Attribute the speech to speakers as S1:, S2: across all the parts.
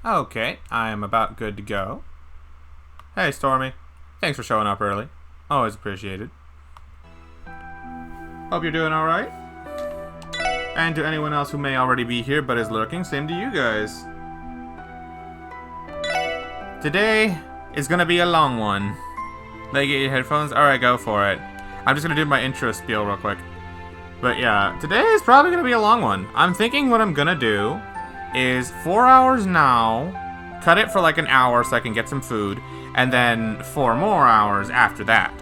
S1: Okay, I am about good to go. Hey, Stormy. Thanks for showing up early. Always appreciated. Hope you're doing alright. And to anyone else who may already be here but is lurking, same to you guys. Today is gonna be a long one. Let you get your headphones? Alright, go for it. I'm just gonna do my intro spiel real quick. But yeah, today is probably gonna be a long one. I'm thinking what I'm gonna do is 4 hours now, cut it for like an hour so I can get some food, and then 4 more hours after that.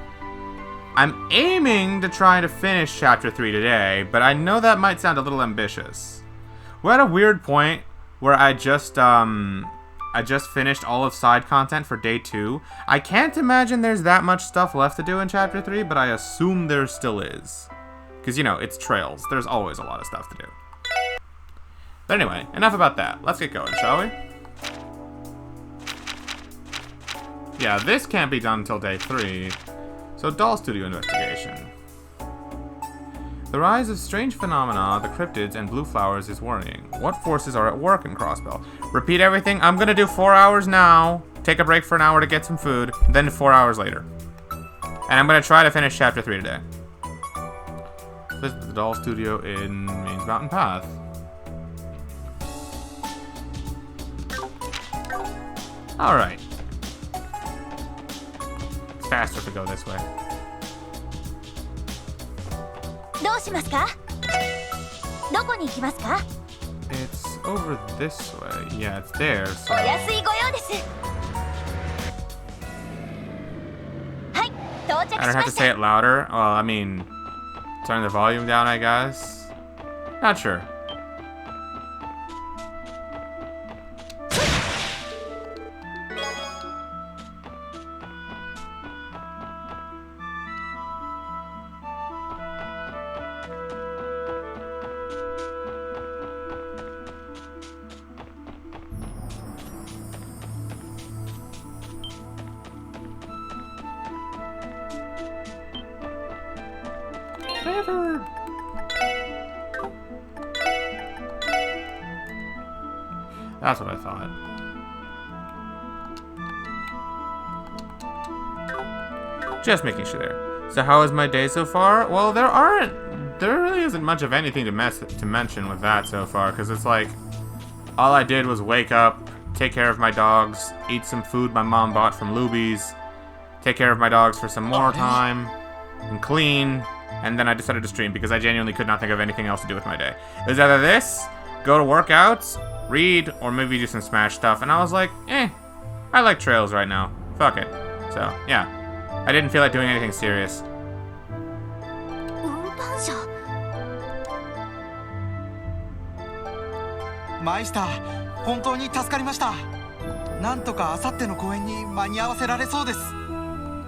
S1: I'm aiming to try to finish Chapter 3 today, but I know that might sound a little ambitious. We're at a weird point where I just finished all of side content for day 2. I can't imagine there's that much stuff left to do in Chapter 3, but I assume there still is. Because, you know, it's Trails. There's always a lot of stuff to do. But anyway, enough about that. Let's get going, shall we? Yeah, this can't be done until day 3. So, Doll Studio investigation. The rise of strange phenomena, the cryptids, and blue flowers is worrying. What forces are at work in Crossbell? Repeat everything. I'm gonna do 4 hours now. Take a break for an hour to get some food. Then 4 hours later. And I'm gonna try to finish Chapter 3 today. Visit the Doll Studio in Mains Mountain Path. Alright. It's faster to go this way.
S2: どうしますか? どこに行きますか?
S1: It's over this way. Yeah, it's there, so...
S2: お安いご用です。はい、到着しました。
S1: I don't have to say it louder. Well, I mean, turn the volume down, I guess. Not sure. Never. That's what I thought. Just making sure there. So how is my day so far? Well, there really isn't much of anything to mention with that so far, because it's like, all I did was wake up, take care of my dogs, eat some food my mom bought from Luby's, take care of my dogs for some more time, and clean, and then I decided to stream because I genuinely could not think of anything else to do with my day. It was either this, go to workouts, read, or maybe do some Smash stuff, and I was like, I like Trails right now. Fuck it. So, yeah. I didn't feel like doing anything serious.
S2: 運搬車。
S3: マイスター、本当に助かりました。なんとか明後日の公演に間に合わせられそうです。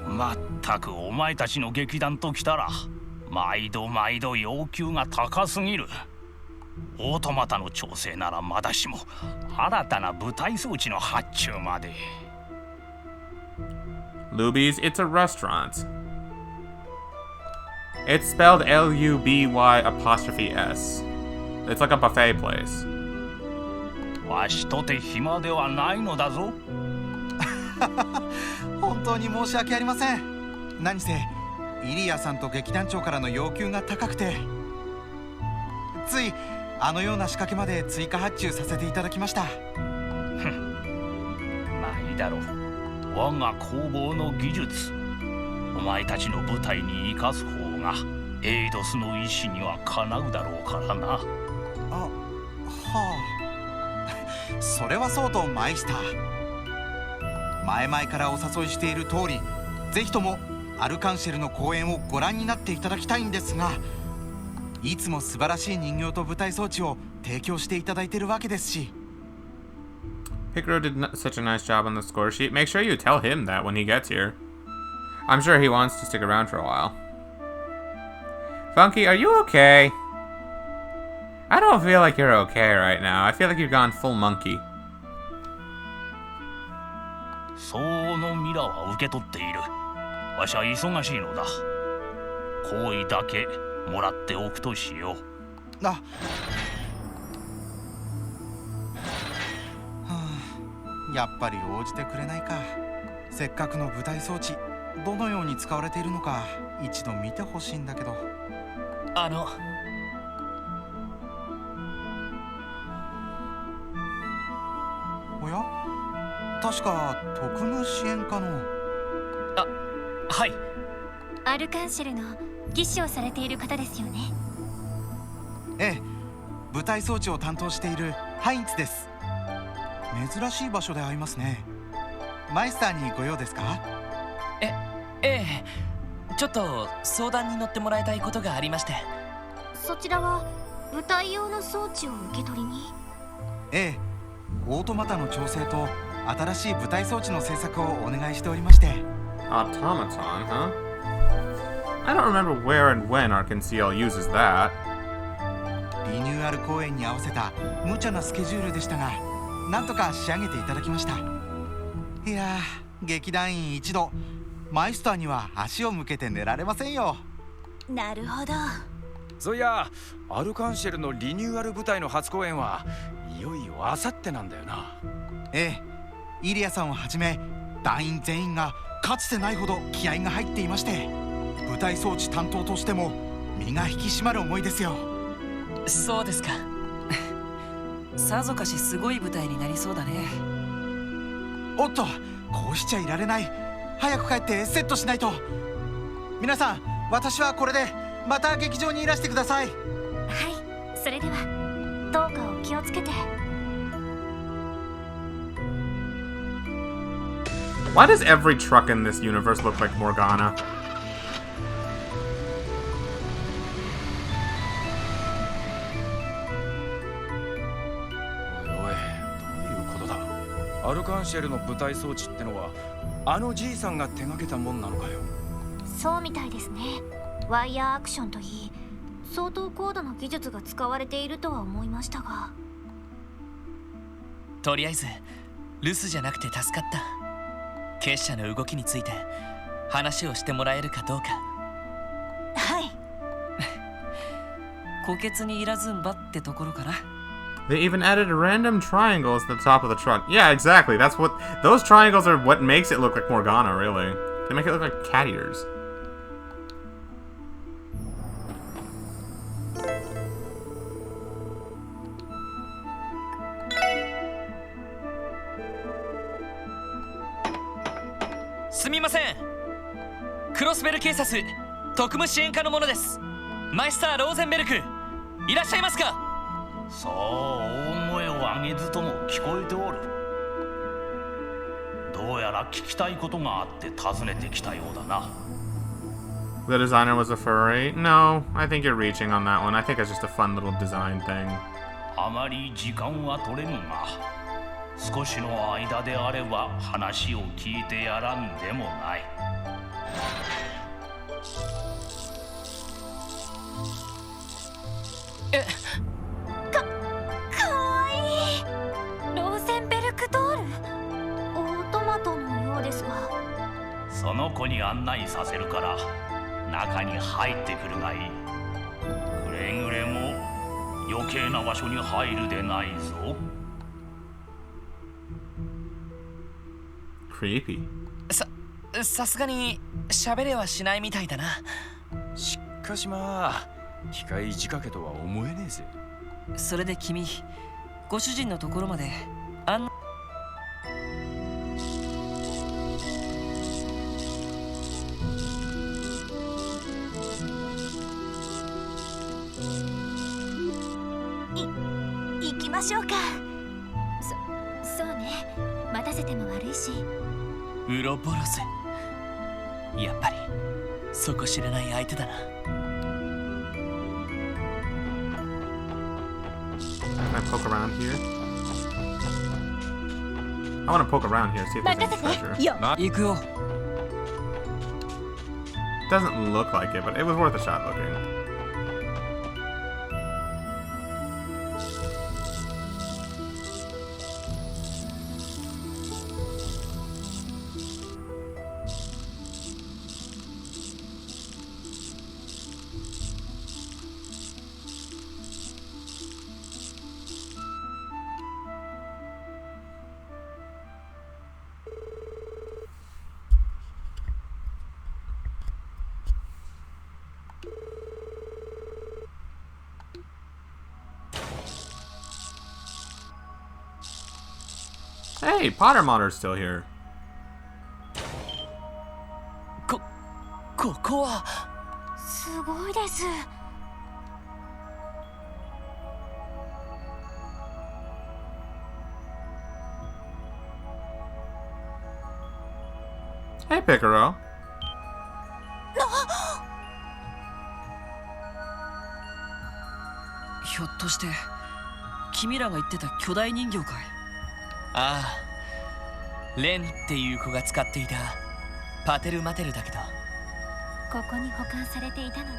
S4: まったくお前たちの劇団ときたら毎度毎度要求が高すぎる。オートマタの調整ならまだしも新たな舞台装置の発注まで。
S1: Luby's, it's a restaurant. It's spelled Luby''S. It's like a buffet place.
S4: わしとて暇ではないのだぞ。
S3: 本当に申し訳ありません。何せイリアさんと劇団長からの要求が高くて、ついあのような仕掛けまで追加発注させていただきました。
S4: まあいいだろう。我が工房の技術、お前たちの舞台に生かす方がエイドスの意志にはかなうだろうからな。
S3: あ、はあ。それはそうとマイスター。前々からお誘いしている通り、ぜひともアルカンシェルの公演をご覧になっていただきたいんですが、いつも素晴らしい人形と舞台装置を提供していただいているわけですし。
S1: Hikaru did such a nice job on the score sheet. Make sure you tell him that when he gets here. I'm sure he wants to stick around for a while. Funky, are you okay? I don't feel like you're okay right now. I feel like you've gone full monkey.
S4: 相応のミラは受け取っている。わしは忙しいのだ。好意だけもらっておくとしよう。
S3: あ、はあ、やっぱり応じてくれないか。せっかくの舞台装置、どのように使われているのか一度見てほしいんだけど。おや、確か特務支援課の。
S4: はい。
S2: アルカンシェルの技師をされている方ですよね。
S3: ええ、舞台装置を担当しているハインツです。珍しい場所で会いますね。マイスターにご用ですか？
S5: ええ、ちょっと相談に乗ってもらいたいことがありまして。
S2: そちらは舞台用の装置を受け取りに？
S3: ええ、オートマタの調整と新しい舞台装置の製作をお願いしておりまして。
S1: Automaton, huh? I don't remember where and when Arkansas uses that.
S3: リニューアル公演に合わせた無茶なスケジュールでしたが、なんとか仕上げていただきました。いやー、劇団員一同、マイスターには足を向けて寝られませんよ。
S2: なるほど。
S6: そういや、アルカンシェルのリニューアル舞台の初公演はいよいよあさってなんだよな。
S3: ええ、イリアさんをはじめ団員全員がかつてないほど気合が入っていまして、舞台装置担当としても身が引き締まる思いですよ。
S5: そうですか。さぞかしすごい舞台になりそうだね。
S3: おっと、こうしちゃいられない。早く帰ってセットしないと。皆さん、私はこれでまた劇場にいらしてください。
S2: はい、それではどうかお気をつけて。
S1: Why does every truck in this universe look like Morgana?
S6: おいおい、どういうことだ。アルカンシェルの舞台装置ってのはあのじいさんが手掛けたもんなのかよ。
S2: そうみたいですね。ワイヤーアクションといい、相当高度な技術が使われているとは思いましたが。
S5: とりあえず留守じゃなくて助かった。結社の動きについて話をしてもらえるかどうか。
S2: はい。
S5: 虎穴にいらずんばってところかな。
S1: They even added random triangles to the top of the truck. Yeah, exactly. That's what... Those triangles are what makes it look like Morgana, really. They make it look like cat ears.
S5: すみません。クロスベル警察特務支援課の者です。マイスター・ローゼンベルク、いらっしゃいますか？
S4: そう、大声を上げずとも聞こえておる。どうやら聞きたいことがあって訪ねてきたようだな。
S1: The designer was a furry? No, I think you're reaching on that one. I think it's just a fun little design thing.
S4: あまり時間は取れぬが、少しの間であれば話を聞いてやらんでもない。
S2: かわいい。ローゼンベルクドール、オートマトのようですが。
S4: その子に案内させるから中に入ってくるがいい。くれぐれも余計な場所に入るでないぞ。
S1: Creepy.
S5: さすがに喋れはしないみたいだな。
S6: しかしまあ、機械仕掛けとは思えねえぜ。
S5: それで君、ご主人のところまで
S2: 行きましょうか。そうね。待たせても悪いし。
S5: ウロボロス、やっぱり底知れない相手だな。
S1: Can I poke around here? I want to poke around here, see if there's any
S2: 任せ
S1: treasure.
S2: てよ。
S5: 行くよ。
S1: Doesn't look like it, but it was worth a shot looking. Hey, Potter Modder's still here.
S5: ここは
S2: すごいです。
S1: Hey, Piccolo.
S7: ひょっとして君らが言ってた巨大人形かい？
S5: ああ、レンっていう子が使っていたパテルマテルだけど。
S2: ここに保管されていたのね。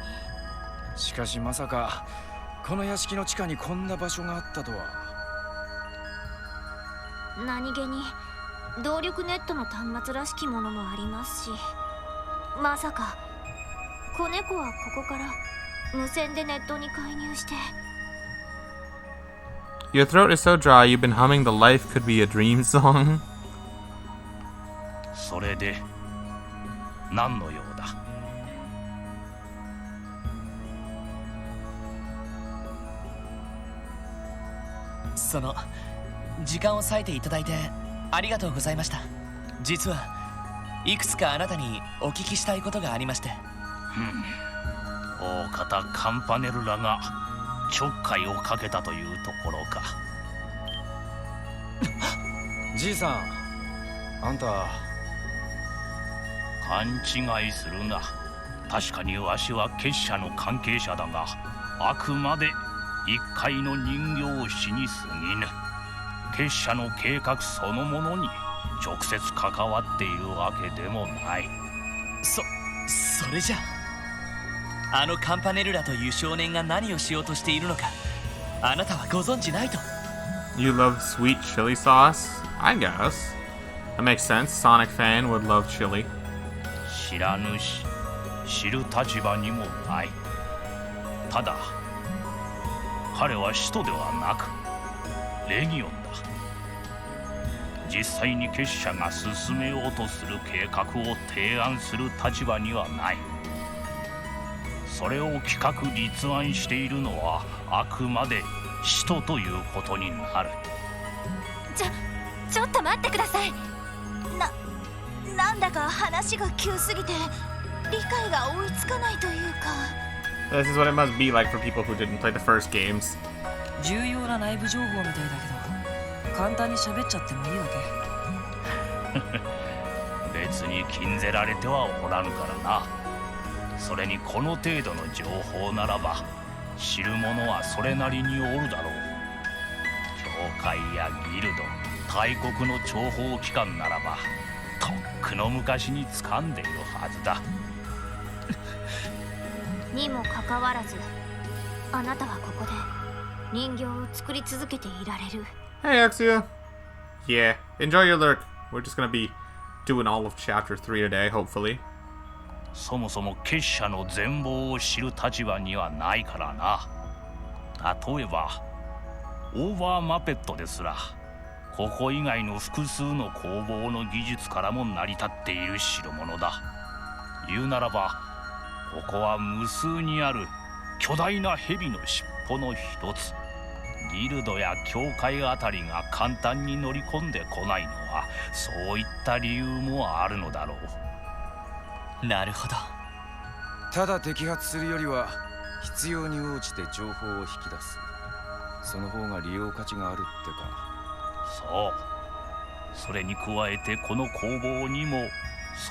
S6: しかしまさかこの屋敷の地下にこんな場所があったとは。
S2: 何気に動力ネットの端末らしきものもありますし、まさか子猫はここから無線でネットに介入して。
S1: Your throat is so dry you've been humming the Life Could Be a Dream song.
S4: それで何の用だ？
S5: その時間を割いていただいてありがとうございました。実はいくつかあなたにお聞きしたいことがありまして。
S4: 大方カンパネルらがちょっかいをかけたというところか。
S6: じいさん、あんた
S4: 勘違いするな。確かにわしは結社の関係者だが、あくまで一介の人形師に過ぎぬ。結社の計画そのものに直接関わっているわけでもない。
S5: それじゃあのカンパネルラという少年が何をしようとしているのかあなたはご存知ないと。
S1: You love sweet chili sauce? I guess. That makes sense. Sonic fan would love chili.
S4: 知らぬし知る立場にもない。ただ彼は使徒ではなくレギオンだ。実際に結社が進めようとする計画を提案する立場にはない。それを企画立案しているのはあくまで使徒ということになる。
S2: ちょっと待ってください。なんだか話が急すぎて理解が追いつかないというか。
S1: This is what it must be like for people who didn't play the first games.
S7: 重要な内部情報みたいだけど簡単に喋っちゃってもいいわ
S4: け別に禁ぜられてはおらぬからな。それにこの程度の情報ならば知る者はそれなりにおるだろう。教会やギルド、大国の諜報機関ならばとっくの昔に掴んでいるはずだ。
S2: にもかかわらずあなたはここで人形を作り続けていられる。
S1: Hey, Exia. Yeah, enjoy your lurk. We're just gonna be doing all of Chapter 3 today, hopefully.
S4: そもそも結社の全貌を知る立場にはないからな。例えばオーバーマペットですらここ以外の複数の工房の技術からも成り立っている代物だ。言うならばここは無数にある巨大な蛇の尻尾の一つ。ギルドや教会あたりが簡単に乗り込んでこないのはそういった理由もあるのだろう。
S5: なるほど。
S6: ただ摘発するよりは必要に応じて情報を引き出す。その方が利用価値があるってか。
S4: そう。それに加えてこの工房にも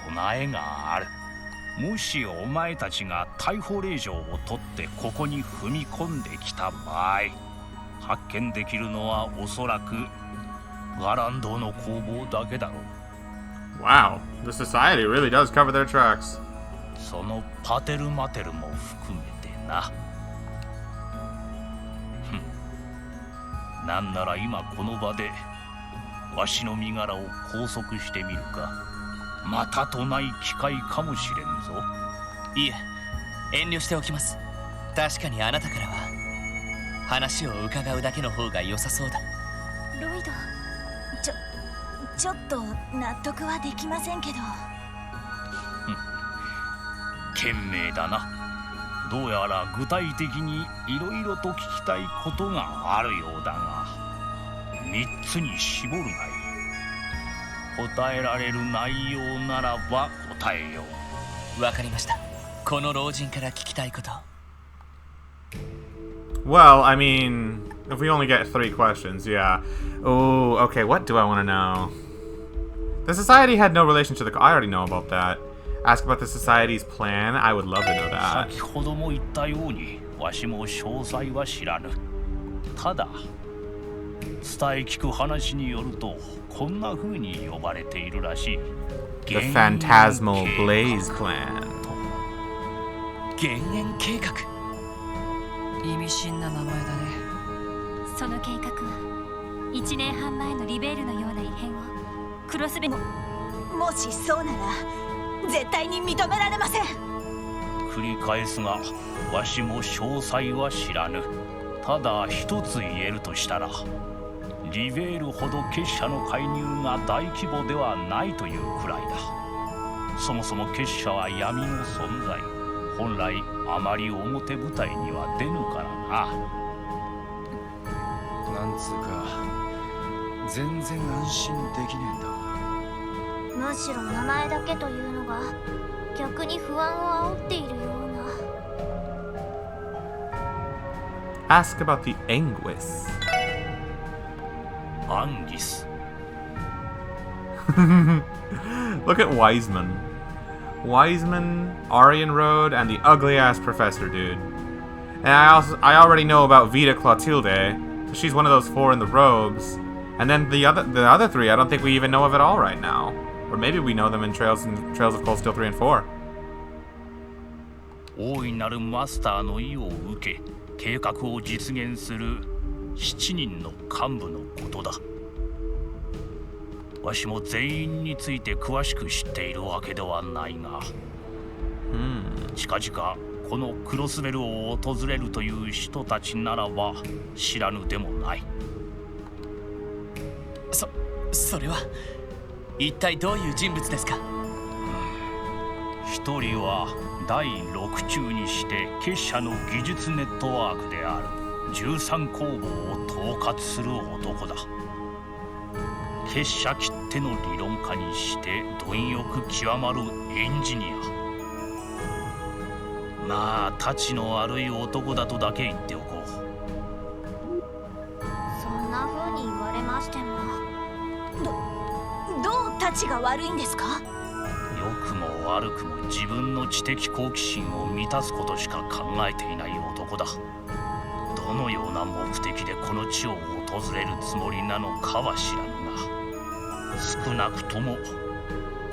S4: 備えがある。もしお前たちが逮捕令状を取ってここに踏み込んできた場合、発見できるのはおそらくガランドの工房だけだろう。
S1: Wow, the society really does cover their tracks.
S4: そのパテルマテルも含めてな。なんなら今この場でわしの身柄を拘束してみるか。またとない機会かもしれんぞ。
S5: いえ、遠慮しておきます。確かにあなたからは話を伺うだけの方が良さそうだ。
S2: ロイド、ちょっと納得はできませんけど。
S4: 賢明だな。どうやら具体的にいろいろと聞きたいことがあるようだが、3つに絞るがいい。答えられる内容ならば答えよう。
S5: わかりました。この老人から聞きたいこと。
S1: Well, I mean, if we only get 3 questions, yeah. Oh, okay, what do I want to know? The society had no relation to the... I already know about that. Ask about the society's plan. I would love to know that.
S4: 先ほども言ったようにわしも詳細は知らぬ。ただ伝え聞く話によるとこんな風に呼ばれているらしい。
S1: The Phantasmal Blaze Plan.
S5: 減塩計画。
S7: 意味深な名前だね。
S2: その計画は1年半前のリベールのような異変をクロスベもしそうなら絶対に認められません。
S4: 繰り返すがわしも詳細は知らぬ。ただ一つ言えるとしたらリベールほど結社の介入が大規模ではないというくらいだ。そもそも結社は闇の存在。本来あまり表舞台には出ぬからな。
S6: なんつうか全然安心できねえんだわ。
S2: むしろ名前だけというのが逆に不安を煽っているような。
S1: Ask about the Anguis.
S4: アンギス。
S1: Look at Wiseman. Wiseman, Aryan Road, and the ugly-ass professor dude. And I already know about Vita Clotilde. So she's one of those 4 in the robes. And then the other 3, I don't think we even know of at all right now. Or maybe we know them in Trails of Cold Steel 3 and 4.
S4: 大いなるマスターの意を受け計画を実現する7人の幹部のことだ。わしも全員について詳しく知っているわけではないが、近々このクロスベルを訪れるという人たちならば知らぬでもない。
S5: それは一体どういう人物ですか？
S4: 一人は第6中にして結社の技術ネットワークである13工房を統括する男だ。結社きっての理論家にして貪欲極まるエンジニア。まあたちの悪い男だとだけ言っておこう。
S2: そんな風に言われましてもどうたちが悪いんですか？
S4: 良くも悪くも自分の知的好奇心を満たすことしか考えていない男だ。どのような目的でこの地を訪れるつもりなのかは知らぬが、少なくとも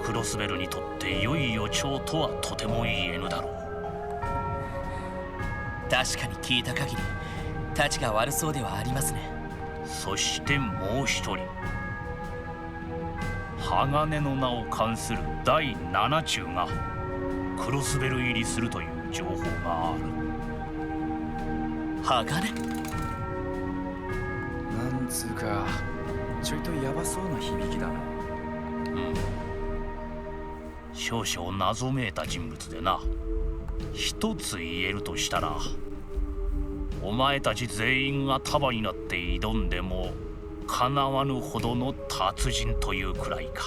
S4: クロスベルにとって良い予兆とはとても言えぬだろう。
S5: 確かに聞いた限りたちが悪そうではありますね。
S4: そしてもう一人、鋼の名を冠する第7中がクロスベル入りするという情報がある。
S5: 鋼？
S6: なんつうかちょいとヤバそうな響きだな。
S4: 少々謎めいた人物でな。一つ言えるとしたら、お前たち全員が束になって挑んでもかなわぬほどの達人というくらいか。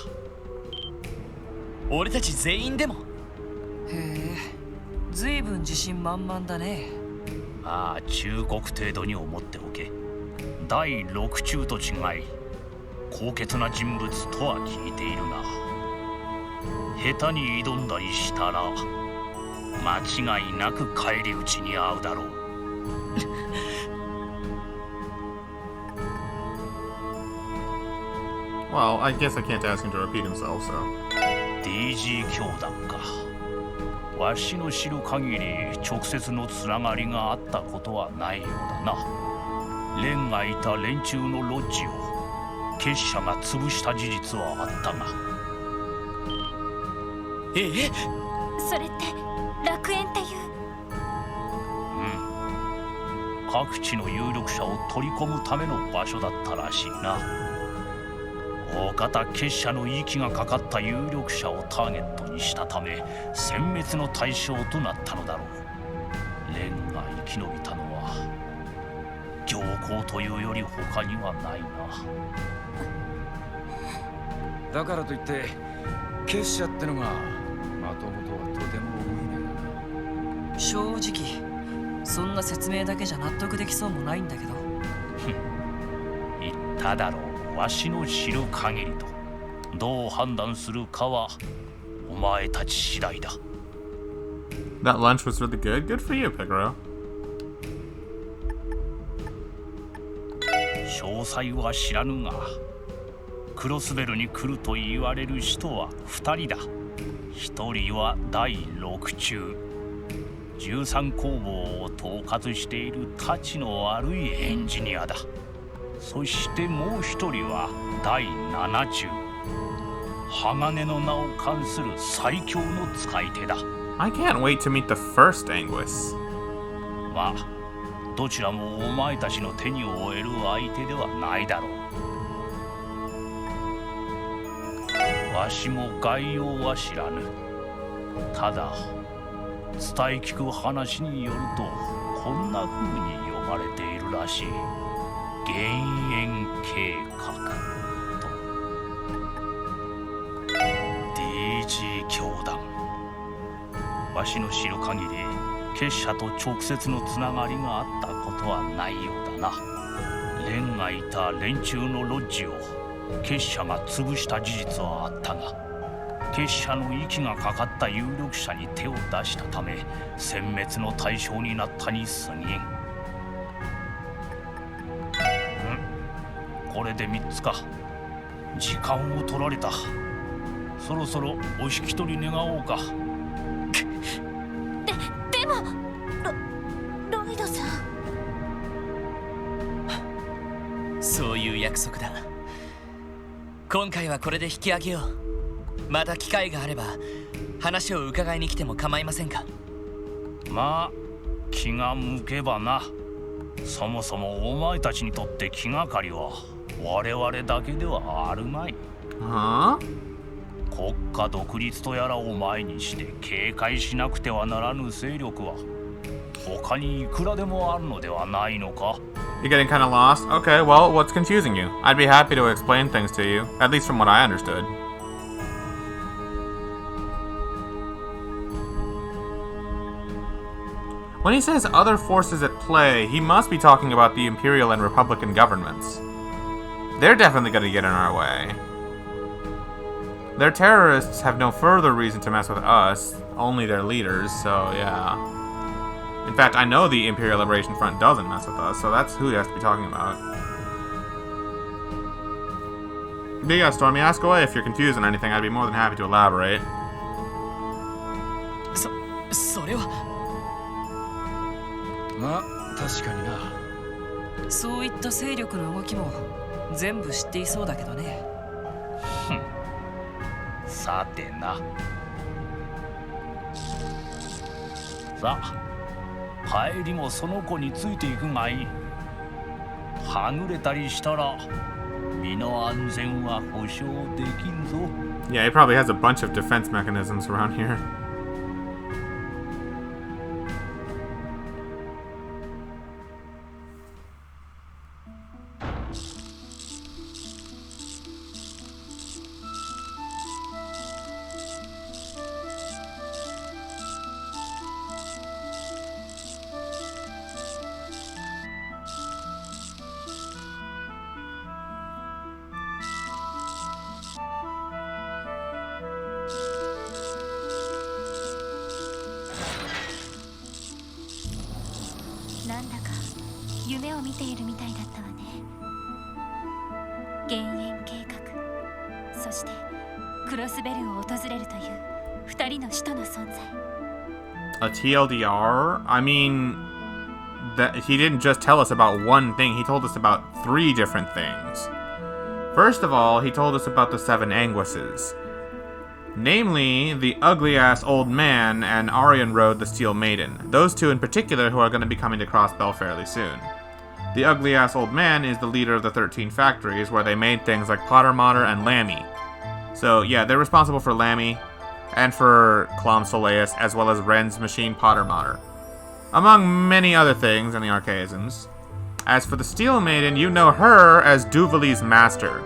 S5: 俺たち全員でも？
S7: へえ、ずいぶん自信満々だね。
S4: まあ忠告程度に思っておけ。第6中と違い高潔な人物とは聞いているが、下手に挑んだりしたら間違いなく返り討ちに遭うだろう。
S1: Well, I guess I can't ask him to repeat himself, so.
S4: DG 教団か。わしの知る限り直接のつながりがあったことはないようだな。レンがいた連中のロッジを結社が潰した事実はあったが。
S2: それって楽園っていう？
S4: 各地の有力者を取り込むための場所だったらしいな。大方結社の息がかかった有力者をターゲットにしたため殲滅の対象となったのだろう。レンが生き延びたのは良好というより他にはないな。
S6: だからといって結社ってのがまともとはとても思えねえがな。
S7: 正直そんな説明だけじゃ納得できそうもないんだけど。
S4: 言っただろう、わしの知る限りと。どう判断するかはお前たち次第だ。
S1: That lunch was really good. Good for you, Picaro.
S4: 詳細は知らぬが、クロスベルに来ると言われる人は2人だ。1人は第6中、13工房を統括しているたちの悪いエンジニアだ。そしてもう1人は第7中、鋼の名を冠する最強の使い手だ。
S1: I can't wait to meet the first Anguis.
S4: まあどちらもお前たちの手に負える相手ではないだろう。わしも概要は知らぬ。ただ伝え聞く話によると、こんな風に呼ばれているらしい。減塩計画と DG 教団。わしの知る限り結社と直接のつながりがあったことはないようだな。レンがいた連中のロッジを結社が潰した事実はあったが、結社の息がかかった有力者に手を出したため殲滅の対象になったに過ぎん。これで3つか。時間を取られた。そろそろお引き取り願おうか。
S2: でもロイドさん。
S5: そういう約束だ。今回はこれで引き上げよう。また機会があれば話を伺いに来ても構いませんか。
S4: まあ気が向けばな。そもそもお前たちにとって気がかりは我々だけではあるまい。
S1: Huh?
S4: 国家独立とやらを前にして警戒しなくてはならぬ勢力は他にいくらでもあるのではないのか。
S1: You're getting kind of lost? Okay, well, what's confusing you? I'd be happy to explain things to you, at least from what I understood. When he says other forces at play, he must be talking about the Imperial and Republican governments. They're definitely going to get in our way. Their terrorists have no further reason to mess with us, only their leaders, so yeah. In fact, I know the Imperial Liberation Front doesn't mess with us, so that's who he has to be talking about. But yeah, Stormy, ask away if you're confused on anything. I'd be more than happy to elaborate.
S5: それは
S6: まあ確かにな。
S7: そういった勢力の動きも全部知っていそうだけどね。
S4: さてな。さあ帰りもその子についていくがいい。はぐれたりしたら身の安全は保証できんぞ。
S1: Yeah, he probably has a bunch of defense mechanisms around here.
S2: なんだか夢を見ているみたいだったわね。減塩計画、そしてクロスベルを訪れるという2人の使徒の存在。
S1: A TLDR? I mean, that he didn't just tell us about one thing, he told us about 3 different things. First of all, he told us about the 7 Anguises. Namely, the ugly-ass old man and Aryan Road the Steel Maiden. Those 2 in particular who are going to be coming to Crossbell fairly soon. The ugly-ass old man is the leader of the 13 factories where they made things like Potter Mater and Lammy. So yeah, they're responsible for Lammy and for Clom Soleus, as well as Ren's machine Potter Mater, among many other things in the Archaisms. As for the Steel Maiden, you know her as Duvali's master.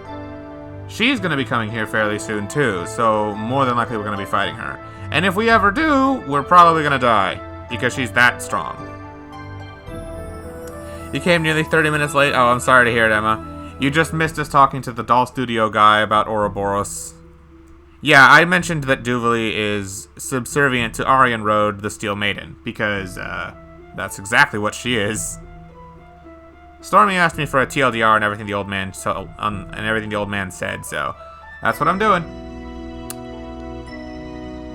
S1: she's going to be coming here fairly soon too, so more than likely we're going to be fighting her. And if we ever do, we're probably going to die, because she's that strong. You came nearly 30 minutes late? Oh, I'm sorry to hear it, Emma. You just missed us talking to the doll studio guy about Ouroboros. Yeah, I mentioned that Duvali is subservient to Aryan Road, the Steel Maiden, because, that's exactly what she is. Stormy asked me for a TLDR and everything the old man said, so that's what I'm doing.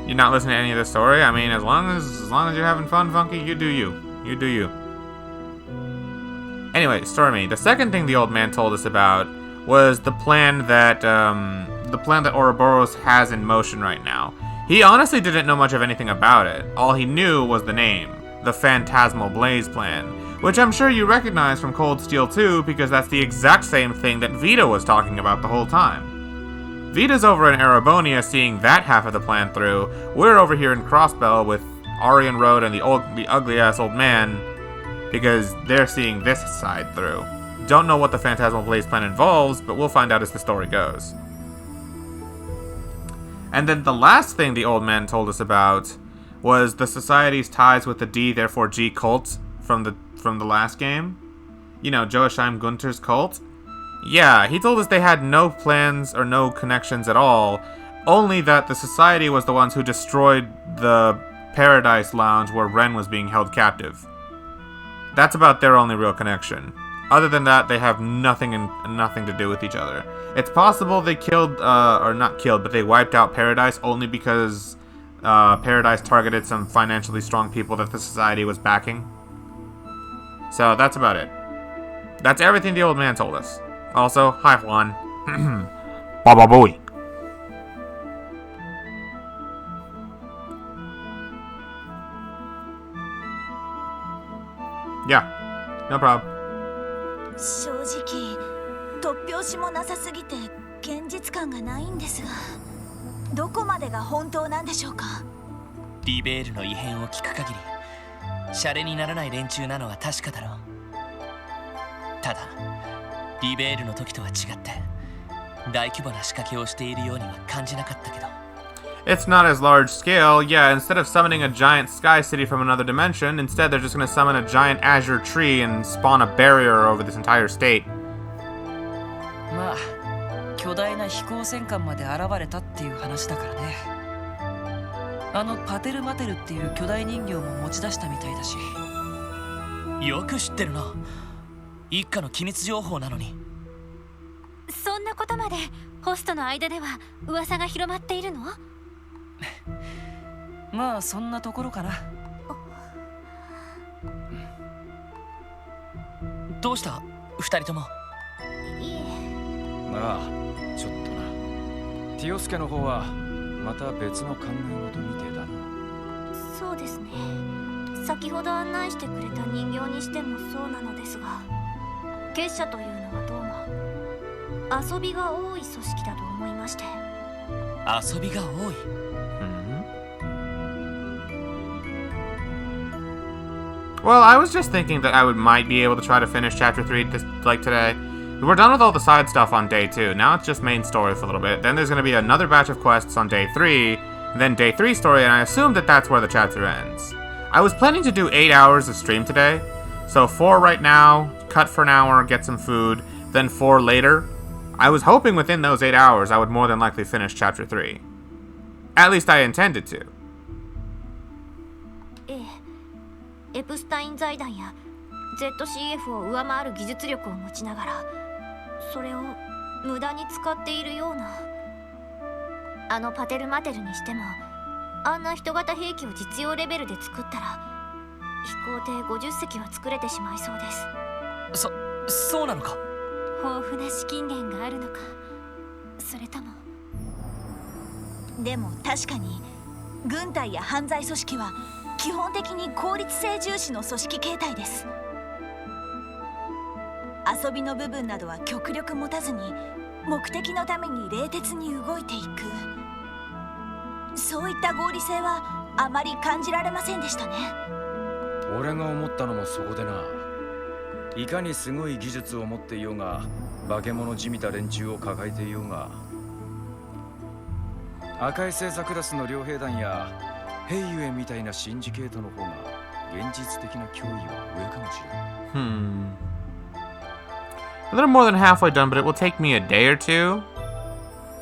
S1: You're not listening to any of this story? I mean, as long as you're having fun, Funky, you do you. You do you. Anyway, Stormy, the second thing the old man told us about was the plan that Ouroboros has in motion right now. He honestly didn't know much of anything about it. All he knew was the name, the Phantasmal Blaze Plan, which I'm sure you recognize from Cold Steel 2 because that's the exact same thing that Vita was talking about the whole time. Vita's over in Erebonia seeing that half of the plan through. We're over here in Crossbell with Aryan Road and the ugly-ass old man because they're seeing this side through. Don't know what the Phantasmal Blaze Plan involves, but we'll find out as the story goes. And then the last thing the old man told us about was the Society's ties with the D, therefore G cult from the last game. You know, Joachim Gunter's cult. Yeah, he told us they had no plans or no connections at all, only that the Society was the ones who destroyed the Paradise Lounge where Ren was being held captive. That's about their only real connection. Other than that, they have nothing to do with each other. It's possible they killed, or not killed, but they wiped out Paradise only because Paradise targeted some financially strong people that the Society was backing. So that's about it. That's everything the old man told us. Also, hi Juan. Baba boy. Yeah, no problem.
S2: 正直突拍子もなさすぎて現実感がないんですが、どこまでが本当なんでしょうか。
S5: リベールの異変を聞く限りシャレにならない連中なのは確かだろう。ただリベールの時とは違って大規模な仕掛けをしているようには感じなかったけど。
S1: It's not as large scale. Yeah, instead of summoning a giant sky city from another dimension, instead they're just going to summon a giant azure tree and spawn a barrier over this entire state.
S7: まあ巨大な飛行戦艦まで現れたっていう話だからね。あのパテルマテルっていう巨大人形も持ち出したみたいだし。
S5: よく知ってるな。一家の機密情報なのに。
S2: そんなことまでホストの間では噂が広まっているの？
S7: まあそんなところかな。
S5: どうした二人とも。
S2: いえ。
S6: まあちょっとな。ティオスケの方はまた別の考え事みてえだな。
S2: そうですね。先ほど案内してくれた人形にしてもそうなのですが、結社というのはどうも遊びが多い組織だと思いまして。
S5: 遊びが多い。
S1: Well, I was just thinking that might be able to try to finish Chapter 3 today. We're done with all the side stuff on Day 2. Now it's just main story for a little bit. Then there's going to be another batch of quests on Day 3. Then Day 3 story, and I assume that that's where the chapter ends. I was planning to do 8 hours of stream today. So 4 right now, cut for an hour, get some food. Then 4 later. I was hoping within those 8 hours I would more than likely finish Chapter 3. At least I intended to.
S2: エプスタイン財団や ZCF を上回る技術力を持ちながらそれを無駄に使っているような。あのパテルマテルにしてもあんな人型兵器を実用レベルで作ったら飛行艇50隻は作れてしまいそうです。
S5: そうなのか。
S2: 豊富な資金源があるのか、それとも。でも確かに軍隊や犯罪組織は基本的に効率性重視の組織形態です。遊びの部分などは極力持たずに目的のために冷徹に動いていく、そういった合理性はあまり感じられませんでしたね。
S6: 俺が思ったのもそこでな。いかにすごい技術を持っていようが化け物じみた連中を抱えていようが、赤い星座クラスの両兵団やヘイユエみたいなシンジケートの方が現実的な脅威は上かもしれん。
S1: A little more than halfway done, but it will take me a day or two.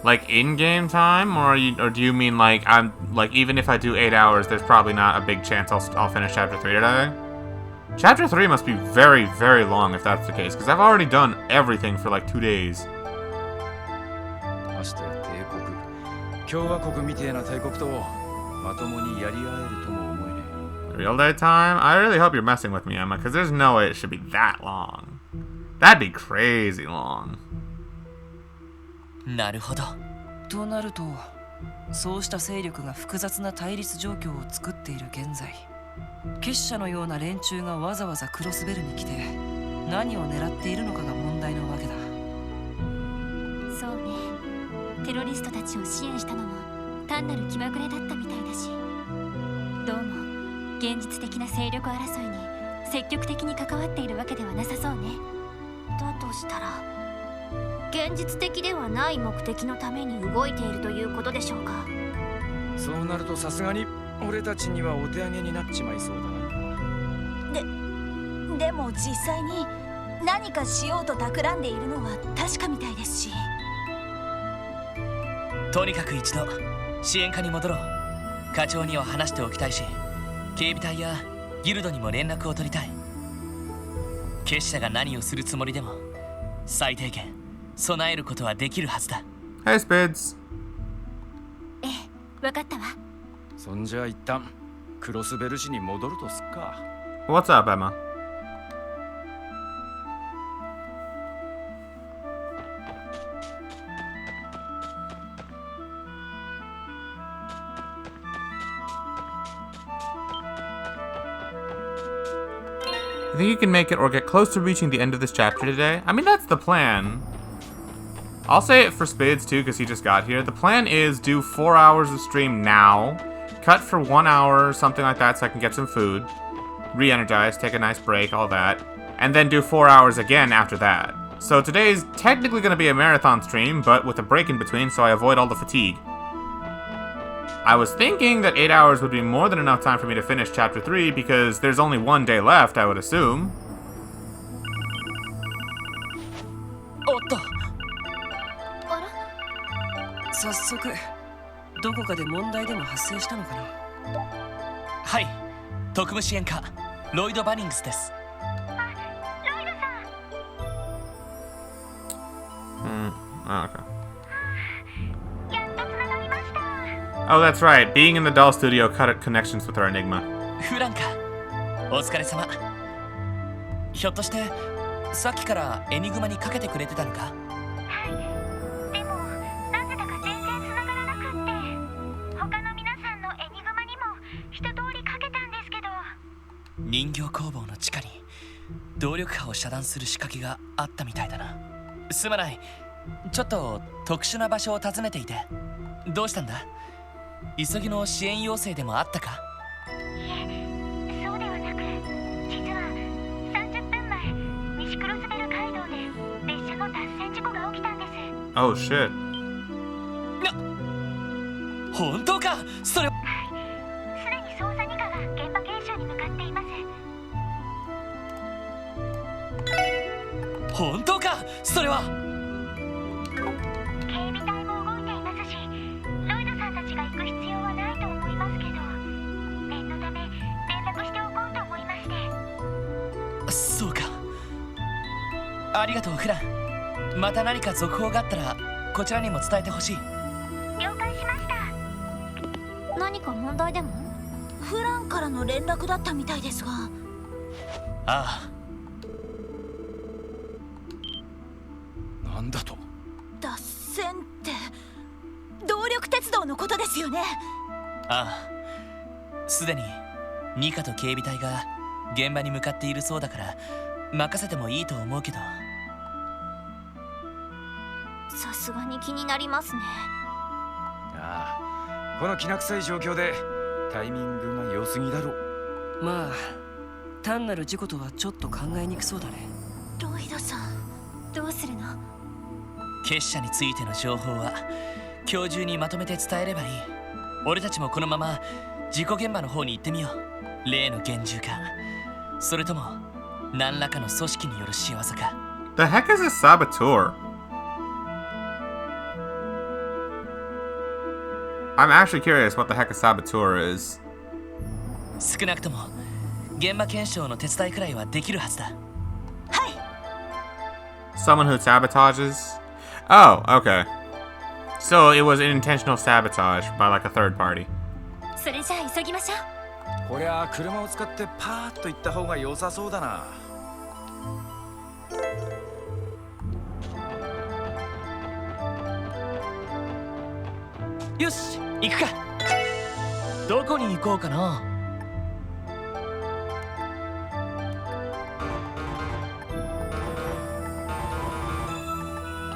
S1: Like in-game time, or do you mean like I'm like even if I do 8 hours, there's probably not a big chance I'll finish chapter 3 today? Chapter 3 must be very, very long if that's the case, because I've already done everything for like 2 days.
S6: ましてや帝国、共和国みてえな大国とまともにやり合えるとも思えねえ。
S1: Real day time? I really hope you're messing with me, Emma, because there's no way it should be that long. That'd be crazy long.
S5: なるほど。
S7: となると、そうした勢力が複雑な対立状況を作っている現在、結社のような連中がわざわざクロスベルに来て何を狙っているのかが問題のわけだ。
S2: そうね、テロリストたちを支援したのも単なる気まぐれだったみたいだし、どうも現実的な勢力争いに積極的に関わっているわけではなさそうね。だとしたら現実的ではない目的のために動いているということでしょうか。
S6: そうなるとさすがに俺たちにはお手上げになっちまいそうだな。
S8: でも実際に何かしようと企んでいるのは確かみたいですし。
S5: とにかく一度支援課に戻ろう。課長には話しておきたいし、警備隊やギルドにも連絡を取りたい。結社が何をするつもりでも最低限備えることはできるはずだ。
S1: Hey, Spids.
S2: ええ、わかったわ。
S6: そんじゃ一旦クロスベル市に戻るとすっか。
S1: What's up, Emma? You think you can make it or get close to reaching the end of this chapter today? I mean, that's the plan. I'll say it for Spids too, because he just got here. The plan is do 4 hours of stream now, cut for 1 hour or something like that so I can get some food, re-energize, take a nice break, all that, and then do 4 hours again after that. So today's technically going to be a marathon stream, but with a break in between so I avoid all the fatigue. I was thinking that 8 hours would be more than enough time for me to finish chapter 3 because there's only 1 day left, I would assume.
S5: おっと、
S2: あら、
S7: 早速どこかで問題でも発生したのかな。
S5: はい、特務支援課ロイド・バニングスです。
S1: Oh, okay. Oh, that's right. Being in the doll studio cut connections with our Enigma.
S5: フランカ、お疲れ様。ひょっとしてさっきからエニグマにかけてくれてたのか？
S8: でもなぜだか全然繋がらなくって、他の皆さんのエニグマにも一通りかけたんですけど。
S5: 人形工房の地下に動力波を遮断する仕掛けがあったみたいだな。すまない、ちょっと特殊な場所を訪ねていて。どうしたんだ？急ぎの支援要請でもあったか？
S8: いえ、そうではなく、実は30分前、西クロスベル街道で列車の脱線事故が起きたんです。
S1: Oh, shit.
S5: 本当か？それ
S8: すでに捜査二課が現場検証に向かっています。
S5: 本当か？それは
S8: 警備隊も動いていますし、ロイドさんたちが行く必要はないと思いますけど、念のため連絡しておこうと思いまして。
S5: そうか。ありがとうフラン。また何か続報があったらこちらにも伝えてほしい。
S8: 了解しました。
S2: 何か問題でも？
S8: フランからの連絡だったみたいですが。
S5: ああ、
S6: なんだと？
S8: 脱線って動力鉄道のことですよね。
S5: ああ、すでにニカと警備隊が現場に向かっているそうだから任せてもいいと思うけど。
S2: さすがに気になりますね。
S6: ああ、このきな臭い状況でタイミングが良すぎだろ。
S7: まあ単なる事故とはちょっと考えにくそうだね。
S2: ロイドさん、どうするの？
S5: 結社についての情報は今日中にまとめて伝えればいい。俺たちもこのまま事故現場の方に行ってみよう。例の厳重か、それとも何らかの組織による仕業か。
S1: The heck is a saboteur? I'm actually curious what the heck a saboteur is.
S5: 少なくとも現場検証の手伝いくらいはできるはずだ。
S1: Someone who sabotages? Oh, okay. So it was intentional sabotage by like a third party.
S2: それじゃあ急ぎましょう。
S6: こりゃ車を使ってパーッと行った方が良さそうだな。
S5: よし、行くか。どこに行こうかな。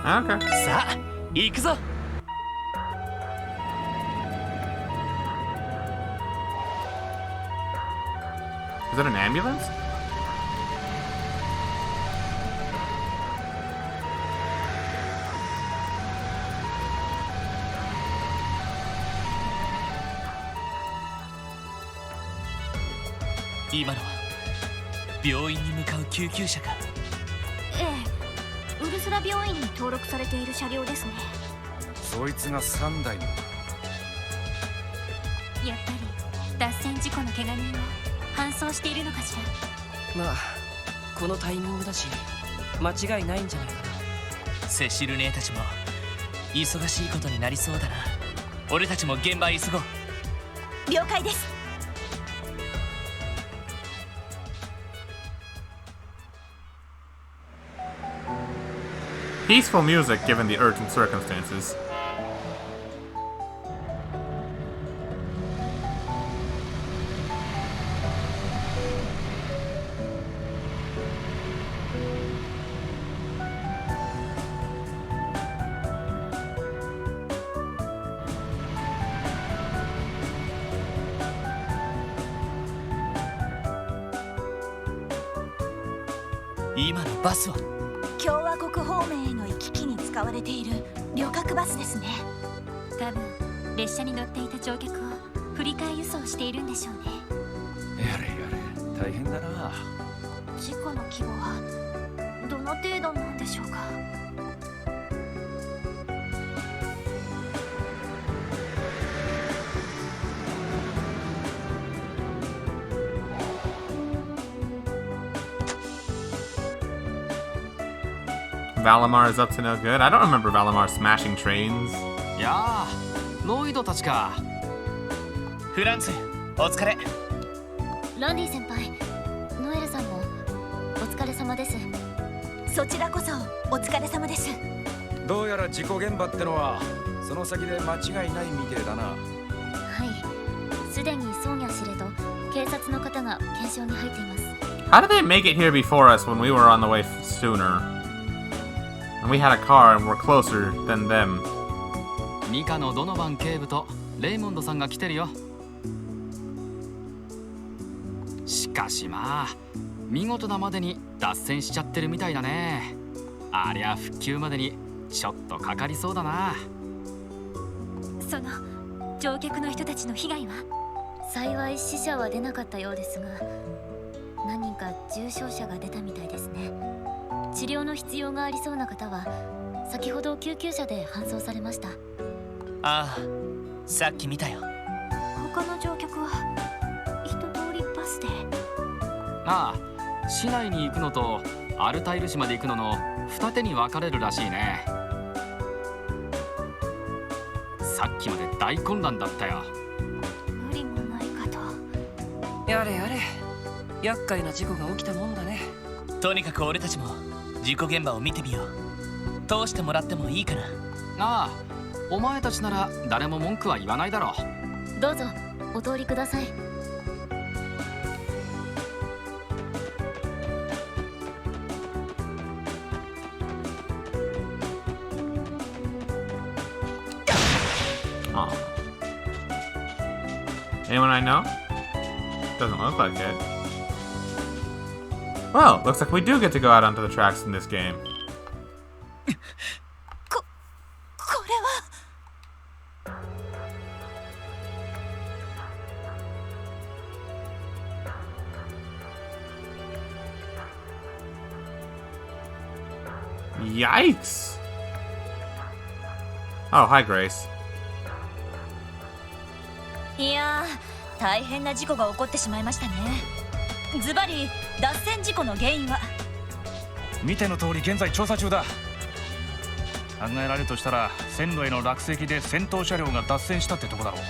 S1: Okay.
S5: さあ、行くぞ。
S1: Is that an ambulance?
S5: 今のは病院に向かう救急車か。
S2: ええ、ウルスラ病院に登録されている車両ですね。
S6: そいつが3台も。
S2: やっぱり脱線事故の怪我人を搬送しているのかしら。
S7: まあこのタイミングだし間違いないんじゃないかな。
S5: セシル姉たちも忙しいことになりそうだな。俺たちも現場へ急ごう。
S2: 了解です。
S1: Peaceful music given the urgent circumstances.
S5: 今のバスは
S2: 共和国方面への行き来に使われている旅客バスですね。多分列車に乗っていた乗客を振り替え輸送しているんでしょうね。
S6: やれやれ、大変だな。
S2: 事故の規模はどの程度なんでしょうか。
S1: Valimar is up to no good. I don't remember Valimar smashing trains.
S9: やあ、ロイドたちか。
S5: フランツ、お疲れ。
S2: ランディ先輩、ノエルさんもお疲れ様です。そちらこそお疲れ様です。
S6: どうやら事故現場ってのはその先で間違いないみてえだな。
S2: はい、すでにソーニャ司令と警察の方が検証に入っています。
S1: How did they make it here before us when we were on the way sooner? And we had a car and we're closer than them.
S9: ミカのドノバン警部とレイモンドさんが来てるよ。しかしまあ見事なまでに脱線しちゃってるみたいだね。ありゃ復旧までにちょっとかかりそうだな。
S2: その乗客の人たちの被害は？幸い死者は出なかったようですが、何人か重傷者が出たみたいですね。治療の必要がありそうな方は先ほど救急車で搬送されました。
S5: ああ、さっき見たよ。
S2: 他の乗客は一通りバスで。
S9: ああ、市内に行くのとアルタイル市まで行くのの二手に分かれるらしいね。さっきまで大混乱だったよ。
S2: 無理もないかと。
S7: やれやれ、厄介な事故が起きたもんだね。
S5: とにかく俺たちも事故現場を見てみよう。通してもらってもいいかな。
S9: ああ、お前たちなら誰も文句は言わないだろう。
S2: どうぞお通りください。
S1: Oh. Anyone I know? Doesn't look like it. Well, looks like we do get to go out onto the tracks in this game.
S2: これは
S1: Yikes! Oh, hi, Grace.
S2: いやー、大変な事故が起こってしまいましたね。ズバリ脱線事故の原因は？
S4: 見ての通り現在調査中だ。考えられるとしたら線路への落石で先頭車両が脱線したってとこだろう。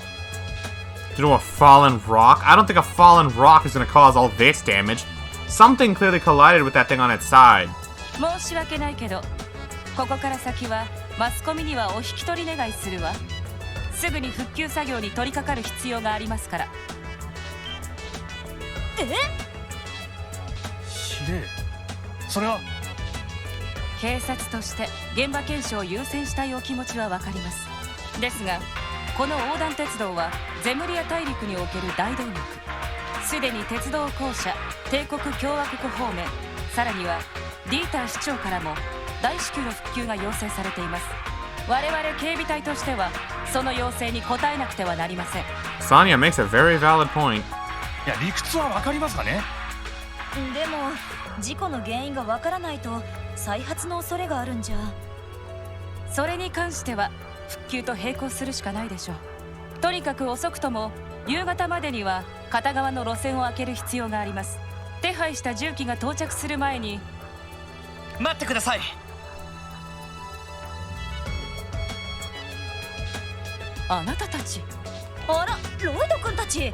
S1: Due to a fallen rock? I don't think a fallen rock is gonna cause all this damage. Something clearly collided with that thing on its side.
S7: 申し訳ないけど、ここから先はマスコミにはお引き取り願いするわ。すぐに復旧作業に取り掛かる必要がありますから。
S2: え？
S4: ひでえ。それは
S7: 警察として現場検証を優先したいお気持ちはわかります。ですが、この横断鉄道はゼムリア大陸における大動脈。すでに鉄道公社、帝国共和国方面、さらにはディーター市長からも大至急の復旧が要請されています。我々警備隊としてはその要請に応えなくてはなりません。
S1: Sonya makes a very valid point.
S4: いや理屈はわかりますかね。
S2: でも事故の原因がわからないと再発の恐れがあるんじゃ。
S7: それに関しては復旧と並行するしかないでしょう。とにかく遅くとも夕方までには片側の路線を開ける必要があります。手配した重機が到着する前に。
S5: 待ってください。
S7: あなたたち。
S2: あら、ロイド君たち。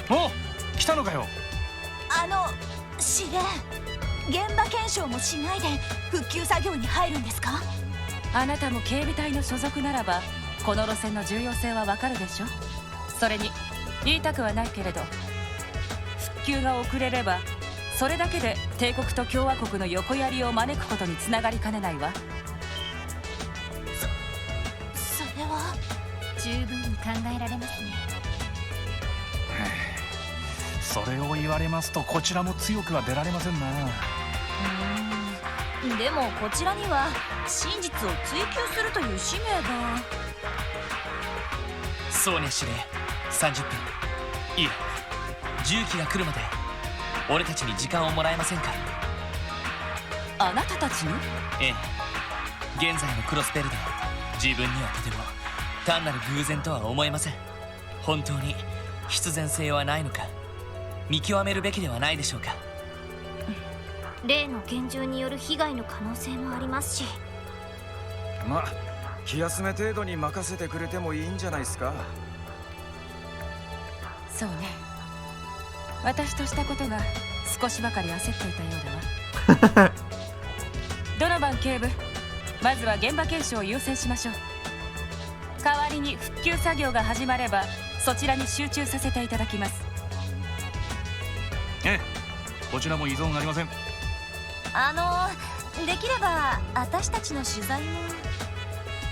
S4: お、来たのかよ。
S2: 司令、現場検証もしないで復旧作業に入るんですか？
S7: あなたも警備隊の所属ならばこの路線の重要性はわかるでしょ。それに言いたくはないけれど、復旧が遅れればそれだけで帝国と共和国の横槍を招くことにつながりかねないわ。
S2: それは
S8: 十分に考えられますね。
S4: それを言われますとこちらも強くは出られませんな。
S2: でもこちらには真実を追求するという使命が。
S5: そうね司令、30分いえ重機が来るまで俺たちに時間をもらえませんか？
S7: あなたたちに？
S5: ええ、現在のクロスベルで自分にはとても単なる偶然とは思えません。本当に必然性はないのか見極めるべきではないでしょうか。
S2: 例の拳銃による被害の可能性もありますし。
S6: ま、気休め程度に任せてくれてもいいんじゃないですか。
S7: そうね、私としたことが少しばかり焦っていたようだわ。ドノバン警部、まずは現場検証を優先しましょう。代わりに復旧作業が始まればそちらに集中させていただきます。
S4: ええ、こちらも依存ありません。
S2: できれば私たちの取材も。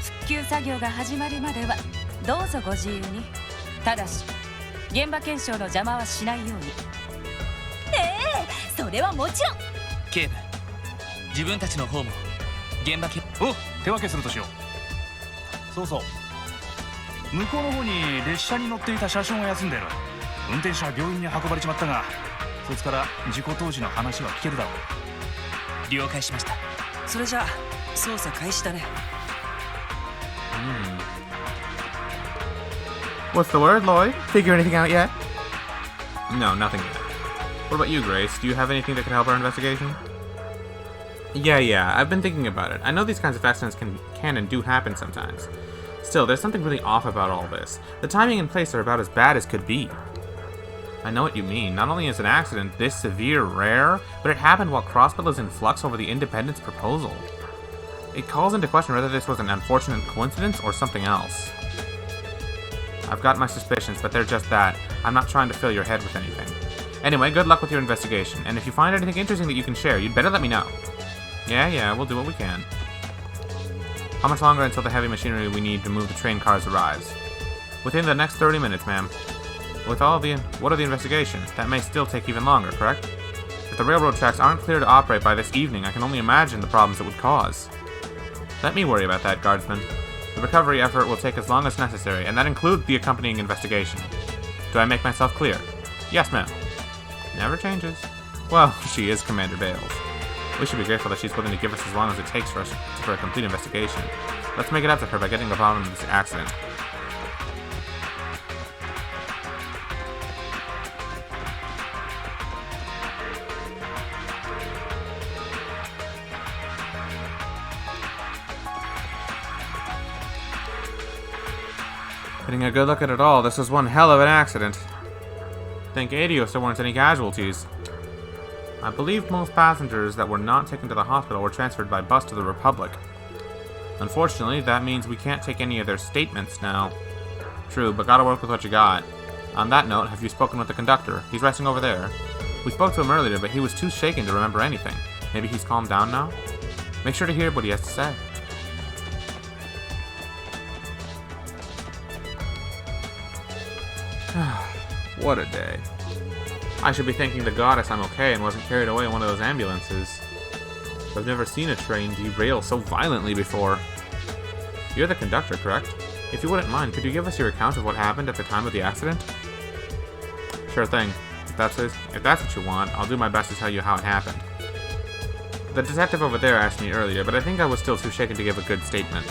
S7: 復旧作業が始まるまではどうぞご自由に。ただし現場検証の邪魔はしないように。
S2: それはもちろん。
S5: 警部、自分たちの方も現場
S4: お、手分けするとしよう。そうそう、向こうの方に列車に乗っていた車掌が休んでる。運転手は病院に運ばれちまったが、そいつから事故当時の話は聞けるだろう。
S5: 了解しました。
S7: それじゃあ捜査開始だね。
S1: What's the word, Lloyd? Figure anything out yet? No, nothing yet. What about you, Grace? Do you have anything that could help our investigation? Yeah, I've been thinking about it. I know these kinds of accidents can and do happen sometimes. Still, there's something really off about all this. The timing and place are about as bad as could be. I know what you mean. Not only is an accident this severe rare, but it happened while Crossbill is in flux over the Independence proposal. It calls into question whether this was an unfortunate coincidence or something else. I've got my suspicions, but they're just that. I'm not trying to fill your head with anything. Anyway, good luck with your investigation, and if you find anything interesting that you can share, you'd better let me know. Yeah, we'll do what we can. How much longer until the heavy machinery we need to move the train cars arrives? Within the next 30 minutes, ma'am. What are the investigations? That may still take even longer, correct? If the railroad tracks aren't clear to operate by this evening, I can only imagine the problems it would cause. Let me worry about that, guardsman. The recovery effort will take as long as necessary, and that includes the accompanying investigation. Do I make myself clear? Yes, ma'am. Never changes. Well, she is Commander Bales. We should be grateful that she's willing to give us as long as it takes for a complete investigation. Let's make it up to her by getting the bottom of this accident. Getting a good look at it all, this was one hell of an accident. Thank Adios there weren't any casualties. I believe most passengers that were not taken to the hospital were transferred by bus to the Republic. Unfortunately, that means we can't take any of their statements now. True, but gotta work with what you got. On that note, have you spoken with the conductor? He's resting over there. We spoke to him earlier, but he was too shaken to remember anything. Maybe he's calmed down now? Make sure to hear what he has to say. What a day. I should be thanking the goddess I'm okay and wasn't carried away in one of those ambulances. I've never seen a train derail so violently before. You're the conductor, correct? If you wouldn't mind, could you give us your account of what happened at the time of the accident? Sure thing. If that's what you want, I'll do my best to tell you how it happened. The detective over there asked me earlier, but I think I was still too shaken to give a good statement.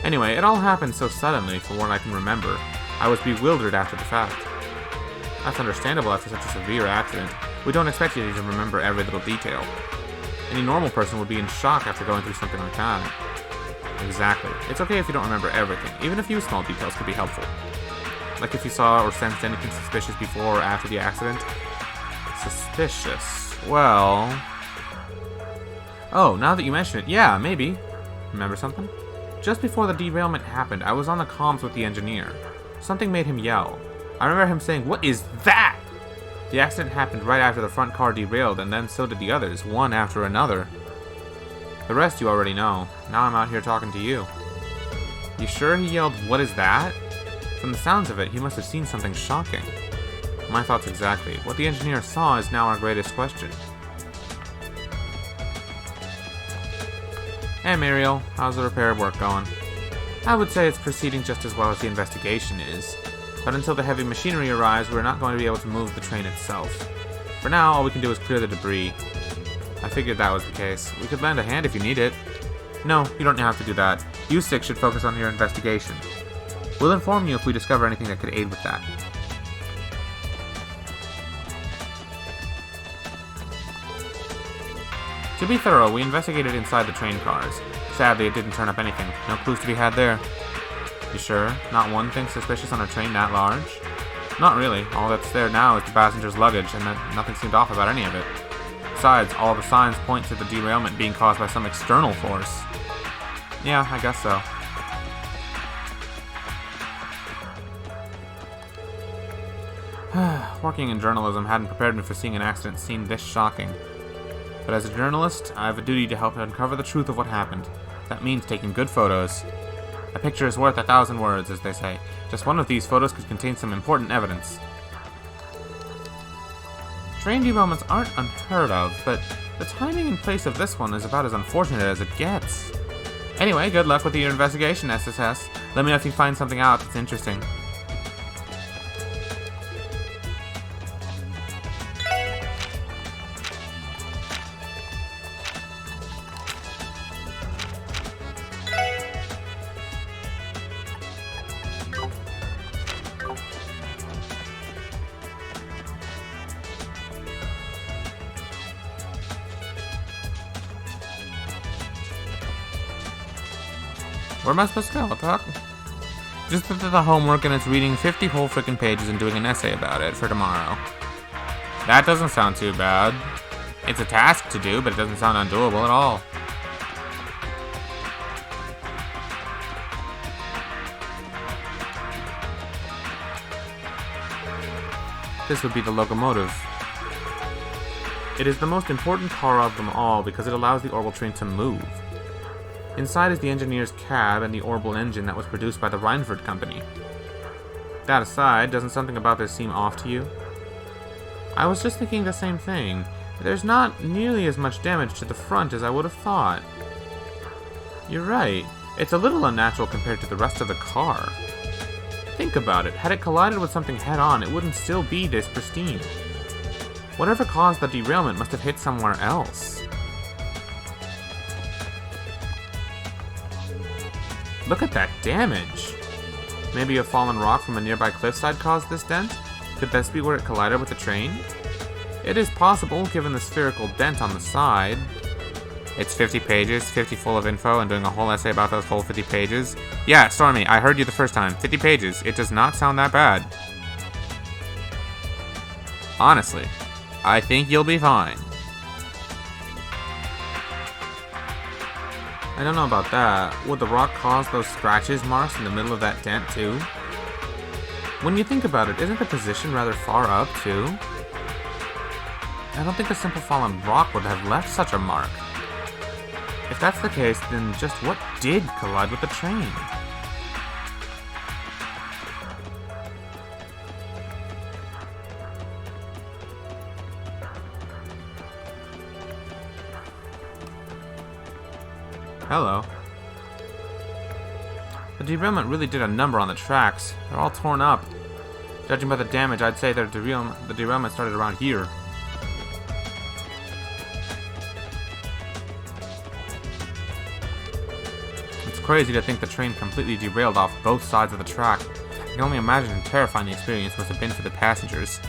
S1: Anyway, it all happened so suddenly, from what I can remember. I was bewildered after the fact. That's understandable after such a severe accident. We don't expect you to remember every little detail. Any normal person would be in shock after going through something like that. Exactly. It's okay if you don't remember everything. Even a few small details could be helpful. Like if you saw or sensed anything suspicious before or after the accident. Suspicious. Well... Oh, now that you mention it, yeah, maybe. Remember something? Just before the derailment happened, I was on the comms with the engineer. Something made him yell. I remember him saying, "What is that?" The accident happened right after the front car derailed, and then so did the others, one after another. The rest you already know. Now I'm out here talking to you. You sure he yelled, "What is that?" From the sounds of it, he must have seen something shocking. My thoughts exactly. What the engineer saw is now our greatest question. Hey Muriel, how's the repair work going? I would say it's proceeding just as well as the investigation is. But until the heavy machinery arrives, we're not going to be able to move the train itself. For now, all we can do is clear the debris. I figured that was the case. We could lend a hand if you need it. No, you don't have to do that. You six should focus on your investigation. We'll inform you if we discover anything that could aid with that. To be thorough, we investigated inside the train cars. Sadly, it didn't turn up anything. No clues to be had there. You sure? Not one thing suspicious on a train that large? Not really. All that's there now is the passenger's luggage, and nothing seemed off about any of it. Besides, all the signs point to the derailment being caused by some external force. Yeah, I guess so. Working in journalism hadn't prepared me for seeing an accident scene this shocking. But as a journalist, I have a duty to help uncover the truth of what happened. That means taking good photos. A picture is worth 1,000 words, as they say. Just one of these photos could contain some important evidence. Train derailments aren't unheard of, but the timing and place of this one is about as unfortunate as it gets. Anyway, good luck with your investigation, SSS. Let me know if you find something out that's interesting. Where am I supposed to go? Talk? Just put the homework and it's reading 50 whole frickin' pages and doing an essay about it for tomorrow. That doesn't sound too bad. It's a task to do, but it doesn't sound undoable at all. This would be the locomotive. It is the most important car of them all because it allows the orbital train to move. Inside is the engineer's cab and the orbital engine that was produced by the Reinford Company. That aside, doesn't something about this seem off to you? I was just thinking the same thing. There's not nearly as much damage to the front as I would have thought. You're right. It's a little unnatural compared to the rest of the car. Think about it. Had it collided with something head-on, it wouldn't still be this pristine. Whatever caused the derailment must have hit somewhere else. Look at that damage! Maybe a fallen rock from a nearby cliffside caused this dent? Could this be where it collided with the train? It is possible, given the spherical dent on the side. It's 50 pages, 50 full of info, and doing a whole essay about those whole 50 pages. Yeah, Stormy, I heard you the first time. 50 pages. It does not sound that bad. Honestly, I think you'll be fine. I don't know about that. Would the rock cause those scratches marks in the middle of that dent too? When you think about it, isn't the position rather far up too? I don't think a simple fallen rock would have left such a mark. If that's the case, then just what did collide with the train? Hello. The derailment really did a number on the tracks. They're all torn up. Judging by the damage, I'd say that the derailment started around here. It's crazy to think the train completely derailed off both sides of the track. I can only imagine how terrifying the experience must have been for the passengers.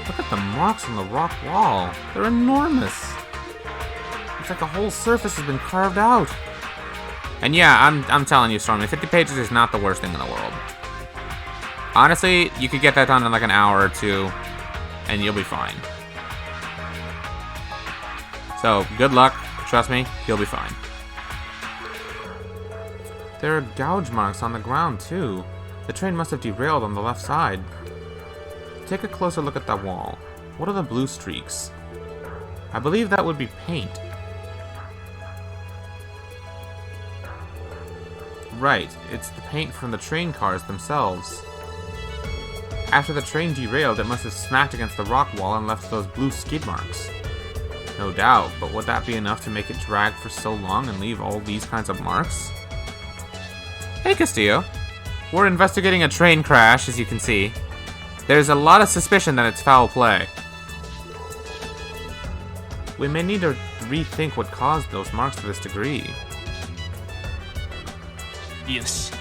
S1: Look at the marks on the rock wall. They're enormous. It's like a whole surface has been carved out. And yeah, I'm telling you, Stormy, 50 pages is not the worst thing in the world. Honestly, you could get that done in like an hour or two, and you'll be fine. So, good luck. Trust me, you'll be fine. There are gouge marks on the ground, too. The train must have derailed on the left side. Take a closer look at that wall. What are the blue streaks? I believe that would be paint. Right, it's the paint from the train cars themselves. After the train derailed, it must have smacked against the rock wall and left those blue skid marks. No doubt, but would that be enough to make it drag for so long and leave all these kinds of marks? Hey Castillo. We're investigating a train crash, as you can see. There's a lot of suspicion that it's foul play. We may need to rethink what caused those marks to this degree.
S5: よし、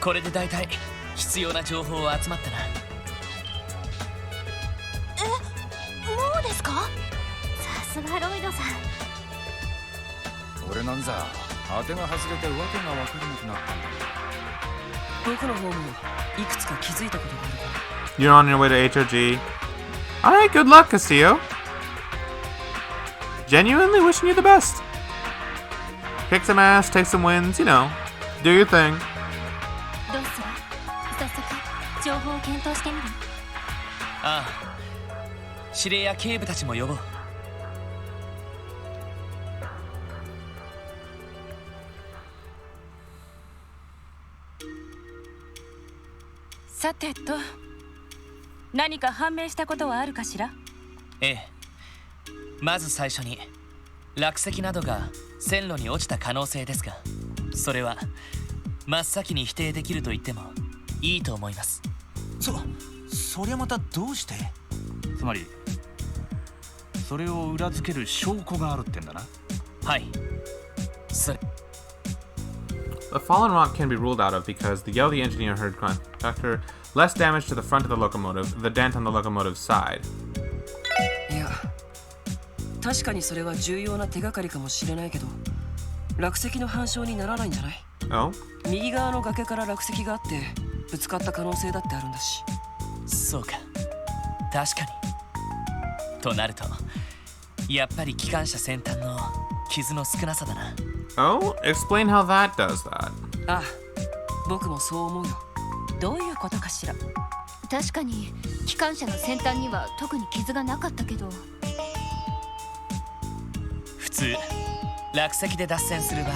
S5: これで大体必要な情報は集まったな。
S2: もうですか？さすがロイドさん。
S6: 俺なんざ当てが外れてわけが分からなくなったんだ。
S7: 僕の方もいくつか気づいたことがあるから。
S1: You're on your way to HOG. Alright, good luck, Castillo. Genuinely wishing you the best. Kick some ass, take some wins, you know. Do your thing.
S2: どうする？早速情報を検討してみる？
S5: ああ、指令や警部たちも呼ぼう。
S10: さてと、何か判明したことはあるかしら？
S5: ええ、まず最初に落石などが線路に落ちた可能性ですが、それは真っ先に否定できると言ってもいいと思います。
S4: そりゃまたどうして？つまりそれを裏付ける証拠があるってんだな。
S5: はい。それ。
S1: The fallen rock can be ruled out of because the yell the engineer heard conductor less damage to the front of the locomotive, the dent on the locomotive's side.
S7: いや、確かにそれは重要な手がかりかもしれないけど、落石の反証にならないんじゃない？
S1: Oh?
S7: 右側の崖から落石があってぶつかった可能性だってあるんだし。
S5: そうか、確かに。となると、やっぱり機関車先端の傷の少なさだな。
S1: Oh, explain how that does that.
S7: ああ、僕もそう思うよ。
S10: どういうことかしら。
S2: 確かに機関車の先端には特に傷がなかったけど。
S5: 普通落石で脱線する場合、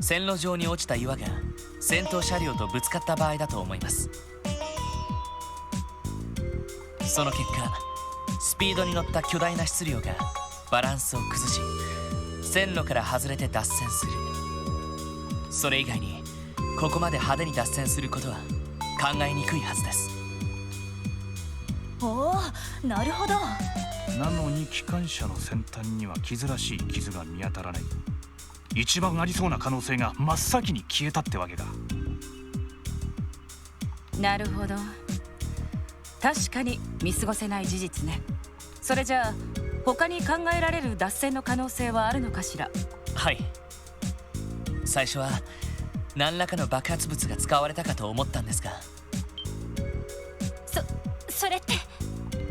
S5: 線路上に落ちた岩が先頭車両とぶつかった場合だと思います。その結果、スピードに乗った巨大な質量がバランスを崩し、線路から外れて脱線する。それ以外にここまで派手に脱線することは考えにくいはずです。
S10: おお、なるほど。
S4: なのに機関車の先端には傷らしい傷が見当たらない。一番ありそうな可能性が真っ先に消えたってわけか。
S10: なるほど。確かに見過ごせない事実ね。それじゃあ他に考えられる脱線の可能性はあるのかしら。
S5: はい。最初は何らかの爆発物が使われたかと思ったんですが、
S2: それって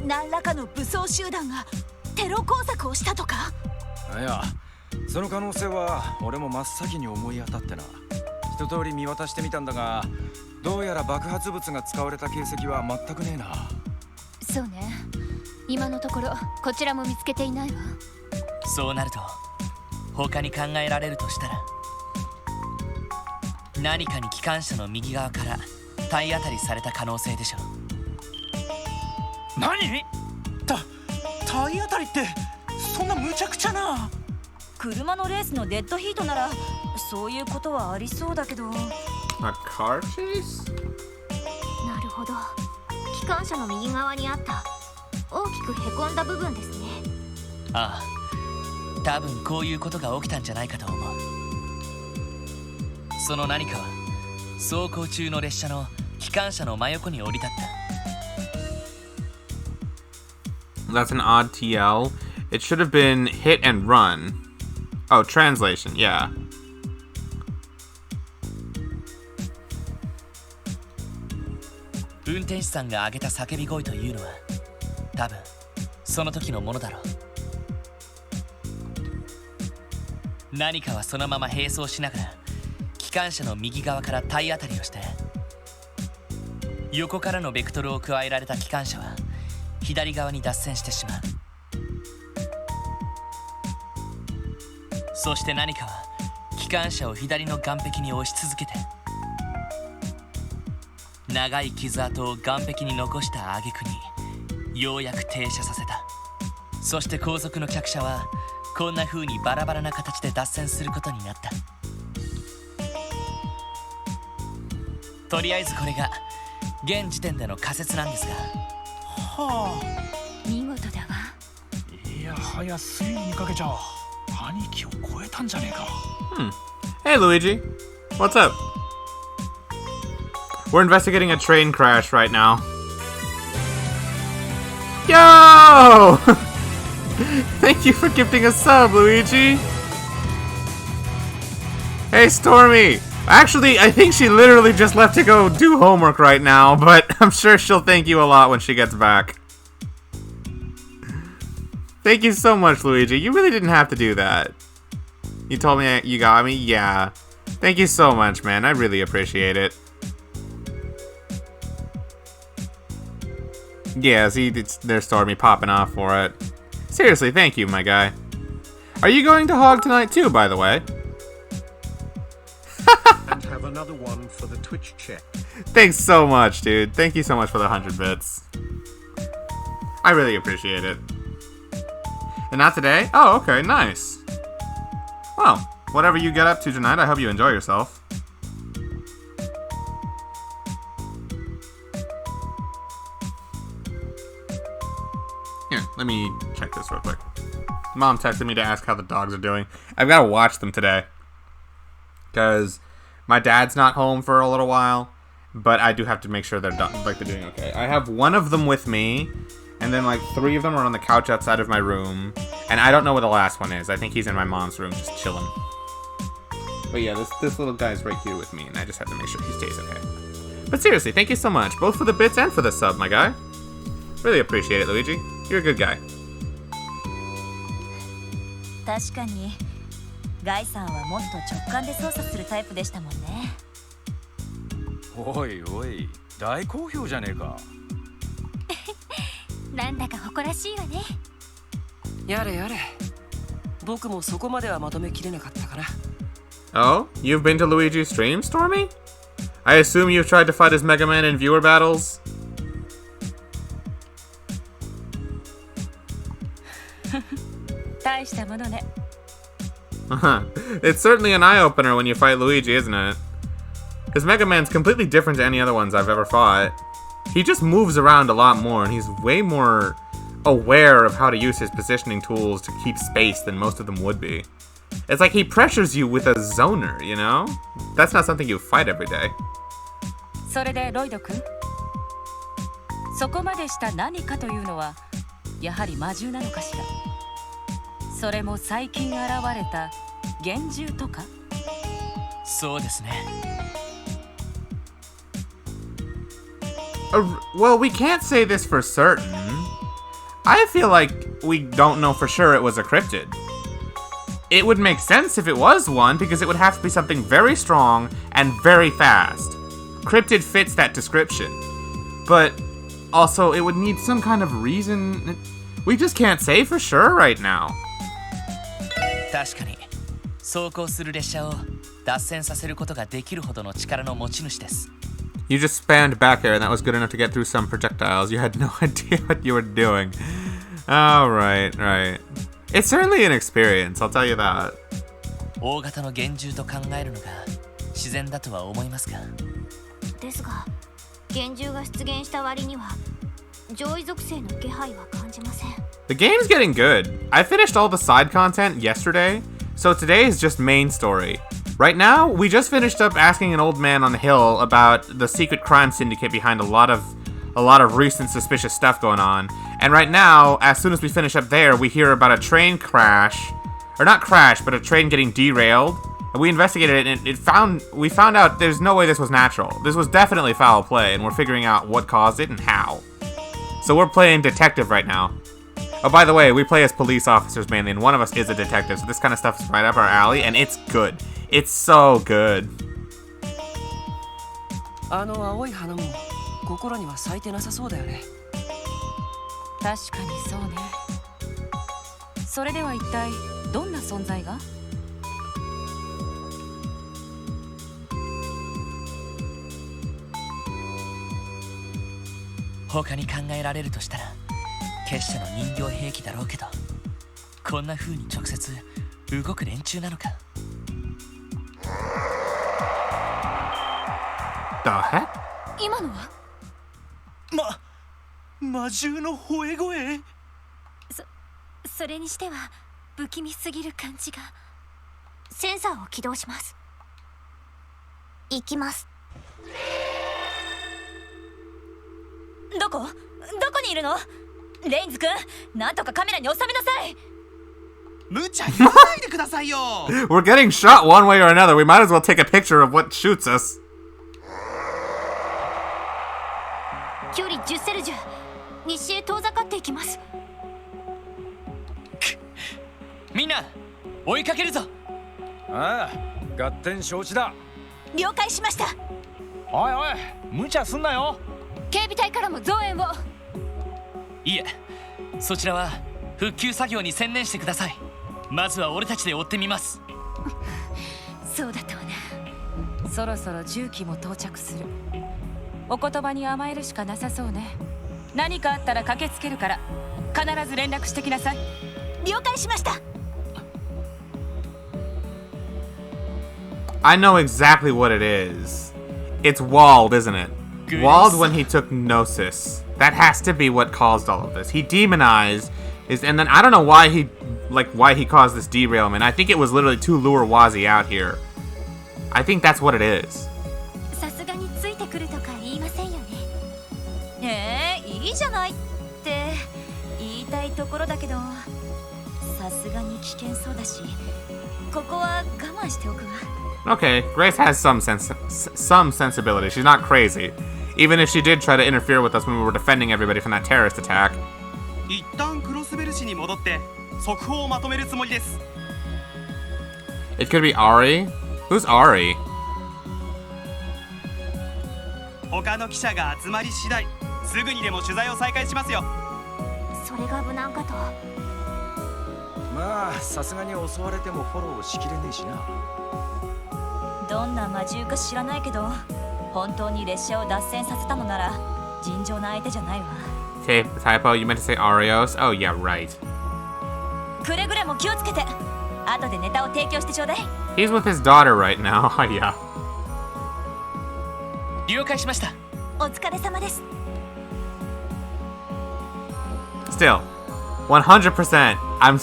S2: 何らかの武装集団がテロ工作をしたとか？
S6: いや、その可能性は俺も真っ先に思い当たってな。一通り見渡してみたんだが、どうやら爆発物が使われた形跡は全くねえな。
S2: そうね、今のところこちらも見つけていないわ。
S5: そうなると他に考えられるとしたら、何かに機関車の右側から体当たりされた可能性でしょう。
S4: 何？体当たりってそんな無茶苦茶な。
S10: 車のレースのデッドヒートならそういうことはありそうだけど。
S1: A car chase?
S2: なるほど、機関車の右側にあった大きくへこんだ部分ですね。
S5: ああ、多分こういうことが起きたんじゃないかと思う。その何かは走行中の列車の機関車の真横に降り立った。
S1: That's an odd TL. It should have been hit and run. Oh, translation, yeah.
S5: 運転手さんが上げた叫び声というのは多分その時のものだろう。何かはそのまま並走しながら機関車の右側から体当たりをして、横からのベクトルを加えられた機関車は左側に脱線してしまう。そして何かは機関車を左の岸壁に押し続けて、長い傷跡を岸壁に残した挙句にようやく停車させた。そして後続の客車はこんな風にバラバラな形で脱線することになった。とりあえずこれが現時点での仮説なんですが。
S4: はあ。
S2: 見事だわ。
S4: いやはや推理にかけちゃ兄貴を超えたんじゃねえか。
S1: Hey, Luigi. What's up? We're investigating a train crash right now. Yo! Thank you for gifting a sub, Luigi. Hey, Stormy. Actually, I think she literally just left to go do homework right now, but I'm sure she'll thank you a lot when she gets back. Thank you so much, Luigi. You really didn't have to do that. You told me you got me? Yeah. Thank you so much, man. I really appreciate it. Yeah, see, there's Stormy popping off for it. Seriously, thank you, my guy. Are you going to Hog tonight too, by the way?
S11: And have another one for the Twitch check.
S1: Thanks so much, dude. Thank you so much for the 100 bits. I really appreciate it. And not today? Oh, okay, nice. Well, whatever you get up to tonight, I hope you enjoy yourself. Here, let me check this real quick. Mom texted me to ask how the dogs are doing. I've got to watch them today. Because my dad's not home for a little while. But I do have to make sure they're doing okay. I have one of them with me. And then like 3 of them are on the couch outside of my room. And I don't know where the last one is. I think he's in my mom's room just chilling. But yeah, this little guy's right here with me. And I just have to make sure he stays okay. But seriously, thank you so much. Both for the bits and for the sub, my guy. Really appreciate it, Luigi. You're a good guy.
S10: 確かに
S2: ガイさんはもっと直感で操作するタイプでしたもんね。
S6: おいおい、大好評じゃねえか。
S2: なんだか誇らしいわね。
S7: やれやれ。僕もそこまではまとめきれなかったかな。
S1: Oh? You've been to Luigi's stream, Stormy? I assume you've tried to fight as Mega Man in viewer battles?
S10: 大したものね。
S1: It's certainly an eye-opener when you fight Luigi, isn't it? Because Mega Man's completely different to any other ones I've ever fought. He just moves around a lot more, and he's way more aware of how to use his positioning tools to keep space than most of them would be. It's like he pressures you with a zoner, you know? That's not something you fight every day.
S10: それでロイド君、そこまでした何かというのはやはり魔獣なのかしら。それも最近現れた幻獣とか。
S5: そうですね。
S1: Well, we can't say this for certain. I feel like we don't know for sure it was a cryptid. It would make sense if it was one, because it would have to be something very strong and very fast. Cryptid fits that description. But also, it would need some kind of reason. We just can't say for sure right now.
S5: 確かに走行する列車を脱線させることができるほどの力の持ち主です。
S1: You just spanned back air, and that was good enough to get through some projectiles. You had no idea what you were doing. Oh, right. It's certainly an experience, I'll tell you that.
S5: 大型の幻獣と考えるのが自然だとは思いますが。
S2: ですが、幻獣が出現した割には上位属性の気配は感じません。
S1: The game's getting good. I finished all the side content yesterday, so today is just main story. Right now, we just finished up asking an old man on the hill about the secret crime syndicate behind a lot of recent suspicious stuff going on. And right now, as soon as we finish up there, we hear about a train crash, or not crash, but a train getting derailed. And we investigated it, and we found out there's no way this was natural. This was definitely foul play, and we're figuring out what caused it and how. So we're playing detective right now. Oh, by the way, we play as police officers mainly, and one of us is a detective, so this kind of stuff is right up our alley, and it's good. It's so good.
S7: あの青い花も心には咲いてなさそうだよね。
S10: 確かにそうね。それでは一体どんな存在が？
S5: 他に考えられるとしたら結社の人形兵器だろうけど、こんな風に直接動く連中なのか。
S1: The heck?
S2: 今のは
S4: 魔獣の吠え声。
S2: それにしては不気味すぎる感じが。センサーを起動します。行きます。どこにいるの？レインズ君、なんとかカメラに収めなさい。
S3: 無茶言わないでくださいよ。
S1: We're getting shot one way or another. We might as well take a picture of what shoots us.
S2: 距離10セルジュ、西へ遠ざかっていきます。
S5: みんな追いかけるぞ。
S6: ああ、合点承知だ。
S2: 了解しました。
S4: おいおい、無茶すんなよ。
S2: 警備隊からも増援を。
S5: いえ、そちらは復旧作業に専念してください。まずは俺たちで追ってみます。
S2: そうだったわね。
S10: そろそろ重機も到着する。お言葉に甘えるしかなさそうね。何かあったら駆けつけるから必ず連絡してきなさい。
S2: 了解しました。
S1: I know exactly what it is. It's Wald, isn't it?
S5: Goodness.
S1: Wald when he took Gnosis. That has to be what caused all of this. He demonized and then I don't know why he caused this derailment. I think it was literally to lure Wazi out here. I think that's what it is.
S2: さすがについてくるとか言いませんよね。いいじゃないって言いたいところだけど、さすがに危険そうだし、ここは我慢しておくわ。
S1: Okay, Grace has some sensibility. She's not crazy. Even if she did try to interfere with us when we were defending everybody from that terrorist attack.
S3: 一旦クロスベル市に戻って速報をまとめるつもりです。
S1: It could be Ari. Who's Ari?
S12: 他の記者が集まり次第すぐにでも取材を再開しますよ。
S2: それが無難かと。
S6: まあさすがに襲われてもフォローしきれねえしな。
S10: どんな魔獣か知らないけど本当に列車を脱線させたのなら尋常な相手じゃないわ。
S1: Typo, you meant to say Arios? Oh yeah, right.
S10: くれぐれも気をつけて後でネタを提供してちょうだい。
S1: He's with his daughter right now. Yeah.
S5: 了解しました。
S10: お疲れ様です。
S1: Still, 100%. I'm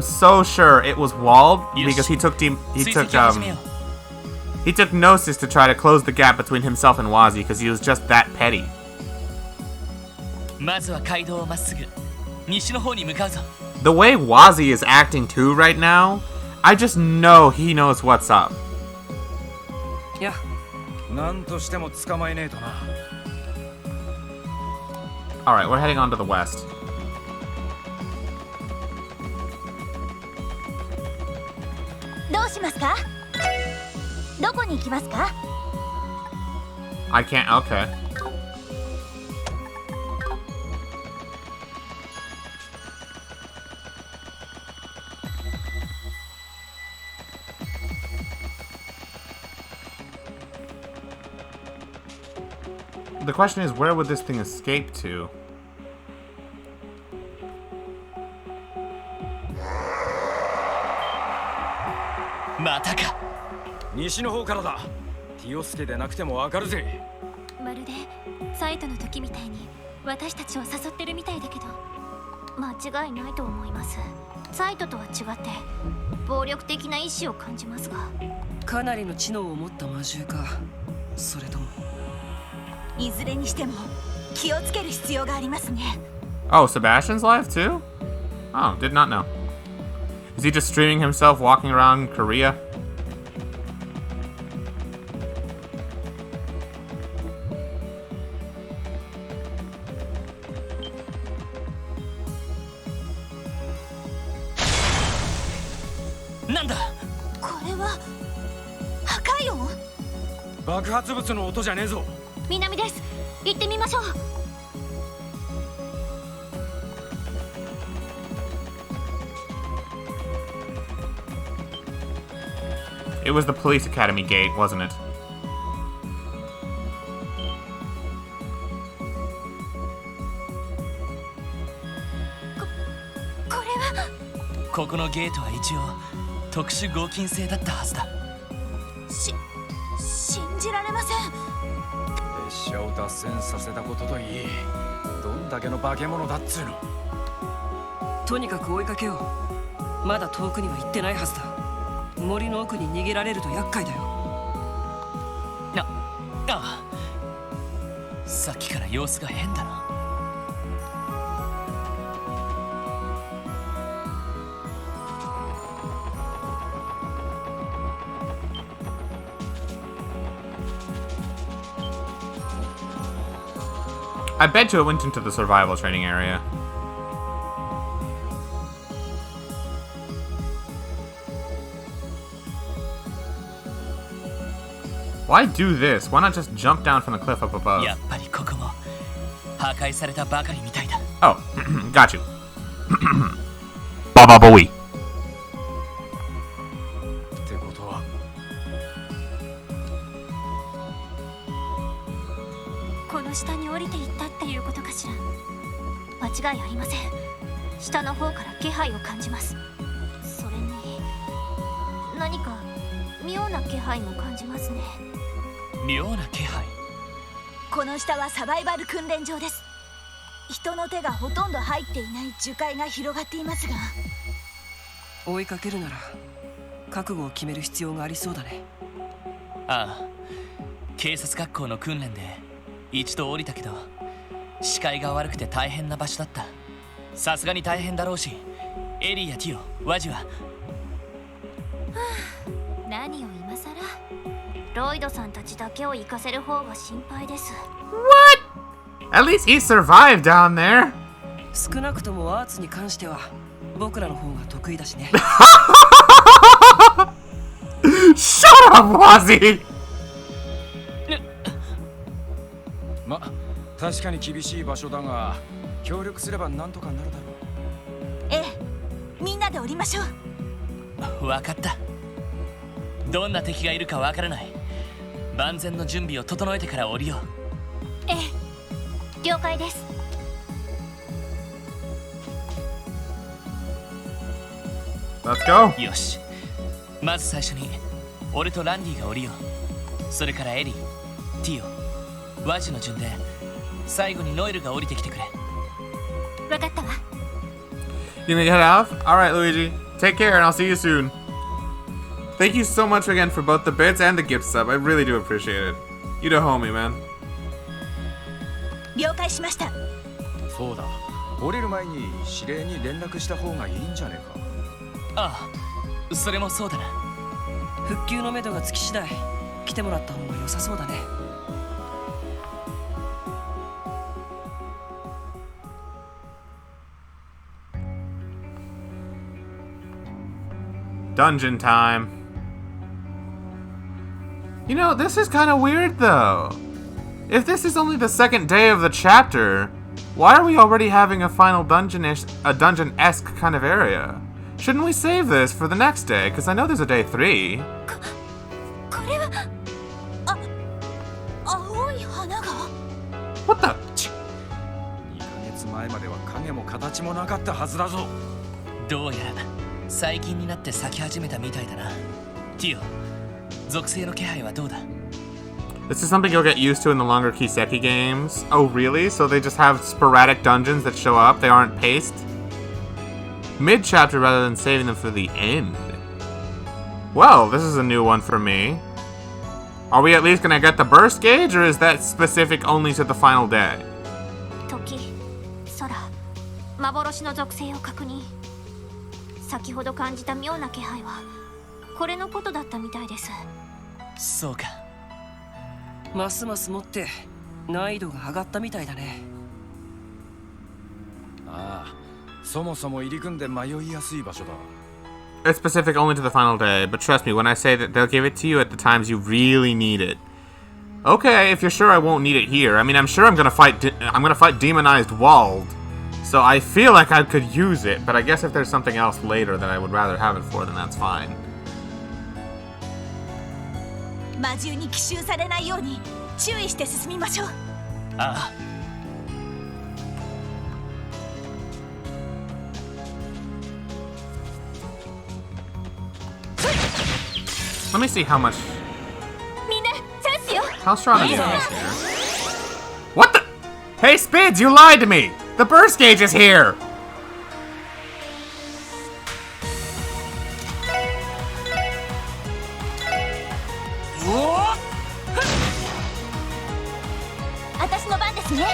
S1: so sure it was walled because he took Gnosis to try to close the gap between himself and Wazi because he was just that petty.
S5: まずは街道をまっすぐ西の方に向かうぞ。
S1: The way Wazi is acting too right now, I just know he knows what's up.
S6: いや、なんとしても捕まえねえとな。
S1: Alright, we're heading on to the west.
S2: どうしますか？どこに行きますか？
S1: I can't. Okay. The question is, where would this thing escape to?
S5: またか。
S6: 西の方からだ。ティオスケでなくてもわかるぜ。
S2: まるでサイトの時みたいに私たちを誘ってるみたいだけど間違いないと思います。サイトとは違って暴力的な意志を感じますが。
S7: かなりの知能を持った魔獣か、それとも。
S10: いずれにしても気をつける必要がありますね。
S1: Oh, Sebastian's live too? Oh, did not know. Is he just streaming himself walking around Korea?
S10: Nanda? これは破壊音？
S6: 爆発物の音じゃねえぞ。
S2: 南です。行ってみましょう。
S1: It was the police academy gate, wasn't it?
S10: Ko-
S5: ここのゲートは一応特殊合金製だったはずだ。
S10: 信じられません。
S6: 列車を脱線させたことといい、どんだけの化け物だっつうの。
S7: とにかく追いかけよう。まだ遠くには行ってないはずだ。森の奥に逃げられると厄介だよ。
S5: ああ、さっきから様子が変だな。
S1: I bet you it went into the survival training area. Why do this? Why not just jump down from the cliff up above?
S5: やっぱりここも破壊されたばかりみたいだ。
S1: Oh, got you. Baba boy.
S6: ってことは
S2: この下に降りていったっていうことかしら。間違いありません。下の方から気配を感じます。それに何か妙な気配も感じますね。
S5: 妙な気配。
S10: この下はサバイバル訓練場です。人の手がほとんど入っていない樹海が広がっていますが。
S7: 追いかけるなら覚悟を決める必要がありそうだね。
S5: ああ、警察学校の訓練で一度降りたけど視界が悪くて大変な場所だった。さすがに大変だろうし、エリーやティオ、ワジは。
S2: 何を今さら。ロイドさんたちだけを行かせる方が心配です。
S1: What? At least he survived down there.
S7: 少なくともアーツに関しては僕らの方が得意だしね。
S1: Shut up, Wazzy!
S6: ま、確かに厳しい場所だが、協力すればなんとかなるだろう。
S2: ええ、みんなで降りましょう。
S5: わかった。どんな敵がいるかわからない。万全の準備を整えてから降りよう。
S2: ええ、了解です。
S1: Let's go!
S5: よし。まず最初に俺とランディが降りよう。それからエリー、ティオ、ワジの順で最後にノエルが降りてきてくれ。
S2: わかったわ。
S1: You need to head out? Alright, Luigi. Take care and I'll see you soon. Thank you so much again for both the bits and the gift sub. I really do appreciate it. You the homie, man.
S2: 了解しました。
S6: そうだ。降りる前に指令に連絡した方がいいんじゃねえか。
S5: ああ、それもそうだな。
S7: 復旧のめどがつき次第来てもらった方が良さそうだね。
S1: Dungeon time. You know, this is kind of weird though. If this is only the second day of the chapter, why are we already having a final dungeon-esque kind of area? Shouldn't we save this for the next day? Because I know there's a day 3.
S2: これは青い花が
S1: What the?
S6: 2ヶ月前までは影も形もなかったはずだぞ。
S5: どうやら最近になって咲き始めたみたいだな。ティオ、属性の気配はどうだ？
S1: This is something you'll get used to in the longer Kiseki games. Oh, really? So they just have sporadic dungeons that show up? They aren't paced? Mid-chapter rather than saving them for the end. Well, this is a new one for me. Are we at least gonna get the burst gauge, or is that specific only to the final day?
S2: 時、空、幻の属性を確認。先ほど感じた妙な気配はこれのことだったみたいです。
S5: そうか。
S7: ますますもって難易度が上がったみたいだね。
S6: ああ、そもそも入り組んで迷いやすい場所だ。
S1: It's specific only to the final day, but trust me when I say that they'll give it to you at the times you really need it. Okay, if you're sure I won't need it here. I mean, I'm sure I'm gonna fight demonized Wald. So I feel like I could use it, but I guess if there's something else later that I would rather have it for, then that's fine.
S2: 魔獣に奇襲されないように注意して進みましょう。
S5: ああ。
S1: Let me see how much.
S2: みんなチャンスよ。
S1: How strong is this here? What the? Hey, Spids, you lied to me! The burst gauge is here!
S2: 私の番ですね。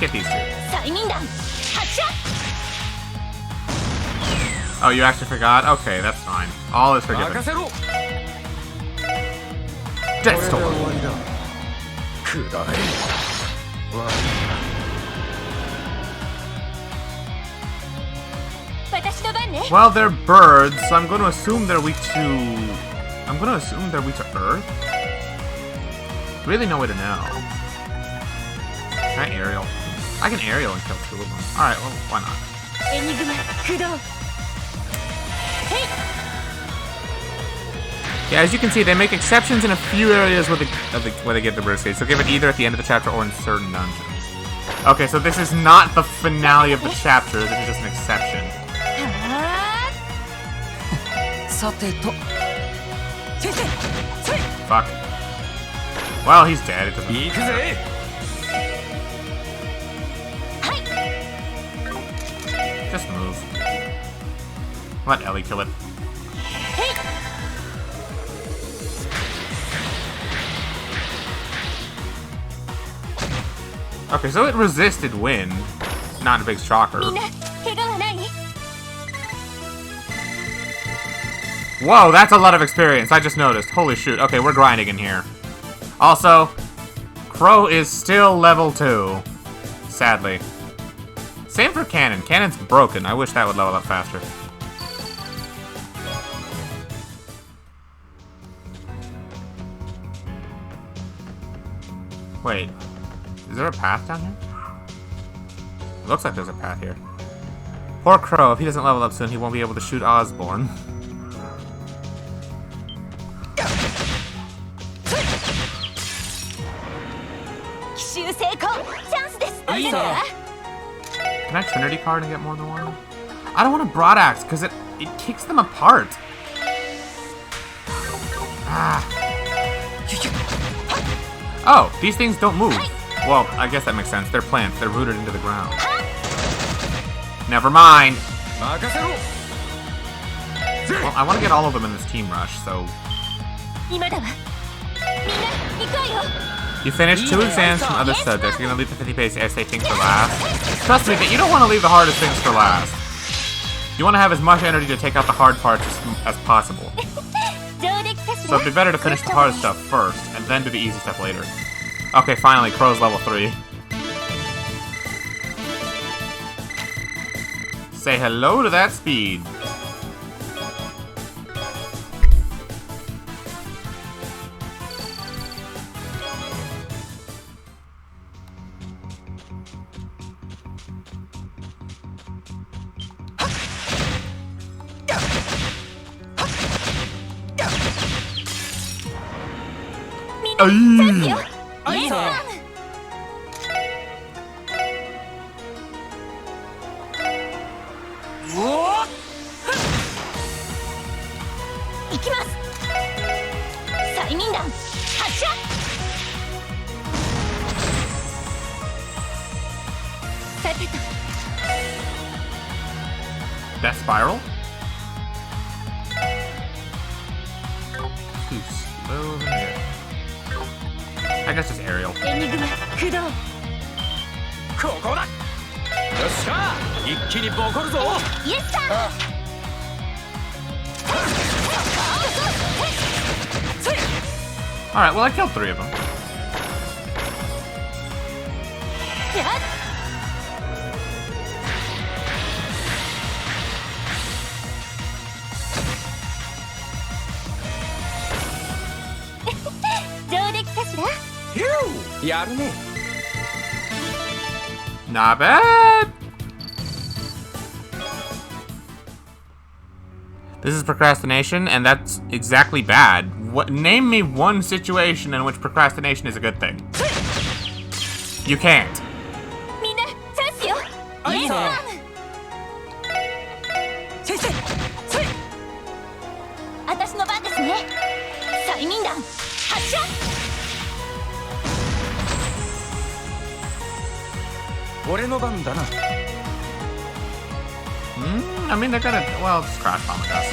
S1: Get these two.
S2: 催眠弾発射。
S1: Oh, you actually forgot? Okay, that's fine. All is forgiven.
S6: 任せろ。
S1: Death Storm.
S6: くだらね
S2: 私の番ね。
S1: Well, they're birds, so I'm going to assume they're weak to... I'm going to assume they're weak to Earth? Really no way to know. Can I aerial? I can aerial and kill 2 of them. Alright, well, why not?
S2: エニグマ駆動。
S1: Yeah, as you can see, they make exceptions in a few areas where they give the burst gauge. So give it either at the end of the chapter or in certain dungeons. Okay, so this is not the finale of the chapter. This is just an exception.
S7: さてと。先生、そい。
S1: Fuck. Well, he's dead. It doesn't
S6: 行くぜ。
S1: Just move. Let Ellie kill it. Okay, so it resisted wind. Not a big shocker.
S2: みんな怪我はない？
S1: Whoa, that's a lot of experience. I just noticed. Holy shoot. Okay, we're grinding in here. Also, Crow is still level 2. Sadly. Same for Cannon. Cannon's broken. I wish that would level up faster. Wait, is there a path down here? It looks like there's a path here. Poor Crow, if he doesn't level up soon, he won't be able to shoot Osborne. Can I Trinity card and get more than one? I don't want a Broad Axe because it kicks them apart. Ah. Oh, these things don't move. Well, I guess that makes sense. They're plants. They're rooted into the ground. Never mind. Well, I want to get all of them in this team rush, so... You finished 2 exams from other subjects. You're going to leave the 50-page essay thing for last. Trust me, you don't want to leave the hardest things for last. You want to have as much energy to take out the hard parts as possible. So it'd be better to finish the hard stuff first, and then do the easy stuff later. Okay, finally, Crow's level 3. Say hello to that speed. That spiral? Too slow in here. I guess just aerial. Alright, well I killed 3 of them. Not bad. This is procrastination, and that's exactly bad. Name me one situation in which procrastination is a good thing. You can't. I mean, they're gonna, well, just crash bomb us.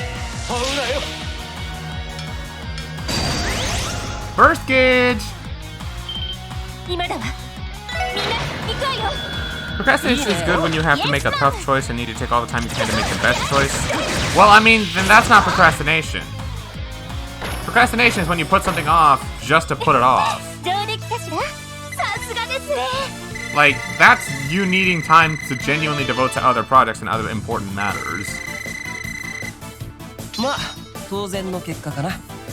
S1: Burst gauge! Procrastination is good when you have to make a tough choice and need to take all the time you can to make the best choice. Well, I mean, then that's not procrastination. Procrastination is when you put something off just to put it off. Like, that's you needing time to genuinely devote to other projects and other important matters.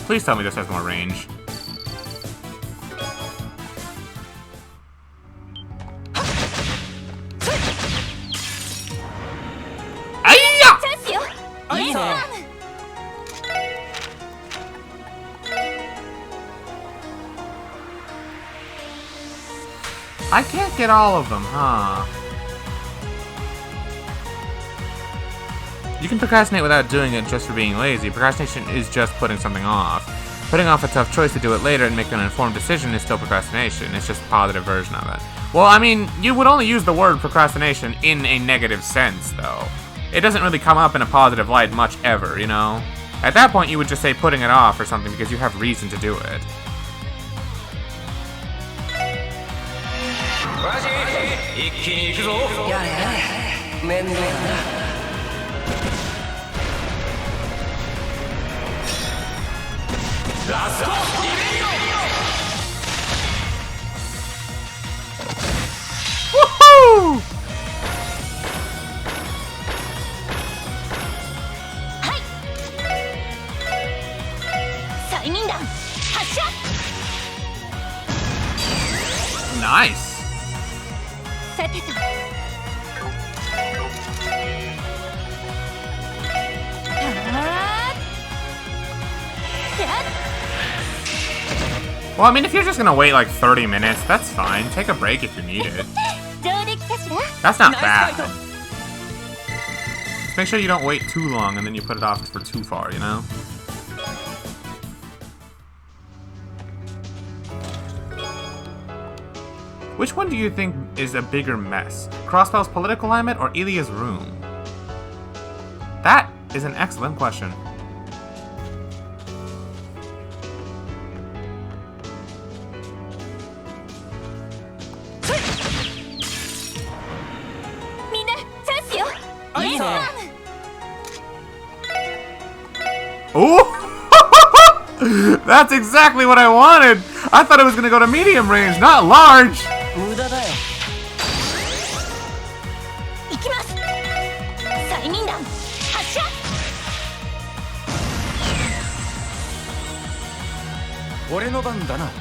S1: Please tell me this has more range. I can't get all of them, huh? You can procrastinate without doing it just for being lazy. Procrastination is just putting something off. Putting off a tough choice to do it later and make an informed decision is still procrastination. It's just a positive version of it. Well, I mean, you would only use the word procrastination in a negative sense, though. It doesn't really come up in a positive light much ever, you know? At that point, you would just say putting it off or something because you have reason to do it. Woohoo! Nice.
S2: さてと
S1: Well, I mean, if you're just gonna wait like 30 minutes, that's fine. Take a break if you need it.
S2: 上出来かしら
S1: That's not bad. Just make sure you don't wait too long and then you put it off for too far, you know? Which one do you think is a bigger mess? Crossbell's political alignment or Ilia's room? That is an excellent question. Oh! That's exactly what I wanted! I thought it was gonna go to medium range, not large!
S2: 無駄だよ行きます催眠弾発射
S6: 俺の番だな。はっ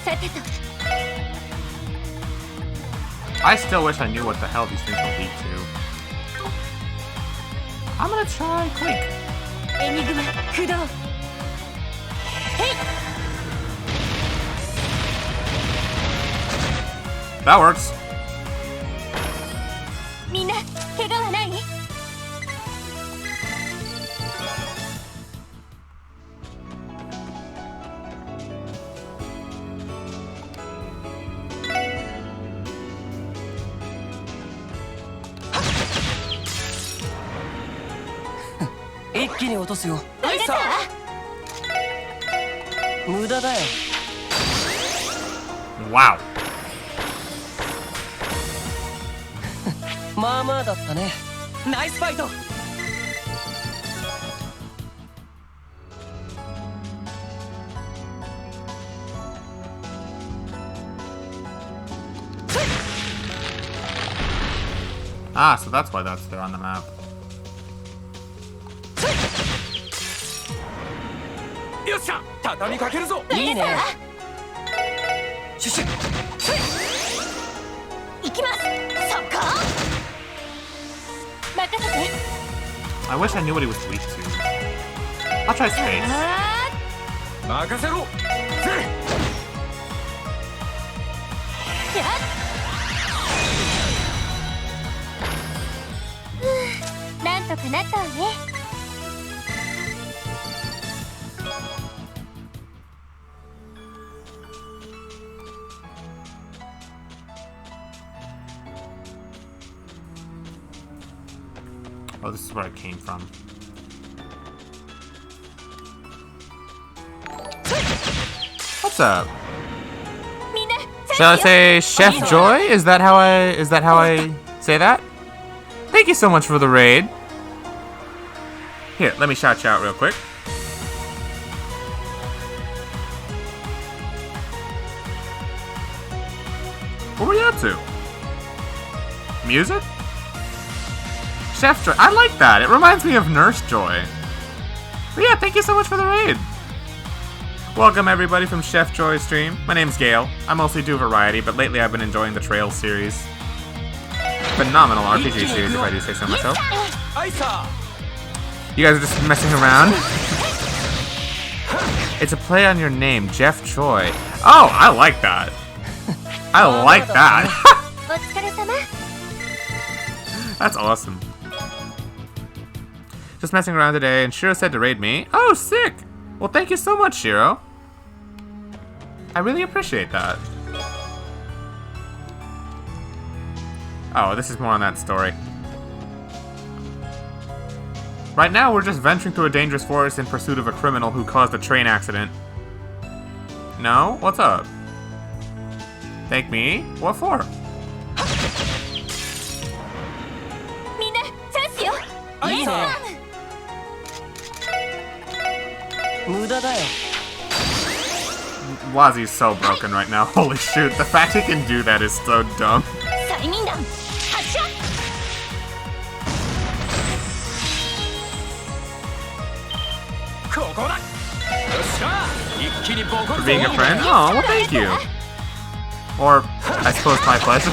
S2: さてと
S1: I still wish I knew what the hell these things would lead to. I'm gonna try Quake.
S2: エニグマ駆動
S1: That works.
S2: みんな怪我はない？
S7: 一気に落とすよ。
S2: ありがとう。
S7: 無駄だよ。
S1: Wow.
S7: まあまあだったね。ナイスファイト。
S1: Ah, so that's why that's there on the map.
S6: よっしゃ、畳みかけるぞ。
S7: いいね。シュシュ。
S2: 行きます。そこ。任せて。
S1: I wish I knew what he was weak to. I'll try space.
S6: 任せろ。ぜ
S2: っ。なんとかなったわね。
S1: Oh, this is where I came from. What's up? Shall I say Chef Joy? Is that how I say that? Thank you so much for the raid. Here, let me shout you out real quick. What were you up to? Music? Chef Joy. I like that. It reminds me of Nurse Joy. But yeah, thank you so much for the raid. Welcome everybody from Chef Joy's stream. My name's Gale. I mostly do variety, but lately I've been enjoying the Trails series. Phenomenal RPG series, if I do say so myself. You guys are just messing around. It's a play on your name, Jeff Joy. Oh, I like that. I like that. That's awesome. Just messing around today, and Shiro said to raid me. Oh, sick! Well, thank you so much, Shiro. I really appreciate that. Oh, this is more on that story. Right now, we're just venturing through a dangerous forest in pursuit of a criminal who caused a train accident. No? What's up? Thank me? What for? Wazi's so broken right now. Holy shoot, the fact he can do that is so dumb. For being a friend? Oh, well, thank you. Or, I suppose my pleasure.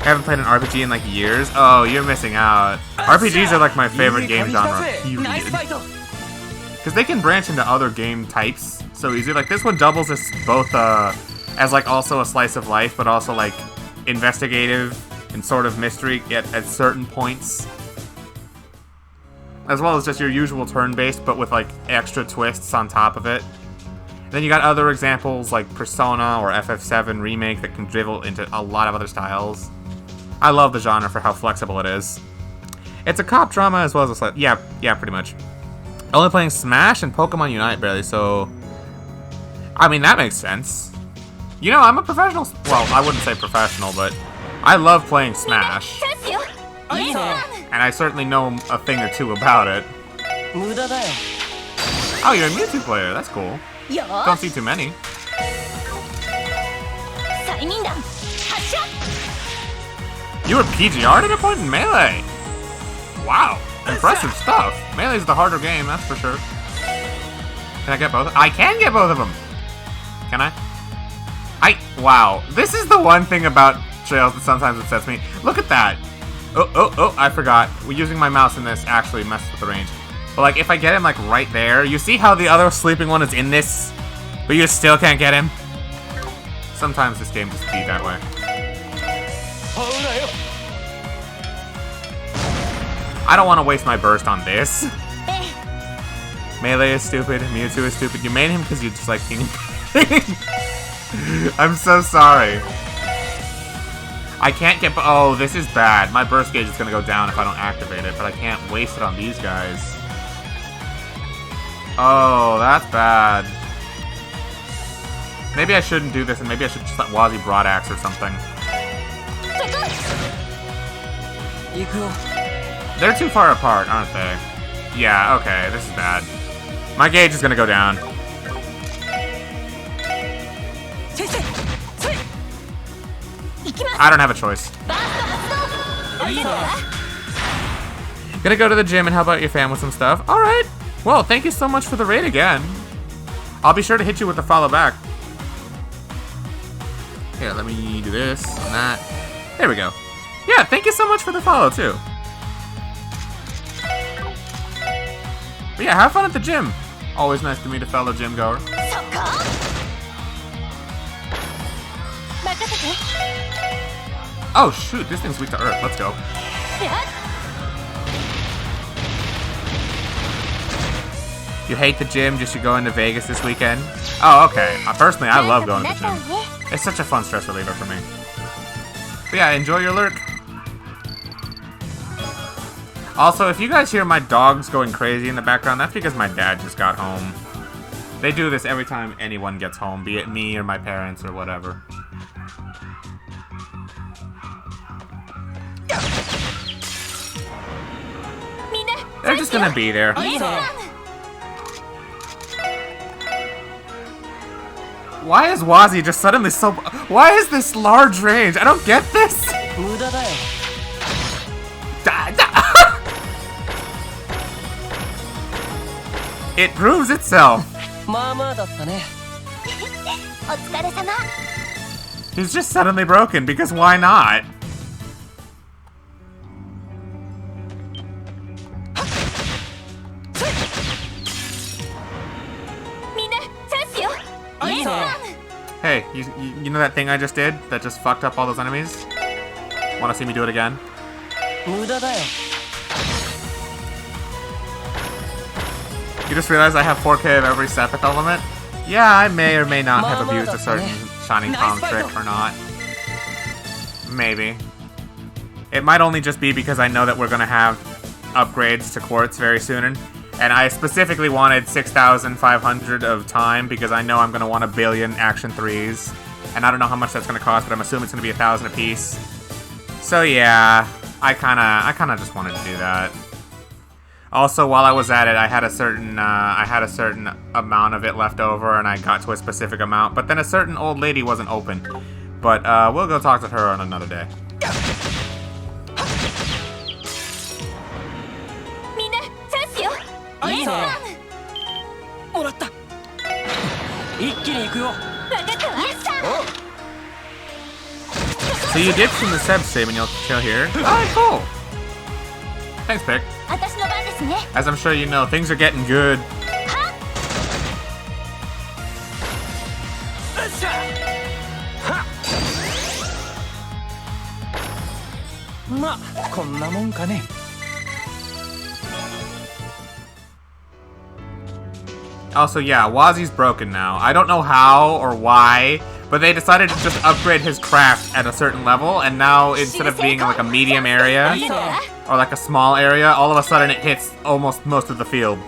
S1: I haven't played an RPG in like years. Oh, you're missing out. RPGs are like my favorite game genre, period. Because they can branch into other game types so easy. Like this one doubles as both as like also a slice of life, but also like investigative and sort of mystery at certain points. As well as just your usual turn-based, but with like extra twists on top of it. Then you got other examples like Persona or FF7 Remake that can dribble into a lot of other styles. I love the genre for how flexible it is. It's a cop drama as well as a slice. Yeah, pretty much. Only playing Smash and Pokemon Unite barely, so... I mean, that makes sense. You know, I'm a professional... Well, I wouldn't say professional, but I love playing Smash. And I certainly know a thing or two about it. Oh, you're a Mewtwo player. That's cool. Don't see too many. You were PGR'd at a point in Melee. Wow, impressive stuff. Melee's the harder game, that's for sure. Can I get both? I can get both of them. Can I? Wow. This is the one thing about Trails that sometimes upsets me. Look at that. Oh, I forgot. Using my mouse in this actually messes with the range. But like, if I get him like right there, you see how the other sleeping one is in this, but you still can't get him? Sometimes this game just be that way. I don't want to waste my burst on this. Melee is stupid, Mewtwo is stupid. You made him because you just like King. I'm so sorry. I can't get... Oh, this is bad. My burst gauge is going to go down if I don't activate it, but I can't waste it on these guys. Oh, that's bad. Maybe I shouldn't do this, and maybe I should just let Wazi Broadaxe or something. They're too far apart, aren't they? Yeah, okay, this is bad. My gauge is gonna go down. I don't have a choice. Gonna go to the gym and help out your fam with some stuff. Alright. Well, thank you so much for the raid again. I'll be sure to hit you with the follow back. Here, let me do this and that. There we go. Yeah, thank you so much for the follow, too. But yeah, have fun at the gym. Always nice to meet a fellow gym goer. Oh shoot, this thing's weak to earth. Let's go. You hate the gym just to go into Vegas this weekend? Oh, okay. Personally, I love going to the gym. It's such a fun stress reliever for me. But yeah, enjoy your lurk. Also, if you guys hear my dogs going crazy in the background, that's because my dad just got home. They do this every time anyone gets home, be it me or my parents or whatever. They're just gonna be there. Why is Wazi just suddenly so... Why is this large range? I don't get this! It proves itself. He's just suddenly broken, because why not? Hey, you know that thing I just did? That just fucked up all those enemies? Wanna see me do it again? You just realized I have 4K of every Sepith element? Yeah, I may or may not have abused a certain Shining Palm trick or not. Maybe. It might only just be because I know that we're gonna have upgrades to Quartz very soon. And I specifically wanted 6,500 of time because I know I'm going to want 1 billion Action 3s. And I don't know how much that's going to cost, but I'm assuming it's going to be 1,000 apiece. So yeah, I kind of just wanted to do that. Also, while I was at it, I had a certain amount of it left over, and I got to a specific amount. But then a certain old lady wasn't open. But we'll go talk to her on another day.
S7: ね。もらった。一気に行くよ。
S1: So you dip from the sub save and you'll chill here. Alright, cool. Thanks, Pick.
S2: 私の番ですね。
S1: As I'm sure you know, things are getting good.
S6: まあこんなもんかね。
S1: Also, yeah, Wazi's broken now. I don't know how or why, but they decided to just upgrade his craft at a certain level, and now instead of being like a medium area or like a small area, all of a sudden it hits almost most of the field.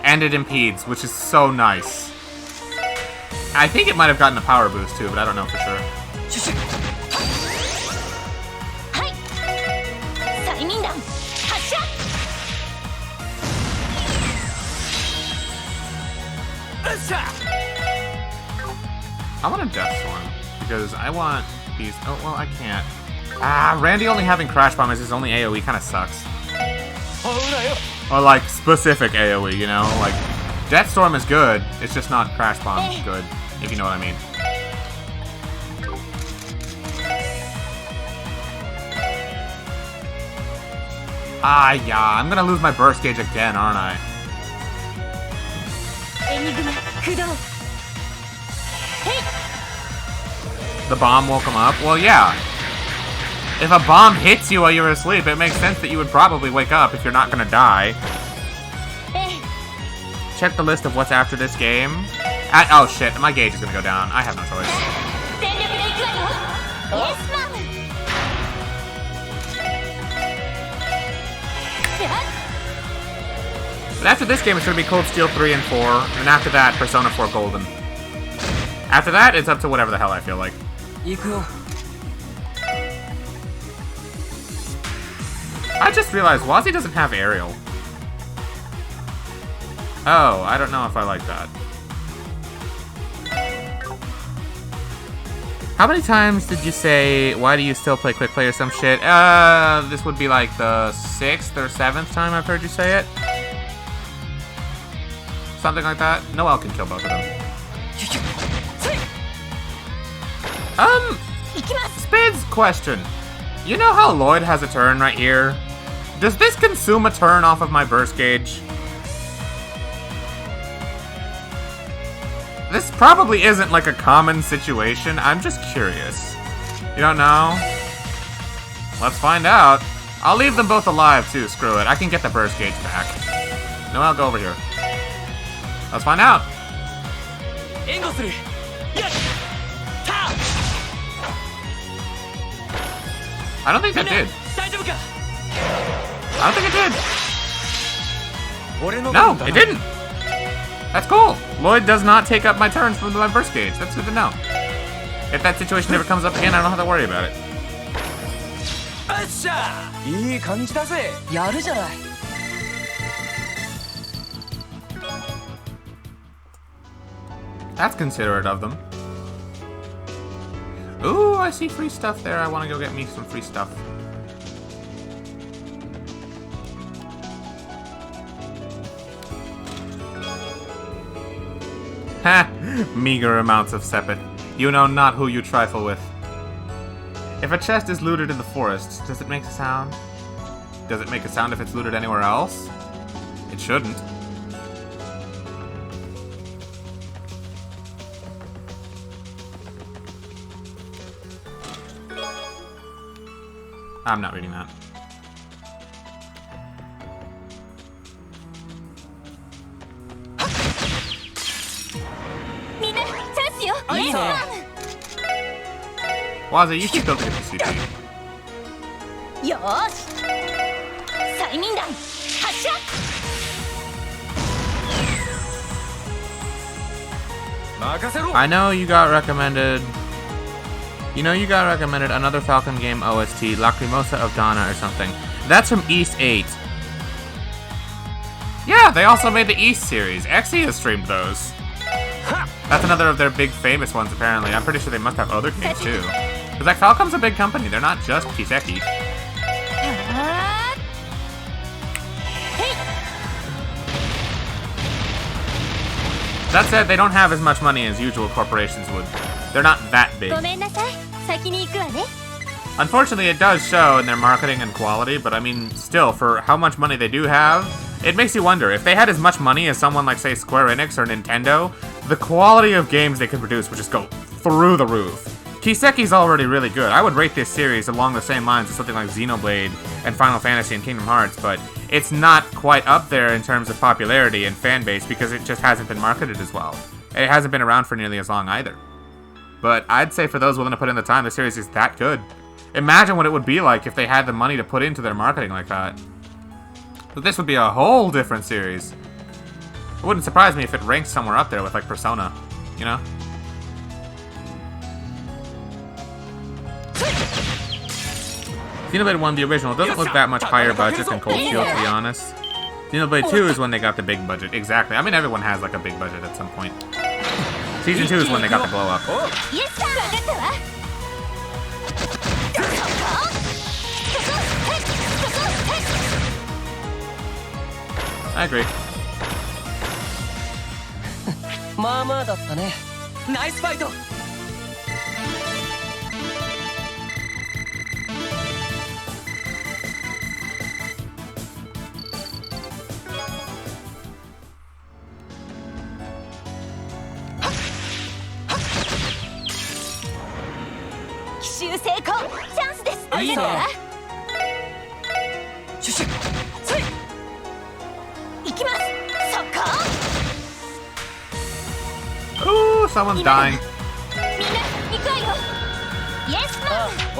S1: And it impedes, which is so nice. I think it might have gotten a power boost too, but I don't know for sure.
S2: はい催眠弾発射
S1: I want a Death Storm, because I want these... Oh, well, I can't. Ah, Randy only having Crash Bomb as his only AoE kind of sucks. Or, like, specific AoE, you know? Like, Death Storm is good, it's just not Crash Bomb good, if you know what I mean. Ah, yeah, I'm gonna lose my burst gauge again, aren't I?
S2: エニグマ駆動
S1: The bomb woke him up? Well, yeah. If a bomb hits you while you're asleep, it makes sense that you would probably wake up if you're not gonna die. Check the list of what's after this game. Oh shit, my gauge is gonna go down. I have no choice.
S2: 全力で行くわよイエスマン
S1: But after this game, it's gonna be Cold Steel 3 and 4, and after that, Persona 4 Golden. After that, it's up to whatever the hell I feel like.
S7: 行くよ。
S1: I just realized Wazi doesn't have aerial. Oh, I don't know if I like that. How many times did you say, why do you still play quick play or some shit? This would be like the 6th or 7th time I've heard you say it. Something like that. Noelle can kill both of them. Spid's question. You know how Lloyd has a turn right here? Does this consume a turn off of my burst gauge? This probably isn't like a common situation. I'm just curious. You don't know? Let's find out. I'll leave them both alive too, screw it. I can get the burst gauge back. No, I'll go over here. Let's find out. I don't think that did. I don't think it did. No, it didn't. That's cool. Lloyd does not take up my turns from my burst gauge. That's good to know. If that situation never comes up again, I don't have to worry about it.
S7: いい感じだぜ。やるじゃない。
S1: That's considerate of them. Ooh, I see free stuff there. I want to go get me some free stuff. Ha! Meager amounts of sepet. You know not who you trifle with. If a chest is looted in the forest, does it make a sound? Does it make a sound if it's looted anywhere else? It shouldn't. I'm not reading that. Waza, you should go get the CP.
S2: よーし催眠弾発射
S1: I know you got recommended. You know you got recommended another Falcon game OST, Lacrimosa of Donna or something. That's from East 8. Yeah, they also made the East series. Xe has streamed those. That's another of their big famous ones apparently. I'm pretty sure they must have other games too. Because like Falcom's a big company, they're not just Kiseki. That said, they don't have as much money as usual corporations would. They're not that big.
S2: ごめんなさい先に行くわね
S1: Unfortunately, it does show in their marketing and quality, but I mean, still, for how much money they do have, it makes you wonder, if they had as much money as someone like, say, Square Enix or Nintendo, the quality of games they could produce would just go through the roof. Kiseki's already really good. I would rate this series along the same lines as something like Xenoblade and Final Fantasy and Kingdom Hearts, but it's not quite up there in terms of popularity and fan base because it just hasn't been marketed as well. It hasn't been around for nearly as long either. But I'd say for those willing to put in the time, the series is that good. Imagine what it would be like if they had the money to put into their marketing like that. But this would be a whole different series. It wouldn't surprise me if it ranked somewhere up there with like Persona, you know? Xenoblade 1, the original, doesn't look that much higher budget than Cold Steel, to be honest. Xenoblade 2 is when they got the big budget. Exactly. I mean, everyone has like a big budget at some point. Season 2 is when they got the blow up.
S2: Yes, sir. 分かったわ
S1: I agree.
S7: まあまあだったね。ナイスファイト。
S2: 奇襲成功チャンスです
S7: いいね。シュシュ。それ。
S2: 行きます速攻
S1: Ooh, someone's dying.
S2: みんな行くわよ Yes, ma'am
S6: お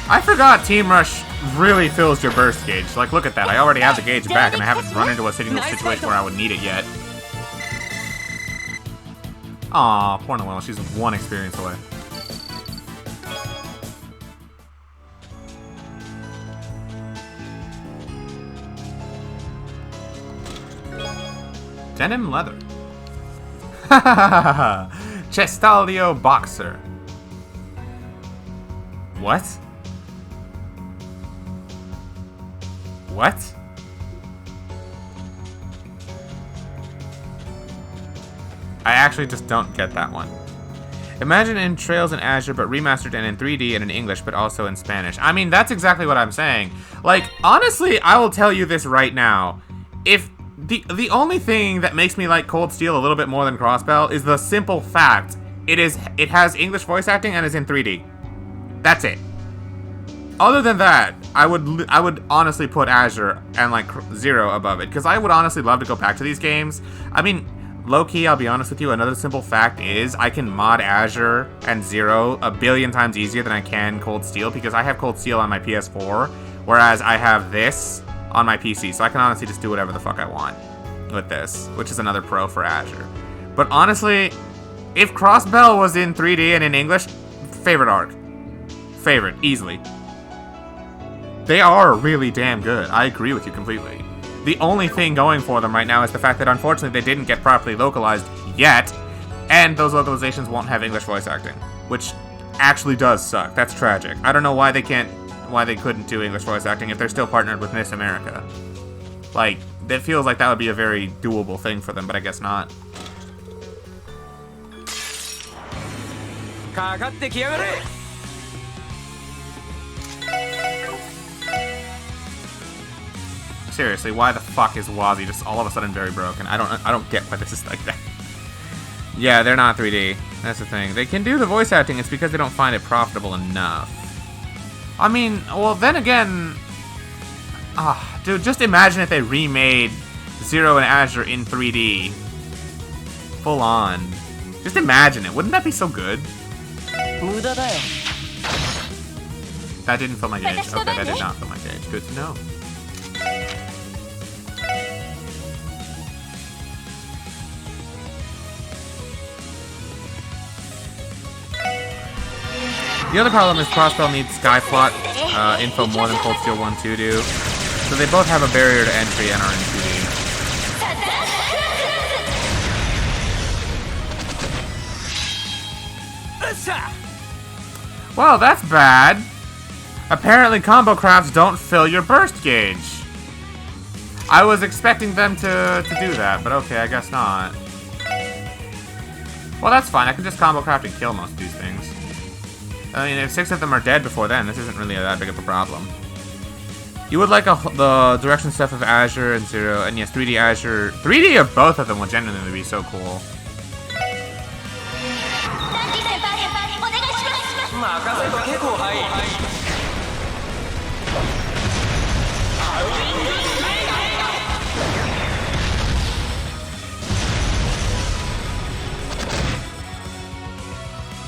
S1: I forgot Team Rush really fills your burst gauge. Like, look at that. I already have the gauge back, and I haven't run into a situation where I would need it yet. Aw, poor Noelle. She's one experience away. Denim leather. Chestalio boxer. What? What? I actually just don't get that one. Imagine in Trails in Azure, but remastered and in 3D and in English, but also in Spanish. I mean, that's exactly what I'm saying. Like, honestly, I will tell you this right now. If the only thing that makes me like Cold Steel a little bit more than Crossbell is the simple fact it has English voice acting and is in 3D. That's it. Other than that, I would honestly put Azure and like Zero above it, because I would honestly love to go back to these games. I mean, low-key, I'll be honest with you, another simple fact is I can mod Azure and Zero a billion times easier than I can Cold Steel, because I have Cold Steel on my PS4, whereas I have this on my PC, so I can honestly just do whatever the fuck I want with this, which is another pro for Azure. But honestly, if Crossbell was in 3D and in English, favorite arc. Favorite, easily. They are really damn good. I agree with you completely. The only thing going for them right now is the fact that unfortunately they didn't get properly localized yet, and those localizations won't have English voice acting, which actually does suck. That's tragic. I don't know why they couldn't do English voice acting if they're still partnered with Miss America. Like, it feels like that would be a very doable thing for them, but I guess not. Seriously, why the fuck is Wazzy just all of a sudden very broken? I don't get why this is like that. Yeah, they're not 3D. That's the thing. They can do the voice acting, it's because they don't find it profitable enough. I mean, well, then again... dude, just imagine if they remade Zero and Azure in 3D. Full on. Just imagine it. Wouldn't that be so good? That didn't fill my gauge. Okay, that did not fill my gauge. Good to know. The other problem is Crossbell needs Skyplot info more than Cold Steel 1 2 do. So they both have a barrier to entry and are in 2D. Well, that's bad. Apparently combo crafts don't fill your burst gauge. I was expecting them to do that, but okay, I guess not. Well, that's fine. I can just combo craft and kill most of these things. I mean, if 6 of them are dead before then, this isn't really that big of a problem. You would like the direction stuff of Azure and Zero, and yes, 3D Azure. 3D of both of them would genuinely be so cool.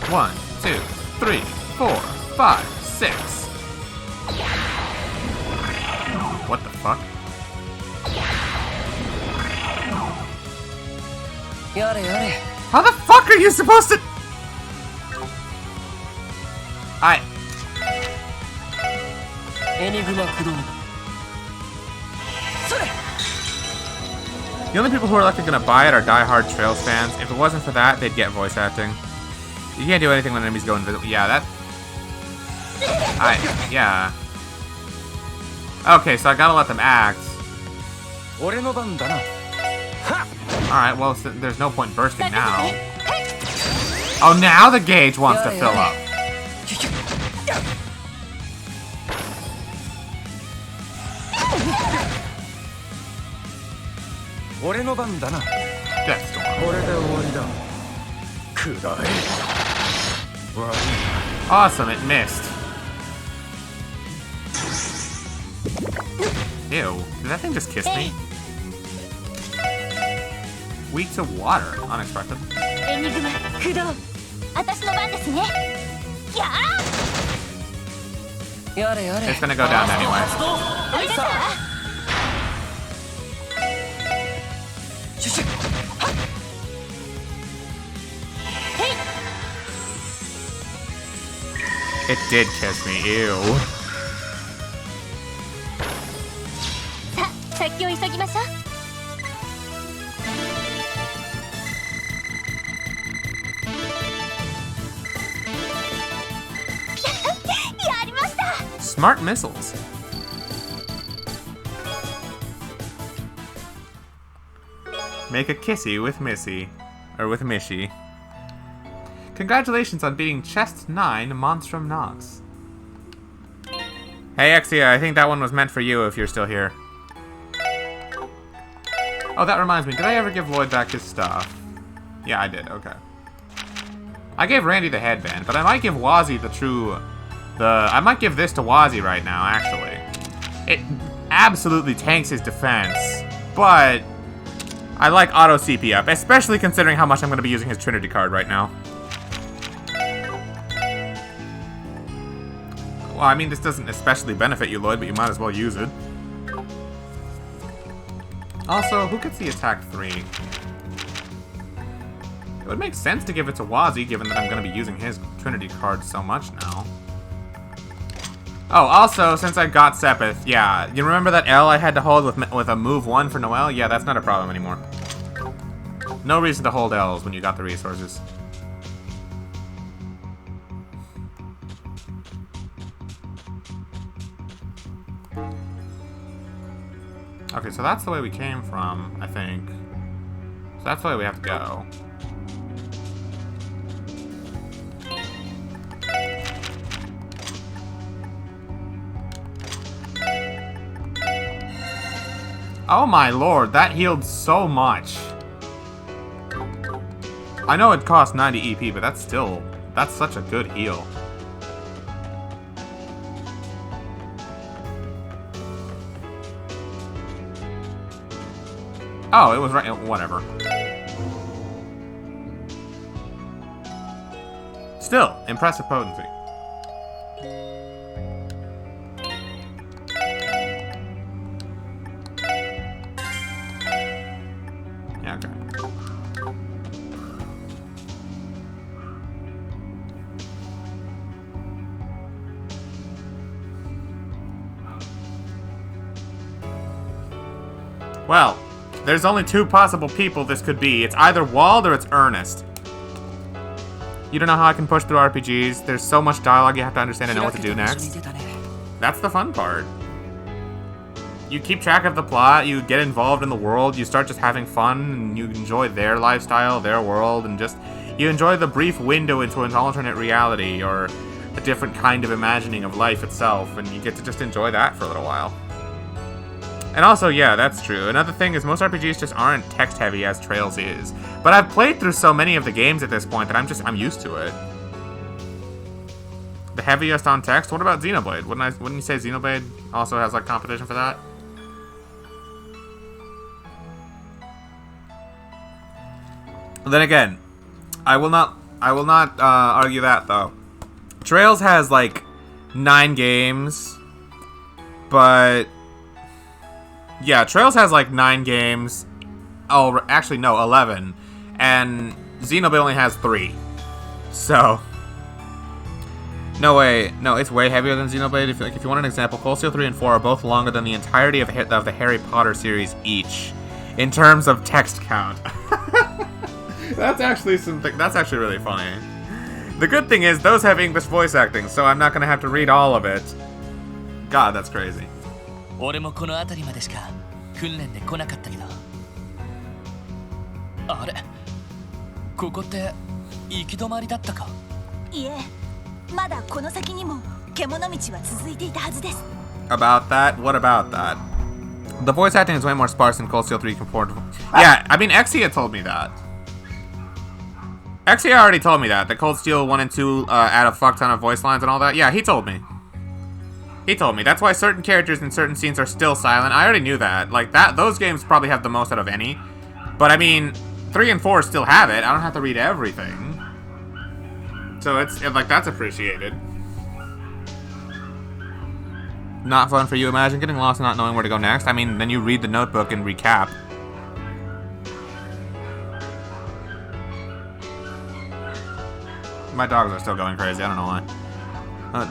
S1: One, 2, 3, 4, 5, 6. What the fuck? How the fuck are you supposed to? Alright. The only people who are likely gonna buy it are die-hard Trails fans. If it wasn't for that, they'd get voice acting. You can't do anything when enemies go invisible. Yeah, that... yeah. Okay, so I gotta let them act. Alright, well, there's no point bursting now. Oh, now the gauge wants to fill up. Awesome, it missed. Ew, did that thing just kiss me? Weak to water, unexpected. It's gonna go down anyway. It did kiss me, ew. Smart missiles. Make a kissy with Missy. Or with Mishy. Congratulations on beating Chest 9 Monstrum Nox. Hey Exia, I think that one was meant for you if you're still here. Oh, that reminds me, did I ever give Lloyd back his stuff? Yeah, I did, okay. I gave Randy the headband, but I might give Wazzy I might give this to Wazzy right now, actually. It absolutely tanks his defense, but I like auto CP up, especially considering how much I'm going to be using his Trinity card right now. Well, I mean, this doesn't especially benefit you, Lloyd, but you might as well use it. Also, who gets the attack 3? It would make sense to give it to Wazzy, given that I'm going to be using his Trinity card so much now. Oh, also, since I got Sepith, yeah, you remember that L I had to hold with a move 1 for Noelle? Yeah, that's not a problem anymore. No reason to hold L's when you got the resources. Okay, so that's the way we came from, I think. So that's the way we have to go. Oh my lord, that healed so much. I know it cost 90 EP, but that's such a good heal. Oh, it was right, whatever. Still, impressive potency. Yeah, okay. Well, there's only two possible people this could be. It's either Wald or it's Ernest. You don't know how I can push through RPGs. There's so much dialogue you have to understand and know what to do next. That's the fun part. you keep track of the plot, you get involved in the world, you start just having fun, and you enjoy their lifestyle, their world, and just you enjoy the brief window into an alternate reality or a different kind of imagining of life itself, and you get to just enjoy that for a little while. And also, yeah, that's true. Another thing is most RPGs just aren't text heavy as Trails is. But I've played through so many of the games at this point that I'm used to it. The heaviest on text? What about Xenoblade? Wouldn't you say Xenoblade also has like competition for that? Then again, I will not argue that though. Trails has like 9 games, but yeah, Trails has like 9 games. Oh, actually no, 11, and Xenoblade only has 3. So no way, no, it's way heavier than Xenoblade. If you want an example, Cold Steel 3 and 4 are both longer than the entirety of the Harry Potter series each, in terms of text count. That's actually something. That's actually really funny. The good thing is those have English voice acting, so I'm not gonna have to read all of it. God, that's crazy.
S5: 俺もこの辺りまでしか訓練で来なかったけど。あれ、ここって行き止まりだったか？
S8: いえ、まだこの先にも獣道は続いていたはずです。
S1: About that? What about that? The voice acting is way more sparse in Cold Steel 3 compared to... Yeah, I mean, Exia told me that. Exia already told me that Cold Steel 1 and 2 add a fuck ton of voice lines and all that. Yeah, he told me. He told me. That's why certain characters in certain scenes are still silent. I already knew that. Like, those games probably have the most out of any. But, I mean, 3 and 4 still have it. I don't have to read everything. So, it's like, that's appreciated. Not fun for you. Imagine getting lost and not knowing where to go next. I mean, then you read the notebook and recap. My dogs are still going crazy. I don't know why.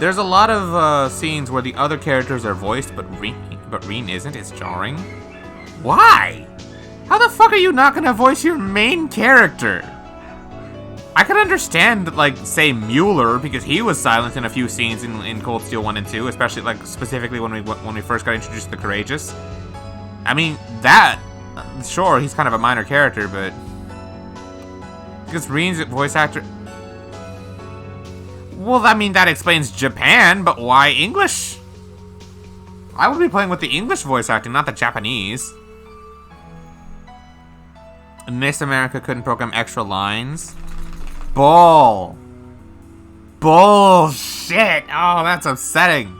S1: There's a lot of scenes where the other characters are voiced, but Reen isn't. It's jarring. Why? How the fuck are you not gonna voice your main character? I could understand, like, say Mueller, because he was silent in a few scenes in Cold Steel 1 and 2, especially, like, specifically when we first got introduced to the Courageous. I mean, that, sure, he's kind of a minor character, but because Reen's voice actor... Well, I mean, that explains Japan, but why English? I would be playing with the English voice acting, not the Japanese. Miss America couldn't program extra lines. Bullshit. Oh, that's upsetting.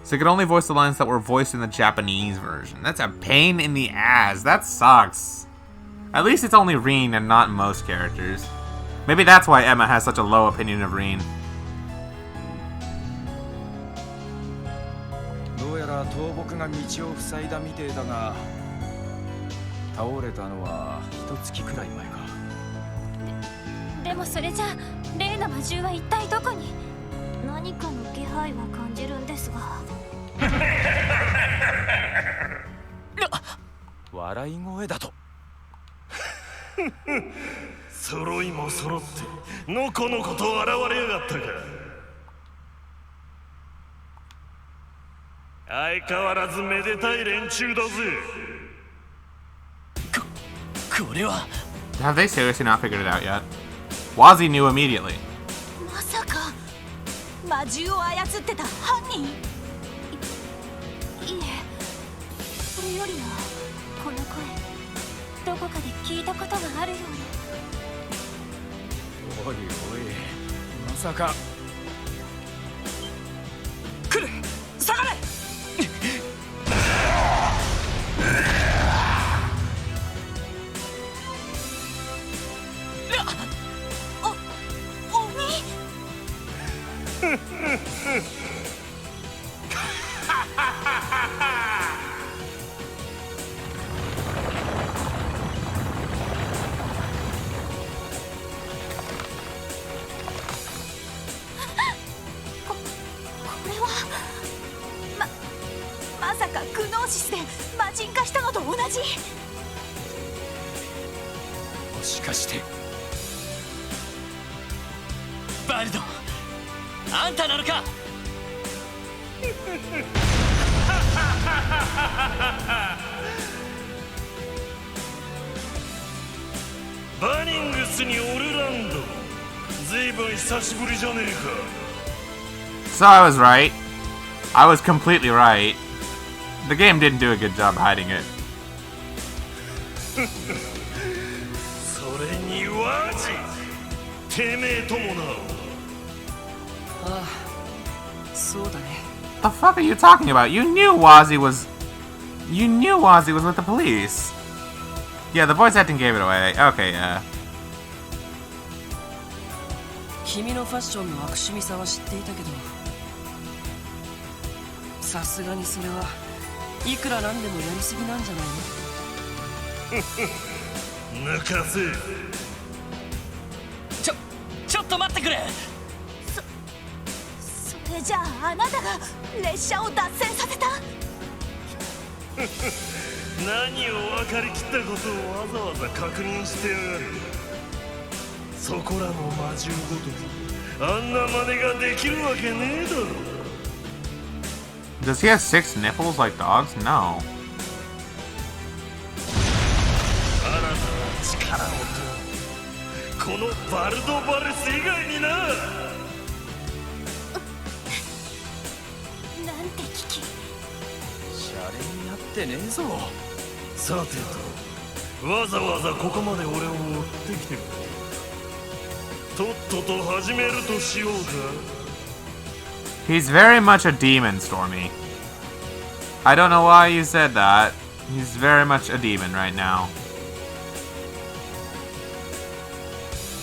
S1: So you could only voice the lines that were voiced in the Japanese version. That's a pain in the ass. That sucks. At least it's only Reen and not most characters. Maybe that's why Emma has such a low opinion of Reen.
S6: どうやら倒木が道を塞いだみてえだが、倒れたのは一月くらい前か。
S8: でもそれじゃ例の魔獣は一体どこに？
S2: 何かの気配は感じるんですが。
S6: 笑い声だと。
S13: 揃いも揃ってのこのこと現れやがったか。相変わらずめでたい連中だぜ。
S5: これは
S1: Have they seriously not figured it out yet? Wazi knew immediately.
S8: まさか魔獣を操ってた犯人？いえ、それよりもこの声どこかで聞いたことがあるような。
S6: おいおい、まさか。
S5: 来る、下がれ。
S8: まさかグノーシスで魔人化したのと同じ。
S6: もしかして
S5: バルド、あんたなのか？
S13: バニングスにオルランド、ずいぶん久しぶりじゃねえか。
S1: So I was right. I was completely right. The game didn't do a good job hiding it.
S13: それにワジ、てめえともな。
S7: ああ、そうだね。
S1: The fuck are you talking about? You knew Wazzy was with the police. Yeah, the voice acting gave it away. Okay, yeah.
S7: 君のファッションの悪趣味さは知っていたけど、さすがにそれはいくらなんでもやりすぎなんじゃないの？
S13: 抜かせ。
S5: ちょっと待ってくれ。
S8: それじゃああなたが列車を脱線させた？
S13: 何を分かりきったことをわざわざ確認してやがる。そこらの魔獣ごときあんな真似ができるわけねえだろ。
S1: Does he have 6 nipples like dogs? No.
S13: 新たな力をとこのバルドバレス以外にな。
S8: なんて危機。
S6: シャレになってねえぞ。
S13: さてと、わざわざここまで俺を追ってきてくれ。とっとと始めるとしようか。
S1: He's very much a demon, Stormy. I don't know why you said that. He's very much a demon right now.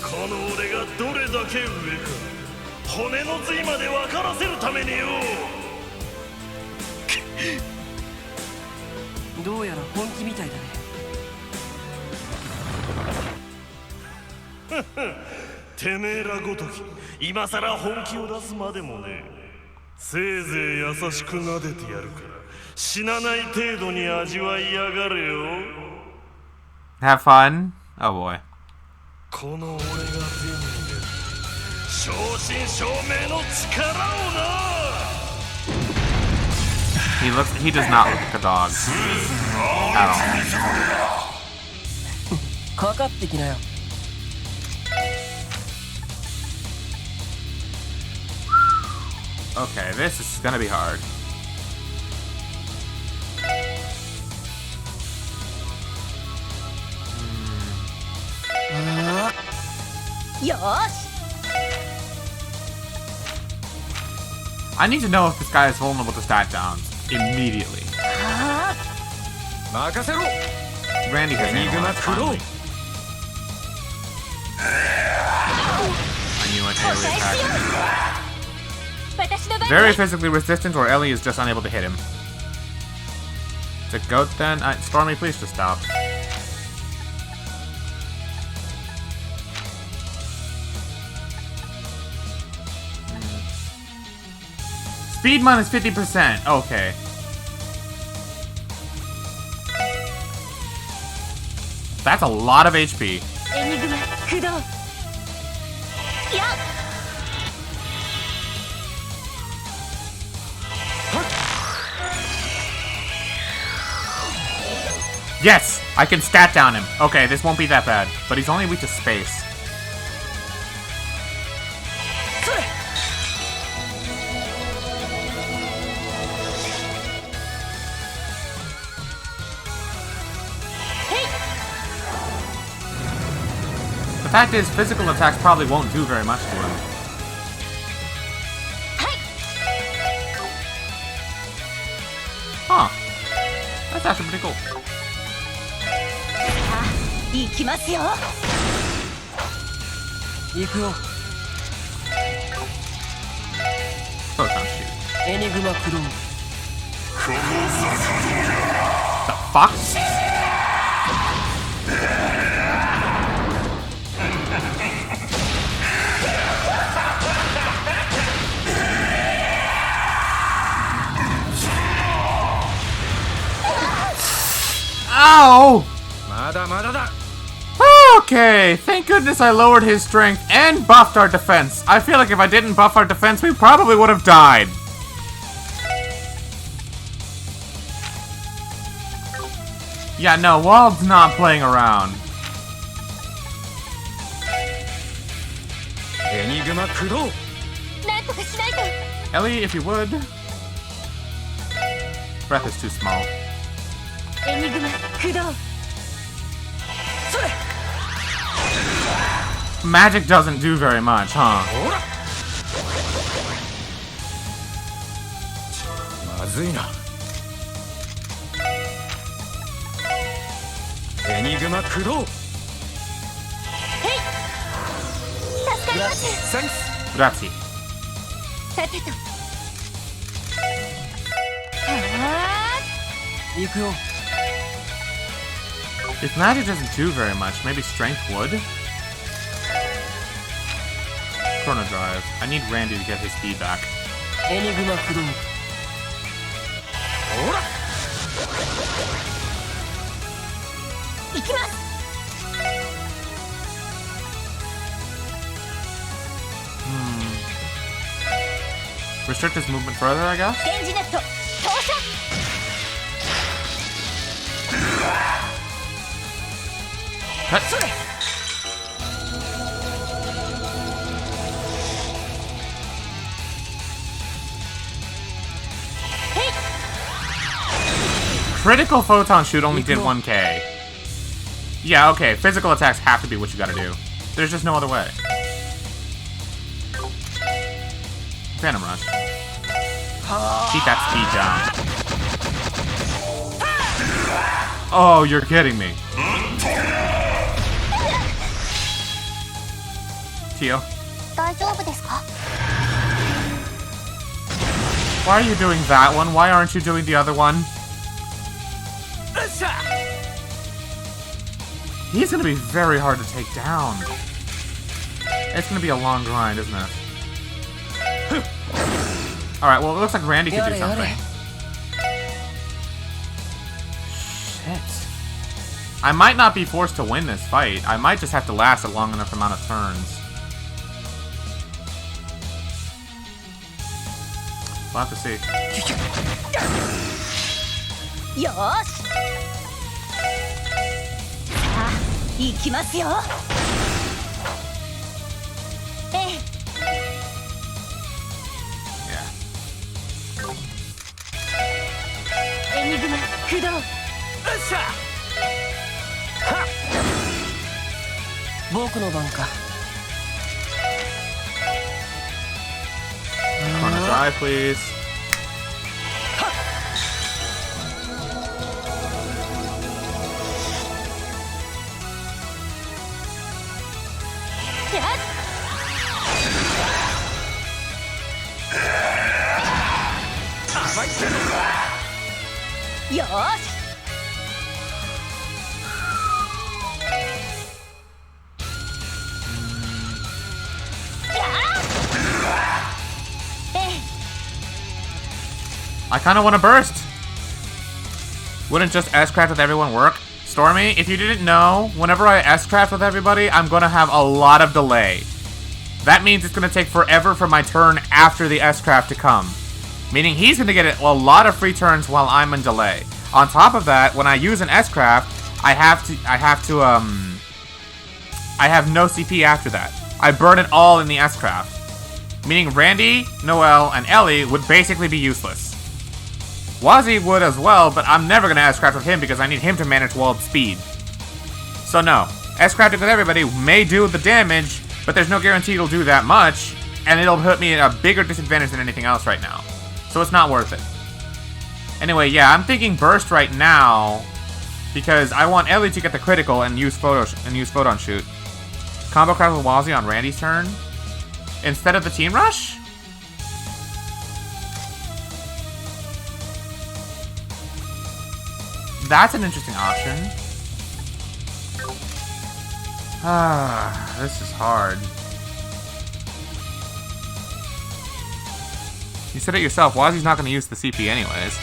S13: この俺がどれだけ上か、骨の髄まで分からせるためによ。
S7: どうやら本気みたいだね。
S13: てめえらごとき今さら本気を出すまでもね。せいぜい優しく撫でてやるから死なない程度に味わいやがれよ。
S1: Have fun? Oh boy.
S13: この俺が手に入れる正真正銘の力をな。
S1: He does not look like a dog. At all.
S7: かかってきなよ。
S1: Okay, this is gonna be hard.
S8: よし。
S1: I need to know if this guy is vulnerable to stat downs immediately.
S6: 任せろ。
S1: Randy has analyzed finally. I knew an Ellie attacked him. Very physically resistant, or Ellie is just unable to hit him. It's a goat then? Stormy, please just stop. Speed minus 50%. Okay. That's a lot of HP.
S8: エニグマ駆動。やっ。
S1: Yes! I can stat down him. Okay, this won't be that bad. But he's only weak to space. The fact is, physical attacks probably won't do very much to him. Huh. That's actually pretty cool.
S8: 行きますよ。
S7: 行くよ。
S1: Photon shoot.
S7: エニグマクローン。
S1: The fuck? Ow!
S6: まだまだだ。
S1: Okay, thank goodness I lowered his strength and buffed our defense. I feel like if I didn't buff our defense, we probably would have died. Yeah, no, Wald's not playing around.
S6: Enigma Kudo.
S2: なんとかしないと。
S1: Ellie, if you would. Breath is too small.
S8: エニグマ駆動。それ。
S1: Magic doesn't do very much, huh?
S6: まずいな。エニグマ駆動。
S2: 助かります。
S6: センス。
S1: Grazie.
S2: さてと。
S7: 行くよ。
S1: If magic doesn't do very much, maybe strength would? Chrono Drive. I need Randy to get his speed back.
S7: エニグマ駆動。
S6: ほら。
S2: 行きます。
S1: Restrict his movement further, I guess?
S2: 電磁ネット投射。
S1: Cut. Critical photon shoot only did 1k. Yeah, okay. Physical attacks have to be what you gotta do. There's just no other way. Phantom Rush. Keep that speed down. Oh, you're kidding me. Tio.
S2: 大丈夫ですか？
S1: Why are you doing that one? Why aren't you doing the other one? He's gonna be very hard to take down. It's gonna be a long grind, isn't it? Alright, well, it looks like Randy could do something. Shit. I might not be forced to win this fight. I might just have to last a long enough amount of turns. We'll have to see.
S8: よーし。さあ、行きますよ。ええ。
S1: Yeah.
S8: エニグマ駆動。
S7: 僕の番か。
S1: Chrono Drive, please.
S8: Yes. よーし。
S1: I kind of want to burst. Wouldn't just S-craft with everyone work? Stormy, if you didn't know, whenever I S-craft with everybody, I'm going to have a lot of delay. That means it's going to take forever for my turn after the S-craft to come. Meaning he's going to get a lot of free turns while I'm in delay. On top of that, when I use an S-craft, I have no CP after that. I burn it all in the S-craft. Meaning Randy, Noelle, and Ellie would basically be useless. Wazzy would as well, but I'm never going to S-craft with him because I need him to manage walled speed. So no, S-crafting with everybody may do the damage, but there's no guarantee it'll do that much, and it'll put me at a bigger disadvantage than anything else right now. So it's not worth it. Anyway, yeah, I'm thinking burst right now because I want Ellie to get the critical and use photon shoot. Combo craft with Wazzy on Randy's turn instead of the team rush. That's an interesting option. Ah, this is hard. You said it yourself, Wazzy's not going to use the CP anyways.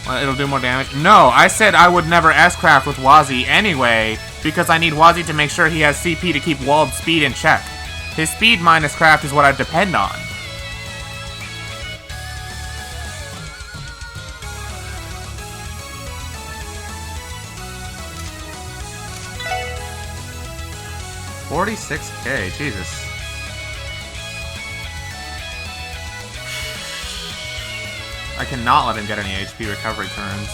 S1: Well, it'll do more damage. No, I said I would never S-craft with Wazzy anyway, because I need Wazzy to make sure he has CP to keep walled speed in check. His speed minus craft is what I depend on. 46k, Jesus. I cannot let him get any HP recovery turns.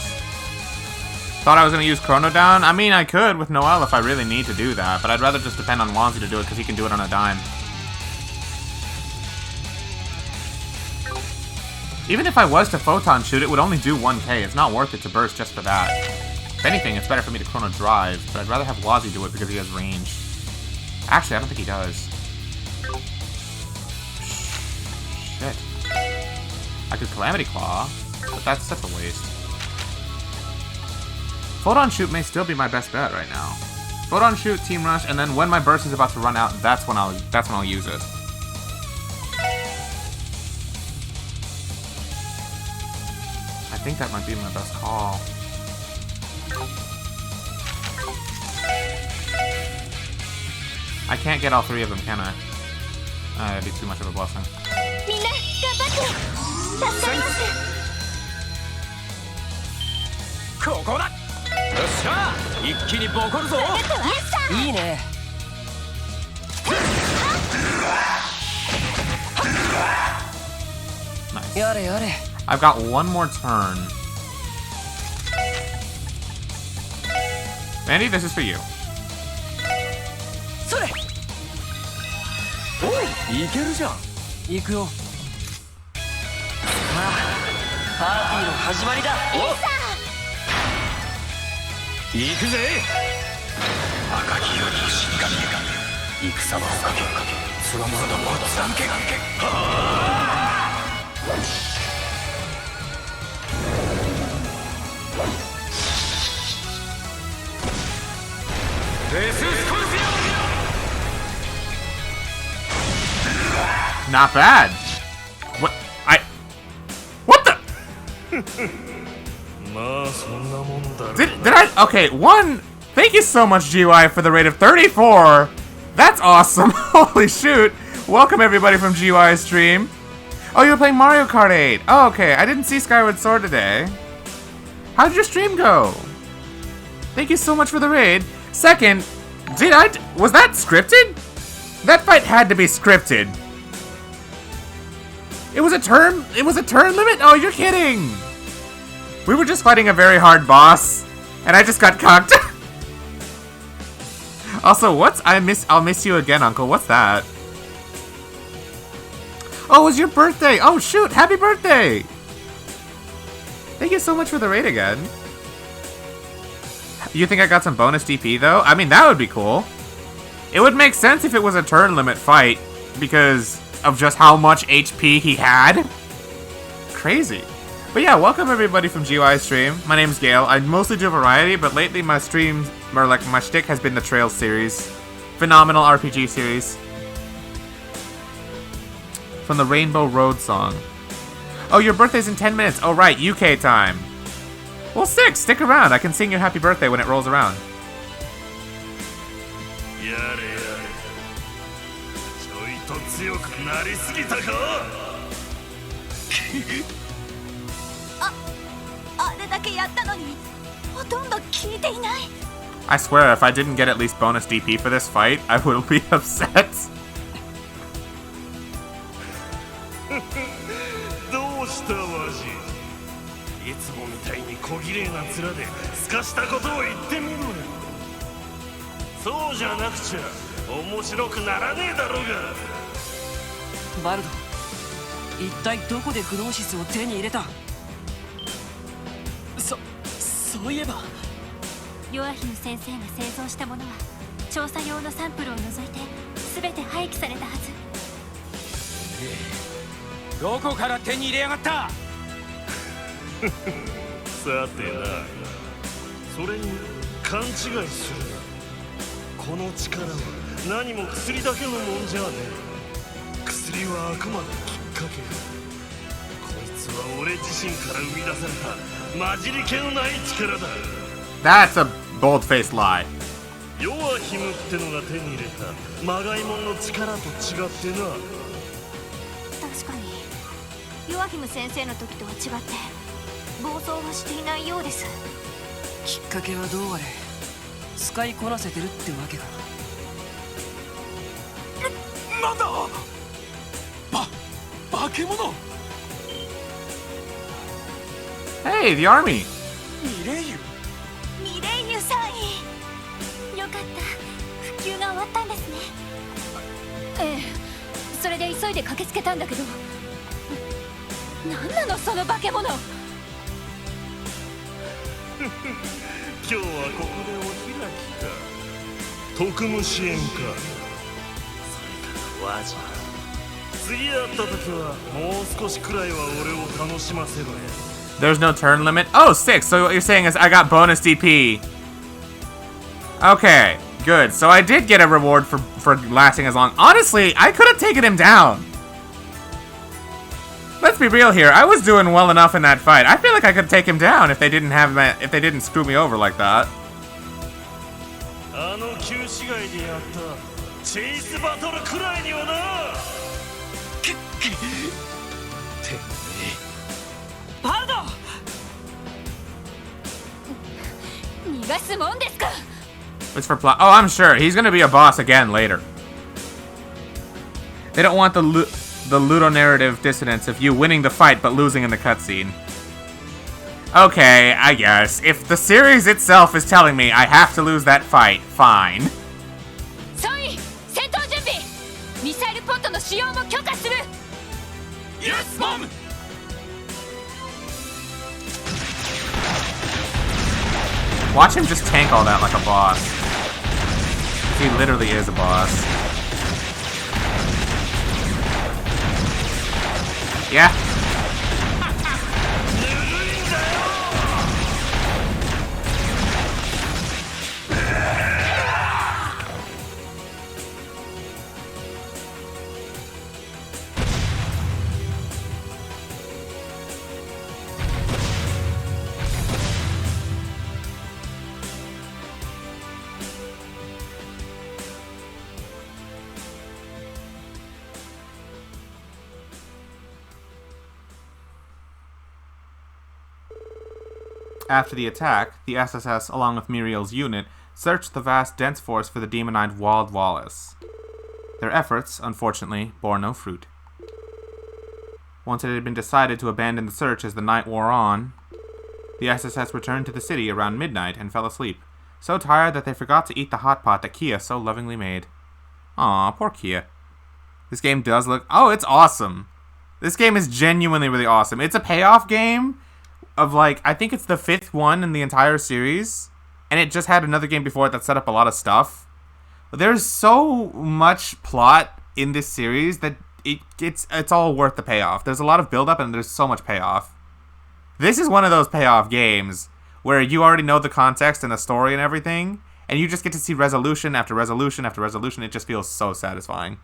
S1: Thought I was going to use Chrono Down? I mean, I could with Noelle if I really need to do that, but I'd rather just depend on Wanzi to do it because he can do it on a dime. Even if I was to Photon Shoot, it would only do 1k. It's not worth it to burst just for that. If anything, it's better for me to Chrono Drive, but I'd rather have Wazi do it because he has range. Actually, I don't think he does. Shit. I could Calamity Claw, but that's such a waste. Photon Shoot may still be my best bet right now. Photon Shoot, Team Rush, and then when my burst is about to run out, that's when I'll use it. I think that might be my best call. I can't get all three of them, can I? That'd be too much of a blessing. Nice. I've got one more turn. Mandy, this is for you. Not bad. What? What the? Did I? Okay, one. Thank you so much, GY, for the rate of 34. That's awesome. Holy shoot. Welcome, everybody, from GY's stream. Oh, you were playing Mario Kart 8. Oh, okay. I didn't see Skyward Sword today. How did your stream go? Thank you so much for the raid. Second, was that scripted? That fight had to be scripted. It was a turn limit? Oh, you're kidding. We were just fighting a very hard boss, and I just got cucked. Also, I'll miss you again, Uncle. What's that? Oh, it was your birthday. Oh, shoot. Happy birthday. Thank you so much for the raid again. You think I got some bonus DP, though? I mean, that would be cool. It would make sense if it was a turn limit fight, because of just how much HP he had. Crazy. But yeah, welcome everybody from GY's stream. My name's Gale. I mostly do variety, but lately my streams, or like my shtick, has been the Trails series. Phenomenal RPG series. From the Rainbow Road song. Oh, your birthday's in 10 minutes. Oh, right, UK time. Well, stick around. I can sing you happy birthday when it rolls around. I swear, if I didn't get at least bonus DP for this fight, I will be upset.
S7: バルド、一体どこでグノーシスを手に入れた？そういえば
S2: ヨアヒム先生が製造したものは調査用のサンプルを除いて全て廃棄されたはず。
S6: どこから手に入れやがった？
S13: さてな、それに勘違いするな。この力は何も薬だけのもんじゃねえ。薬はあくまできっかけ。こいつは俺自身から生み出された混じり気のない力だ。
S1: That's a bold-faced lie.
S13: ヨアヒムってのが手に入れたまがいもんの力と違ってな。
S2: 確かにヨアヒム先生の時とは違って暴走はしていないようです。
S7: きっかけはどうあれ使いこなせてるってわけか。
S1: Hey, the army!
S8: ミレイユさんよかった復旧が終わったんですね。
S10: ええ、それで急いで駆けつけたんだけど、何なのその化け物。
S13: 今日はここでお開きか。特務支援か。それから和人。次会った時はもう少しくらいは俺を楽しませろよ。
S1: There's no turn limit? Oh, 6! So what you're saying is I got bonus DP. Okay, good. So I did get a reward for lasting as long. Honestly, I could have taken him down. Let's be real here. I was doing well enough in that fight. I feel like I could take him down if they didn't screw me over like that.
S13: あの旧市街でやったチェイスバトルくらいにはな。
S10: バルド、逃がすもんですか。
S1: It's for plot. Oh, I'm sure he's gonna be a boss again later. They don't want the ludonarrative dissonance of you winning the fight but losing in the cutscene. Okay, I guess. If the series itself is telling me I have to lose that fight, fine.
S10: 総員、戦闘準備。ミサイルポットの使用も許可する。
S3: Yes, Mom!
S1: Watch him just tank all that like a boss. He literally is a boss. Yeah. After the attack, the SSS, along with Muriel's unit, searched the vast dense forest for the demonized Walled Wallace. Their efforts, unfortunately, bore no fruit. Once it had been decided to abandon the search as the night wore on, the SSS returned to the city around midnight and fell asleep, so tired that they forgot to eat the hot pot that Kia so lovingly made. Aw, poor Kia. This game does look... Oh, it's awesome! This game is genuinely really awesome. It's a payoff game of, like, I think it's the 5th one in the entire series, and it just had another game before it that set up a lot of stuff. There's so much plot in this series that it's all worth the payoff. There's a lot of build-up and there's so much payoff. This is one of those payoff games where you already know the context and the story and everything, and you just get to see resolution after resolution after resolution. It just feels so satisfying.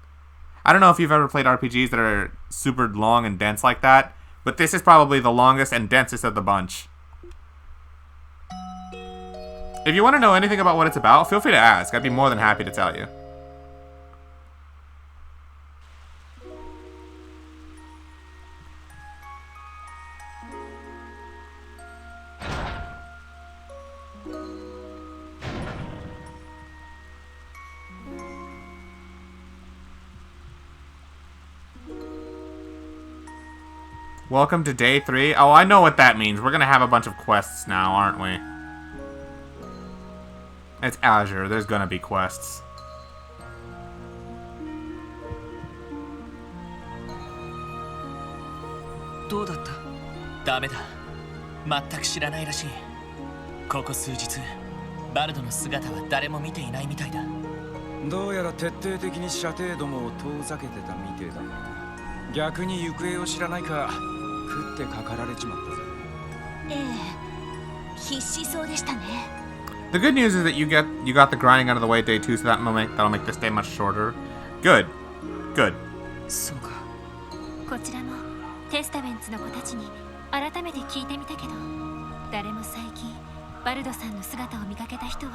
S1: I don't know if you've ever played RPGs that are super long and dense like that, but this is probably the longest and densest of the bunch. If you want to know anything about what it's about, feel free to ask. I'd be more than happy to tell you. Welcome to day 3. Oh, I know what that means. We're gonna have a bunch of quests now, aren't we? It's Azure. There's gonna be quests.
S5: How was it? ダメだ。全く知らないらしい。ここ数日、バルドの姿は誰も見ていないみたいだ。
S6: どうやら徹底的に射程どもを遠ざけてたみてえだ。逆に行方を知らないか。食ってかかられちまったぜ。
S8: ええ、必死そうでしたね。
S1: The good news is that you got the grinding out of the way day 2, so that'll make this day much shorter. Good. Good.
S7: そうか。
S2: こちらもテスタメンツの子たちに改めて聞いてみたけど、誰も最近バルドさんの姿を見かけた人は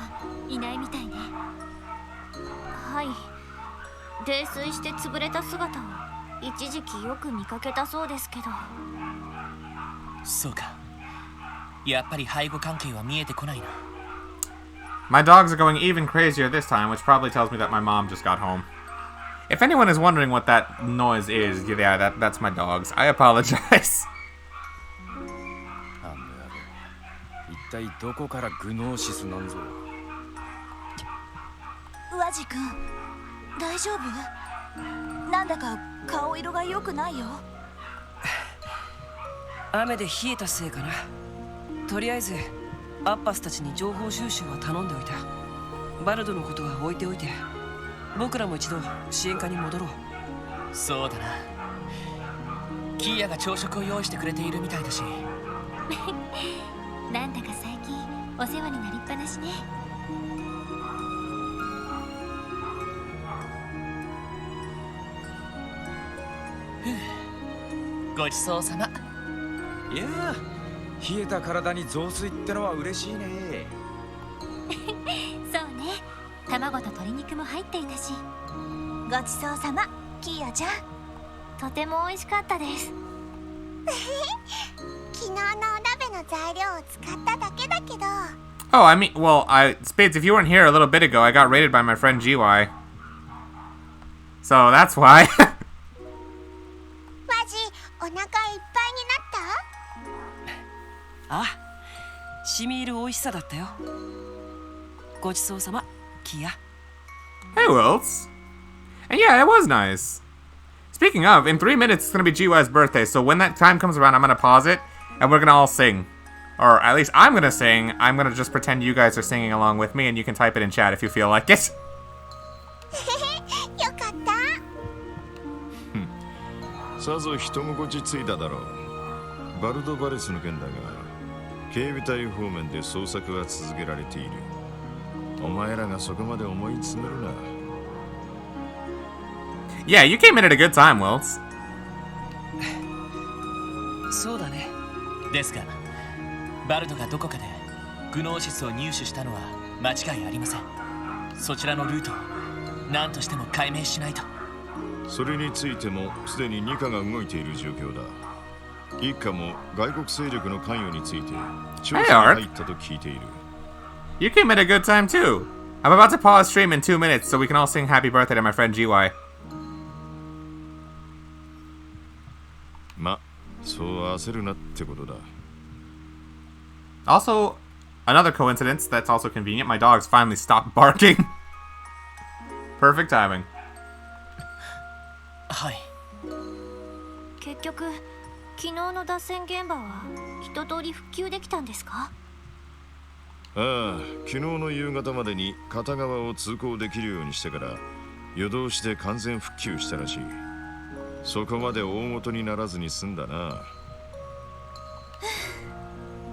S2: いないみたいね。はい。泥酔して潰れた姿を一時期よく見かけたそうですけど。
S5: そうか。やっぱり背後関係は見えてこないな。
S1: My dogs are going even crazier this time, which probably tells me that my mom just got home. If anyone is wondering what that noise is, yeah, that's my dogs. I apologize.
S6: 一体どこからグノーシスなんぞ。
S8: ワジ君、大丈夫？なんだか顔色が良くないよ。
S7: 雨で冷えたせいかな。とりあえずアッパスたちに情報収集は頼んでおいた。バルドのことは置いておいて、僕らも一度支援課に戻ろう。
S5: そうだな。キーヤが朝食を用意してくれているみたいだし。
S2: なんだか最近お世話になりっぱなしね。
S5: ごちそうさま。
S6: いやー、冷えた体に雑炊ってのは嬉しいね。
S2: そうね、卵と鶏肉も入っていたし。
S8: ごちそうさま、キーヤちゃん。
S2: とても美味しかったです。
S14: 昨日のお鍋の材料を使っただけだけど。
S1: Oh, I mean, well, Spades, if you weren't here a little bit ago, I got raided by my friend GY. So that's why.
S14: マジ、お腹いっぱいになった？
S7: あ、しみ入る美味しさだったよ。ごちそうさま、キヤ。
S1: Hey, Wilts. And yeah, it was nice. Speaking of, in 3 minutes, it's going to be GY's birthday, so when that time comes around, I'm going to pause it, and we're going to all sing. Or at least I'm going to sing. I'm going to just pretend you guys are singing along with me, and you can type it in chat if you feel like it.
S14: よかった。
S15: さぞ人心地ついただろう。バルドバレスの件だが、警備隊方面で捜索が続けられている。お前らがそこまで思い詰めるな。
S1: Yeah, you came in at a good time, Wilts.
S7: そうだね。
S5: ですが、バルドがどこかでグノーシスを入手したのは間違いありません。そちらのルートを何としても解明しないと。
S15: それについてもすでに2課が動いている状況だ。一課も外国勢力の関与について調査に入ったと聞いている。
S1: You came at a good time too. I'm about to pause stream in 2 minutes so we can all sing happy birthday to my friend GY.
S15: ま、そう焦るなってことだ。
S1: Also, another coincidence that's also convenient, my dogs finally stopped barking. Perfect timing.
S5: はい。
S2: 結局、昨日の脱線現場は一通り復旧できたんですか？
S15: ああ、昨日の夕方までに片側を通行できるようにしてから夜通しで完全復旧したらしい。そこまで大事にならずに済んだな。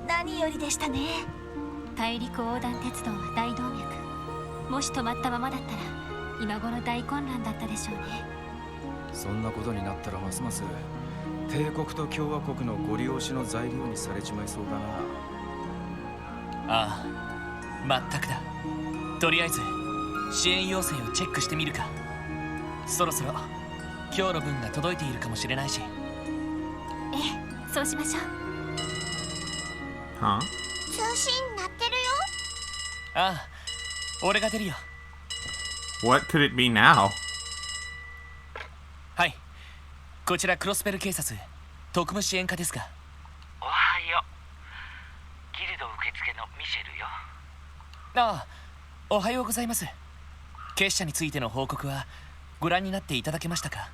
S8: 何よりでしたね。
S2: 大陸横断鉄道は大動脈。もし止まったままだったら今頃大混乱だったでしょうね。
S6: そんなことになったらますます帝国と共和国のご利用しの材料にされちまいそうだな。
S5: ああ、全くだ。とりあえず支援要請をチェックしてみるか。そろそろ今日の分が届いているかもしれないし。
S2: ええ、そうしましょう。
S1: Huh?
S14: 通信鳴ってるよ。
S5: ああ、俺が出るよ。
S1: What could it be now?
S5: はい、こちらクロスベル警察特務支援課ですが。
S16: おはよう。ギルド受付のミシェルよ。
S5: ああ、おはようございます。結社についての報告はご覧になっていただけましたか？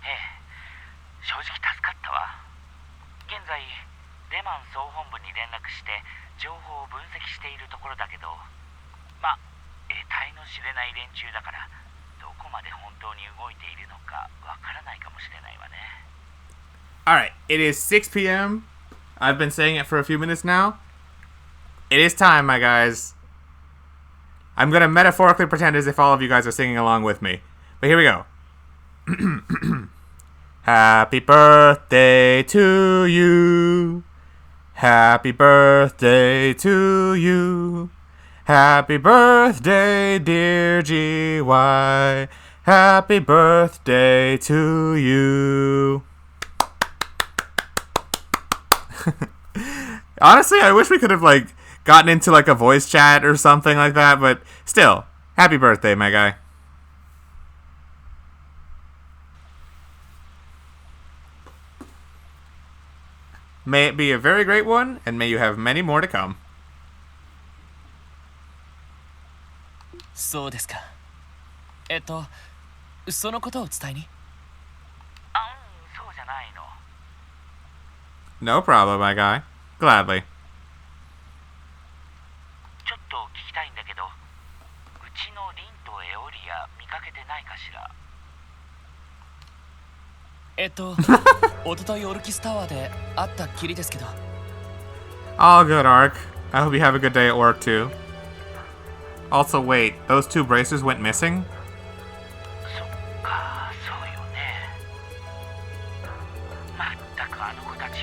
S16: ええ、正直助かったわ。現在レマン総本部に連絡して情報を分析しているところだけど、ま、得体の知れない連中だからどこまで本当に動いているのかわからないかもしれないわね。
S1: Alright, it is 6 p.m. I've been saying it for a few minutes now. It is time, my guys. I'm gonna metaphorically pretend as if all of you guys are singing along with me. But here we go. Happy birthday to you. Happy birthday to you. Happy birthday, dear GY. Happy birthday to you. Honestly, I wish we could have, like, gotten into, like, a voice chat or something like that, but still, happy birthday, my guy. May it be a very great one, and may you have many more to come.
S5: そうですか。そのことを伝えに。
S16: そうじゃないの。
S1: No problem, my guy. Gladly.
S16: ちょっと聞きたいんだけど、うちのリンとエオリア見かけてないかしら。
S5: おとといオルキスタワーで会ったきりですけど。
S1: All good, Ark. I hope you have a good day at work, too. Also, wait, those 2 braces went missing?
S16: そっか、そうよね。まったくあの子たち、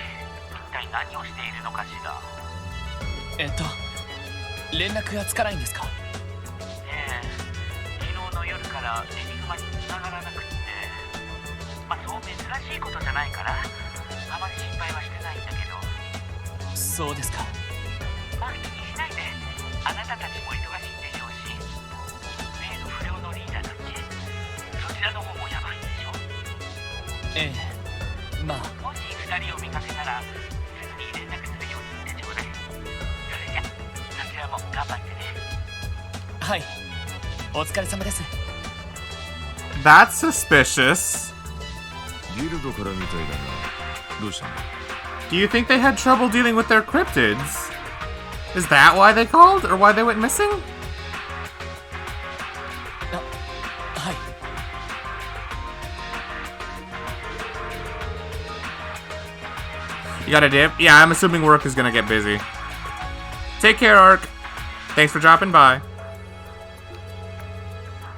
S16: 一体何をしているのかしら。
S5: 連絡がつかないんですか？
S16: ねえ、昨日の夜からエニグマに繋がらなくって、まあそう珍しいことじゃないから、あまり心配はしてないんだけど。
S5: そうですか。
S16: まあ気にしないで、あなたたちも忙しいんでしょうし、例の不良のリーダーだっけ、そちらの方もやばいんでしょ。
S5: ええ、まあ。
S16: もし2人を見かけたら、すぐに連絡するように言ってちょうだい。それじゃ、そちらも頑張ってね。
S5: はい、お疲れ様です。
S1: That's suspicious.
S15: ギルドからみたいだな。どうしたの？
S1: Do you think they had trouble dealing with their cryptids? Is that why they called, or why they went missing?
S5: はい。
S1: You got a dip? Yeah, I'm assuming work is gonna get busy. Take care, Ark. Thanks for dropping by.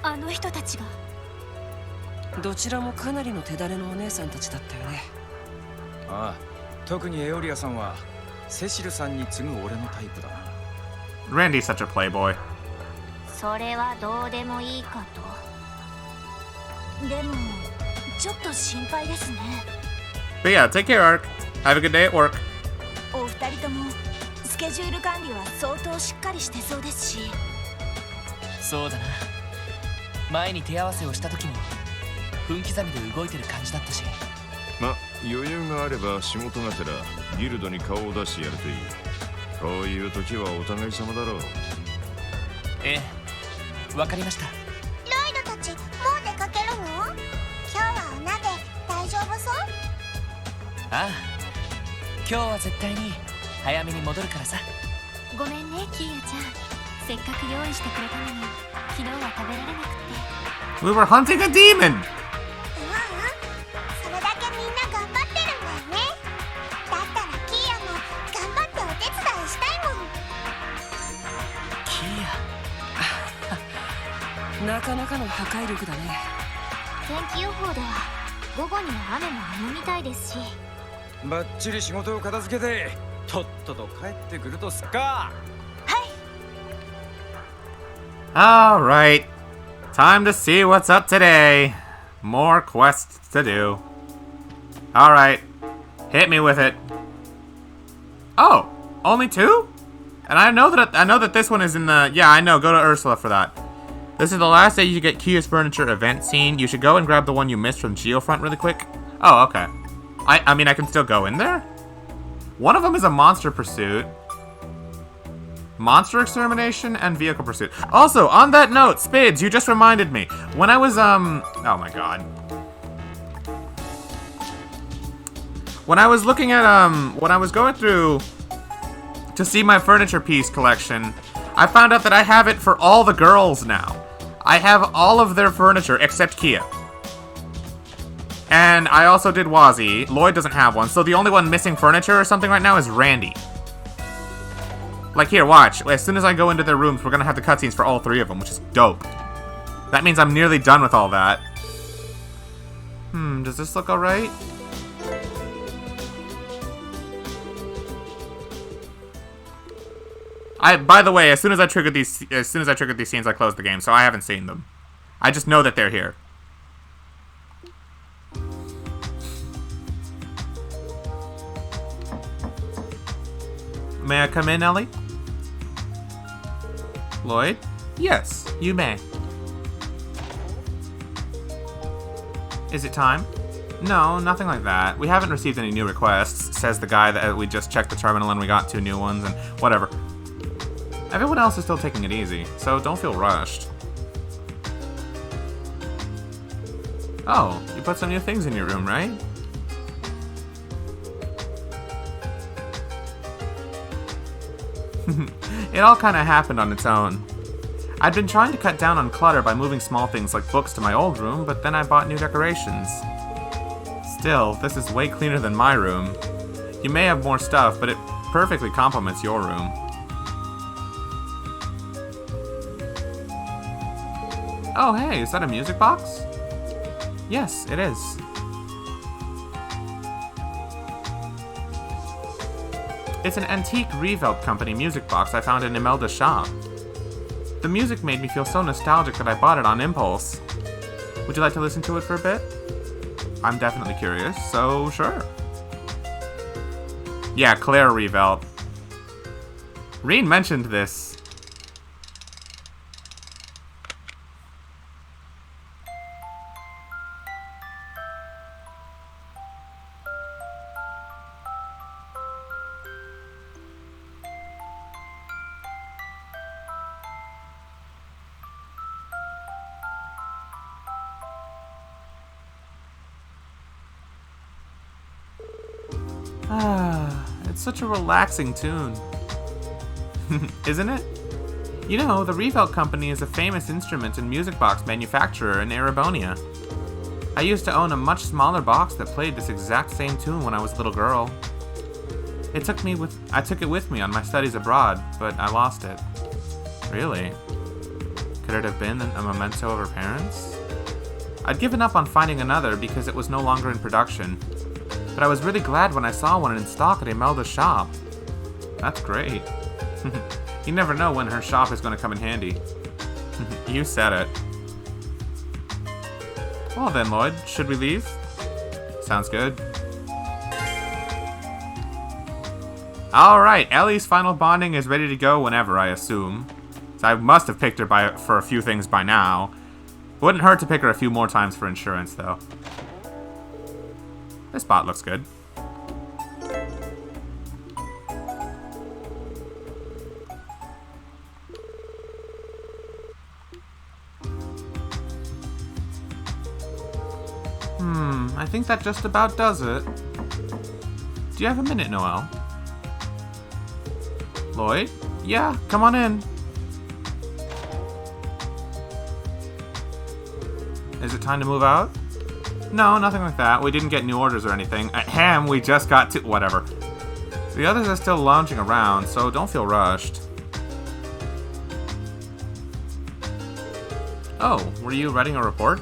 S8: あの人たちが。
S7: どちらもかなりの手だれのお姉さんたちだったよね。
S6: ああ、特にエオリアさんはセシルさんに次ぐ俺のタイプだな。
S1: Randy's such a playboy.
S2: それはどうでもいいか
S8: と。でもちょっと心配ですね。
S1: But yeah, take care, Ark. Have a good day at work.
S8: お二人ともスケジュール管理は相当しっかりしてそうですし。
S5: そうだな。前に手合わせをした時も分刻みで動いてる感じだったし。
S15: ま、余裕があれば仕事がてらギルドに顔を出してやるといい。こういう時はお互い様だろう。
S5: ええ、わかりました。
S14: ロイドたちもう出かけるの？今日はお鍋大丈夫そう？
S5: ああ、今日は絶対に早めに戻るからさ。
S2: ごめんね、キーヤちゃん。せっかく用意してくれたのに昨日は食べられなくて。
S1: We were hunting a demon!
S14: それだけみんな頑張ってるんだよね。だったらキーヤも頑張ってお手伝いしたいもん。
S5: キーヤ
S7: なかなかの破壊力だね。
S2: 天気予報では午後には雨も止むみたいですし。
S6: バッチリ仕事を片付けてとっとと帰ってくるとすっか。
S1: Alright. Time to see what's up today. More quests to do. Alright. Hit me with it. Oh, only 2? And I know that this one is in the... Yeah, I know. Go to Ursula for that. This is the last day you get Kia's Furniture event scene. You should go and grab the one you missed from Geofront really quick. Oh, okay. I mean, I can still go in there? One of them is a monster pursuit. Monster extermination and vehicle pursuit. Also, on that note, Spids, you just reminded me. When I was, oh my god. When I was looking at, when I was going through to see my furniture piece collection, I found out that I have it for all the girls now. I have all of their furniture except Kia. And I also did Wazzy. Lloyd doesn't have one, so the only one missing furniture or something right now is Randy. Like, here, watch. As soon as I go into their rooms, we're gonna have the cutscenes for all 3 of them, which is dope. That means I'm nearly done with all that. Does this look alright? By the way, as soon as I triggered these scenes, I closed the game, so I haven't seen them. I just know that they're here. May I come in, Ellie? Lloyd? Yes, you may. Is it time? No, nothing like that. We haven't received any new requests, says the guy that we just checked the terminal and we got 2 new ones and whatever. Everyone else is still taking it easy, so don't feel rushed. Oh, you put some new things in your room, right? It all kind of happened on its own. I'd been trying to cut down on clutter by moving small things like books to my old room, but then I bought new decorations. Still, this is way cleaner than my room. You may have more stuff, but it perfectly complements your room. Oh hey, is that a music box? Yes, it is. It's an antique Revolt Company music box I found in Imelda's shop. The music made me feel so nostalgic that I bought it on impulse. Would you like to listen to it for a bit? I'm definitely curious, so sure. Yeah, Claire Revolt. Reen mentioned this. It's such a relaxing tune. Isn't it? You know, the Revolt Company is a famous instrument and music box manufacturer in Erebonia. I used to own a much smaller box that played this exact same tune when I was a little girl. I took it with me on my studies abroad, but I lost it. Really? Could it have been a memento of her parents? I'd given up on finding another because it was no longer in production. But I was really glad when I saw one in stock at Imelda's shop. That's great. You never know when her shop is going to come in handy. You said it. Well then, Lloyd, should we leave? Sounds good. Alright, Ellie's final bonding is ready to go whenever, I assume. So I must have picked her for a few things by now. Wouldn't hurt to pick her a few more times for insurance, though. This spot looks good. I think that just about does it. Do you have a minute, Noelle? Lloyd? Yeah, come on in. Is it time to move out? No, nothing like that. We didn't get new orders or anything. Ahem, we just got to... whatever. The others are still lounging around, so don't feel rushed. Oh, were you writing a report?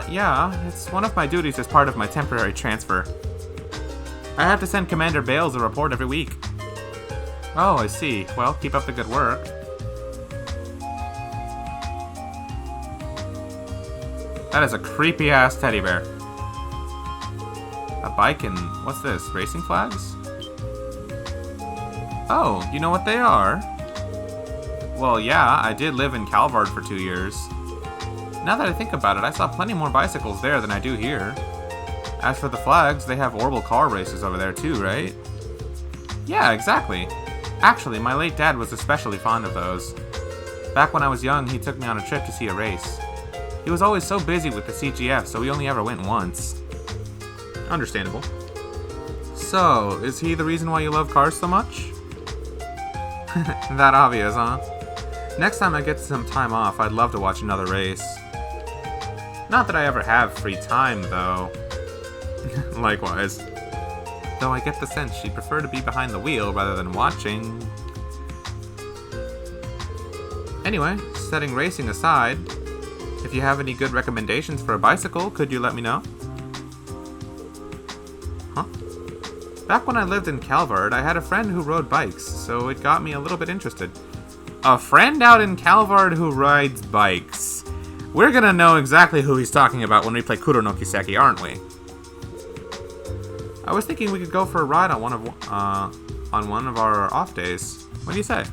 S1: Yeah. It's one of my duties as part of my temporary transfer. I have to send Commander Bales a report every week. Oh, I see. Well, keep up the good work. That is a creepy-ass teddy bear. A bike and... what's this? Racing flags? Oh, you know what they are? Well, yeah, I did live in Calvard for 2 years. Now that I think about it, I saw plenty more bicycles there than I do here. As for the flags, they have Orbital car races over there too, right? Yeah, exactly. Actually, my late dad was especially fond of those. Back when I was young, he took me on a trip to see a race. He was always so busy with the CGF, so we only ever went once. Understandable. So, is he the reason why you love cars so much? That obvious, huh? Next time I get some time off, I'd love to watch another race. Not that I ever have free time, though. Likewise. Though I get the sense she'd prefer to be behind the wheel rather than watching. Anyway, setting racing aside, if you have any good recommendations for a bicycle, could you let me know? Huh? Back when I lived in Calvard, I had a friend who rode bikes, so it got me a little bit interested. A friend out in Calvard who rides bikes. We're gonna know exactly who he's talking about when we play Kuro no Kiseki, aren't we? I was thinking we could go for a ride on one of our off days. What do you say?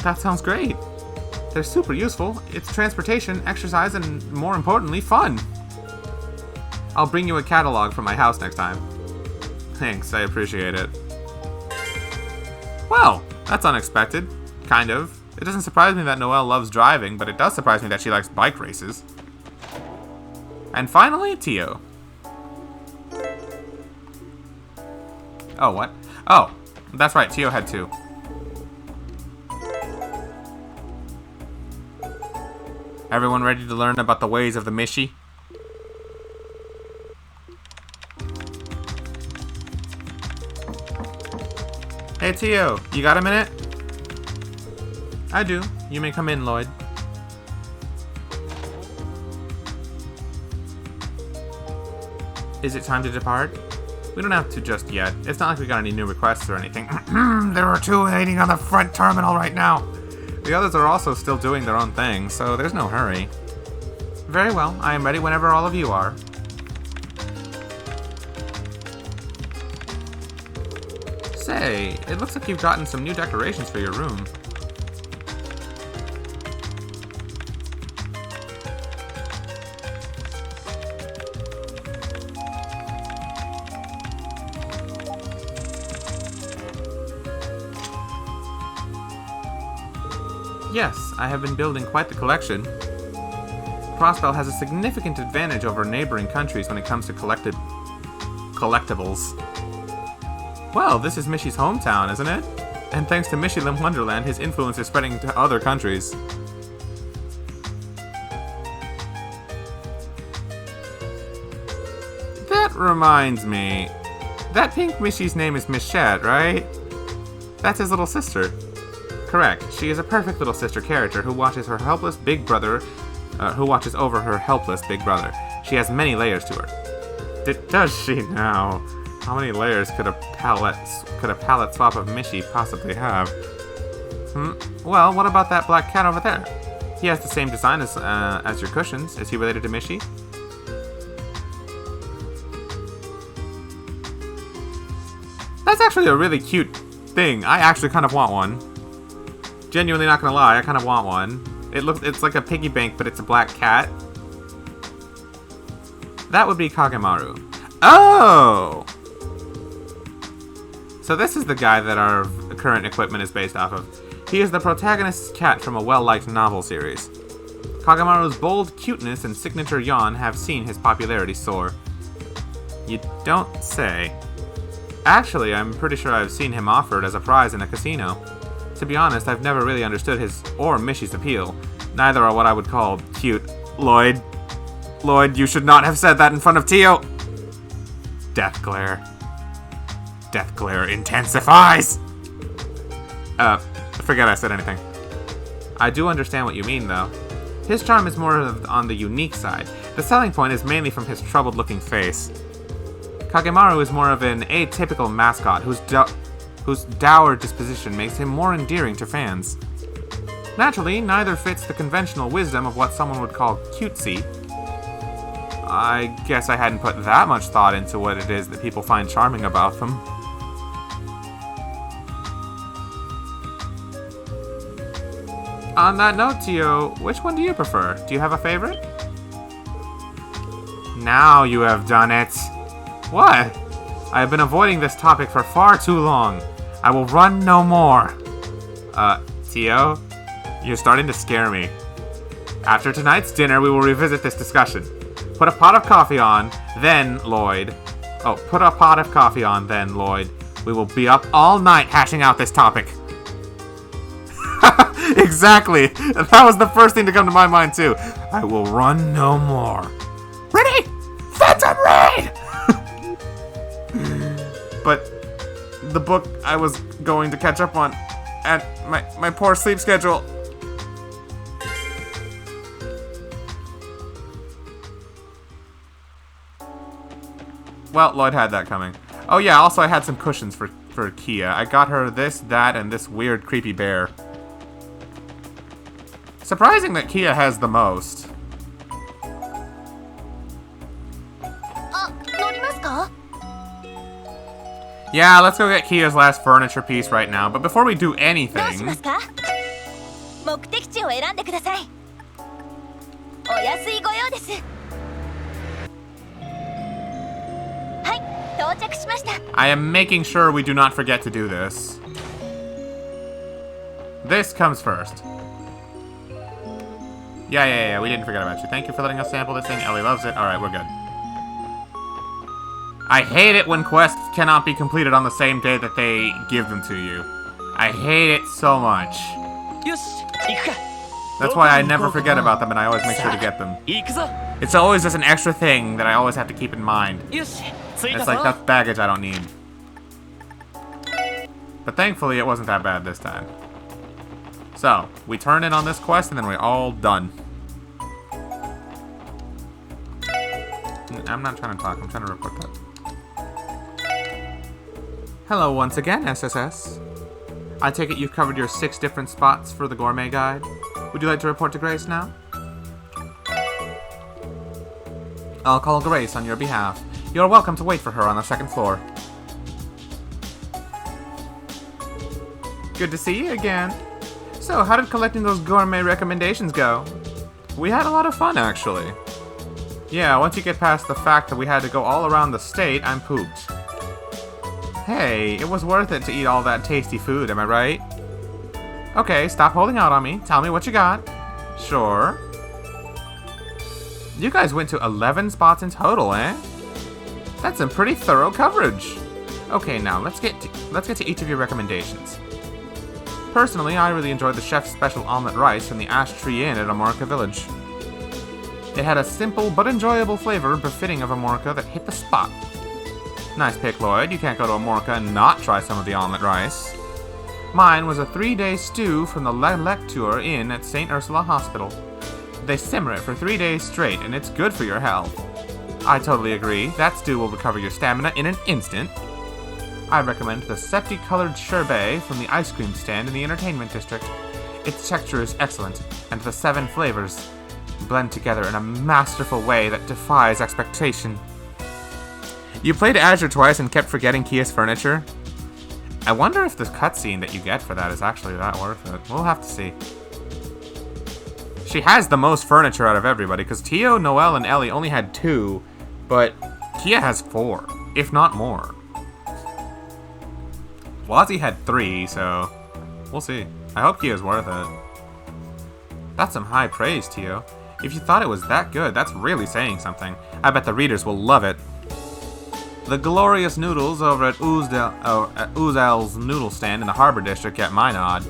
S1: That sounds great. They're super useful. It's transportation, exercise, and more importantly, fun. I'll bring you a catalog from my house next time. Thanks, I appreciate it. Well, that's unexpected. Kind of. It doesn't surprise me that Noelle loves driving, but it does surprise me that she likes bike races. And finally, Tio. Oh, what? Oh, that's right, Tio had two. Everyone ready to learn about the ways of the Mishi? Hey Tio, you got a minute? I do. You may come in, Lloyd. Is it time to depart? We don't have to just yet. It's not like we got any new requests or anything. There are two waiting on the front terminal right now. The others are also still doing their own thing, so there's no hurry. Very well. I am ready whenever all of you are. Say, it looks like you've gotten some new decorations for your room. Yes, I have been building quite the collection. Crossbell has a significant advantage over neighboring countries when it comes to collectibles. Well, this is Mishi's hometown, isn't it? And thanks to Mishilim Wonderland, his influence is spreading to other countries. That reminds me. That pink Mishi's name is Michette, right? That's his little sister. Correct. She is a perfect little sister character who watches her helpless big brother, who watches over her helpless big brother. She has many layers to her. Does she now? How many layers could a palette swap of Mishi possibly have? Well, what about that black cat over there? He has the same design as your cushions. Is he related to Mishi? That's actually a really cute thing. I actually kind of want one. Genuinely not gonna lie, I kind of want one. It's like a piggy bank, but it's a black cat. That would be Kagemaru. Oh! So this is the guy that our current equipment is based off of. He is the protagonist's cat from a well-liked novel series. Kagemaru's bold cuteness and signature yawn have seen his popularity soar. You don't say. Actually, I'm pretty sure I've seen him offered as a prize in a casino. To be honest, I've never really understood his or Mishi's appeal. Neither are what I would call cute. Lloyd, you should not have said that in front of Tio! Death glare. Death glare intensifies! Forget I said anything. I do understand what you mean, though. His charm is more on the unique side. The selling point is mainly from his troubled-looking face. Kagemaru is more of an atypical mascot whose dour disposition makes him more endearing to fans. Naturally, neither fits the conventional wisdom of what someone would call cutesy. I guess I hadn't put that much thought into what it is that people find charming about them. On that note, Tio, which one do you prefer? Do you have a favorite? Now you have done it. What? I have been avoiding this topic for far too long. I will run no more. Tio, you're starting to scare me. After tonight's dinner, we will revisit this discussion. Put a pot of coffee on, then Lloyd. Put a pot of coffee on, then Lloyd. We will be up all night hashing out this topic. Exactly. That was the first thing to come to my mind, too. I will run no more. Ready? Phantom Raid! But the book I was going to catch up on, and my poor sleep schedule. Well, Lloyd had that coming. Oh yeah, also I had some cushions for Kia. I got her this, that, and this weird creepy bear. Surprising that Kia has the most. Yeah, let's go get Kia's last furniture piece right now. But before we do anything...
S8: 目的地を選んでください。お安いご用です。はい、到着しました。
S1: I am making sure we do not forget to do this. This comes first. Yeah, we didn't forget about you. Thank you for letting us sample this thing. Ellie loves it. Alright, we're good. I hate it when quests cannot be completed on the same day that they give them to you. I hate it so much. That's why I never forget about them and I always make sure to get them. It's always just an extra thing that I always have to keep in mind. It's like, that's baggage I don't need. But thankfully it wasn't that bad this time. So, we turn in on this quest and then we're all done. I'm not trying to talk, I'm trying to report that. Hello once again, SSS. I take it you've covered your 6 different spots for the gourmet guide. Would you like to report to Grace now? I'll call Grace on your behalf. You're welcome to wait for her on the 2nd floor. Good to see you again. So, how did collecting those gourmet recommendations go? We had a lot of fun, actually. Yeah, once you get past the fact that we had to go all around the state, I'm pooped. Hey, it was worth it to eat all that tasty food, am I right? Okay, stop holding out on me. Tell me what you got. Sure. You guys went to 11 spots in total, eh? That's some pretty thorough coverage. Okay, now let's get to each of your recommendations. Personally, I really enjoyed the chef's special omelet rice from the Ash Tree Inn at Amorca Village. It had a simple but enjoyable flavor befitting of Amorca that hit the spot. Nice pick, Lloyd. You can't go to Amorca and not try some of the omelet rice. Mine was a 3-day stew from the La Lecture Inn at St. Ursula Hospital. They simmer it for 3 days straight, and it's good for your health. I totally agree. That stew will recover your stamina in an instant. I recommend the septi-colored sherbet from the ice cream stand in the entertainment district. Its texture is excellent, and the 7 flavors blend together in a masterful way that defies expectation. You played Azure twice and kept forgetting Kia's furniture? I wonder if the cutscene that you get for that is actually that worth it. We'll have to see. She has the most furniture out of everybody, because Tio, Noelle, and Ellie only had 2, but Kia has 4, if not more. Wazzy had 3, so we'll see. I hope Kia's worth it. That's some high praise, Tio. If you thought it was that good, that's really saying something. I bet the readers will love it. The glorious noodles over at Uzal's noodle stand in the Harbor District get my nod.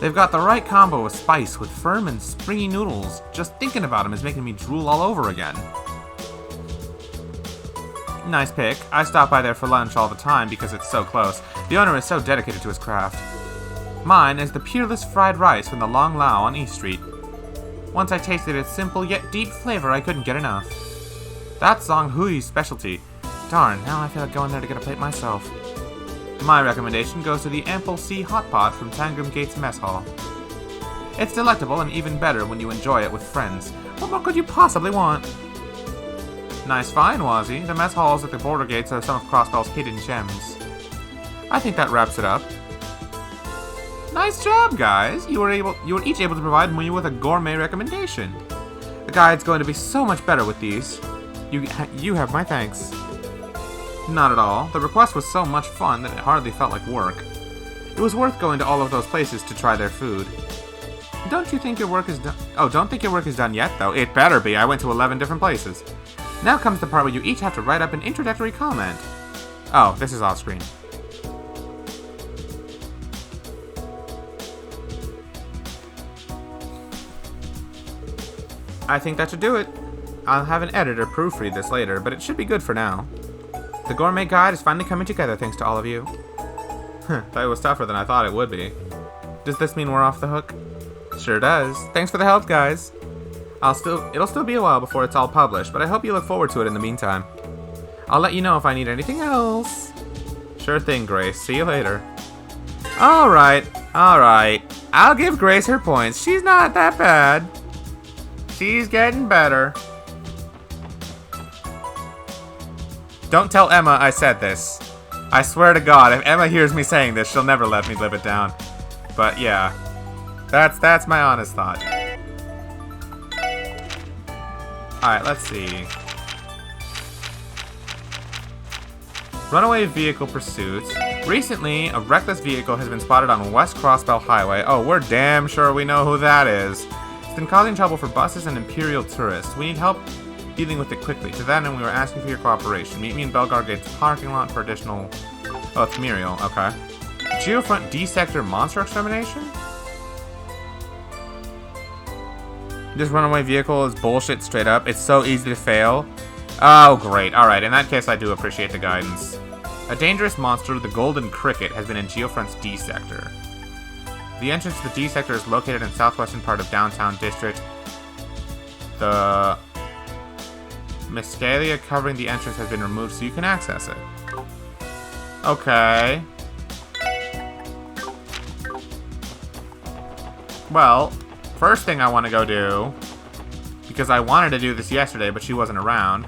S1: They've got the right combo of spice with firm and springy noodles. Just thinking about them is making me drool all over again. Nice pick. I stop by there for lunch all the time because it's so close. The owner is so dedicated to his craft. Mine is the peerless fried rice from the Long Lao on East Street. Once I tasted its simple yet deep flavor, I couldn't get enough. That's Zhang Hui's specialty. Darn, now I feel like going there to get a plate myself. My recommendation goes to the Ample Sea Hot Pot from Tangram Gates Mess Hall. It's delectable and even better when you enjoy it with friends. What more could you possibly want? Nice find, Wazzy. The mess halls at the border gates are some of Crossbell's hidden gems. I think that wraps it up. Nice job, guys! You were each able to provide me with a gourmet recommendation. The guide's going to be so much better with these. You have my thanks. Not at all. The request was so much fun that it hardly felt like work. It was worth going to all of those places to try their food. Don't think your work is done yet, though. It better be. I went to 11 different places. Now comes the part where you each have to write up an introductory comment. Oh, this is off screen. I think that should do it. I'll have an editor proofread this later, but it should be good for now. The gourmet guide is finally coming together thanks to all of you. Thought it was tougher than I thought it would be. Does this mean we're off the hook? Sure does. Thanks for the help, guys. It'll still be a while before it's all published, but I hope you look forward to it in the meantime. I'll let you know if I need anything else. Sure thing, Grace. See you later. Alright. I'll give Grace her points. She's not that bad. She's getting better. Don't tell Emma I said this. I swear to God, if Emma hears me saying this, she'll never let me live it down. But yeah. That's my honest thought. Alright, let's see. Runaway vehicle pursuits. Recently, a reckless vehicle has been spotted on West Crossbell Highway. Oh, we're damn sure we know who that is. It's been causing trouble for buses and Imperial tourists. We need help dealing with it quickly. To that end, we were asking for your cooperation. Meet me in Belgar Gate's parking lot for additional... Oh, it's Muriel. Okay. Geofront D-Sector Monster Extermination? This runaway vehicle is bullshit straight up. It's so easy to fail. Oh, great. Alright, in that case, I do appreciate the guidance. A dangerous monster, the Golden Cricket, has been in Geofront's D-Sector. The entrance to the D-Sector is located in southwestern part of downtown district. The Mescalia covering the entrance has been removed so you can access it. Okay. Well, first thing I want to go do, because I wanted to do this yesterday, but she wasn't around.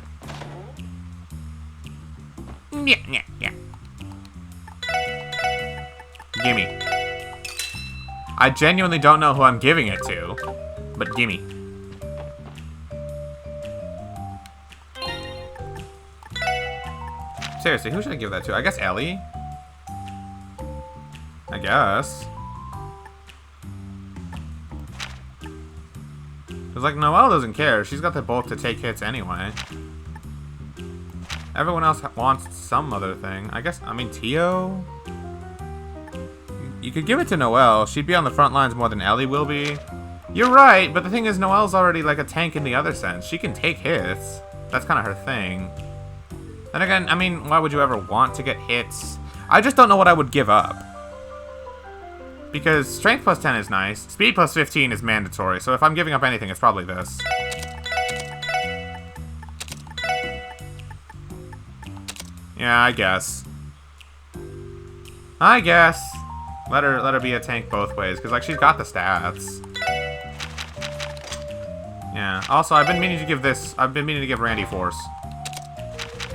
S1: Yeah. Gimme. I genuinely don't know who I'm giving it to, but gimme. Seriously, who should I give that to? I guess Ellie? I guess. Because, like, Noelle doesn't care. She's got the bulk to take hits anyway. Everyone else wants some other thing. I guess, I mean, Tio? You could give it to Noelle. She'd be on the front lines more than Ellie will be. You're right, but the thing is, Noelle's already, like, a tank in the other sense. She can take hits. That's kind of her thing. And again, I mean, why would you ever want to get hits? I just don't know what I would give up. Because strength plus 10 is nice. Speed plus 15 is mandatory. So if I'm giving up anything, it's probably this. Yeah, I guess. Let her be a tank both ways, because like she's got the stats. Yeah. Also, I've been meaning to give Randy Force.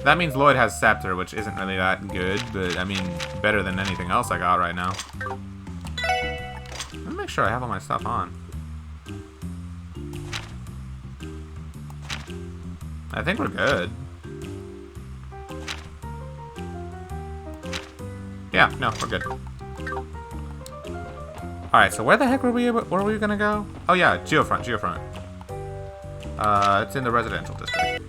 S1: That means Lloyd has Scepter, which isn't really that good, but I mean, better than anything else I got right now. Let me make sure I have all my stuff on. I think we're good. Yeah, no, we're good. Alright, so where the heck were we gonna go? Oh yeah, Geofront. It's in the residential district.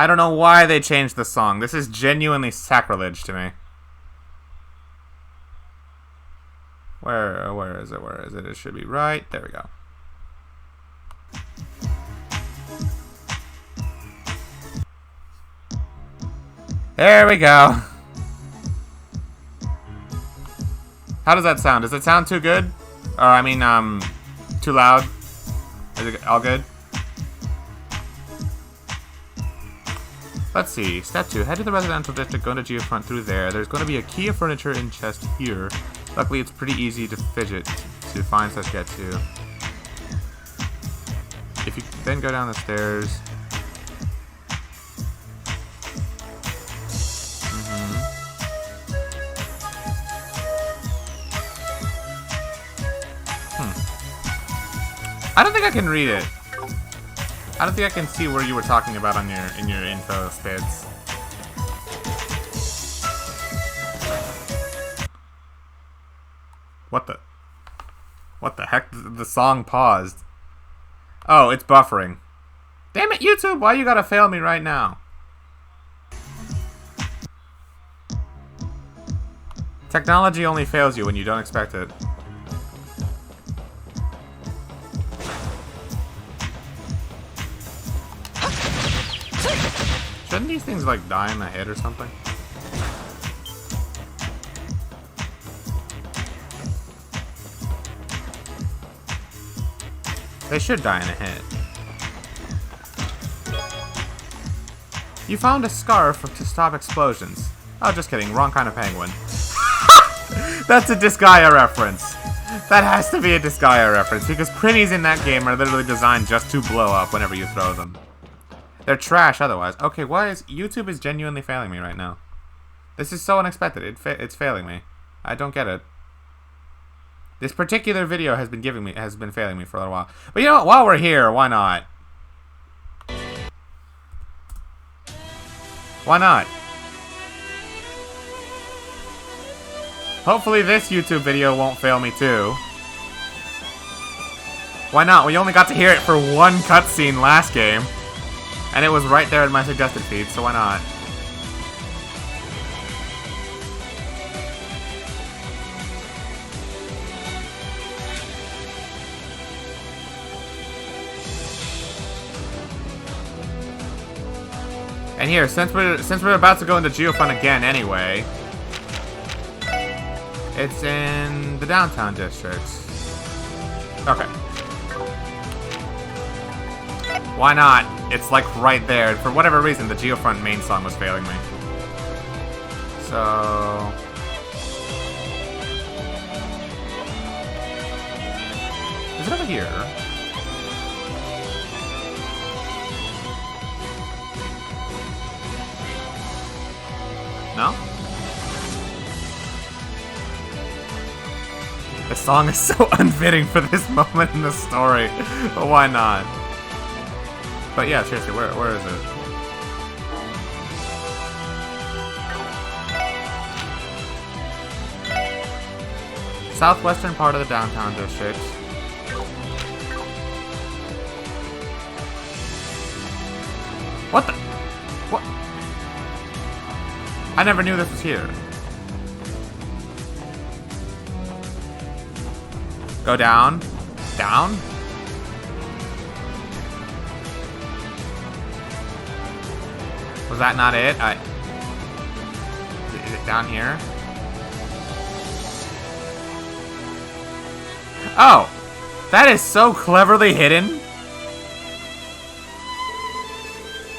S1: I don't know why they changed the song. This is genuinely sacrilege to me. Where is it? It should be right. There we go. There we go. How does that sound? Does it sound too good? Or, I mean, too loud? Is it all good? Let's see. Step 2. Head to the residential district, go into Geofront through there. There's going to be a key of furniture in chest here. Luckily, it's pretty easy to find such get to. If you then go down the stairs... I don't think I can read it. I don't think I can see where you were talking about on in your info spids. What the heck? The song paused. Oh, it's buffering. Damn it, YouTube! Why you gotta fail me right now? Technology only fails you when you don't expect it. Shouldn't these things, like, die in the head or something? They should die in the head. You found a scarf to stop explosions. Oh, just kidding. Wrong kind of penguin. That's a Disgaea reference. That has to be a Disgaea reference, because Prinnies in that game are literally designed just to blow up whenever you throw them. They're trash otherwise. Okay, why is... YouTube is genuinely failing me right now. This is so unexpected. It's failing me. I don't get it. This particular video has been failing me for a little while. But you know what? While we're here, why not? Why not? Hopefully this YouTube video won't fail me too. Why not? We only got to hear it for one cutscene last game. And it was right there in my suggested feed, so why not? And here, since we're about to go into Geofun again anyway, it's in the downtown district. Okay. Why not? It's like right there. For whatever reason, the Geofront main song was failing me. So... is it over here? No? The song is so unfitting for this moment in the story. But why not? But yeah, seriously, where is it? Southwestern part of the downtown district. What the? What? I never knew this was here. Go down. Down? Was that not it? Is it down here? Oh! That is so cleverly hidden!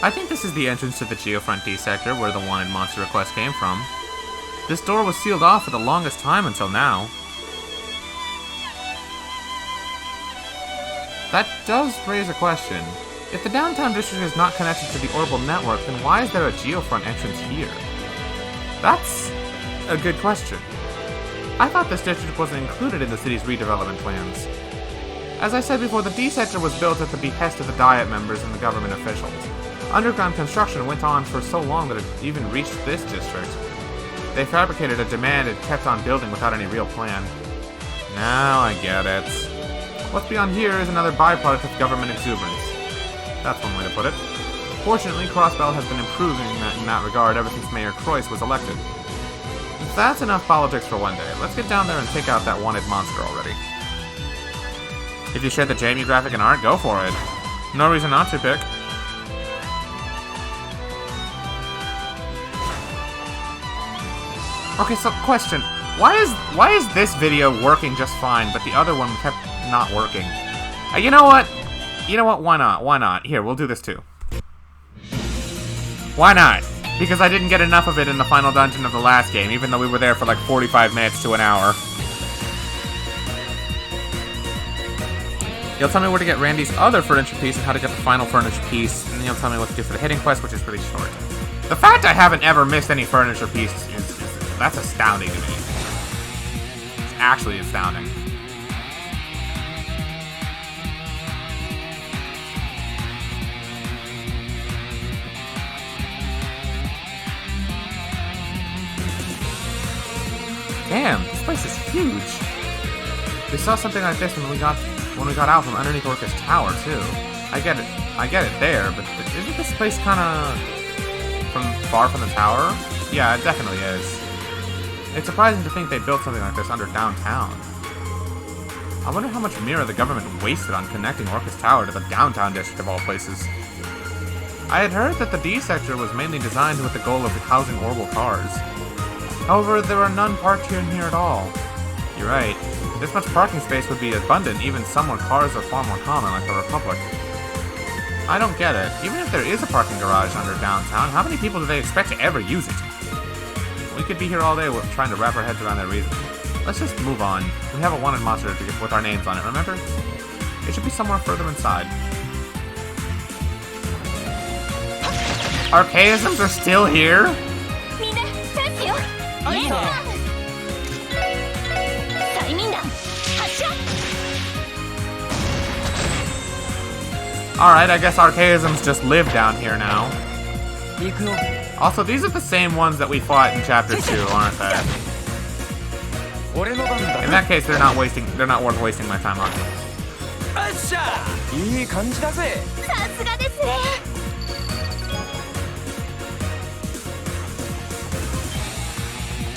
S1: I think this is the entrance to the Geofront D sector where the wanted monster request came from. This door was sealed off for the longest time until now. That does raise a question. If the downtown district is not connected to the orbital network, then why is there a Geofront entrance here? That's a good question. I thought this district wasn't included in the city's redevelopment plans. As I said before, the D sector was built at the behest of the Diet members and the government officials. Underground construction went on for so long that it even reached this district. They fabricated a demand and kept on building without any real plan. Now I get it. What's beyond here is another byproduct of government exuberance. That's one way to put it. Fortunately, Crossbell has been improving in that regard ever since Mayor Croyce was elected. If that's enough politics for one day, let's get down there and take out that wanted monster already. If you share the Jamie graphic and art, go for it. No reason not to, Pick. Okay, so question. Why is this video working just fine, but the other one kept not working? You know what? You know what? Why not? Why not? Here, we'll do this too. Why not? Because I didn't get enough of it in the final dungeon of the last game, even though we were there for like 45 minutes to an hour. You'll tell me where to get Randy's other furniture piece and how to get the final furniture piece, and then you'll tell me what to do for the hidden quest, which is really short. The fact I haven't ever missed any furniture pieces that's astounding to me. It's actually astounding. Damn, this place is huge. We saw something like this when we got out from underneath Orca's tower too. I get it there, but isn't this place kind of far from the tower? Yeah, it definitely is. It's surprising to think they built something like this under downtown. I wonder how much Mira the government wasted on connecting Orca's tower to the downtown district of all places. I had heard that the D sector was mainly designed with the goal of housing orbital cars. However, there are none parked here at all. You're right. This much parking space would be abundant even somewhere cars are far more common, like the Republic. I don't get it. Even if there is a parking garage under downtown, how many people do they expect to ever use it? We could be here all day trying to wrap our heads around that reason. Let's just move on. We have a wanted monster to get with our names on it, remember? It should be somewhere further inside. Archaisms are still here? Alright, I guess Archaisms just live down here now. Also, these are the same ones that we fought in Chapter 2, aren't they? In that case, they're not worth wasting my time on.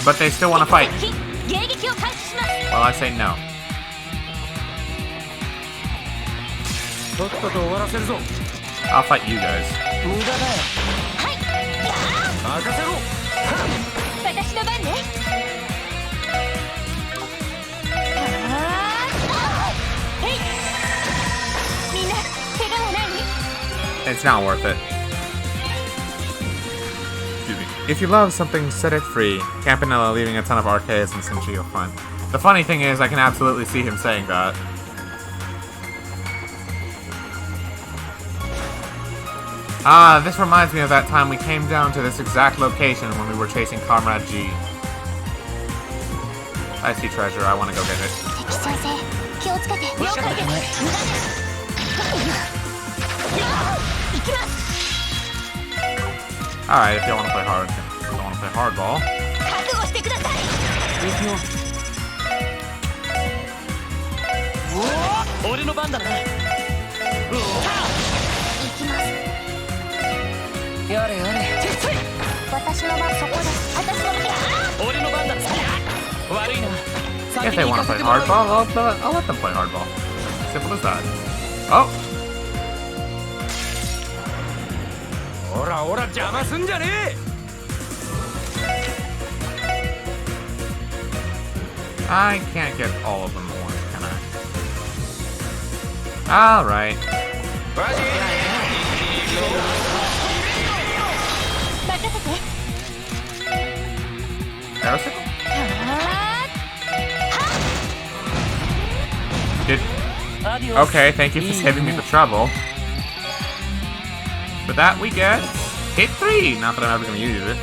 S1: But they still want to fight. Well, I say no. I'll fight you guys. It's not worth it. Excuse me. If you love something, set it free. Campanella leaving a ton of archaisms in Geo Fun. The funny thing is, I can absolutely see him saying that. Ah, this reminds me of that time we came down to this exact location when we were chasing Comrade G. I see treasure, I want to go get it. Alright, if you want to play hard. If you want to play hardball. If they want to play hardball, I'll let them play hardball. Simple as that. Oh! I can't get all of them at once, can I? Alright. Okay, thank you for saving me the trouble. For that we get hit 3! Not that I'm ever going to use it.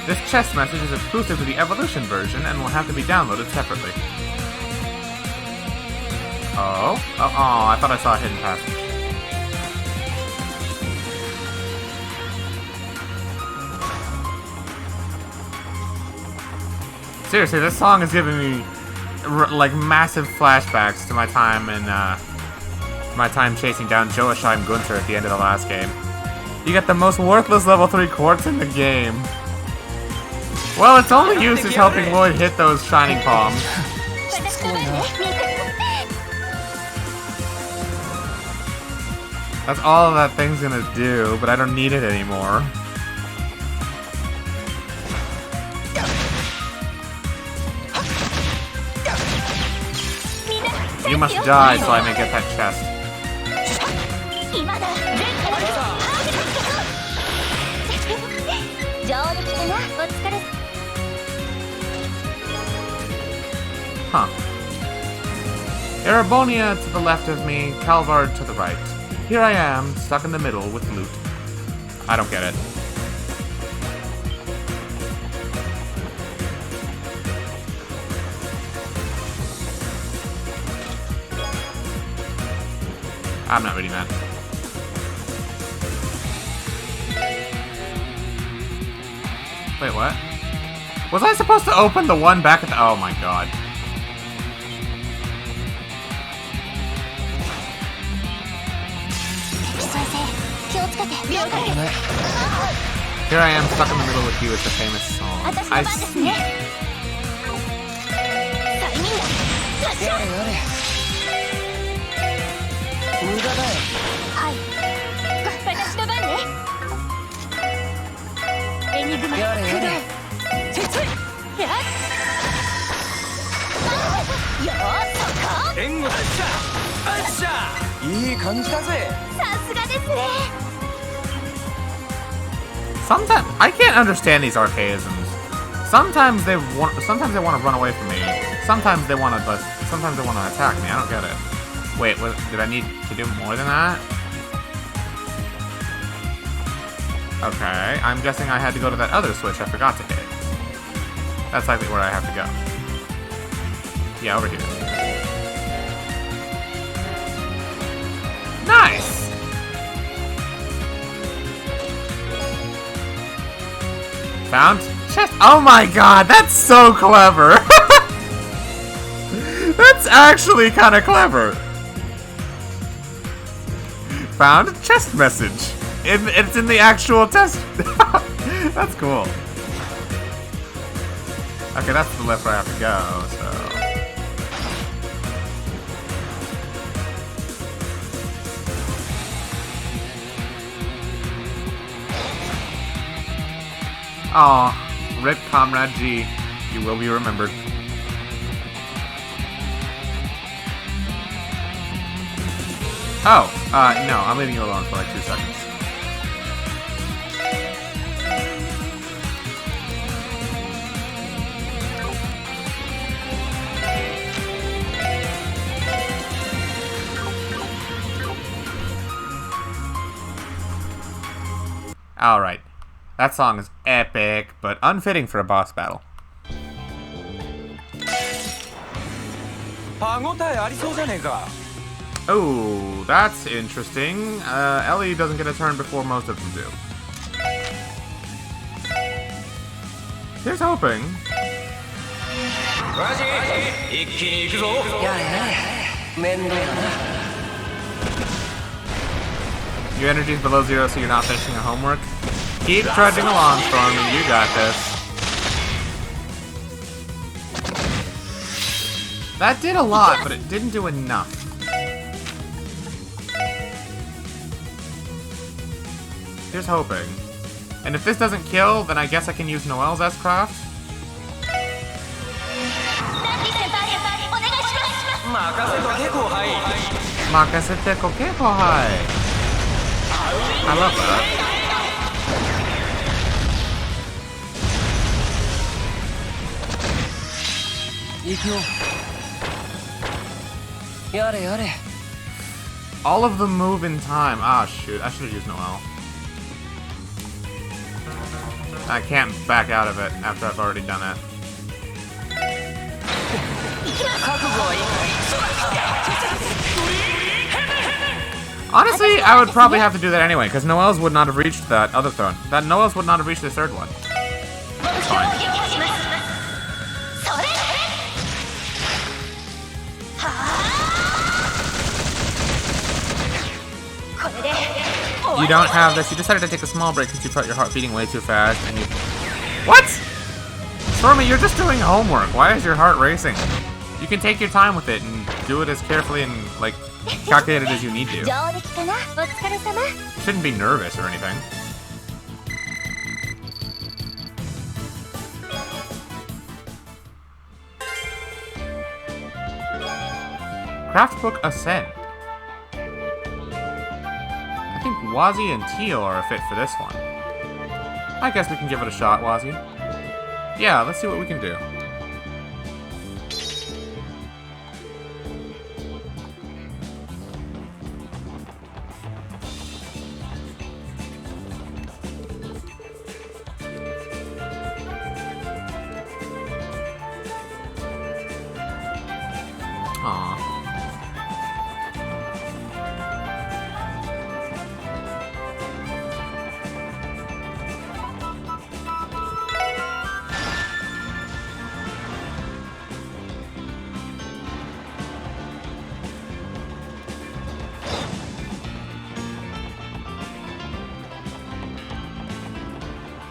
S1: This chest message is exclusive to the Evolution version and will have to be downloaded separately. Oh? Oh, I thought I saw a hidden passage. Seriously, this song is giving me like massive flashbacks to my time in my time chasing down Joachim Gunther at the end of the last game. You get the most worthless level 3 quartz in the game. Well, its only use is helping Lloyd hit those shining palms. That's all that thing's gonna do, but I don't need it anymore. You must die so I may get that chest. Huh. Erebonia to the left of me, Calvard to the right. Here I am, stuck in the middle with loot. I don't get it. I'm not reading that. Wait, what? Was I supposed to open the one back at the... Oh my god. Here I am stuck in the middle with you with the famous song. I see. Sometimes I can't understand these archaisms. Sometimes they want to run away from me. sometimes they want to attack me. I don't get it. Wait, what, did I need to do more than that? Okay, I'm guessing I had to go to that other switch I forgot to hit. That's likely where I have to go. Yeah, over here. Nice! Found chest. Oh my god, that's so clever! That's actually kind of clever. Found chest message. It's in the actual test. That's cool. Okay, that's the left where I have to go, so. Aw, rip Comrade G. You will be remembered. Oh, no, I'm leaving you alone for like 2 seconds. Alright. That song is epic, but unfitting for a boss battle. Oh, that's interesting. Ellie doesn't get a turn before most of them do. Here's hoping. Your energy's below 0, so you're not finishing your homework. Keep trudging along, Stormy. You got this. That did a lot, but it didn't do enough. Here's hoping. And if this doesn't kill, then I guess I can use Noelle's S-Craft. Makasete kokekohai. I love that. All of them move in time. Ah, shoot. I should have used Noelle. I can't back out of it after I've already done it. Honestly, I would probably have to do that anyway, because Noelle's would not have reached that other throne. Noelle's would not have reached the third one. It's fine. You don't have this. You decided to take a small break because you felt your heart beating way too fast, and you... What? Stormy, you're just doing homework. Why is your heart racing? You can take your time with it and do it as carefully and, like, calculated as you need to. Shouldn't be nervous or anything. Craftbook Ascent. I think Wazzy and Teal are a fit for this one. I guess we can give it a shot, Wazzy. Yeah, let's see what we can do. Aww.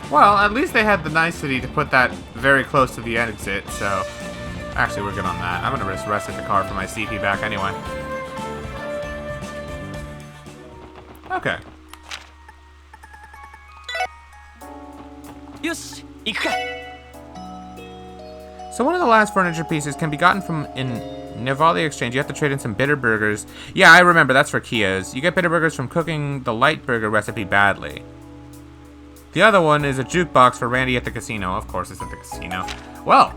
S1: Well, at least they had the nicety to put that very close to the exit, so... Actually, we're good on that. I'm gonna just rest at the car for my CP back anyway. Okay. So one of the last furniture pieces can be gotten from in Nivali Exchange. You have to trade in some bitter burgers. Yeah, I remember. That's for Kia's. You get bitter burgers from cooking the light burger recipe badly. The other one is a jukebox for Randy at the casino. Of course, it's at the casino. Well,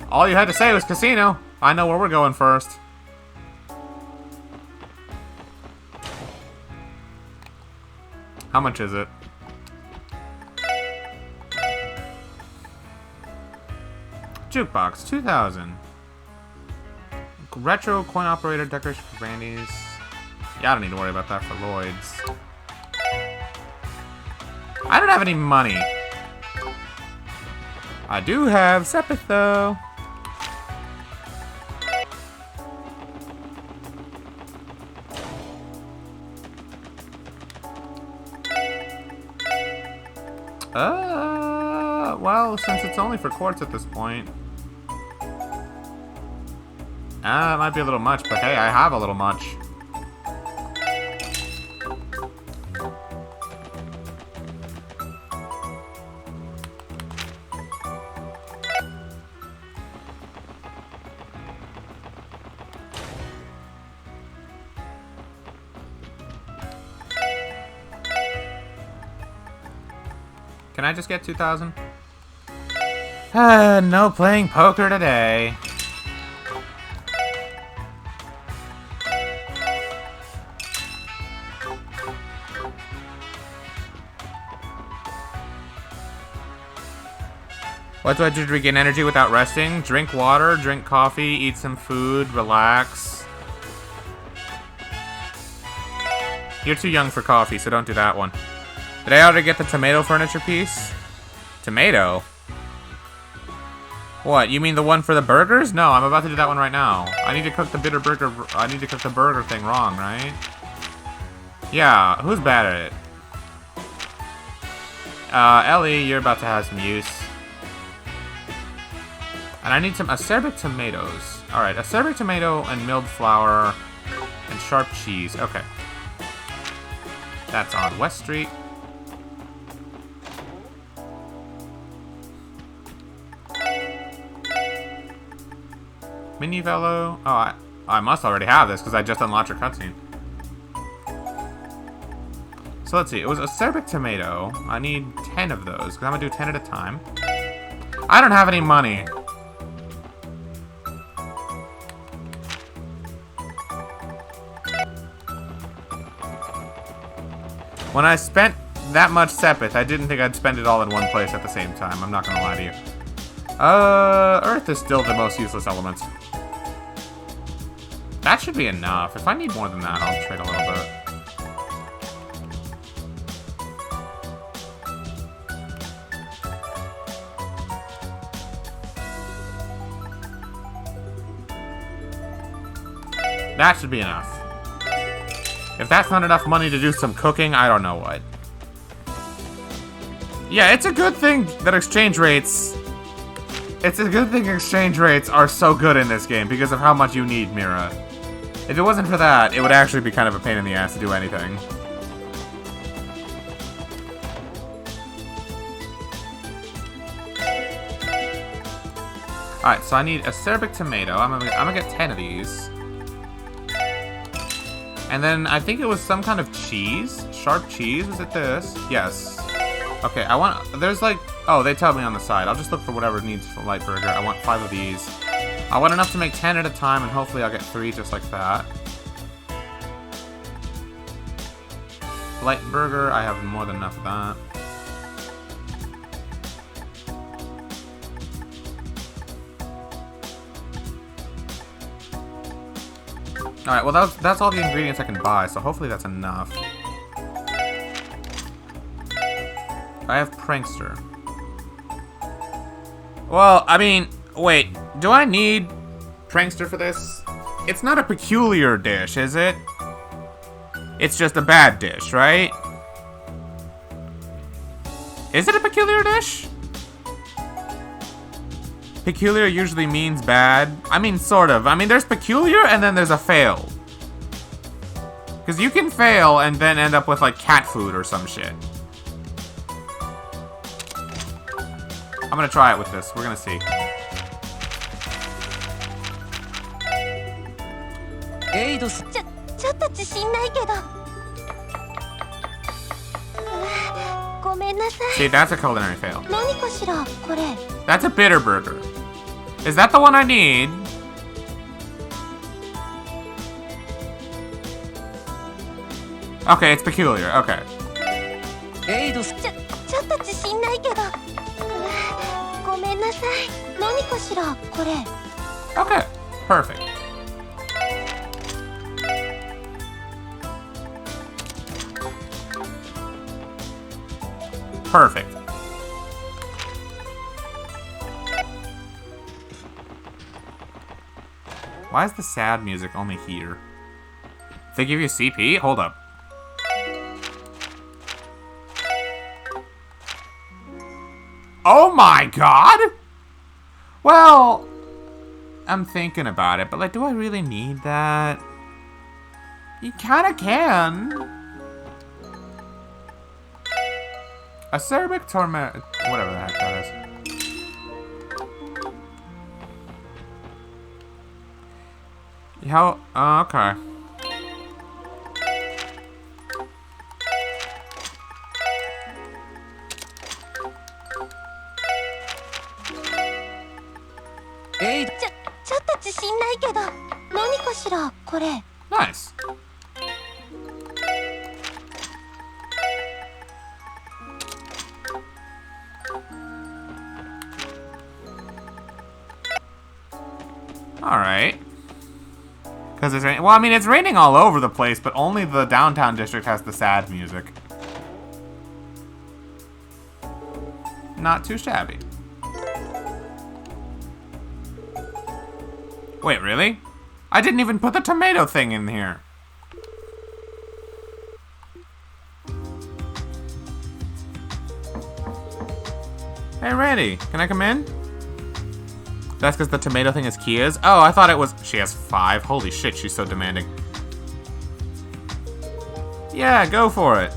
S1: All you had to say was casino. I know where we're going first. How much is it? Jukebox, 2,000. Retro coin operator decoration for Randy's. Yeah, I don't need to worry about that for Lloyd's. I don't have any money. I do have Sepith though. Well, since it's only for quartz at this point. It might be a little much, but hey, I have a little much. Can I just get 2,000? No playing poker today. What do I do to regain energy without resting? Drink water, drink coffee, eat some food, relax. You're too young for coffee, so don't do that one. Did I already get the tomato furniture piece? Tomato? What, you mean the one for the burgers? No, I'm about to do that one right now. I need to cook the bitter burger. I need to cook the burger thing wrong, right? Yeah, who's bad at it? Ellie, you're about to have some use. And I need some acerbic tomatoes. Alright, acerbic tomato and milled flour and sharp cheese. Okay. That's on West Street. Mini Velo. Oh, I must already have this because I just unlocked your cutscene. So let's see. It was acerbic tomato. I need 10 of those because I'm going to do 10 at a time. I don't have any money. When I spent that much Sepith, I didn't think I'd spend it all in one place at the same time. I'm not going to lie to you. Earth is still the most useless element. That should be enough. If I need more than that, I'll trade a little bit. That should be enough. If that's not enough money to do some cooking, I don't know what. Yeah, it's a good thing that exchange rates... It's a good thing exchange rates are so good in this game because of how much you need Mira. If it wasn't for that, it would actually be kind of a pain in the ass to do anything. Alright, so I need acerbic tomato. I'm gonna get 10 of these. And then I think it was some kind of cheese. Sharp cheese. Was it this? Yes. Okay, I want... There's like... Oh, they tell me on the side. I'll just look for whatever needs for light burger. I want 5 of these. I want enough to make 10 at a time, and hopefully I'll get 3 just like that. Light burger. I have more than enough of that. Alright, well that's all the ingredients I can buy, so hopefully that's enough. I have Prankster. Well, I mean, wait, do I need Prankster for this? It's not a peculiar dish, is it? It's just a bad dish, right? Is it a peculiar dish? Peculiar usually means bad. I mean, sort of. I mean, there's peculiar and then there's a fail. Because you can fail and then end up with, like, cat food or some shit. I'm gonna try it with this. We're gonna see. See, that's a culinary fail. That's a bitter burger. Is that the one I need? Okay, it's peculiar. Okay.
S14: ちょっと自信ないけど。ごめんなさい。何かしらこれ。
S1: Okay. Perfect. Perfect. Why is the sad music only here? They give you CP? Hold up. Oh my god! Well, I'm thinking about it, but like, do I really need that? You kinda can. Acerbic torment, whatever the heck that is. How? Okay.
S14: ちょっと自信ないけど、何かしらこれ。
S1: Nice. All right. Because it's raining. Well, I mean, it's raining all over the place, but only the downtown district has the sad music. Not too shabby. Wait, really? I didn't even put the tomato thing in here. Hey, Randy, can I come in? That's because the tomato thing is Kia's? Oh, I thought it was... She has 5? Holy shit, she's so demanding. Yeah, go for it.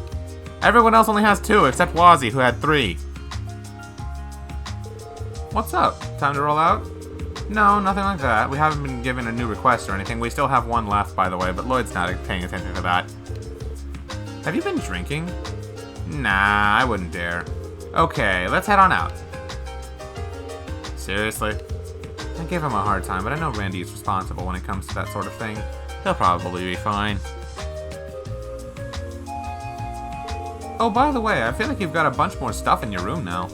S1: Everyone else only has 2, except Wazzy, who had 3. What's up? Time to roll out? No, nothing like that. We haven't been given a new request or anything. We still have 1 left, by the way, but Lloyd's not paying attention to that. Have you been drinking? Nah, I wouldn't dare. Okay, let's head on out. Seriously? I give him a hard time, but I know Randy is responsible when it comes to that sort of thing. He'll probably be fine. Oh, by the way, I feel like you've got a bunch more stuff in your room now.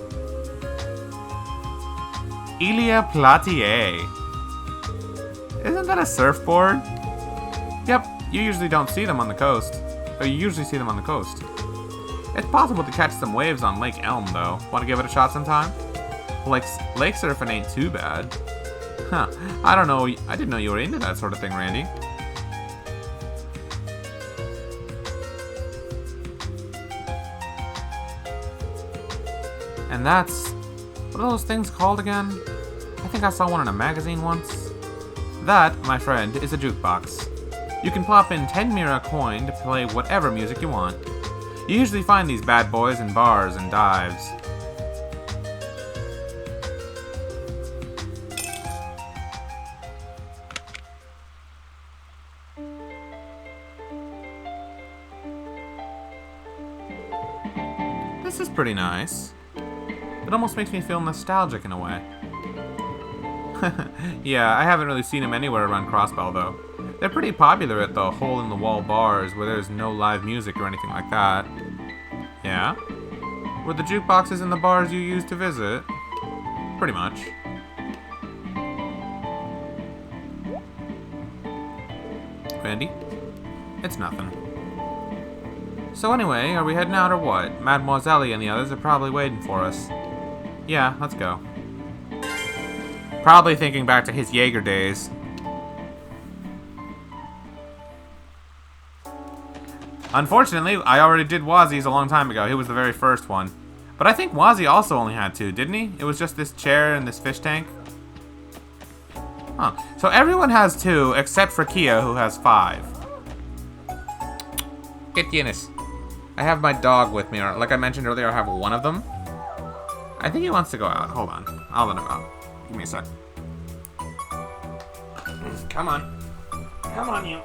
S1: Ilia Platier. Isn't that a surfboard? Yep, you usually don't see them on the coast. Or you usually see them on the coast. It's possible to catch some waves on Lake Elm, though. Want to give it a shot sometime? Lake surfing ain't too bad. Huh, I don't know. I didn't know you were into that sort of thing, Randy. And that's... What are those things called again? I think I saw one in a magazine once. That, my friend, is a jukebox. You can plop in 10 mira coin to play whatever music you want. You usually find these bad boys in bars and dives. This is pretty nice. It almost makes me feel nostalgic in a way. Yeah, I haven't really seen them anywhere around Crossbell, though. They're pretty popular at the hole-in-the-wall bars where there's no live music or anything like that. Yeah? Were the jukeboxes in the bars you used to visit? Pretty much. Randy? It's nothing. So anyway, are we heading out or what? Mademoiselle and the others are probably waiting for us. Yeah, let's go. Probably thinking back to his Jaeger days. Unfortunately, I already did Wazzy's a long time ago. He was the very first one. But I think Wazzy also only had 2, didn't he? It was just this chair and this fish tank. Huh. So everyone has 2, except for Kia, who has 5. Get Guinness. I have my dog with me, or like I mentioned earlier, I have one of them. I think he wants to go out. Hold on. I'll let him out. Give me a sec. Come on. Come on, you.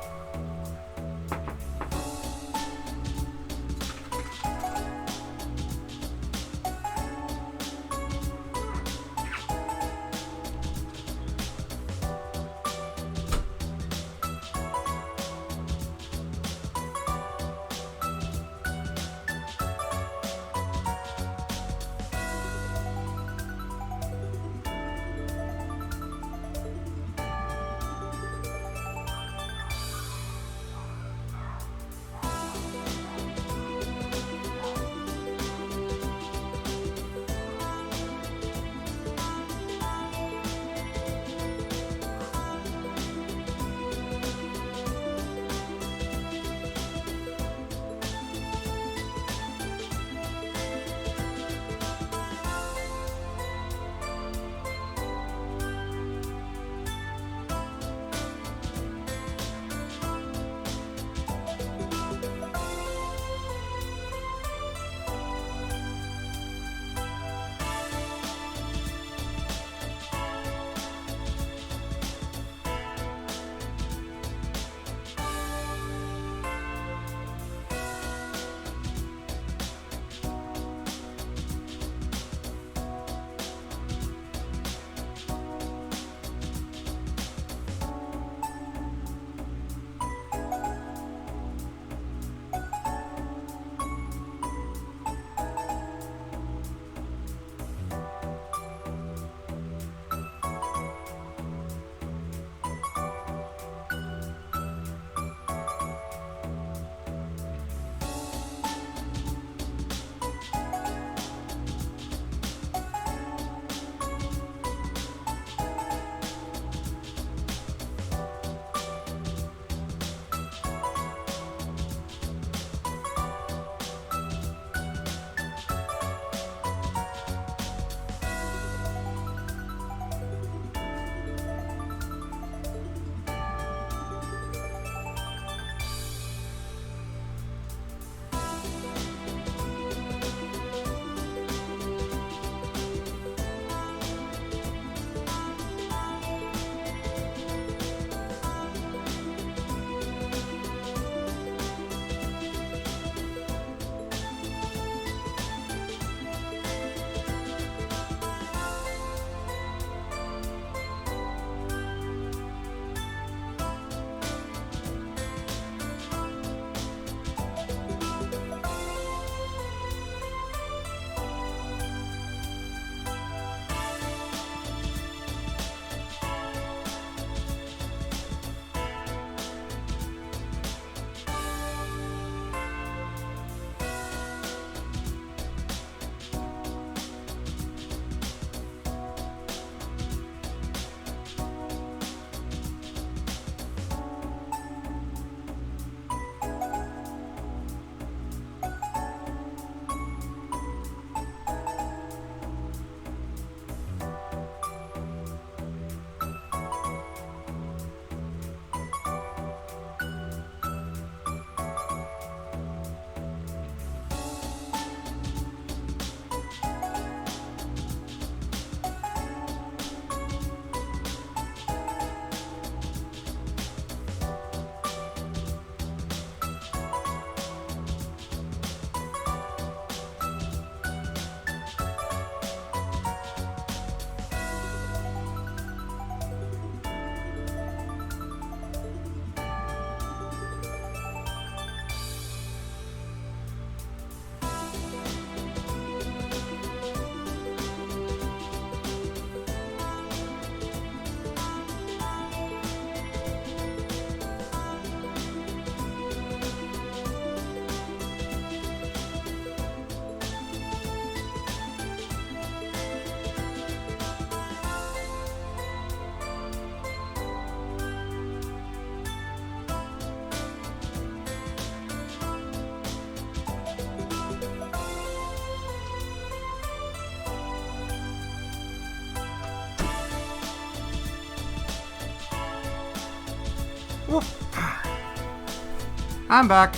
S1: I'm back.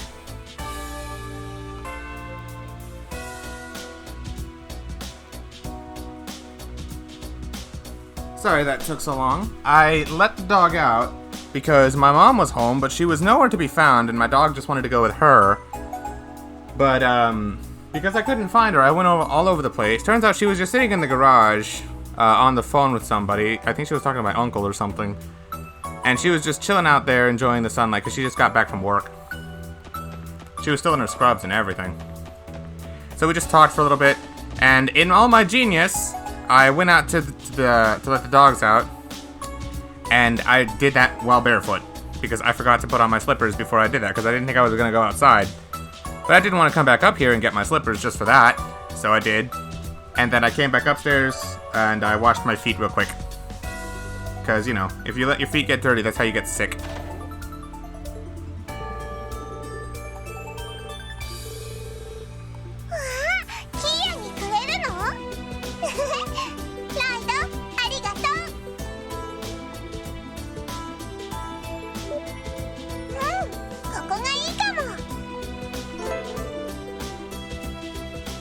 S1: Sorry that took so long. I let the dog out because my mom was home, but she was nowhere to be found, and my dog just wanted to go with her. But, because I couldn't find her, I went all over the place. Turns out she was just sitting in the garage, on the phone with somebody. I think she was talking to my uncle or something. And she was just chilling out there enjoying the sunlight because she just got back from work. She was still in her scrubs and everything. So we just talked for a little bit, and in all my genius, I went out to let the dogs out, and I did that while barefoot because I forgot to put on my slippers before I did that because I didn't think I was going to go outside. But I didn't want to come back up here and get my slippers just for that, so I did. And then I came back upstairs and I washed my feet real quick. Because, you know, if you let your feet get dirty, that's how you get sick.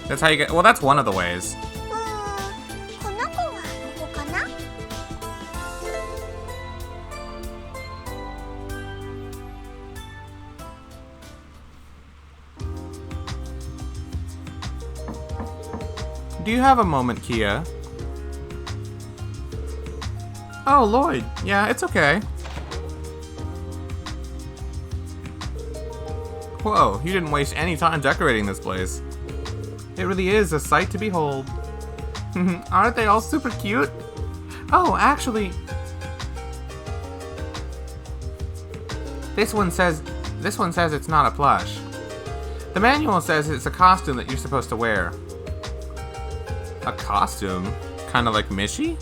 S1: That's how you get. Well, that's one of the ways. Do you have a moment, Kia? Oh, Lloyd. Yeah, it's okay. Whoa, you didn't waste any time decorating this place. It really is a sight to behold. Aren't they all super cute? Oh, actually... This one says it's not a plush. The manual says it's a costume that you're supposed to wear. A costume? Kinda like Mishi?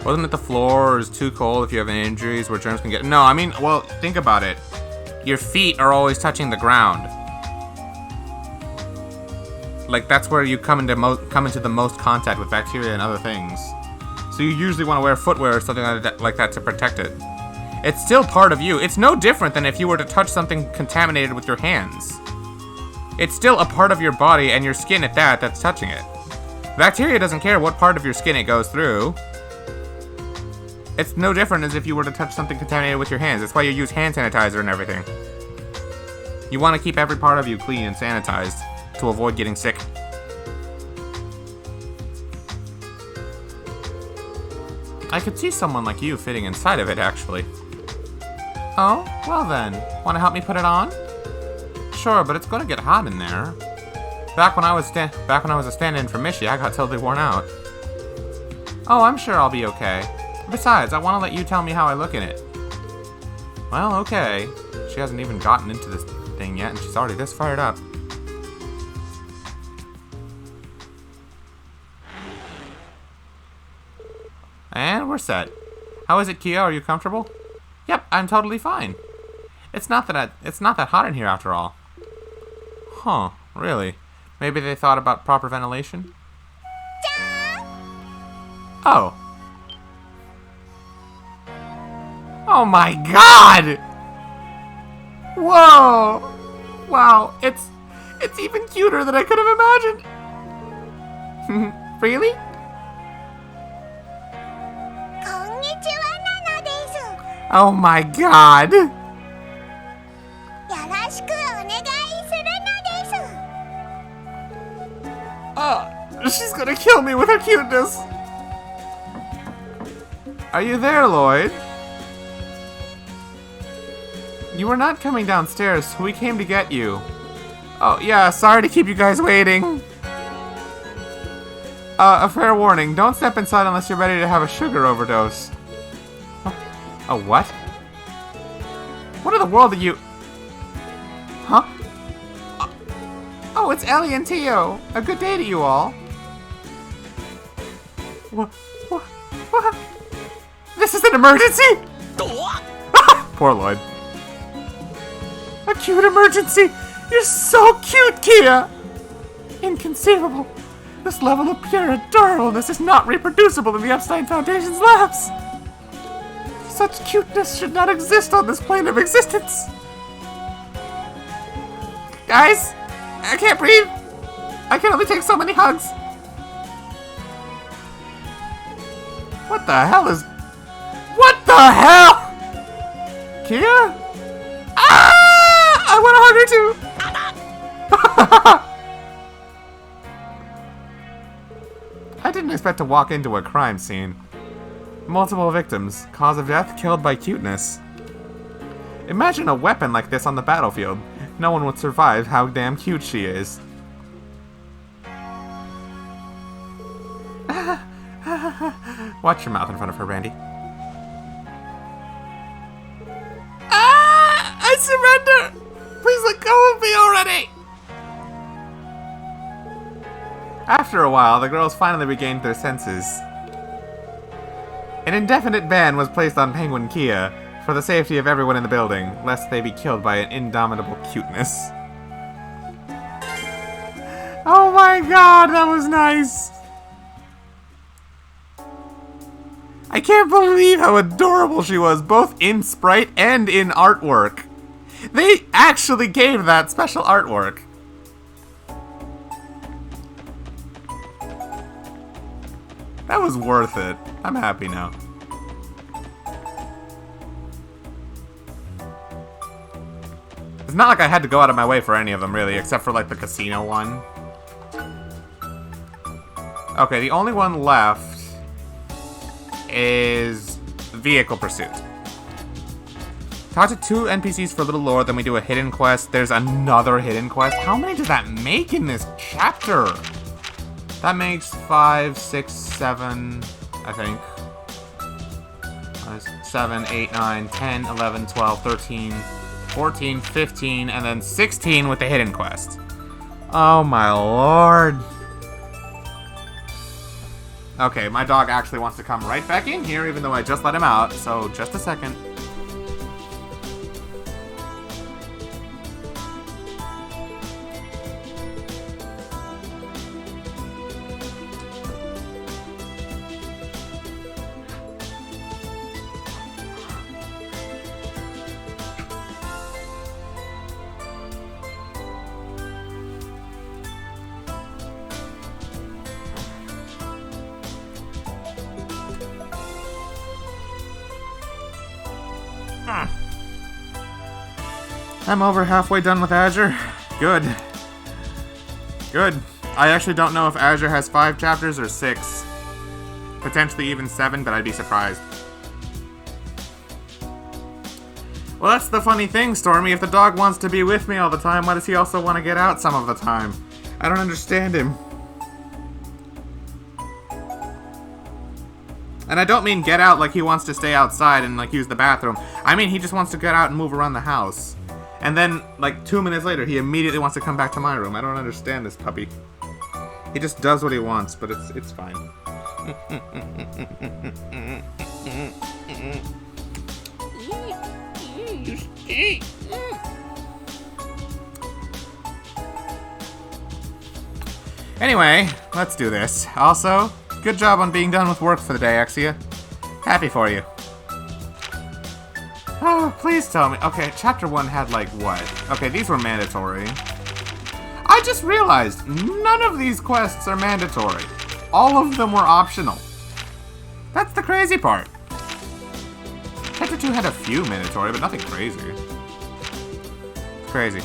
S1: Wasn't it the floor is too cold if you have injuries where germs can get... No, I mean, well, think about it. Your feet are always touching the ground. Like, that's where you come into the most contact with bacteria and other things. So you usually want to wear footwear or something like that to protect it. It's still part of you. It's no different than if you were to touch something contaminated with your hands. It's still a part of your body and your skin at that that's touching it. Bacteria doesn't care what part of your skin it goes through. It's no different as if you were to touch something contaminated with your hands. That's why you use hand sanitizer and everything. You want to keep every part of you clean and sanitized to avoid getting sick. I could see someone like you fitting inside of it, actually. Oh, well then. Want to help me put it on? Sure, but it's going to get hot in there. Back when I was a stand-in for Mishi, I got totally worn out. Oh, I'm sure I'll be okay. Besides, I want to let you tell me how I look in it. Well, okay. She hasn't even gotten into this thing yet, and she's already this fired up. And we're set. How is it, Kia? Are you comfortable? Yep, I'm totally fine. It's not that hot in here after all. Huh, really? Maybe they thought about proper ventilation? Oh. Oh my god! Whoa! Wow, it's even cuter than I could have imagined. Really? Oh my god! She's gonna kill me with her cuteness! Are you there, Lloyd? You were not coming downstairs, so we came to get you. Oh, yeah, sorry to keep you guys waiting. A fair warning, don't step inside unless you're ready to have a sugar overdose. A what? What in the world are you... Huh? Oh, it's Ellie and Tio. A good day to you all. What? This is an emergency! Poor Lloyd. A cute emergency! You're so cute, Kia! Inconceivable. This level of pure adorableness is not reproducible in the Epstein Foundation's labs. Such cuteness should not exist on this plane of existence. Guys, I can't breathe. I can only take so many hugs. What the hell is... What the hell? Kia? Ah! I want to hug her too. I didn't expect to walk into a crime scene. Multiple victims. Cause of death, killed by cuteness. Imagine a weapon like this on the battlefield. No one would survive how damn cute she is. Watch your mouth in front of her, Randy. Ah! I surrender! Please let go of me already! After a while, the girls finally regained their senses. An indefinite ban was placed on Penguin Kia for the safety of everyone in the building, lest they be killed by an indomitable cuteness. Oh my god, that was nice! I can't believe how adorable she was, both in sprite and in artwork. They actually gave that special artwork. That was worth it. I'm happy now. It's not like I had to go out of my way for any of them, really, except for, like, the casino one. Okay, the only one left is Vehicle Pursuit. Talk to 2 NPCs for a little lore, then we do a hidden quest. There's another hidden quest. How many does that make in this chapter? That makes 5, 6, 7, I think. 7, 8, 9, 10, 11, 12, 13, 14, 15, and then 16 with the hidden quest. Oh my lord. Okay, my dog actually wants to come right back in here, even though I just let him out, so just a second. I'm over halfway done with Azure. Good. Good. I actually don't know if Azure has 5 chapters or 6. Potentially even 7, but I'd be surprised. Well, that's the funny thing, Stormy. If the dog wants to be with me all the time, why does he also want to get out some of the time? I don't understand him. And I don't mean get out like he wants to stay outside and, like, use the bathroom. I mean he just wants to get out and move around the house. And then, like, 2 minutes later, he immediately wants to come back to my room. I don't understand this puppy. He just does what he wants, but it's fine. Anyway, let's do this. Also, good job on being done with work for the day, Exia. Happy for you. Oh, please tell me. Okay, chapter 1 had, like, what? Okay, these were mandatory. I just realized none of these quests are mandatory. All of them were optional. That's the crazy part. Chapter 2 had a few mandatory, but nothing crazy. It's crazy.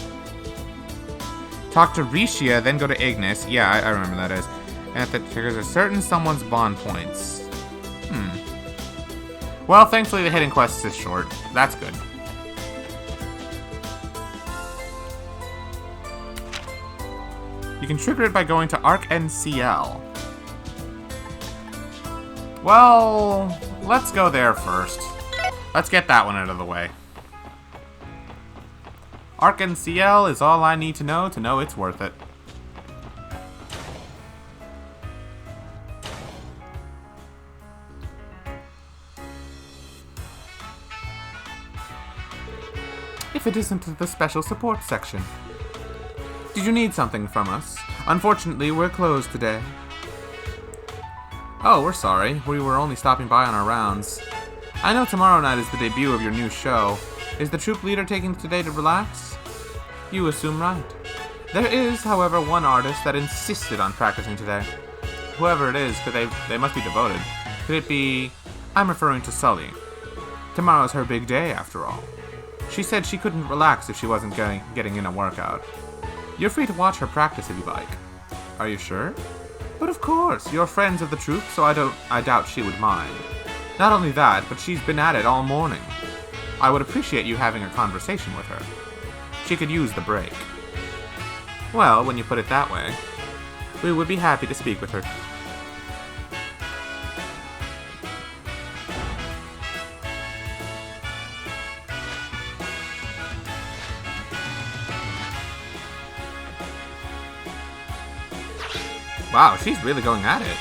S1: Talk to Rishia, then go to Ignis. Yeah, I remember that is. And that triggers a certain someone's bond points. Well, thankfully the hidden quest is short. That's good. You can trigger it by going to Arc NCL. Well, let's go there first. Let's get that one out of the way. Arc NCL is all I need to know it's worth it. If it isn't the special support section. Did you need something from us? Unfortunately, we're closed today. Oh, we're sorry. We were only stopping by on our rounds. I know tomorrow night is the debut of your new show. Is the troop leader taking today to relax? You assume right. There is, however, one artist that insisted on practicing today. Whoever it is, they must be devoted. Could it be... I'm referring to Sully. Tomorrow's her big day, after all. She said she couldn't relax if she wasn't getting in a workout. You're free to watch her practice if you like. Are you sure? But of course, you're friends of the troop, so I doubt she would mind. Not only that, but she's been at it all morning. I would appreciate you having a conversation with her. She could use the break. Well, when you put it that way, we would be happy to speak with her. Wow, she's really going at it.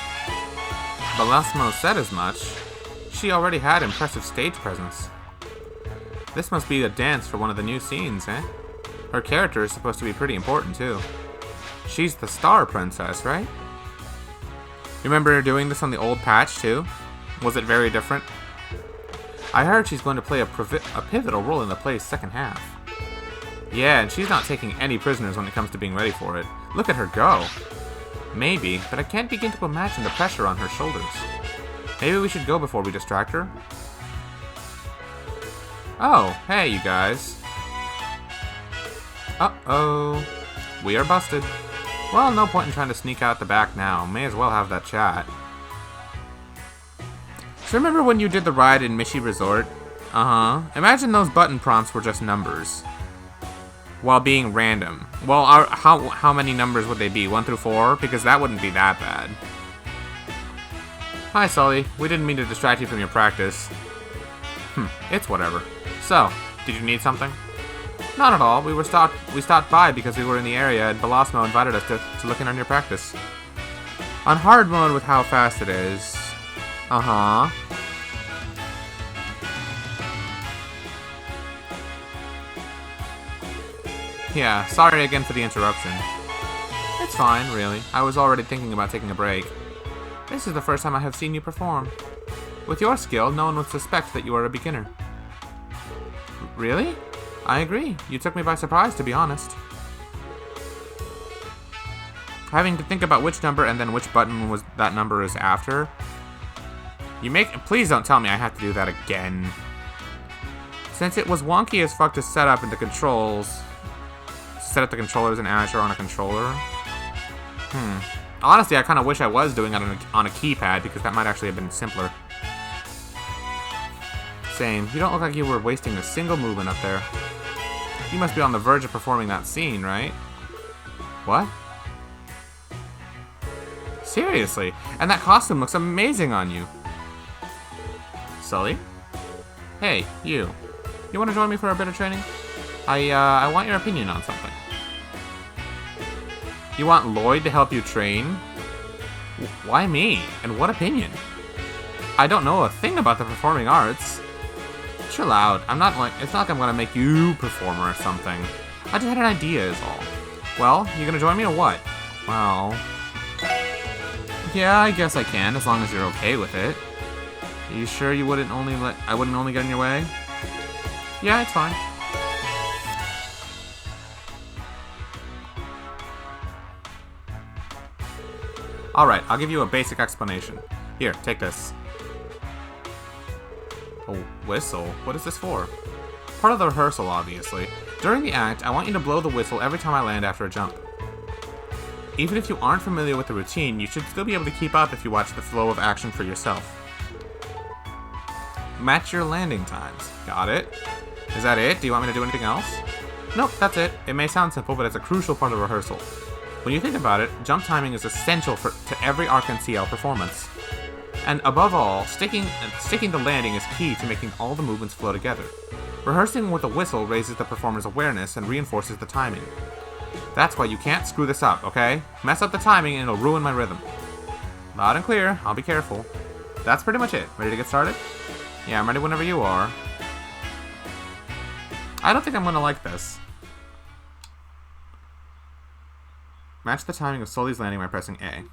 S1: Belasmo said as much. She already had impressive stage presence. This must be a dance for one of the new scenes, eh? Her character is supposed to be pretty important, too. She's the star princess, right? Remember her doing this on the old patch, too? Was it very different? I heard she's going to play a pivotal role in the play's second half. Yeah, and she's not taking any prisoners when it comes to being ready for it. Look at her go. Maybe, but I can't begin to imagine the pressure on her shoulders. Maybe we should go before we distract her? Oh, hey you guys. Uh-oh. We are busted. Well, no point in trying to sneak out the back now. May as well have that chat. So remember when you did the ride in Mishi Resort? Uh-huh. Imagine those button prompts were just numbers. While being random. Well, how many numbers would they be? 1 through 4? Because that wouldn't be that bad. Hi, Sully. We didn't mean to distract you from your practice. It's whatever. So, did you need something? Not at all. We stopped by because we were in the area and Belasmo invited us to look in on your practice. On hard mode with how fast it is. Uh-huh. Yeah, sorry again for the interruption. It's fine, really. I was already thinking about taking a break. This is the first time I have seen you perform. With your skill, no one would suspect that you are a beginner. Really? I agree. You took me by surprise, to be honest. Having to think about which number and then which button that number is after. Please don't tell me I have to do that again. Since it was wonky as fuck to set up the controllers in Azure on a controller. Honestly, I kind of wish I was doing it on a keypad because that might actually have been simpler. Same. You don't look like you were wasting a single movement up there. You must be on the verge of performing that scene, right? What? Seriously? And that costume looks amazing on you. Sully? Hey, you. You want to join me for a bit of training? I want your opinion on something. You want Lloyd to help you train? Why me? And what opinion? I don't know a thing about the performing arts. Chill out. It's not like I'm gonna make you perform or something. I just had an idea is all. Well, you gonna join me or what? Well... Yeah, I guess I can, as long as you're okay with it. Are you sure I wouldn't only get in your way? Yeah, it's fine. Alright, I'll give you a basic explanation. Here, take this. A whistle? What is this for? Part of the rehearsal, obviously. During the act, I want you to blow the whistle every time I land after a jump. Even if you aren't familiar with the routine, you should still be able to keep up if you watch the flow of action for yourself. Match your landing times. Got it? Is that it? Do you want me to do anything else? Nope, that's it. It may sound simple, but it's a crucial part of rehearsal. When you think about it, jump timing is essential to every Arc-en-Ciel performance. And above all, sticking the landing is key to making all the movements flow together. Rehearsing with a whistle raises the performer's awareness and reinforces the timing. That's why you can't screw this up, okay? Mess up the timing and it'll ruin my rhythm. Loud and clear, I'll be careful. That's pretty much it. Ready to get started? Yeah, I'm ready whenever you are. I don't think I'm gonna like this. Match the timing of Sully's landing by pressing A.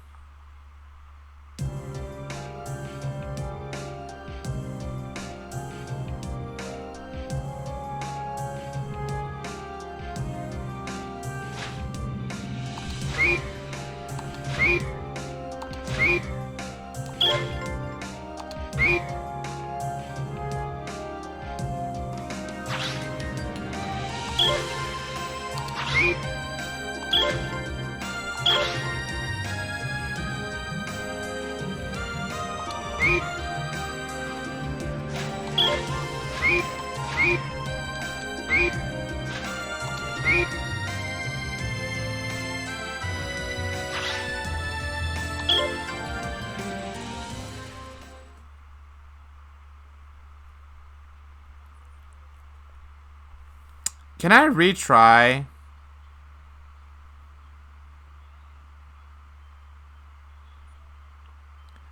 S1: Can I retry?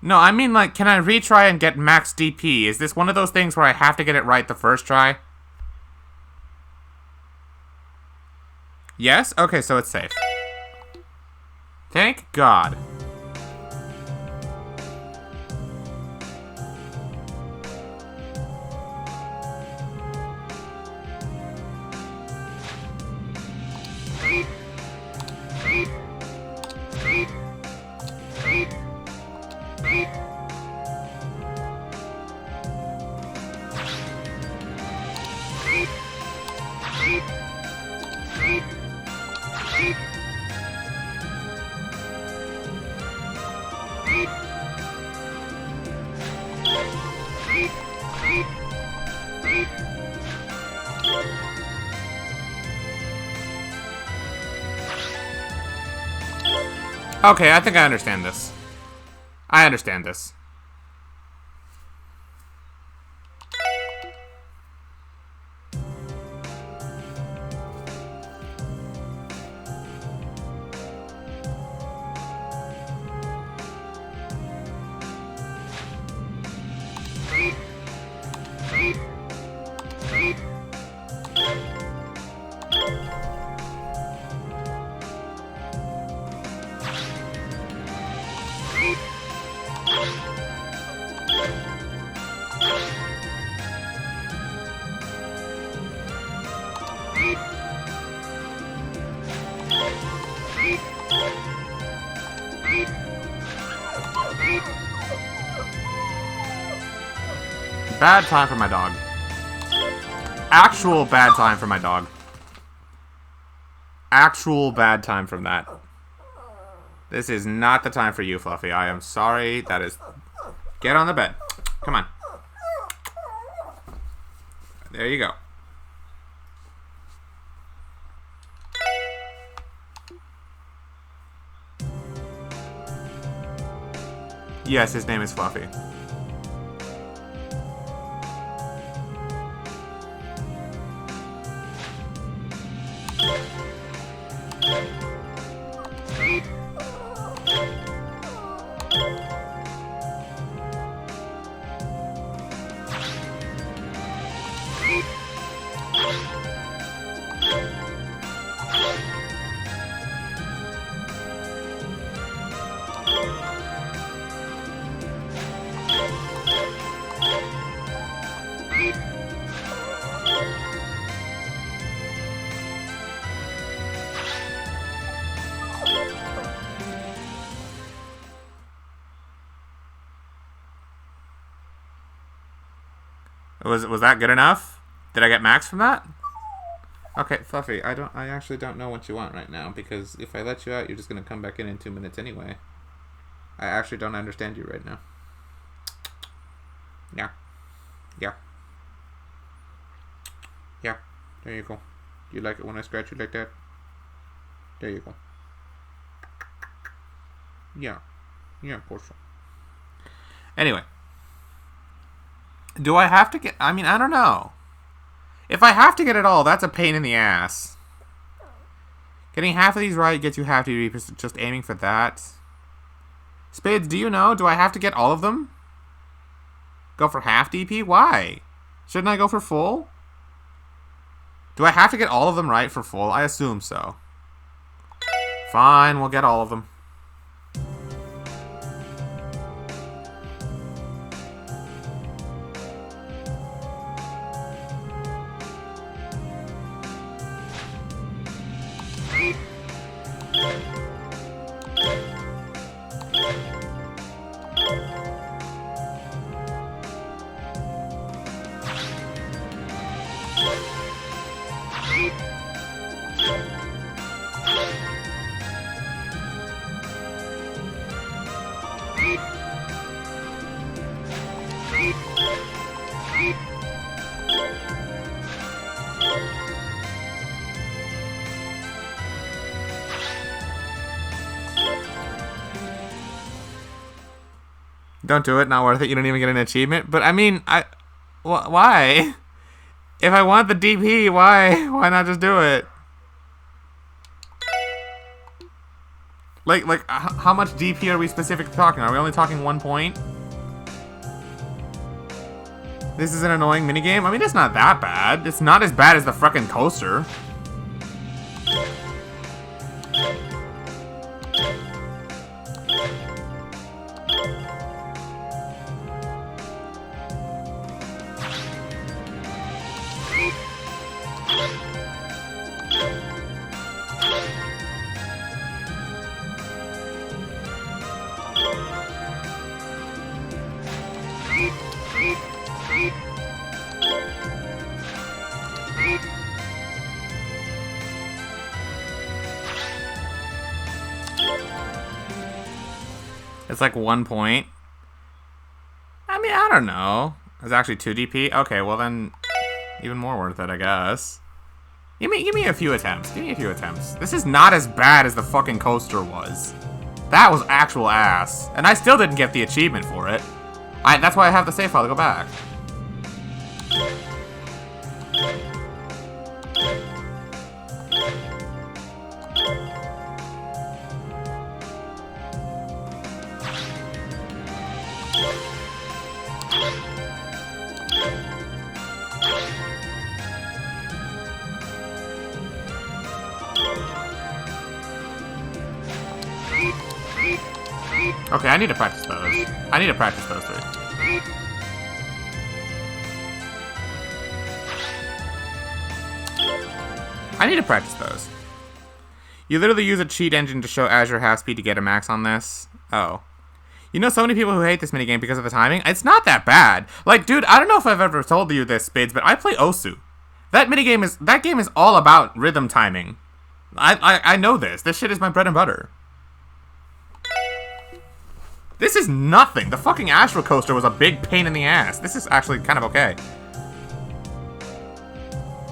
S1: No, I mean, like, can I retry and get max DP? Is this one of those things where I have to get it right the first try? Yes? Okay, so it's safe. Thank God. Okay, I think I understand this. I understand this. Bad time for my dog. Actual bad time for my dog. Actual bad time from that. This is not the time for you, Fluffy. I am sorry. That is... Get on the bed. Come on. There you go. Yes, his name is Fluffy. Was that good enough? Did I get max from that? Okay, Fluffy, I actually don't know what you want right now, because if I let you out, you're just gonna come back in 2 minutes anyway. I actually don't understand you right now. Yeah. Yeah. Yeah. There you go. You like it when I scratch you like that? There you go. Yeah. Yeah, for sure. Anyway. Do I have to get... I mean, I don't know. If I have to get it all, that's a pain in the ass. Getting half of these right gets you half to be just aiming for that. Spades, do you know? Do I have to get all of them? Go for half DP? Why? Shouldn't I go for full? Do I have to get all of them right for full? I assume so. Fine, we'll get all of them. Don't do it. Not worth it. You don't even get an achievement. But I mean, why? If I want the DP, why? Why not just do it? Like, how much DP are we specifically talking? Are we only talking 1 point? This is an annoying minigame? I mean, it's not that bad. It's not as bad as the frickin' coaster. It's like 1 point. I mean, I don't know. It's actually 2 DP? Okay, well then, even more worth it, I guess. Give me a few attempts. Give me a few attempts. This is not as bad as the fucking coaster was. That was actual ass. And I still didn't get the achievement for it. That's why I have the save file to go back. Okay, I need to practice those. I need to practice those three. I need to practice those. You literally use a cheat engine to show Azure half speed to get a max on this? Oh. You know so many people who hate this minigame because of the timing? It's not that bad. Like, dude, I don't know if I've ever told you this, Spids, but I play Osu. That game is all about rhythm timing. I know this. This shit is my bread and butter. This is nothing. The fucking Astro Coaster was a big pain in the ass. This is actually kind of okay.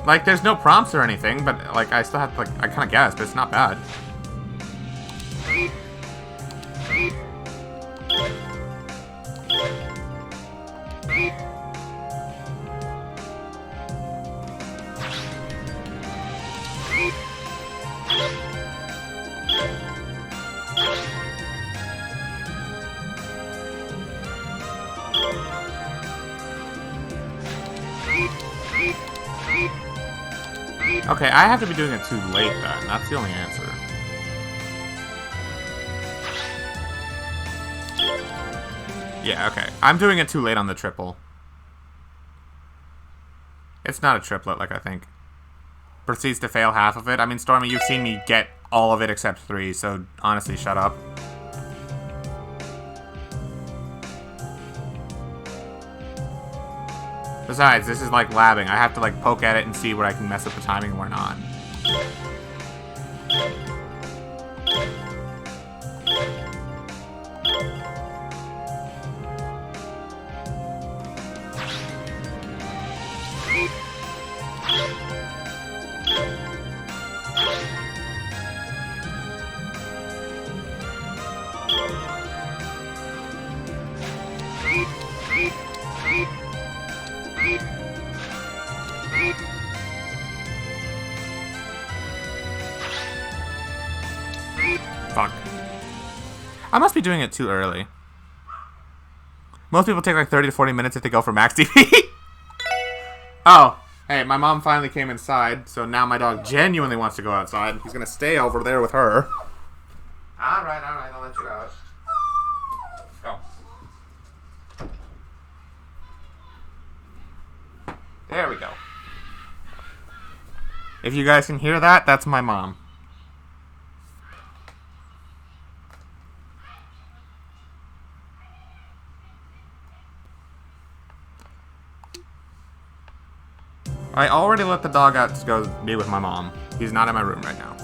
S1: Like, there's no prompts or anything, but, like, I still have to, like, I kind of guess, but it's not bad. Okay, I have to be doing it too late then. That's the only answer. Yeah, okay. I'm doing it too late on the triple. It's not a triplet, like I think. Proceeds to fail half of it. I mean, Stormy, you've seen me get all of it except 3, so honestly, shut up. Besides, this is like labbing. I have to like poke at it and see where I can mess up the timing and where not. Fuck. I must be doing it too early. Most people take like 30 to 40 minutes if they go for max DP. Oh, hey, my mom finally came inside, so now my dog genuinely wants to go outside. He's gonna stay over there with her. Alright, I'll let you out. Go. There we go. If you guys can hear that, that's my mom. I already let the dog out to go be with my mom. He's not in my room right now.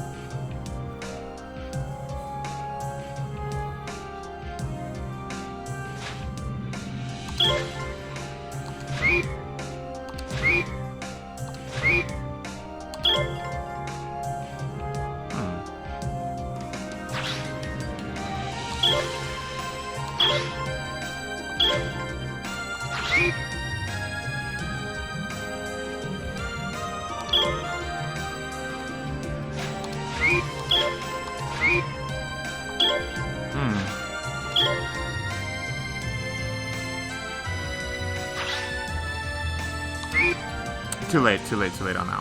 S1: Too late on that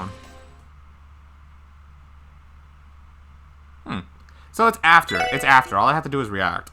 S1: one. So it's after. It's after. All I have to do is react.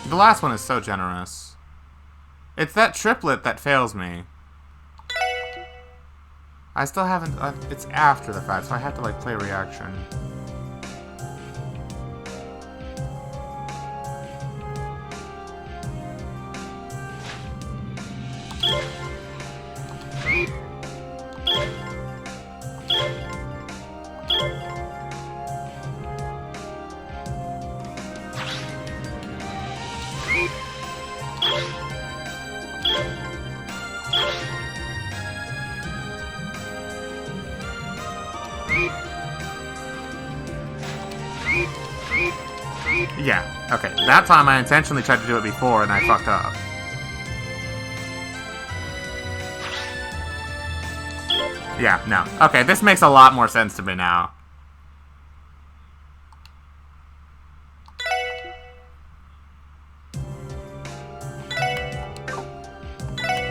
S1: The last one is so generous. It's that triplet that fails me. I still haven't... it's after the fact, so I have to, like, play reaction. Yeah, okay. That time I intentionally tried to do it before and I fucked up. Yeah, no. Okay, this makes a lot more sense to me now.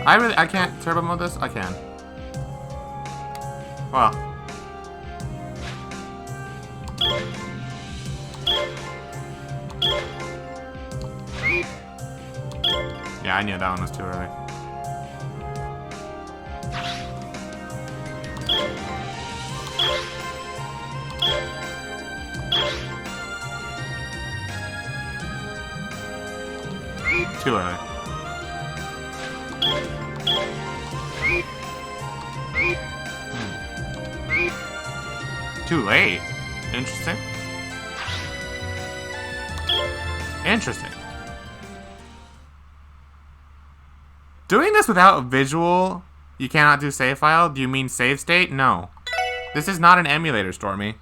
S1: I can't turbo mode this? I can. Well. Yeah, I knew that one was too early. Too early. Too late. Interesting. Interesting. Doing this without a visual, you cannot do save file? Do you mean save state? No. This is not an emulator, Stormy.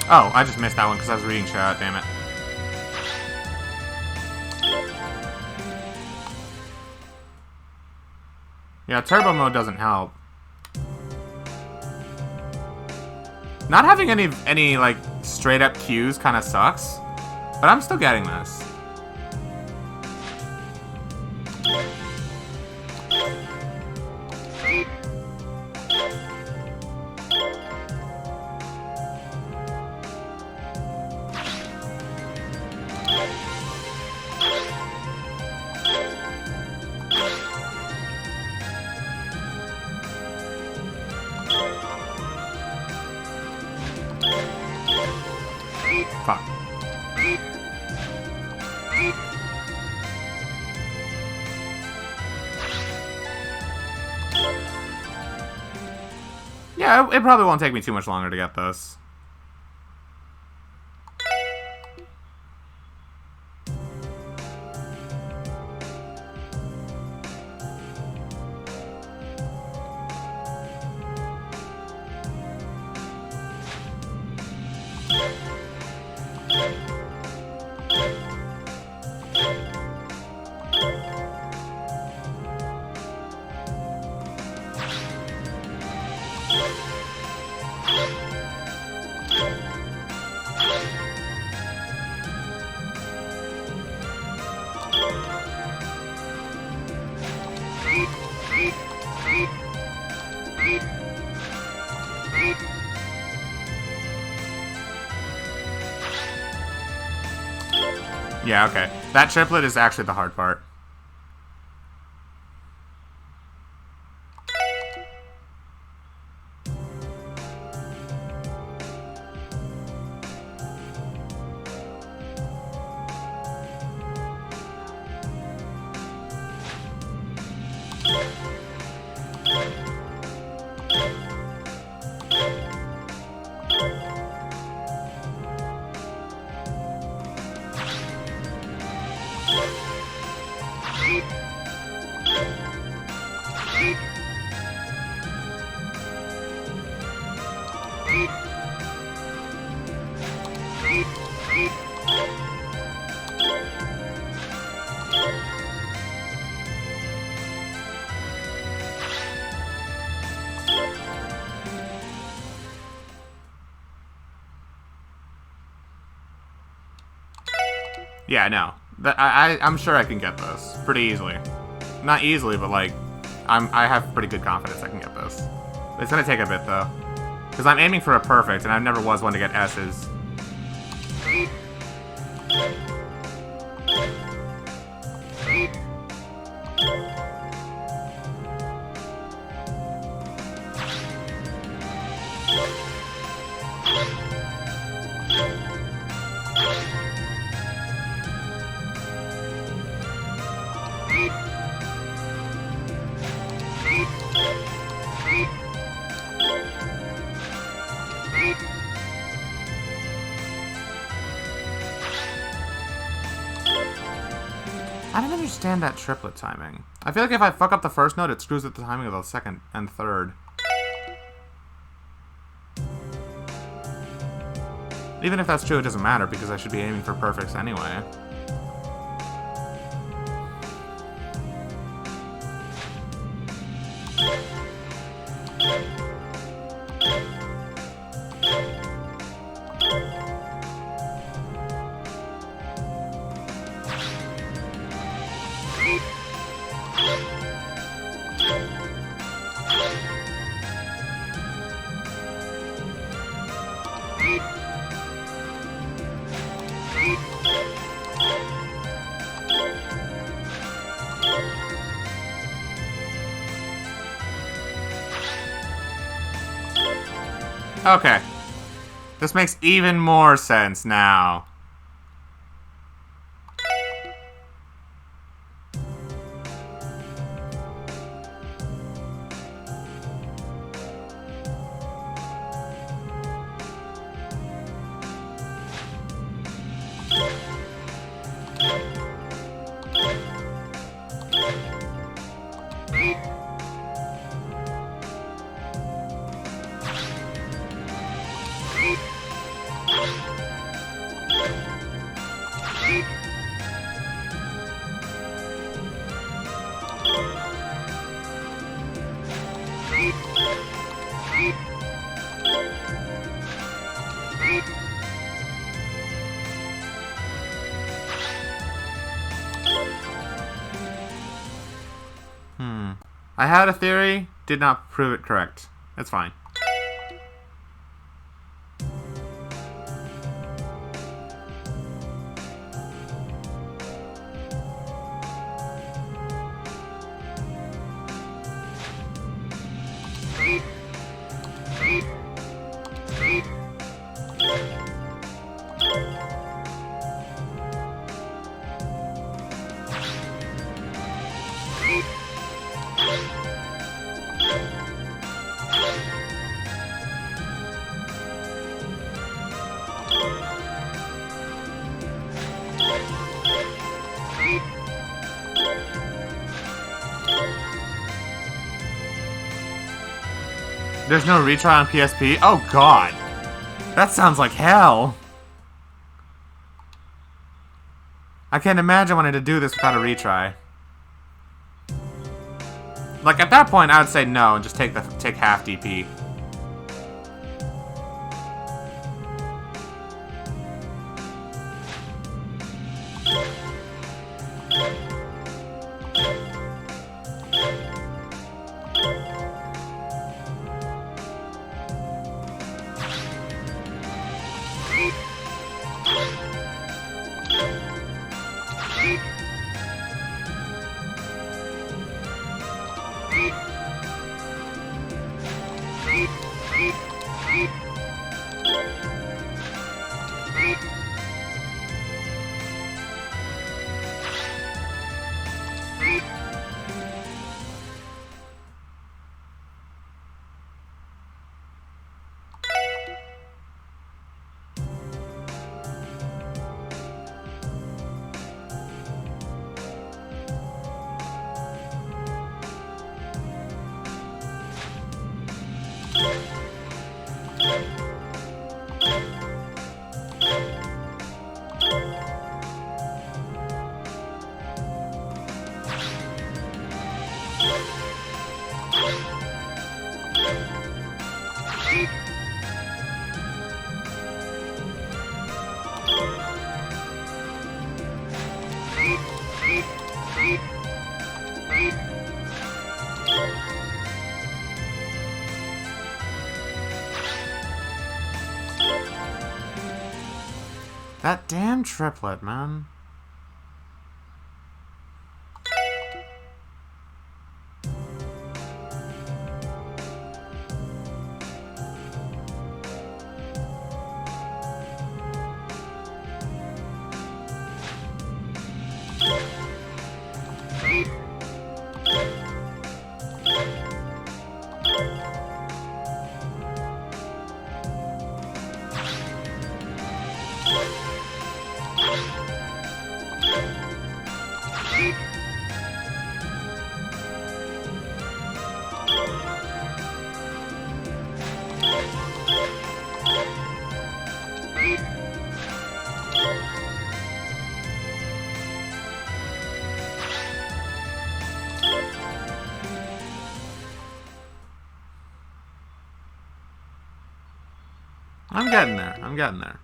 S1: Oh, I just missed that one because I was reading chat, damn it. Yeah, turbo mode doesn't help. Not having any like straight up cues kind of sucks, but I'm still getting this. Fuck. Yeah, it probably won't take me too much longer to get this. Yeah, okay. That triplet is actually the hard part. Yeah, no. I'm sure I can get this pretty easily. Not easily, but like, I have pretty good confidence I can get this. It's gonna take a bit though, because I'm aiming for a perfect, and I never was one to get S's. I don't understand that triplet timing. I feel like if I fuck up the first note, it screws with the timing of the second and third. Even if that's true, it doesn't matter because I should be aiming for perfects anyway. Okay. This makes even more sense now. I had a theory, did not prove it correct. It's fine. There's no retry on PSP? Oh god. That sounds like hell. I can't imagine wanting to do this without a retry. Like at that point I would say no and just take half DP. That damn triplet, man. I'm getting there. I'm getting there.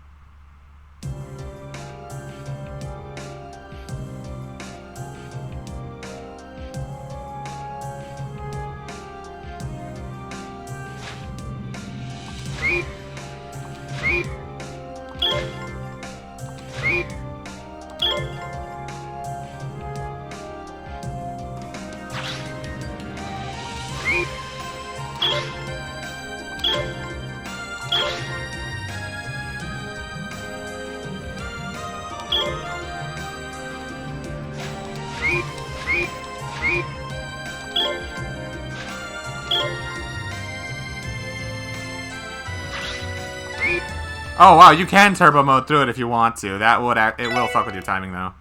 S1: Oh wow, you can turbo mode through it if you want to. That would it will fuck with your timing though.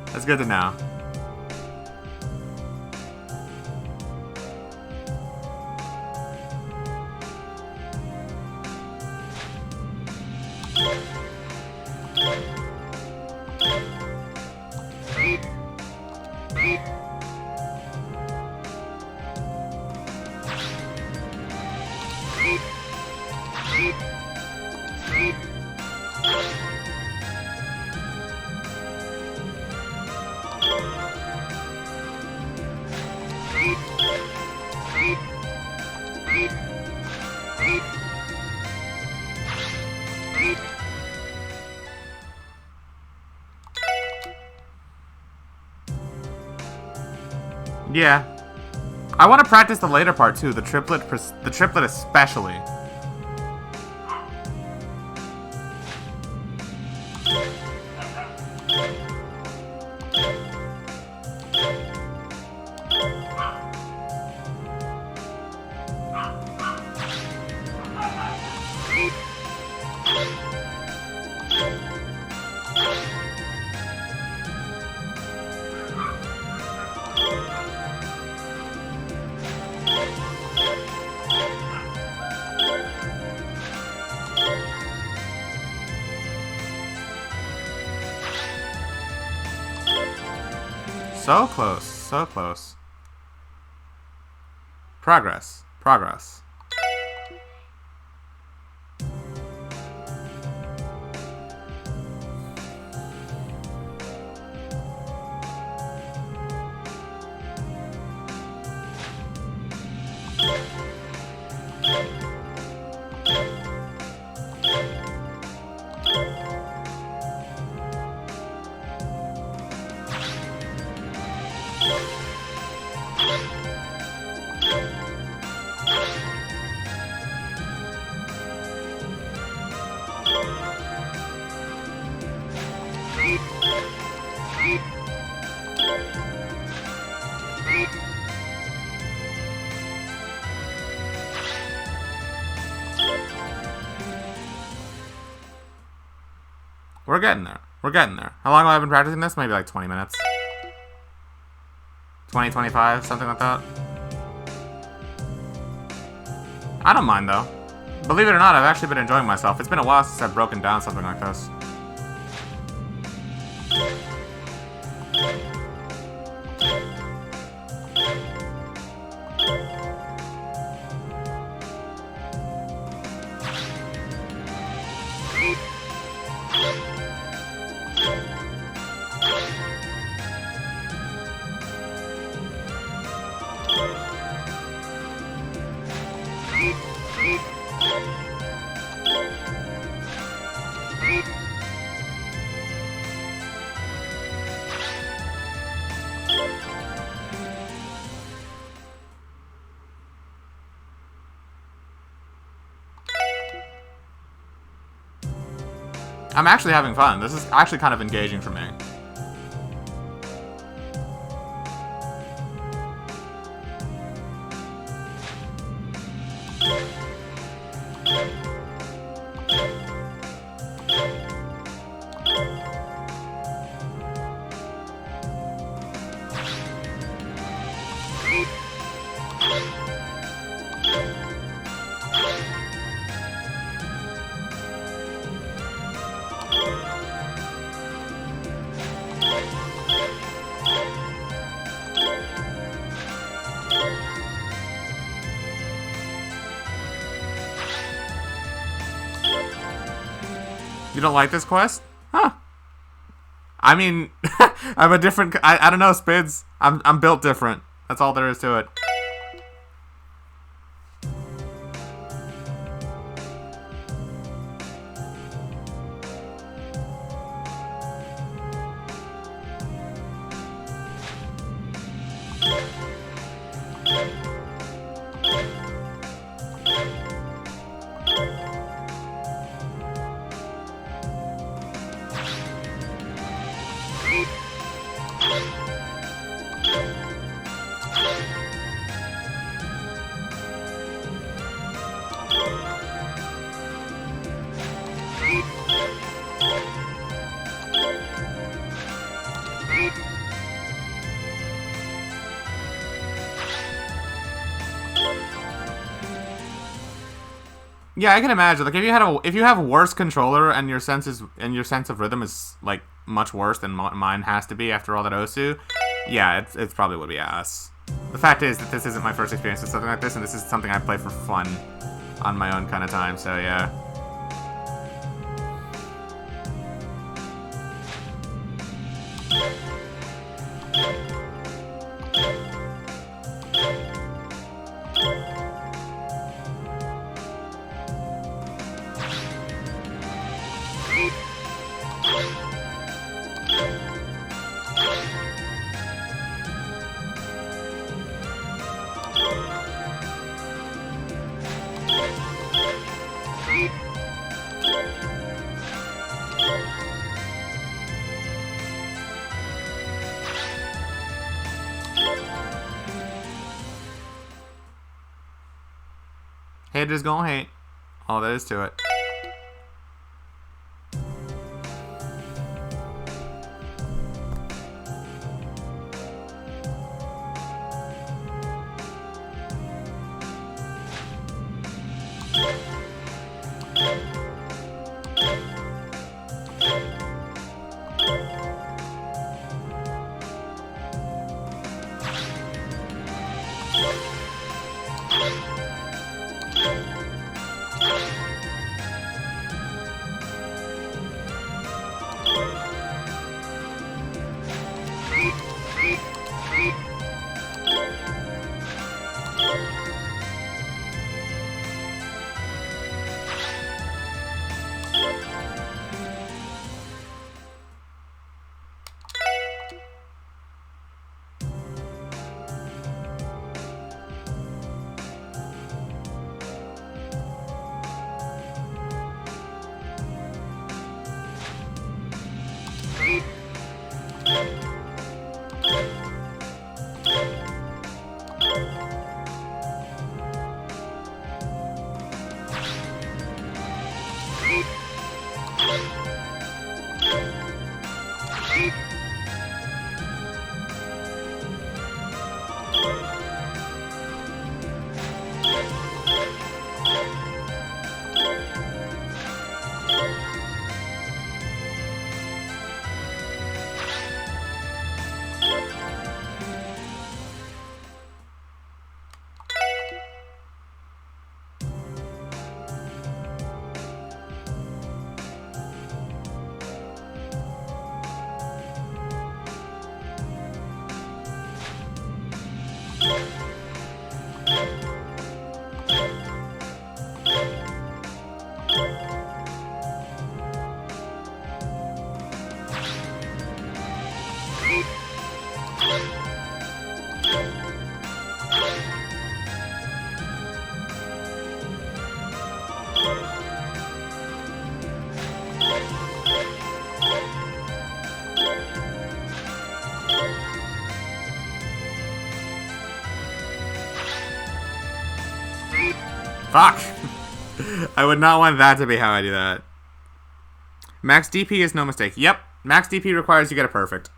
S1: That's good to know. Yeah. I want to practice the later part too, the triplet especially. So close, so close. Progress, progress. We're getting there. We're getting there. How long have I been practicing this? Maybe like 20 minutes. 20, 25, something like that. I don't mind though. Believe it or not, I've actually been enjoying myself. It's been a while since I've broken down something like this. I'm actually having fun. This is actually kind of engaging for me. You don't like this quest? Huh. I mean, I'm a different... I don't know, Spids. I'm built different. That's all there is to it. Yeah, I can imagine. Like, if you have a worse controller and your sense of rhythm is like much worse than mine has to be after all that Osu, yeah, it's probably would be ass. The fact is that this isn't my first experience with something like this, and this is something I play for fun on my own kind of time. So yeah. Haters gonna hate. All there is to it. Fuck! I would not want that to be how I do that. Max DP is no mistake. Yep, max DP requires you get a perfect.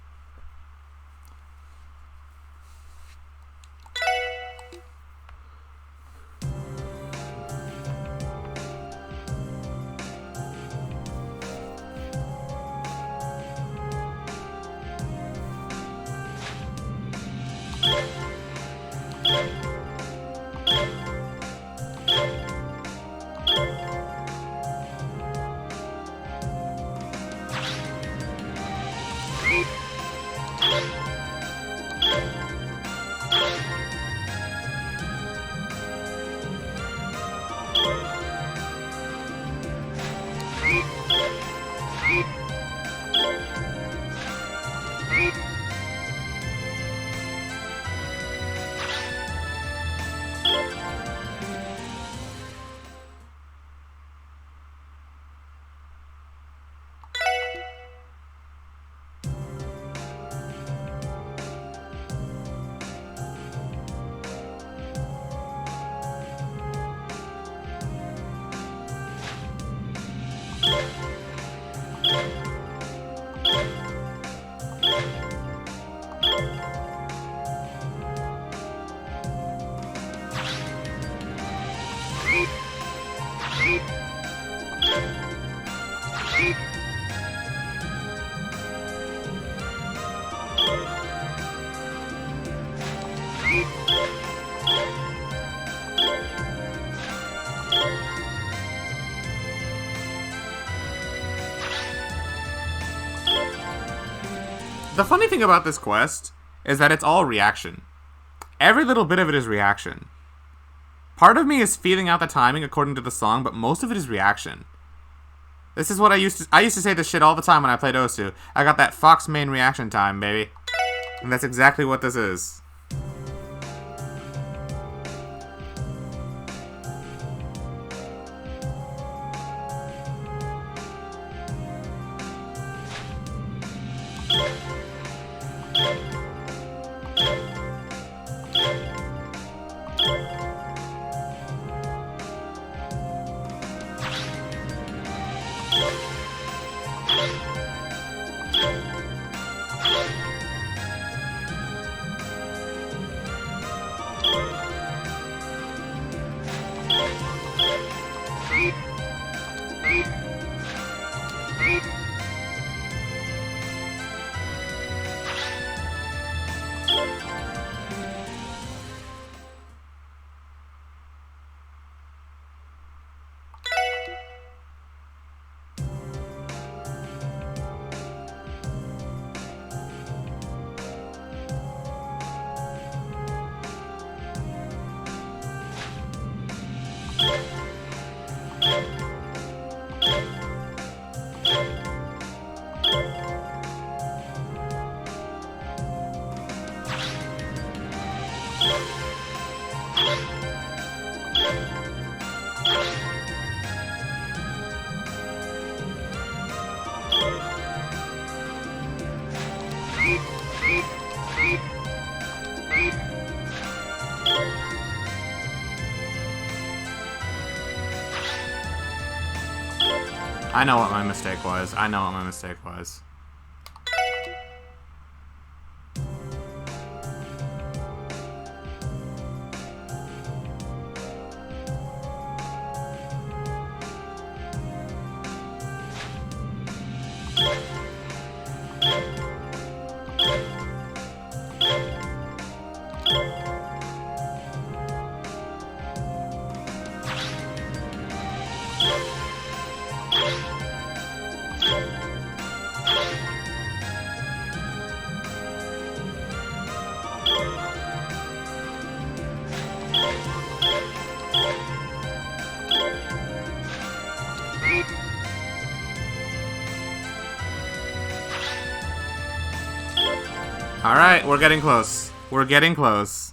S1: The funny thing about this quest is that it's all reaction. Every little bit of it is reaction. Part of me is feeling out the timing according to the song, but most of it is reaction. This is what I used to say this shit all the time when I played Osu. I got that Fox main reaction time, baby. And that's exactly what this is. I know what my mistake was. I know what my mistake was. Alright, we're getting close. We're getting close.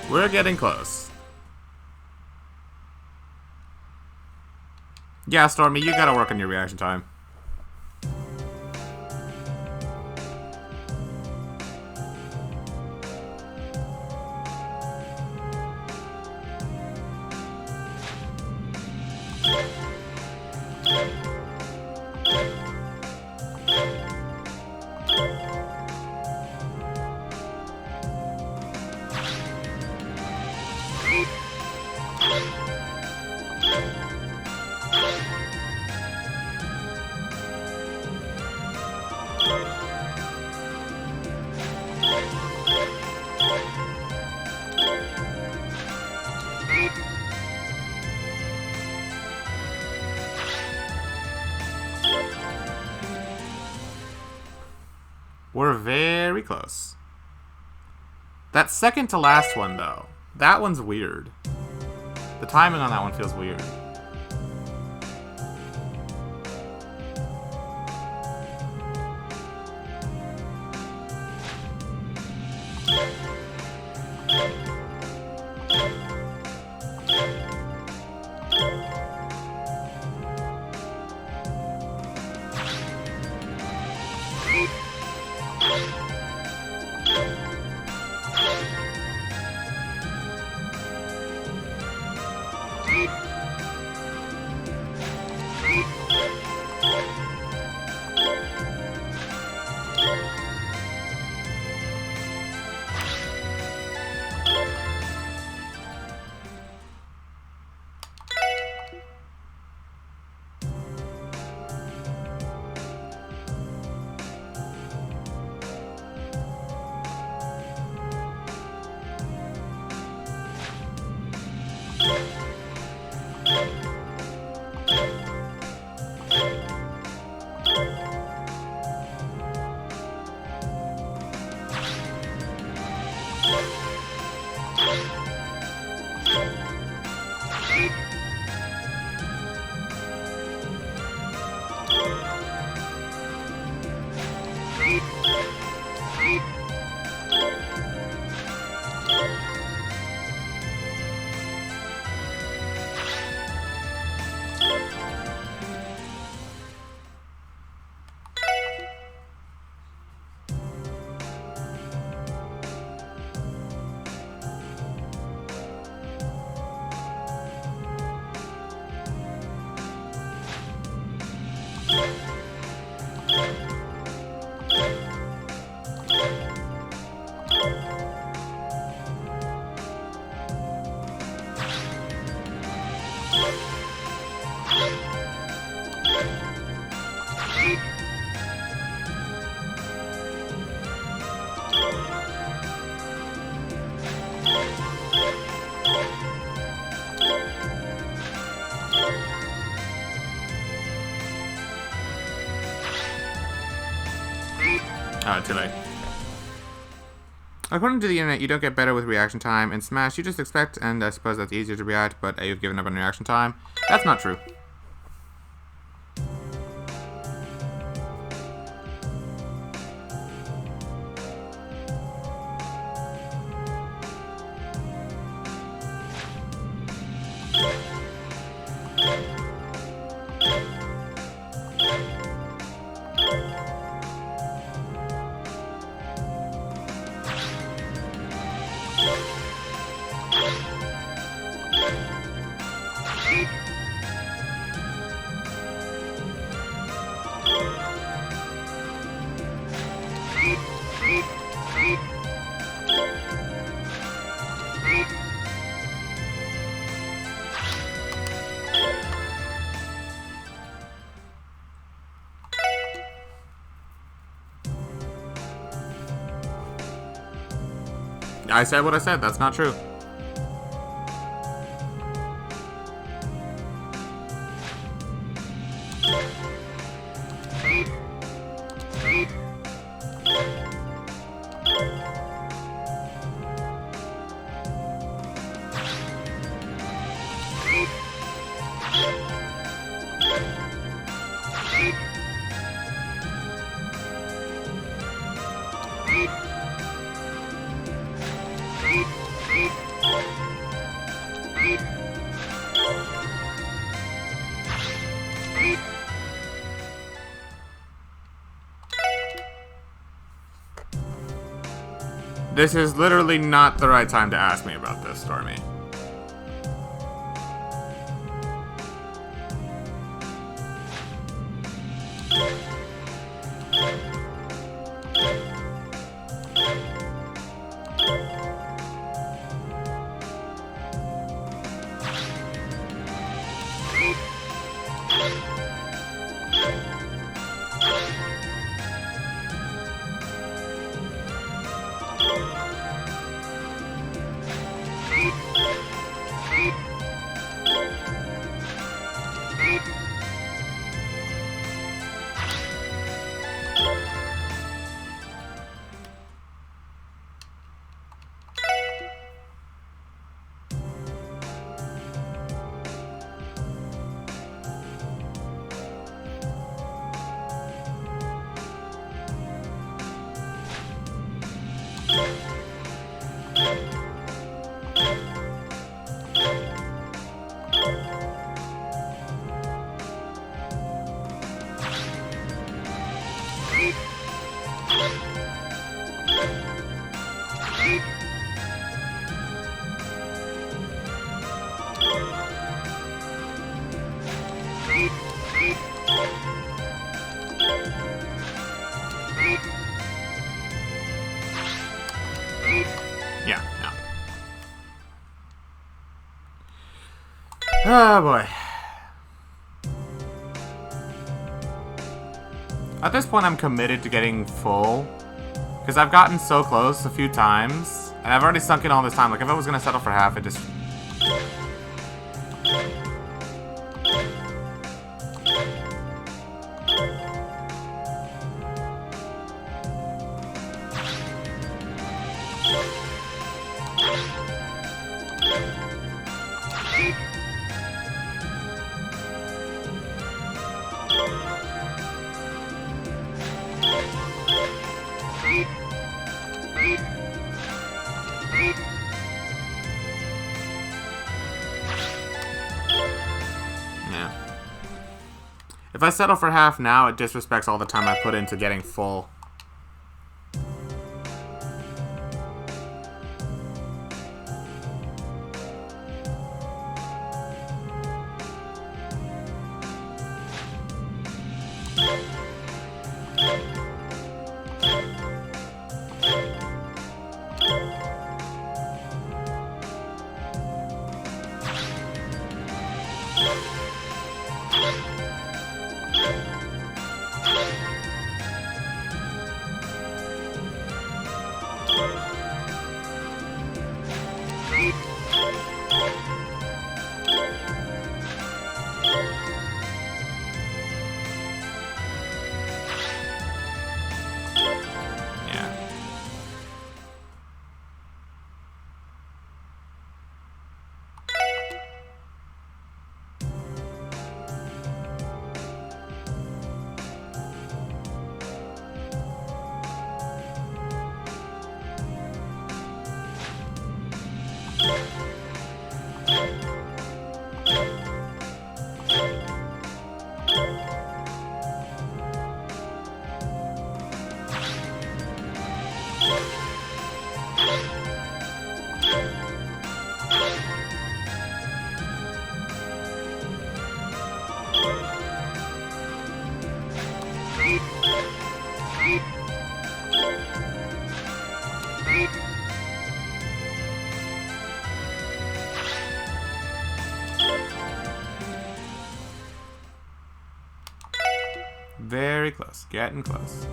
S1: We're getting close. Yeah, Stormy, you gotta work on your reaction time. We're very close. That second to last one, though, that one's weird. The timing on that one feels weird. Too late. According to the internet, you don't get better with reaction time. In Smash, you just expect, and I suppose that's easier to react, but you've given up on reaction time. That's not true. I said what I said. That's not true. This is literally not the right time to ask me about this, Stormy. Yeah, no. Oh boy. At this point, I'm committed to getting full. Because I've gotten so close a few times. And I've already sunk in all this time. Like, if I was going to settle for half, it just... Yeah. If I settle for half now, it disrespects all the time I put into getting full. Very close. Getting close.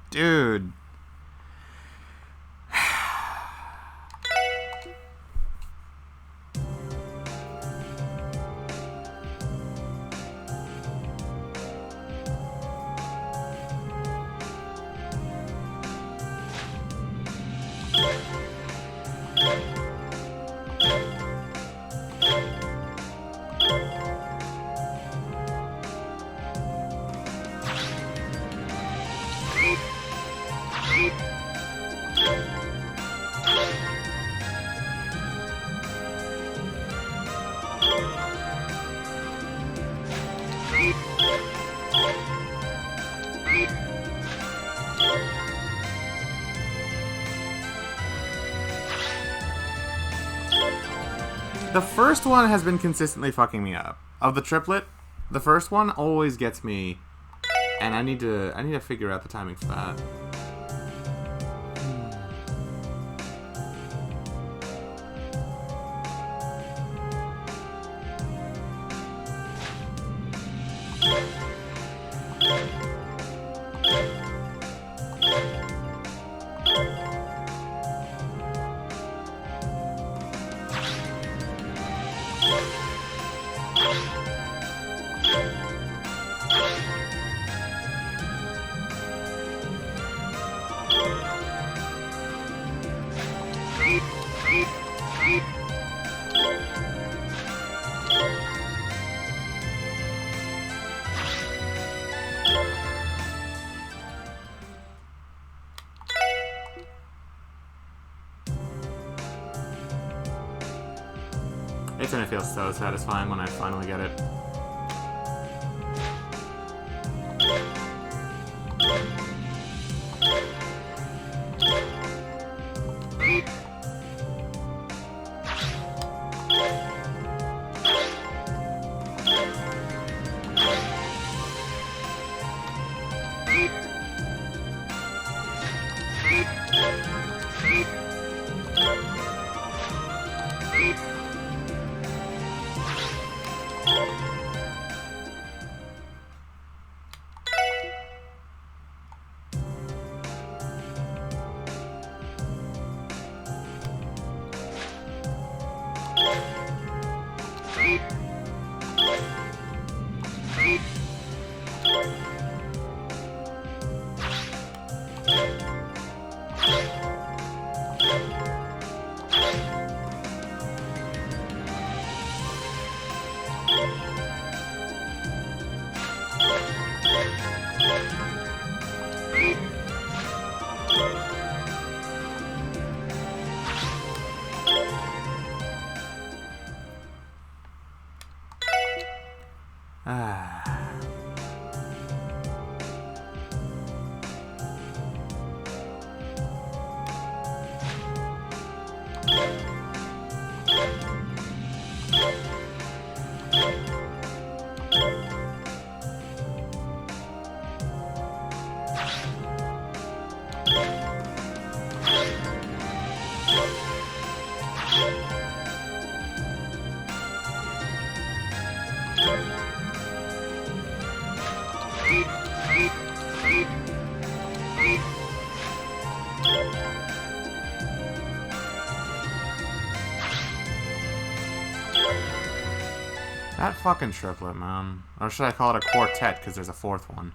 S1: Dude. The first one has been consistently fucking me up. Of the triplet, the first one always gets me, and I need to figure out the timing for that. It's gonna feel so satisfying when I finally get it. That fucking triplet, man. Or should I call it a quartet, because there's a fourth one.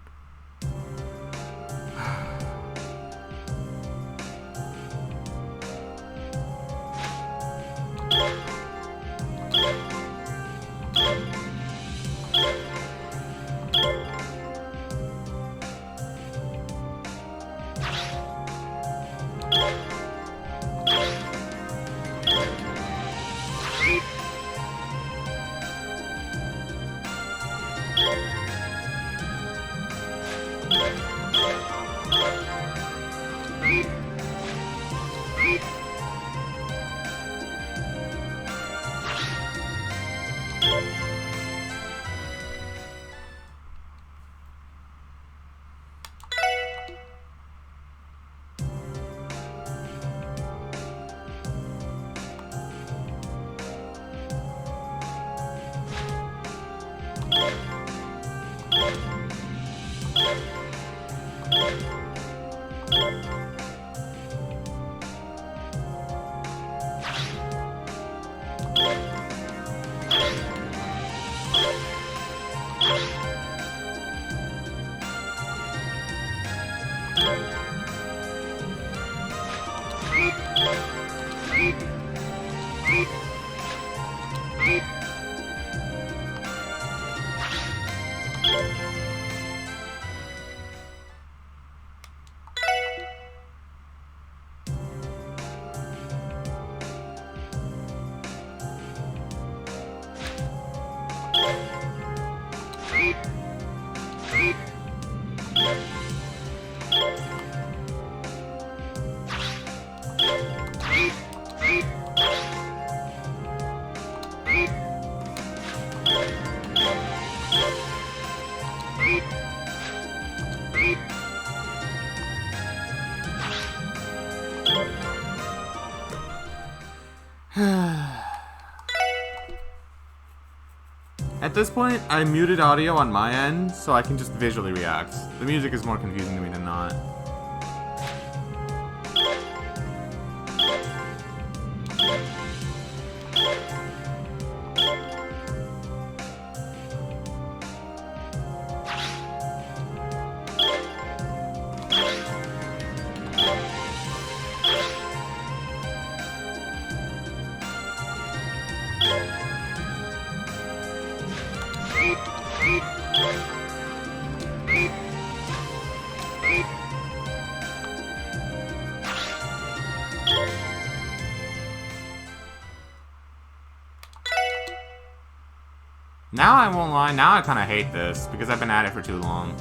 S1: At this point, I muted audio on my end, so I can just visually react. The music is more confusing to me than not. Now I won't lie, now I kind of hate this, because I've been at it for too long.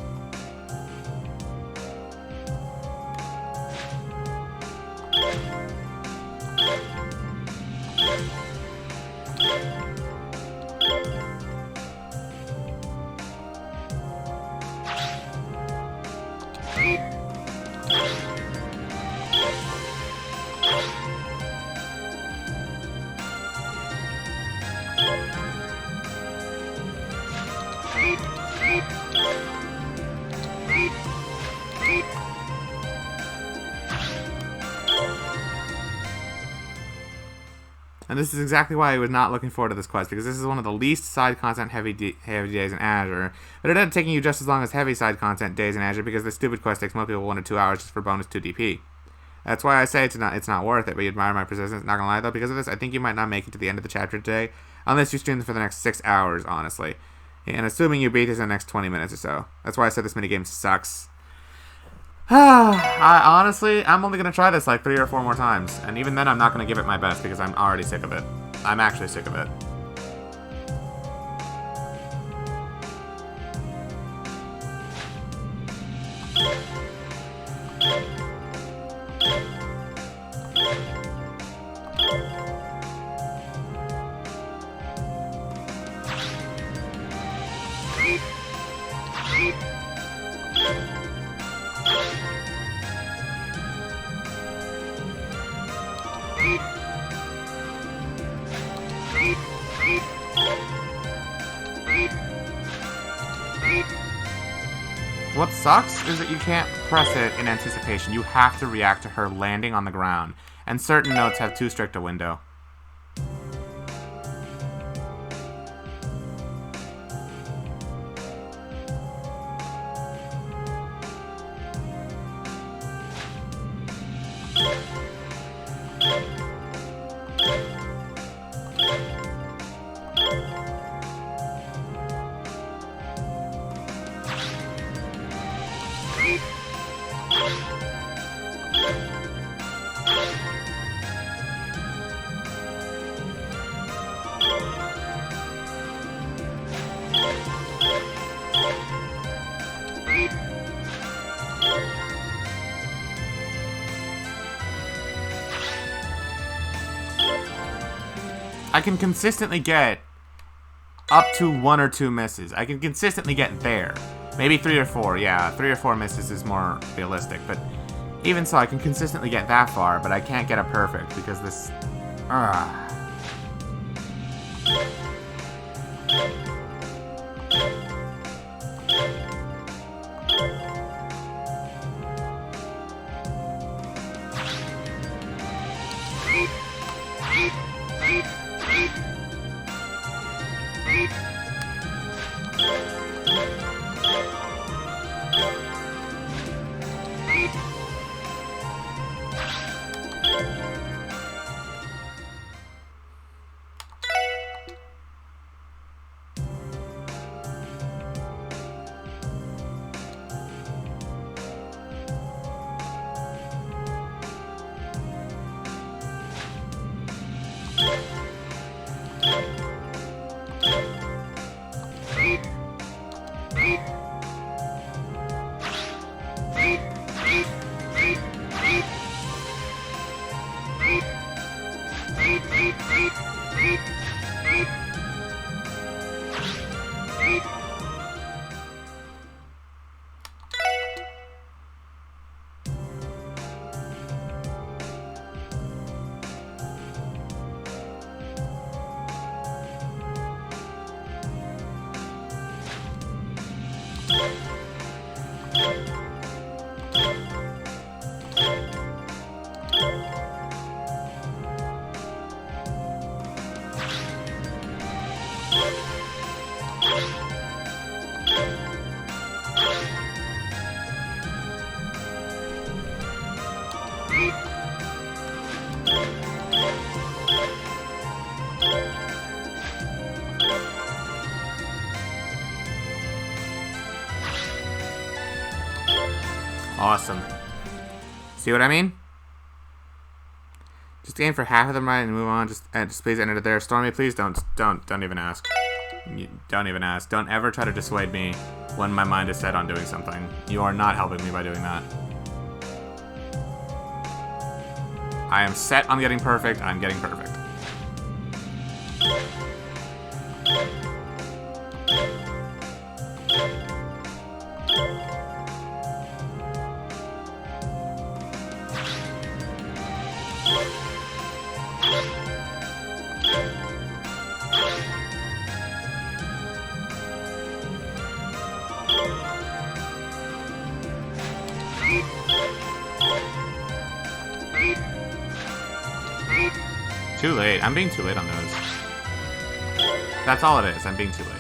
S1: And this is exactly why I was not looking forward to this quest, because this is one of the least side content heavy days in Azure. But it ended up taking you just as long as heavy side content days in Azure, because this stupid quest takes most people 1 to 2 hours just for bonus 2 DP. That's why I say it's not worth it, but you admire my persistence. Not gonna lie though, because of this, I think you might not make it to the end of the chapter today, unless you stream for the next 6 hours, honestly. And assuming you beat this in the next 20 minutes or so. That's why I said this minigame sucks. I'm only gonna try this like 3 or 4 more times, and even then I'm not gonna give it my best because I'm already sick of it. I'm actually sick of it. What sucks is that you can't press it in anticipation. You have to react to her landing on the ground, and certain notes have too strict a window. I can consistently get up to 1 or 2 misses. I can consistently get there. Maybe 3 or 4, yeah. 3 or 4 misses is more realistic, but even so, I can consistently get that far, but I can't get a perfect because this... Awesome. See what I mean? Just aim for half of them right and move on. Just please enter it there. Stormy, please don't even ask. Don't even ask. Don't ever try to dissuade me when my mind is set on doing something. You are not helping me by doing that. I am set on getting perfect. I'm getting perfect. Too late. I'm being too late on those. That's all it is. I'm being too late.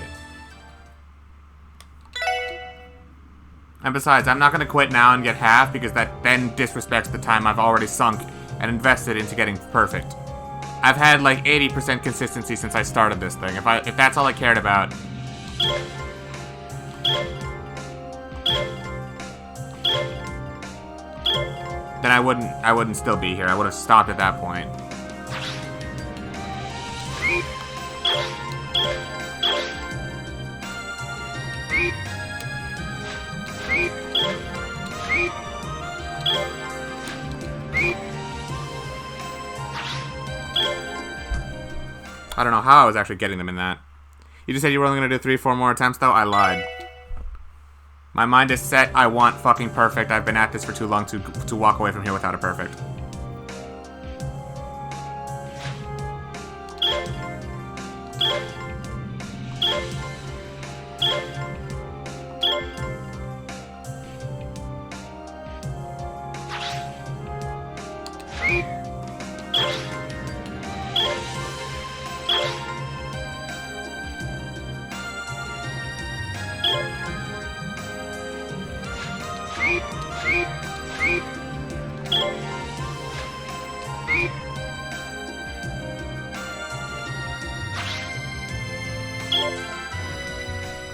S1: And besides, I'm not going to quit now and get half because that then disrespects the time I've already sunk and invested into getting perfect. I've had like 80% consistency since I started this thing. If that's all I cared about, then I wouldn't still be here. I would have stopped at that point. I don't know how I was actually getting them in that. You just said you were only going to do 3-4 more attempts, though? I lied. My mind is set. I want fucking perfect. I've been at this for too long to walk away from here without a perfect.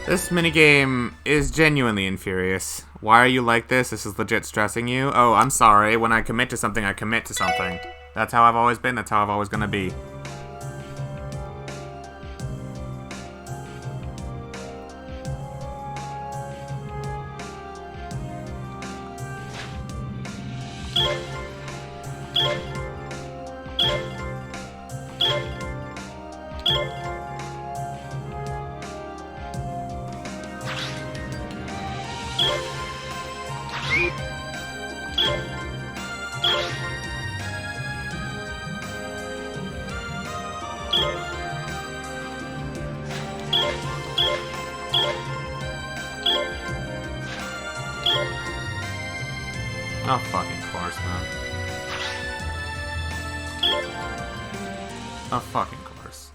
S1: This minigame is genuinely infurious. Why are you like this? This is legit stressing you? Oh, I'm sorry. When I commit to something, I commit to something. That's how I've always been. That's how I've always gonna be. Oh, fucking course, man. Oh, fucking course.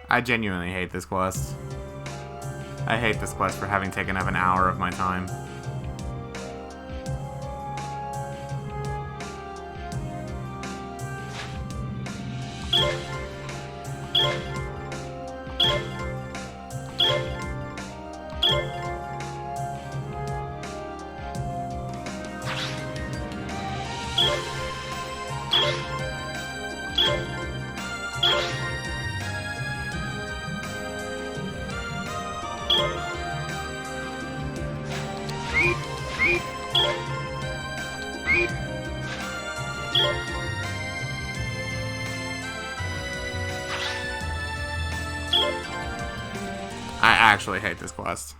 S1: I genuinely hate this quest. I hate this quest for having taken up an hour of my time. I actually hate this quest.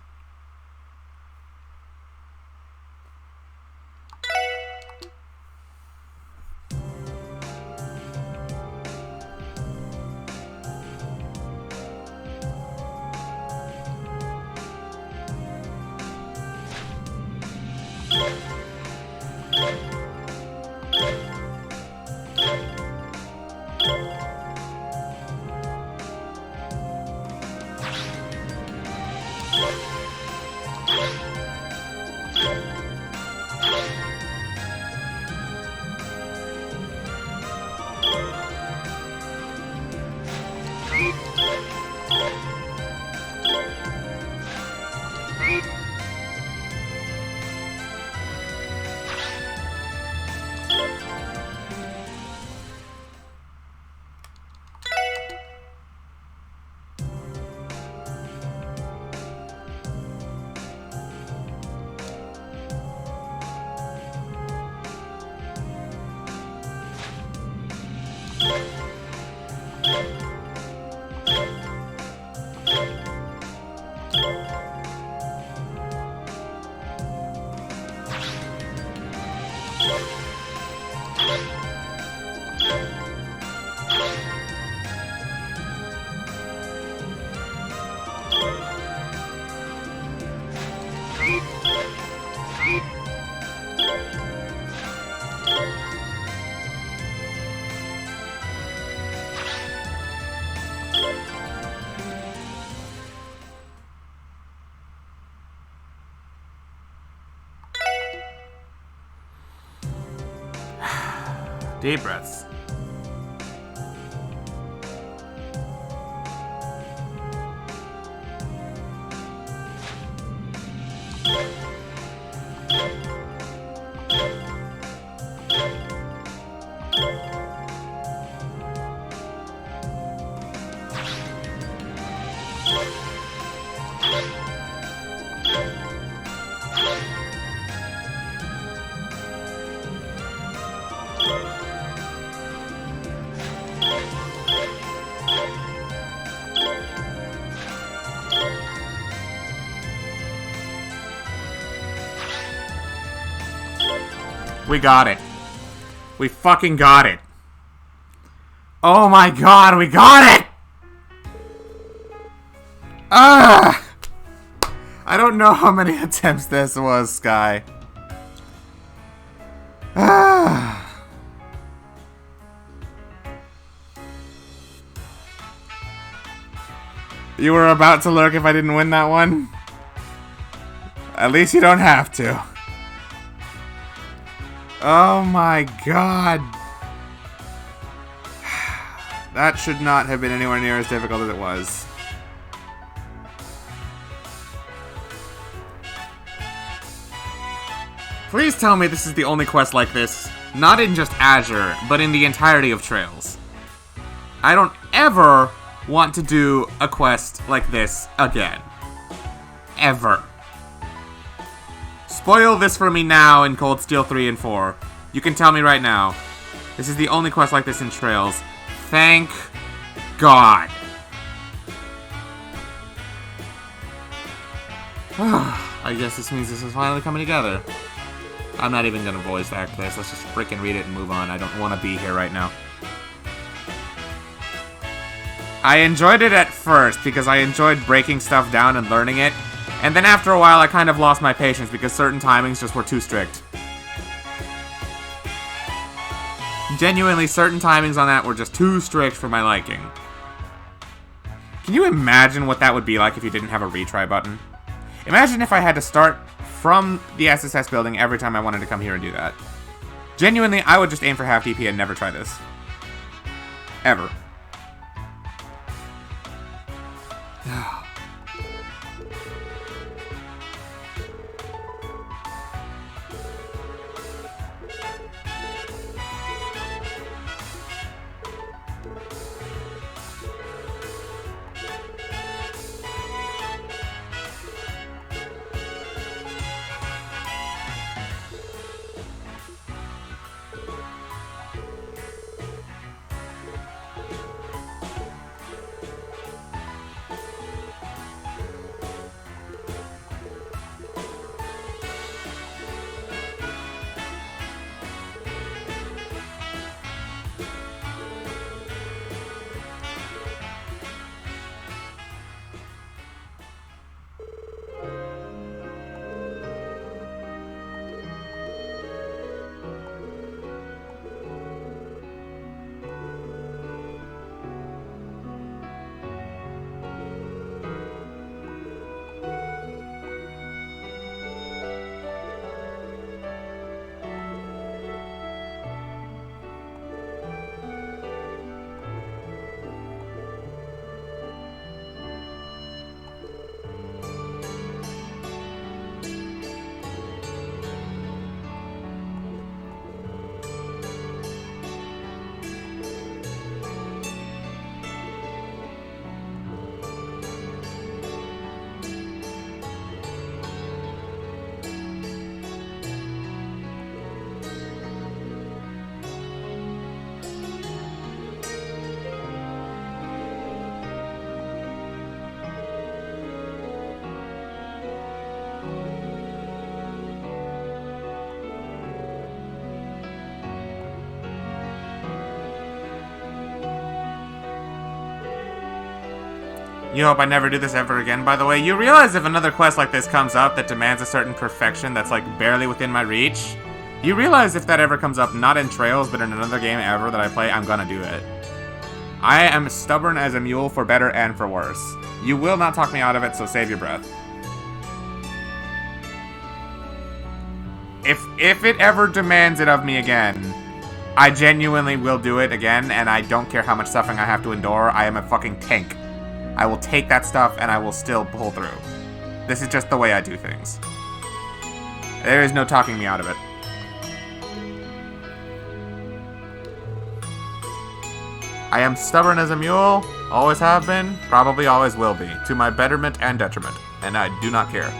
S1: Deep breaths. We got it. We fucking got it. Oh my god, we got it! Ah! I don't know how many attempts this was, Sky. Ah! You were about to lurk if I didn't win that one? At least you don't have to. Oh my god. That should not have been anywhere near as difficult as it was. Please tell me this is the only quest like this, not in just Azure, but in the entirety of Trails. I don't ever want to do a quest like this again. Ever. Spoil this for me now in Cold Steel 3 and 4. You can tell me right now. This is the only quest like this in Trails. Thank God. I guess this means this is finally coming together. I'm not even gonna voice act this. Let's just freaking read it and move on. I don't want to be here right now. I enjoyed it at first because I enjoyed breaking stuff down and learning it. And then after a while, I kind of lost my patience because certain timings just were too strict. Genuinely, certain timings on that were just too strict for my liking. Can you imagine what that would be like if you didn't have a retry button? Imagine if I had to start from the SSS building every time I wanted to come here and do that. Genuinely, I would just aim for half DP and never try this. Ever. You hope I never do this ever again, by the way. You realize if another quest like this comes up that demands a certain perfection that's like barely within my reach, you realize if that ever comes up, not in Trails, but in another game ever that I play, I'm gonna do it. I am stubborn as a mule for better and for worse. You will not talk me out of it, so save your breath. If it ever demands it of me again, I genuinely will do it again, and I don't care how much suffering I have to endure. I am a fucking tank. I will take that stuff, and I will still pull through. This is just the way I do things. There is no talking me out of it. I am stubborn as a mule, always have been, probably always will be, to my betterment and detriment, and I do not care.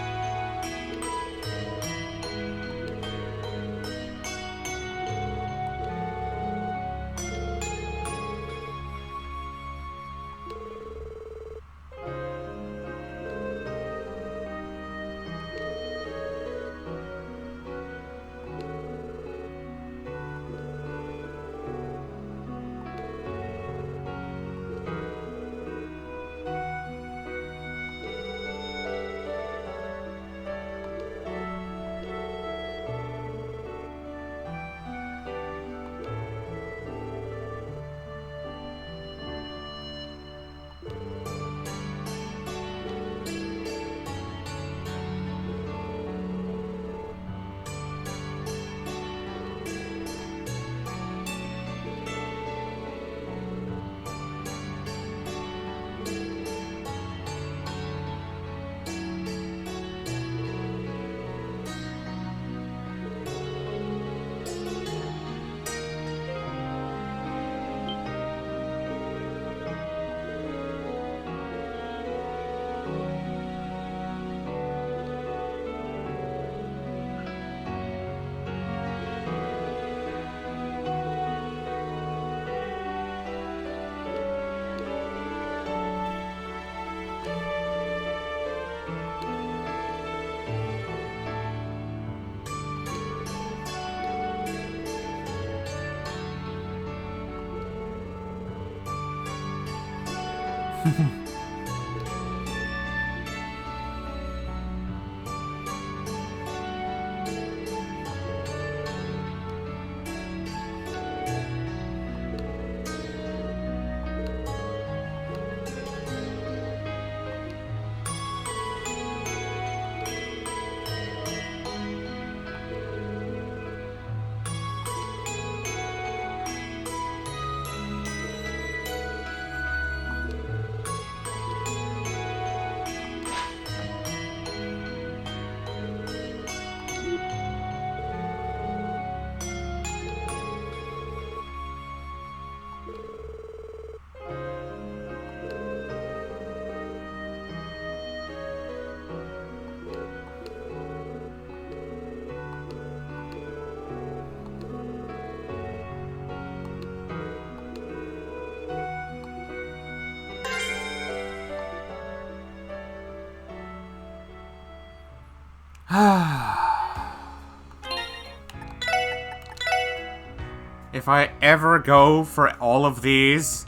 S1: If I ever go for all of these,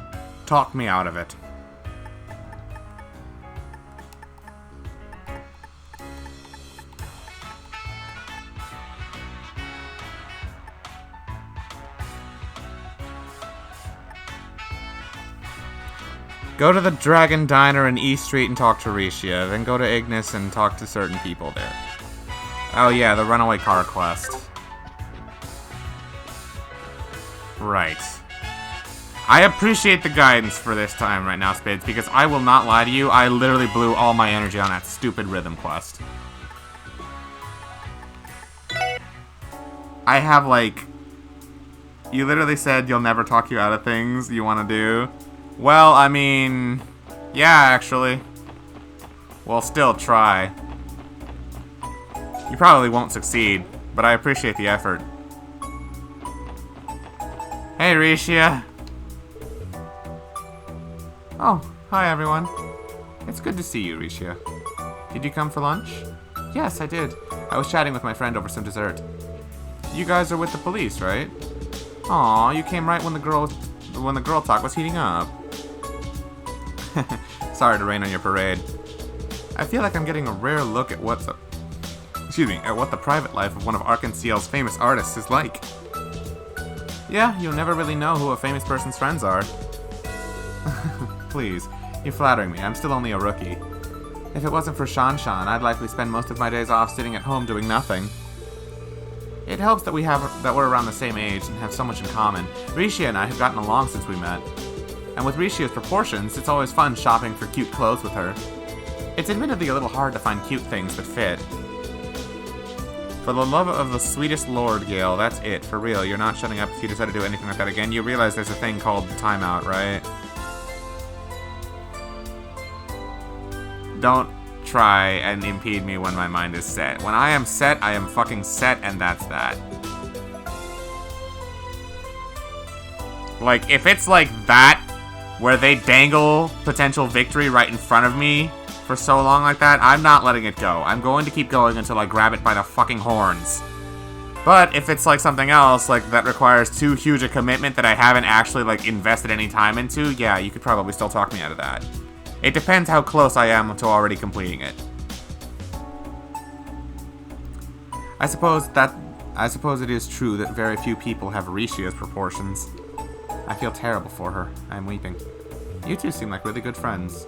S1: talk me out of it. Go to the Dragon Diner in East Street and talk to Rishia, then go to Ignis and talk to certain people there. Oh yeah, the runaway car quest. Right. I appreciate the guidance for this time right now, Spades, because I will not lie to you, I literally blew all my energy on that stupid rhythm quest. I have, like... You literally said you'll never talk you out of things you want to do. Well, I mean... Yeah, actually. We'll still try. You probably won't succeed, but I appreciate the effort. Hey, Rishia. Oh, hi everyone. It's good to see you, Rishia. Did you come for lunch? Yes, I did. I was chatting with my friend over some dessert. You guys are with the police, right? Aw, you came right when the girl talk was heating up. Sorry to rain on your parade. I feel like I'm getting a rare look at what the private life of one of Arkansas's famous artists is like. Yeah, you'll never really know who a famous person's friends are. Please, you're flattering me. I'm still only a rookie. If it wasn't for Shan-Shan, I'd likely spend most of my days off sitting at home doing nothing. It helps that we're around the same age and have so much in common. Rishia and I have gotten along since we met. And with Rishia's proportions, it's always fun shopping for cute clothes with her. It's admittedly a little hard to find cute things that fit. For the love of the sweetest Lord, Gale, that's it. For real, you're not shutting up if you decide to do anything like that again. You realize there's a thing called timeout, right? Don't try and impede me when my mind is set. When I am set, I am fucking set, and that's that. Like, if it's like that, where they dangle potential victory right in front of me for so long like that, I'm not letting it go. I'm going to keep going until I grab it by the fucking horns. But if it's like something else, like that requires too huge a commitment that I haven't actually like invested any time into, yeah, you could probably still talk me out of that. It depends how close I am to already completing it. I suppose it is true that very few people have Rishia's proportions. I feel terrible for her. I'm weeping. You two seem like really good friends.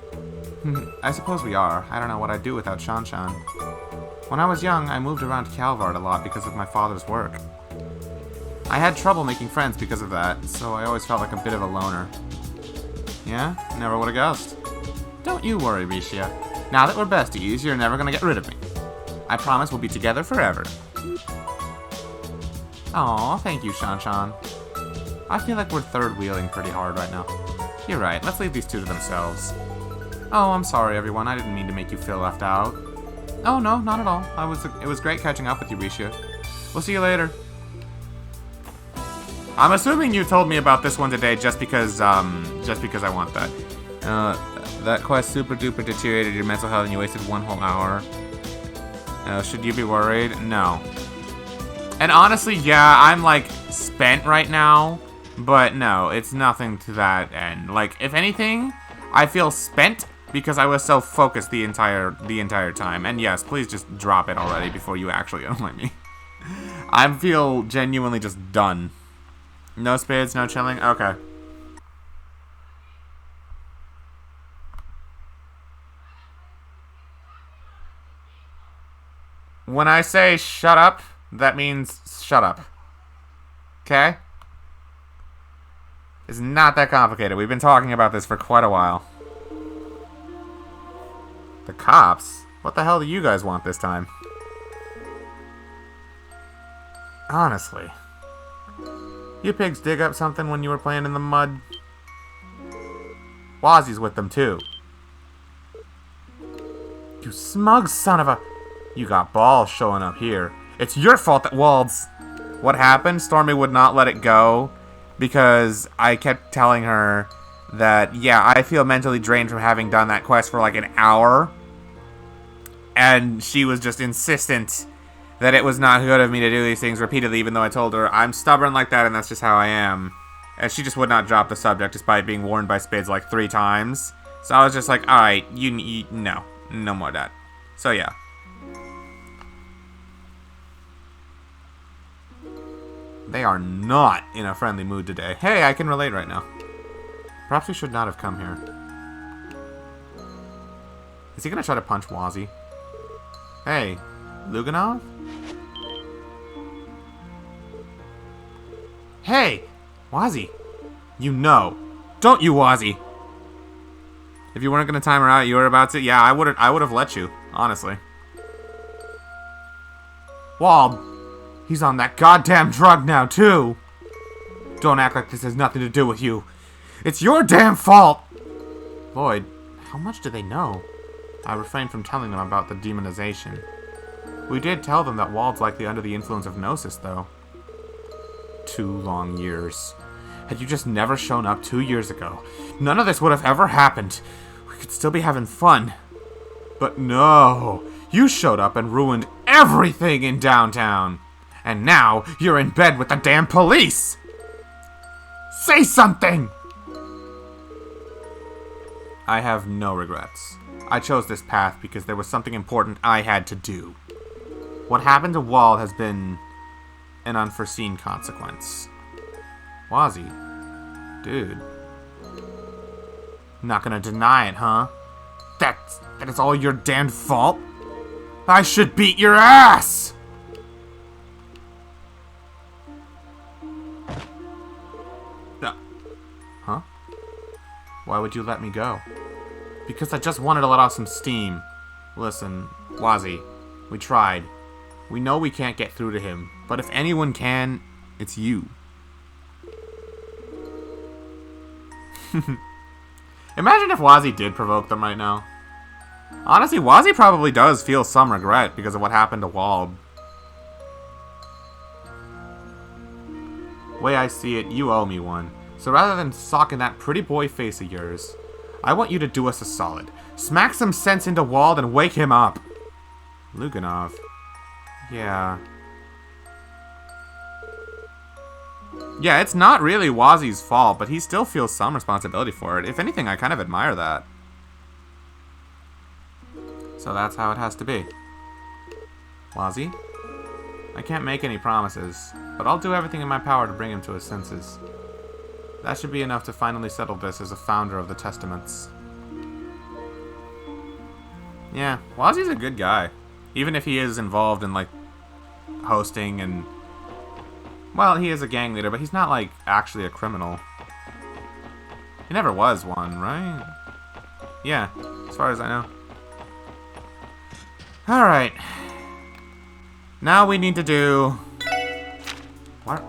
S1: I suppose we are. I don't know what I'd do without Shan-Shan. When I was young, I moved around Calvard a lot because of my father's work. I had trouble making friends because of that, so I always felt like a bit of a loner. Yeah? Never would have guessed. Don't you worry, Rishia. Now that we're besties, you're never gonna get rid of me. I promise we'll be together forever. Aw, thank you, Shan-Shan. I feel like we're third-wheeling pretty hard right now. You're right, let's leave these two to themselves. Oh, I'm sorry, everyone. I didn't mean to make you feel left out. Oh, no, not at all. It was great catching up with you, Rishia. We'll see you later. I'm assuming you told me about this one today just because I want that. That quest super duper deteriorated your mental health and you wasted one whole hour. Should you be worried? No. And honestly, yeah, I'm like spent right now, but no, it's nothing to that end. Like, if anything, I feel spent because I was so focused the entire time. And yes, please just drop it already before you actually annoy me. I feel genuinely just done. No spades, no chilling? Okay. When I say shut up, that means shut up. Okay? It's not that complicated. We've been talking about this for quite a while. The cops? What the hell do you guys want this time? Honestly. You pigs dig up something when you were playing in the mud? Wazzy's with them too. You smug son of a... You got balls showing up here. It's your fault that Wald's... What happened? Stormy would not let it go because I kept telling her that, yeah, I feel mentally drained from having done that quest for like an hour. And she was just insistent that it was not good of me to do these things repeatedly, even though I told her I'm stubborn like that and that's just how I am. And she just would not drop the subject despite being warned by Spades like 3 times. So I was just like, alright, no more of that. So yeah. They are not in a friendly mood today. Hey, I can relate right now. Perhaps we should not have come here. Is he gonna try to punch Wazzy? Hey, Luganov? Hey, Wazzy. You know. Don't you, Wazzy? If you weren't gonna time her out, you were about to. Yeah, I would have let you, honestly. Wald. He's on that goddamn drug now, too. Don't act like this has nothing to do with you. It's your damn fault! Lloyd, how much do they know? I refrained from telling them about the demonization. We did tell them that Wald's likely under the influence of Gnosis, though. 2 long years. Had you just never shown up 2 years ago, none of this would have ever happened. We could still be having fun. But no, you showed up and ruined everything in downtown. And now, you're in bed with the damn police! Say something! I have no regrets. I chose this path because there was something important I had to do. What happened to Wald has been an unforeseen consequence. Wazzy, dude. Not gonna deny it, huh? That is all your damned fault? I should beat your ass! Huh? Why would you let me go? Because I just wanted to let off some steam. Listen, Wazzy, we tried. We know we can't get through to him, but if anyone can, it's you. Imagine if Wazzy did provoke them right now. Honestly, Wazzy probably does feel some regret because of what happened to Wald. Way I see it, you owe me one. So rather than socking that pretty boy face of yours, I want you to do us a solid. Smack some sense into Wald and wake him up. Luganov. Yeah. Yeah, it's not really Wazzy's fault, but he still feels some responsibility for it. If anything, I kind of admire that. So that's how it has to be. Wazzy? I can't make any promises, but I'll do everything in my power to bring him to his senses. That should be enough to finally settle this as a founder of the Testaments. Yeah, Wazzy's a good guy. Even if he is involved in, like, hosting and... Well, he is a gang leader, but he's not, like, actually a criminal. He never was one, right? Yeah, as far as I know. Alright. Now we need to do... What?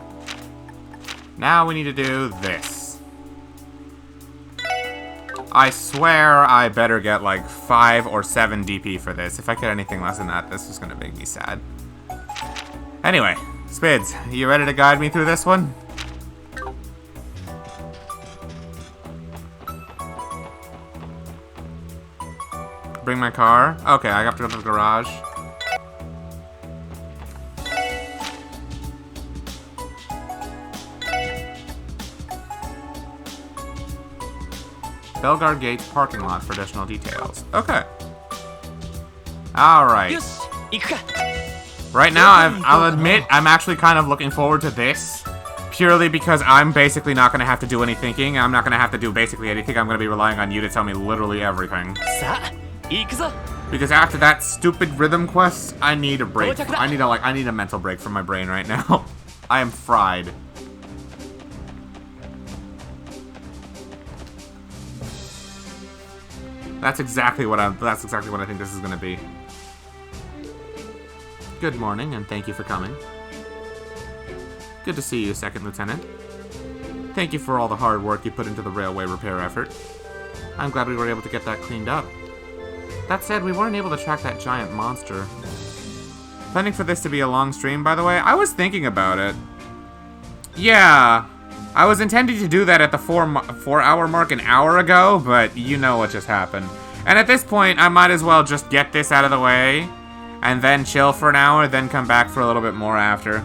S1: Now we need to do this. I swear I better get like 5 or 7 DP for this. If I get anything less than that, this is gonna make me sad. Anyway, Spids, you ready to guide me through this one? Bring my car? Okay, I have to go to the garage. Belgar Gates parking lot for additional details. Okay. Alright. Right now, I'll admit, I'm actually kind of looking forward to this. Purely because I'm basically not going to have to do any thinking. I'm not going to have to do basically anything. I'm going to be relying on you to tell me literally everything. Because after that stupid rhythm quest, I need a break. I need a mental break from my brain right now. I am fried. That's exactly what I think this is going to be. Good morning, and thank you for coming. Good to see you, Second Lieutenant. Thank you for all the hard work you put into the railway repair effort. I'm glad we were able to get that cleaned up. That said, we weren't able to track that giant monster. Planning for this to be a long stream, by the way? I was thinking about it. Yeah, I was intending to do that at the 4-hour mark an hour ago, but you know what just happened. And at this point, I might as well just get this out of the way, and then chill for an hour, then come back for a little bit more after.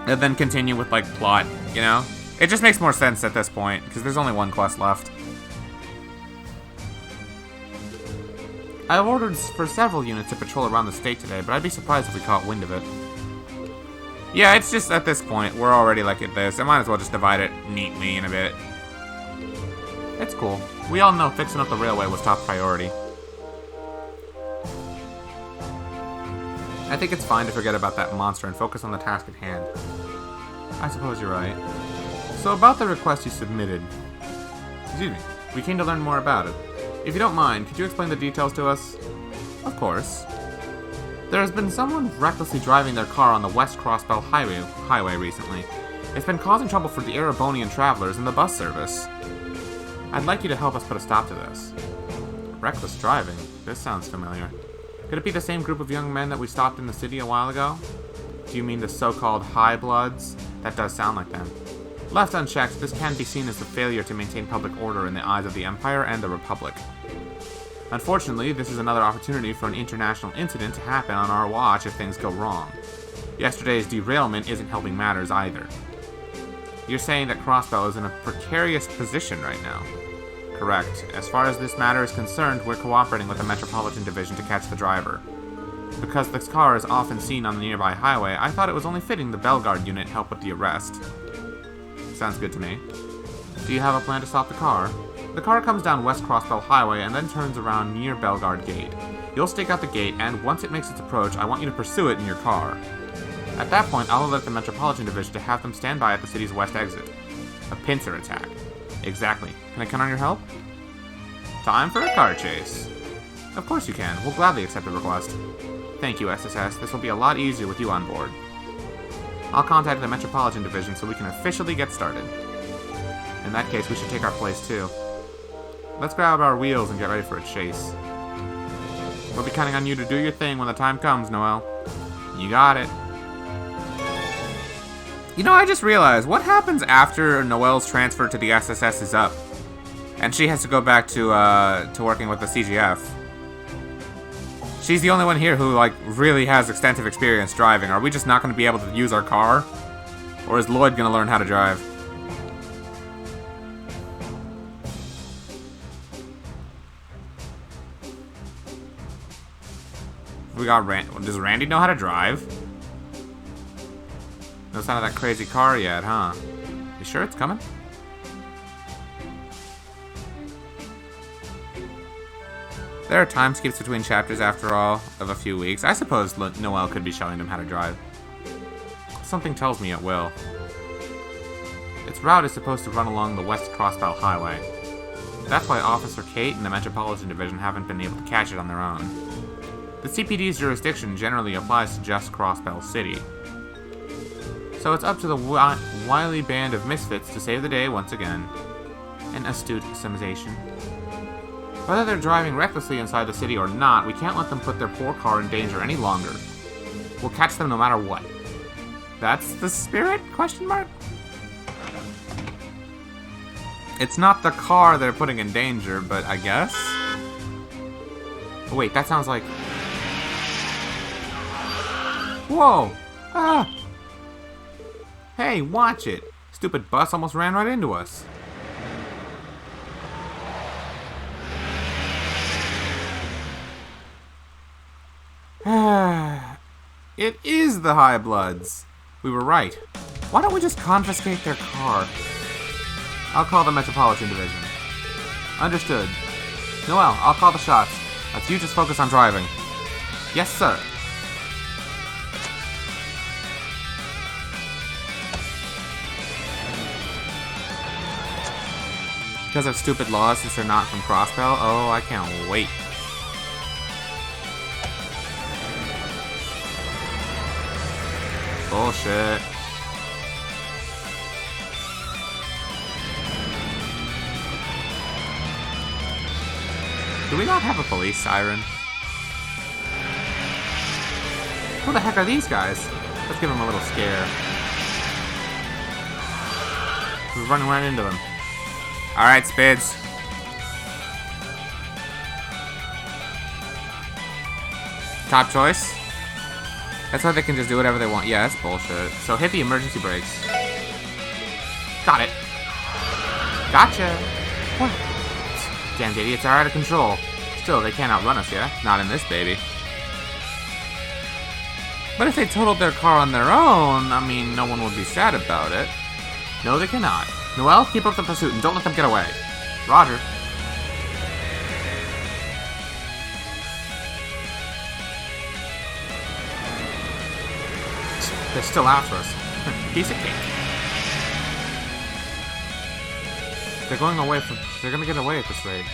S1: And then continue with, like, plot, you know? It just makes more sense at this point, because there's only one quest left. I've ordered for several units to patrol around the state today, but I'd be surprised if we caught wind of it. Yeah, it's just at this point, we're already like at this. I might as well just divide it neatly in a bit. It's cool. We all know fixing up the railway was top priority. I think it's fine to forget about that monster and focus on the task at hand. I suppose you're right. So about the request you submitted. Excuse me. We came to learn more about it. If you don't mind, could you explain the details to us? Of course. There has been someone recklessly driving their car on the West Crossbell Highway recently. It's been causing trouble for the Erebonian travelers and the bus service. I'd like you to help us put a stop to this. Reckless driving? This sounds familiar. Could it be the same group of young men that we stopped in the city a while ago? Do you mean the so-called High Bloods? That does sound like them. Left unchecked, this can be seen as the failure to maintain public order in the eyes of the Empire and the Republic. Unfortunately, this is another opportunity for an international incident to happen on our watch if things go wrong. Yesterday's derailment isn't helping matters either. You're saying that Crossbell is in a precarious position right now. correct. As far as this matter is concerned, we're cooperating with the Metropolitan Division to catch the driver. Because this car is often seen on the nearby highway, I thought it was only fitting the Bellegarde unit help with the arrest. Sounds good to me. Do you have a plan to stop the car? The car comes down West Crossbell Highway and then turns around near Bellegarde Gate. You'll stake out the gate, and once it makes its approach, I want you to pursue it in your car. At that point, I'll alert the Metropolitan Division to have them stand by at the city's west exit. A pincer attack. Exactly. Can I count on your help? Time for a car chase. Of course you can. We'll gladly accept the request. Thank you, SSS. This will be a lot easier with you on board. I'll contact the Metropolitan Division so we can officially get started. In that case, we should take our place too. Let's grab our wheels and get ready for a chase. We'll be counting on you to do your thing when the time comes, Noelle. You got it. You know, I just realized, what happens after Noelle's transfer to the SSS is up? And she has to go back to working with the CGF. She's the only one here who, like, really has extensive experience driving. Are we just not going to be able to use our car? Or is Lloyd going to learn how to drive? We got does Randy know how to drive? No sign of that crazy car yet, huh? You sure it's coming? There are time skips between chapters after all, of a few weeks. I suppose Noelle could be showing them how to drive. Something tells me it will. Its route is supposed to run along the West Crossbell Highway. That's why Officer Kate and the Metropolitan Division haven't been able to catch it on their own. The CPD's jurisdiction generally applies to just Crossbell City. So it's up to the wily band of misfits to save the day once again. An astute summation. Whether they're driving recklessly inside the city or not, we can't let them put their poor car in danger any longer. We'll catch them no matter what. That's the spirit? Question mark? It's not the car they're putting in danger, but I guess? Oh, wait, that sounds like... Whoa! Ah! Hey, watch it! Stupid bus almost ran right into us. It is the High Bloods. We were right. Why don't we just confiscate their car? I'll call the Metropolitan Division. Understood. Noelle, I'll call the shots. Let's you just focus on driving. Yes, sir. Because of stupid laws since they're not from Crossbell? Oh, I can't wait. Bullshit. Do we not have a police siren? Who the heck are these guys? Let's give them a little scare. We're running right into them. Alright, Spids. Top choice? That's why they can just do whatever they want. Yeah, that's bullshit. So hit the emergency brakes. Got it. Gotcha. What? Damned idiots are out of control. Still, they can't outrun us, yeah? Not in this baby. But if they totaled their car on their own, I mean, no one would be sad about it. No, they cannot. Noelle, keep up the pursuit and don't let them get away. Roger. They're still after us. Piece of cake. They're going away from... They're gonna get away at this rate.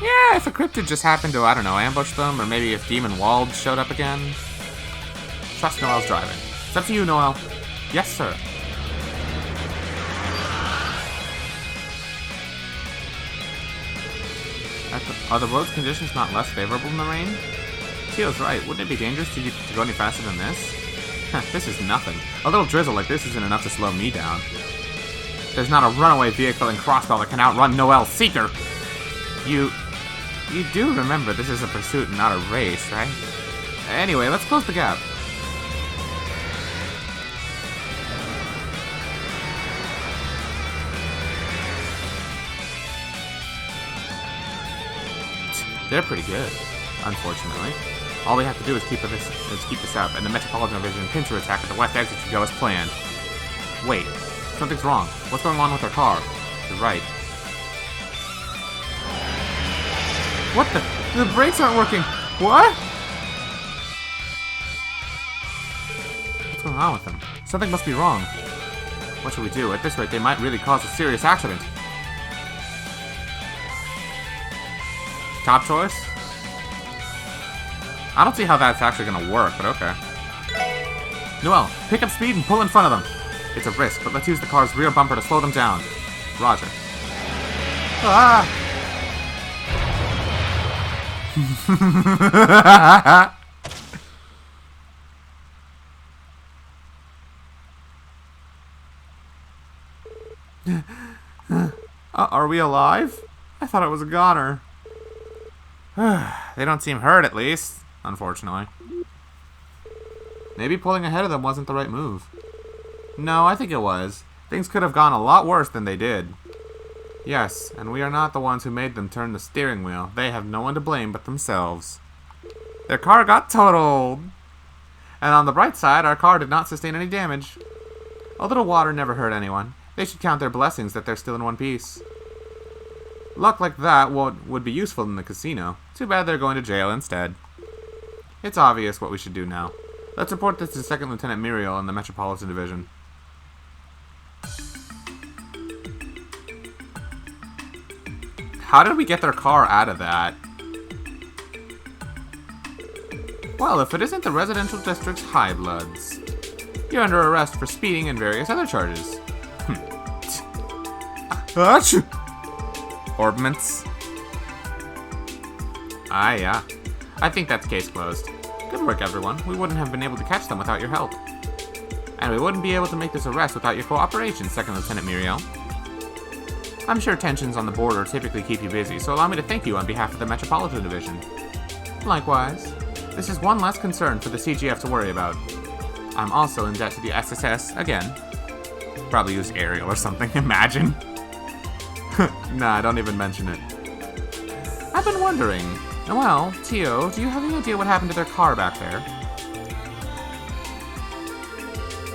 S1: Yeah, if a cryptid just happened to, I don't know, ambush them, or maybe if Demon Wald showed up again. Trust Noelle's driving. It's up to you, Noelle. Yes, sir. Are the road's conditions not less favorable in the rain? Teo's right. Wouldn't it be dangerous to go any faster than this? This is nothing. A little drizzle like this isn't enough to slow me down. There's not a runaway vehicle in Crossbell that can outrun Noelle Seeker. You do remember this is a pursuit and not a race, right? Anyway, let's close the gap. They're pretty good, unfortunately. All we have to do is keep this up, and the Metropolitan Division pincer attack at the west exit should go as planned. Wait, something's wrong. What's going on with our car? You're right. What the? The brakes aren't working. What? What's going on with them? Something must be wrong. What should we do? At this rate, they might really cause a serious accident. Top choice? I don't see how that's actually gonna work, but okay. Noel, pick up speed and pull in front of them. It's a risk, but let's use the car's rear bumper to slow them down. Roger. Ah! Are we alive? I thought it was a goner. They don't seem hurt, at least, unfortunately. Maybe pulling ahead of them wasn't the right move. No, I think it was. Things could have gone a lot worse than they did. Yes, and we are not the ones who made them turn the steering wheel. They have no one to blame but themselves. Their car got totaled! And on the bright side, our car did not sustain any damage. A little water never hurt anyone. They should count their blessings that they're still in one piece. Luck like that would be useful in the casino. Too bad they're going to jail instead. It's obvious what we should do now. Let's report this to 2nd Lieutenant Muriel in the Metropolitan Division. How did we get their car out of that? Well, if it isn't the Residential District's High Bloods. You're under arrest for speeding and various other charges. Achoo! Orbments. Ah, yeah. I think that's case closed. Good work, everyone. We wouldn't have been able to catch them without your help. And we wouldn't be able to make this arrest without your cooperation, 2nd Lieutenant Muriel. I'm sure tensions on the border typically keep you busy, so allow me to thank you on behalf of the Metropolitan Division. Likewise. This is one less concern for the CGF to worry about. I'm also in debt to the SSS again. Probably use Ariel or something, imagine. Nah, don't even mention it. I've been wondering, Noel, Tio, do you have any idea what happened to their car back there?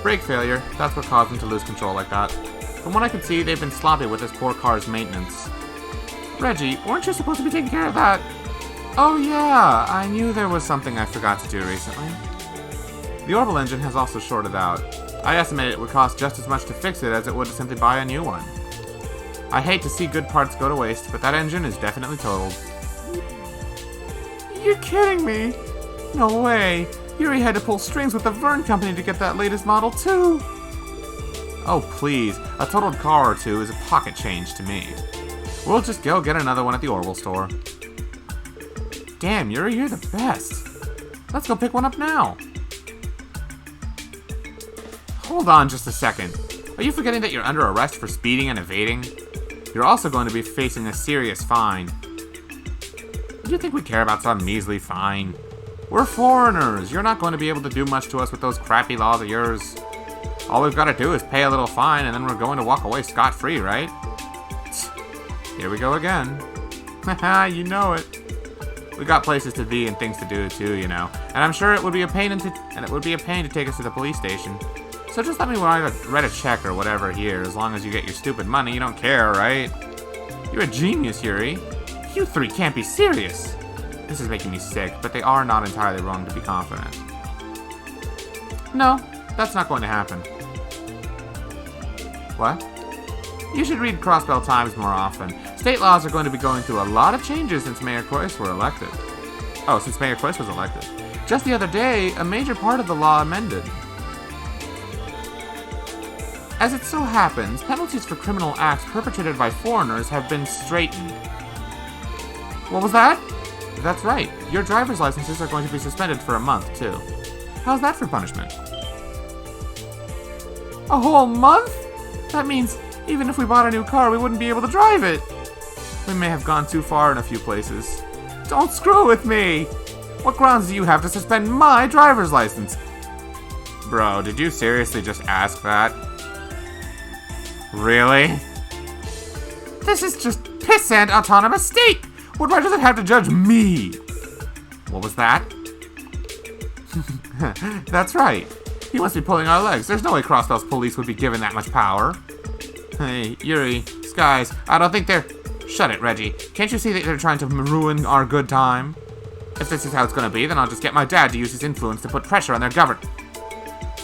S1: Brake failure, that's what caused them to lose control like that. From what I can see, they've been sloppy with this poor car's maintenance. Reggie, weren't you supposed to be taking care of that? Oh yeah, I knew there was something I forgot to do recently. The orbital engine has also shorted out. I estimate it would cost just as much to fix it as it would to simply buy a new one. I hate to see good parts go to waste, but that engine is definitely totaled. You're kidding me! No way! Yuri had to pull strings with the Vern Company to get that latest model too! Oh please, a totaled car or two is a pocket change to me. We'll just go get another one at the Orbital store. Damn, Yuri, you're the best! Let's go pick one up now! Hold on just a second. Are you forgetting that you're under arrest for speeding and evading? You're also going to be facing a serious fine. Do you think we care about some measly fine? We're foreigners. You're not going to be able to do much to us with those crappy laws of yours. All we've got to do is pay a little fine and then we're going to walk away scot-free, right? Here we go again. Haha, you know it. We got places to be and things to do too, you know. And I'm sure it would be a pain to take us to the police station. So just let me write a check or whatever here. As long as you get your stupid money, you don't care, right? You're a genius, Yuri. You three can't be serious. This is making me sick, but they are not entirely wrong to be confident. No, that's not going to happen. What? You should read Crossbell Times more often. State laws are going to be going through a lot of changes since Mayor Croix were elected. Oh, since Mayor Croix was elected. Just the other day, a major part of the law amended. As it so happens, penalties for criminal acts perpetrated by foreigners have been straightened. What was that? That's right. Your driver's licenses are going to be suspended for a month, too. How's that for punishment? A whole month? That means even if we bought a new car, we wouldn't be able to drive it. We may have gone too far in a few places. Don't screw with me! What grounds do you have to suspend my driver's license? Bro, did you seriously just ask that? Really? This is just pissant autonomous state! What right does it have to judge me? What was that? That's right. He must be pulling our legs. There's no way Crossbell's police would be given that much power. Hey, Yuri, Skies, I don't think they're... Shut it, Reggie. Can't you see that they're trying to ruin our good time? If this is how it's gonna be, then I'll just get my dad to use his influence to put pressure on their government.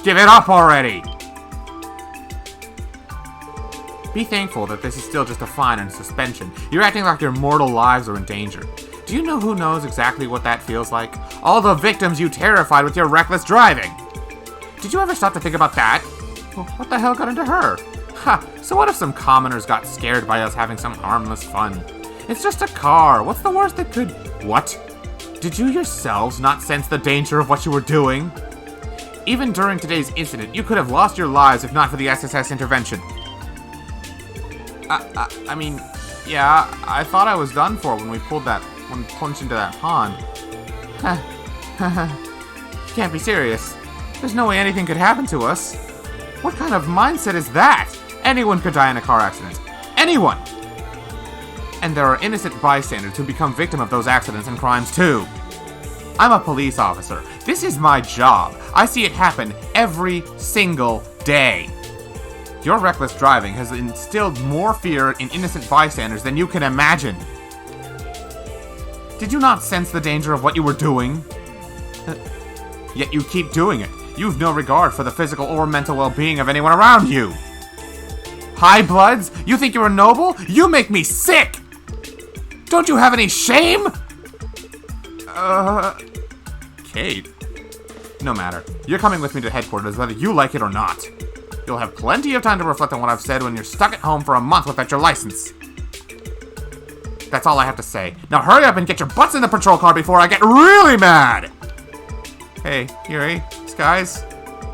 S1: Give it up already! Be thankful that this is still just a fine and suspension. You're acting like your mortal lives are in danger. Do you know who knows exactly what that feels like? All the victims you terrified with your reckless driving! Did you ever stop to think about that? Well, what the hell got into her? Ha! So what if some commoners got scared by us having some harmless fun? It's just a car. What's the worst that could... What? Did you yourselves not sense the danger of what you were doing? Even during today's incident, you could have lost your lives if not for the SSS intervention. I mean, yeah, I thought I was done for when we plunged into that pond. You can't be serious. There's no way anything could happen to us. What kind of mindset is that? Anyone could die in a car accident. Anyone! And there are innocent bystanders who become victim of those accidents and crimes too. I'm a police officer. This is my job. I see it happen every single day. Your reckless driving has instilled more fear in innocent bystanders than you can imagine. Did you not sense the danger of what you were doing? Yet you keep doing it. You've no regard for the physical or mental well-being of anyone around you. High bloods? You think you're noble? You make me sick! Don't you have any shame? Kate. No matter. You're coming with me to headquarters whether you like it or not. You'll have plenty of time to reflect on what I've said when you're stuck at home for a month without your license. That's all I have to say. Now hurry up and get your butts in the patrol car before I get really mad! Hey, Yuri, Skies.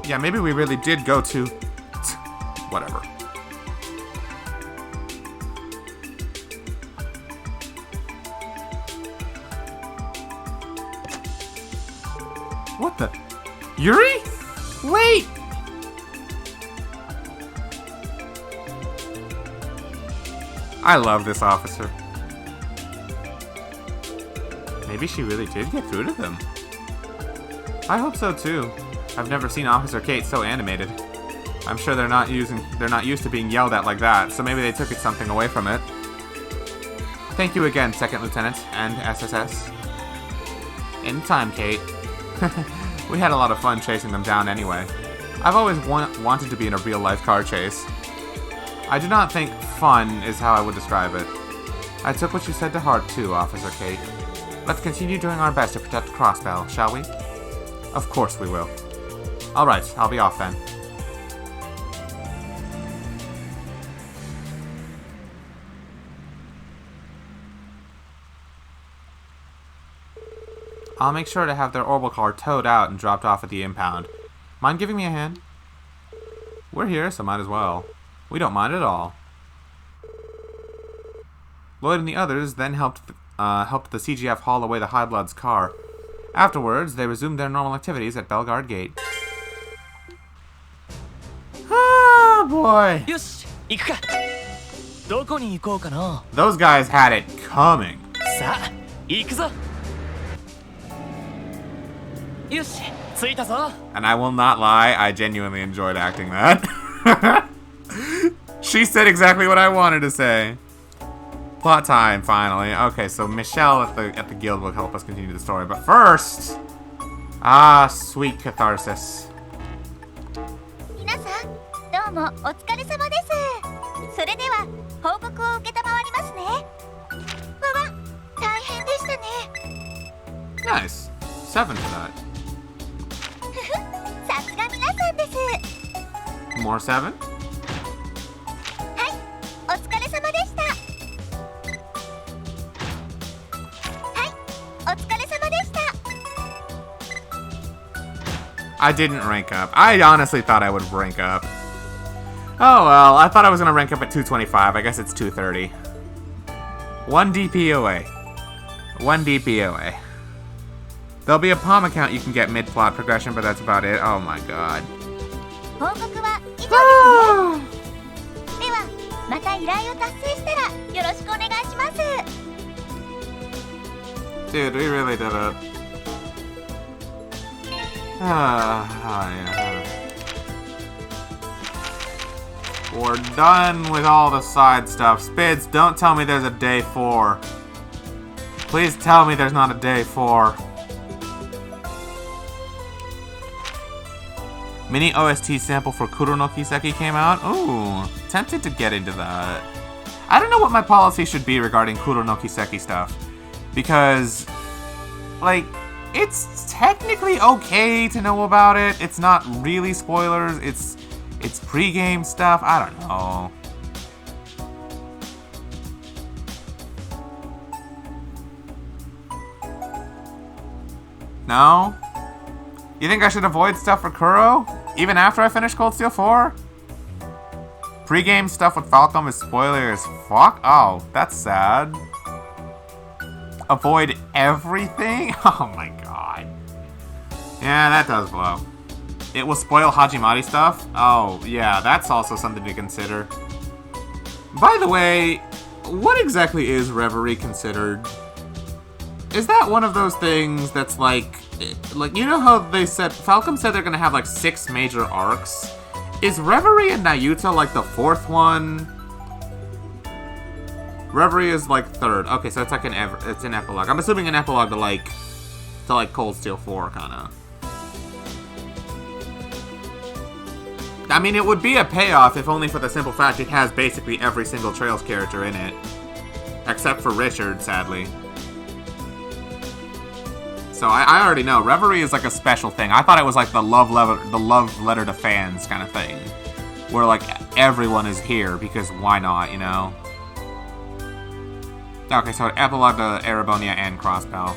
S1: Yeah, maybe we really did go to... whatever. What the... Yuri? Wait! I love this officer. Maybe she really did get through to them. I hope so too. I've never seen Officer Kate so animated. I'm sure they're not used to being yelled at like that, so maybe they took something away from it. Thank you again, Second Lieutenant and SSS. In time, Kate. We had a lot of fun chasing them down anyway. I've always wanted to be in a real-life car chase. I do not think fun is how I would describe it. I took what you said to heart too, Officer Kate. Let's continue doing our best to protect Crossbell, shall we? Of course we will. Alright, I'll be off then. I'll make sure to have their orbital car towed out and dropped off at the impound. Mind giving me a hand? We're here, so might as well. We don't mind at all. Lloyd and the others then helped the CGF haul away the High Blood's car. Afterwards, they resumed their normal activities at Bellegarde Gate. Oh boy! Those guys had it coming. And I will not lie, I genuinely enjoyed acting that. She said exactly what I wanted to say. Plot time, finally. Okay, so Michelle at the guild will help us continue the story. But first... sweet catharsis.
S14: 皆さん、どうもお疲れ様です。それでは報告を受けたまわりますね。わわ、大変でしたね。
S1: Nice. 7 for that.
S14: ふふ、さすが皆さんです。
S1: More 7?
S14: お疲れ様でした。はい、お疲れ様でした。
S1: I didn't rank up. I honestly thought I would rank up. Oh well, I thought I was going to rank up at 225. I guess it's 230. 1 DP away. 1 DP away. There'll be a palm account you can get mid-plot progression, but that's about it. Oh my god.
S14: 報告は以上ですね。では、また依頼を達成したらよろしくお願いします。
S1: Dude, we really did it. Yeah. We're done with all the side stuff. Spids, don't tell me there's a day 4. Please tell me there's not a day 4. Mini OST sample for Kuro no Kiseki came out. Ooh, tempted to get into that. I don't know what my policy should be regarding Kuro no Kiseki stuff. Because, like, it's technically okay to know about it. It's not really spoilers. It's pre-game stuff. I don't know. No? You think I should avoid stuff for Kuro? Even after I finish Cold Steel 4? Pre-game stuff with Falcom is spoiler as fuck? Oh, that's sad. Avoid everything? Oh my god. Yeah, that does blow. It will spoil Hajimari stuff? Oh, yeah, that's also something to consider. By the way, what exactly is Reverie considered? Is that one of those things that's like, you know how they said, Falcom said they're gonna have like 6 major arcs? Is Reverie and Nayuta like the 4th one? Reverie is like 3rd. Okay, so it's like it's an epilogue. I'm assuming an epilogue to like Cold Steel 4, kinda. I mean, it would be a payoff if only for the simple fact it has basically every single Trails character in it. Except for Richard, sadly. So I already know. Reverie is like a special thing. I thought it was like the love letter to fans kind of thing. Where like everyone is here because why not, you know? Okay, so epilogue to Erabonia and Crossbow.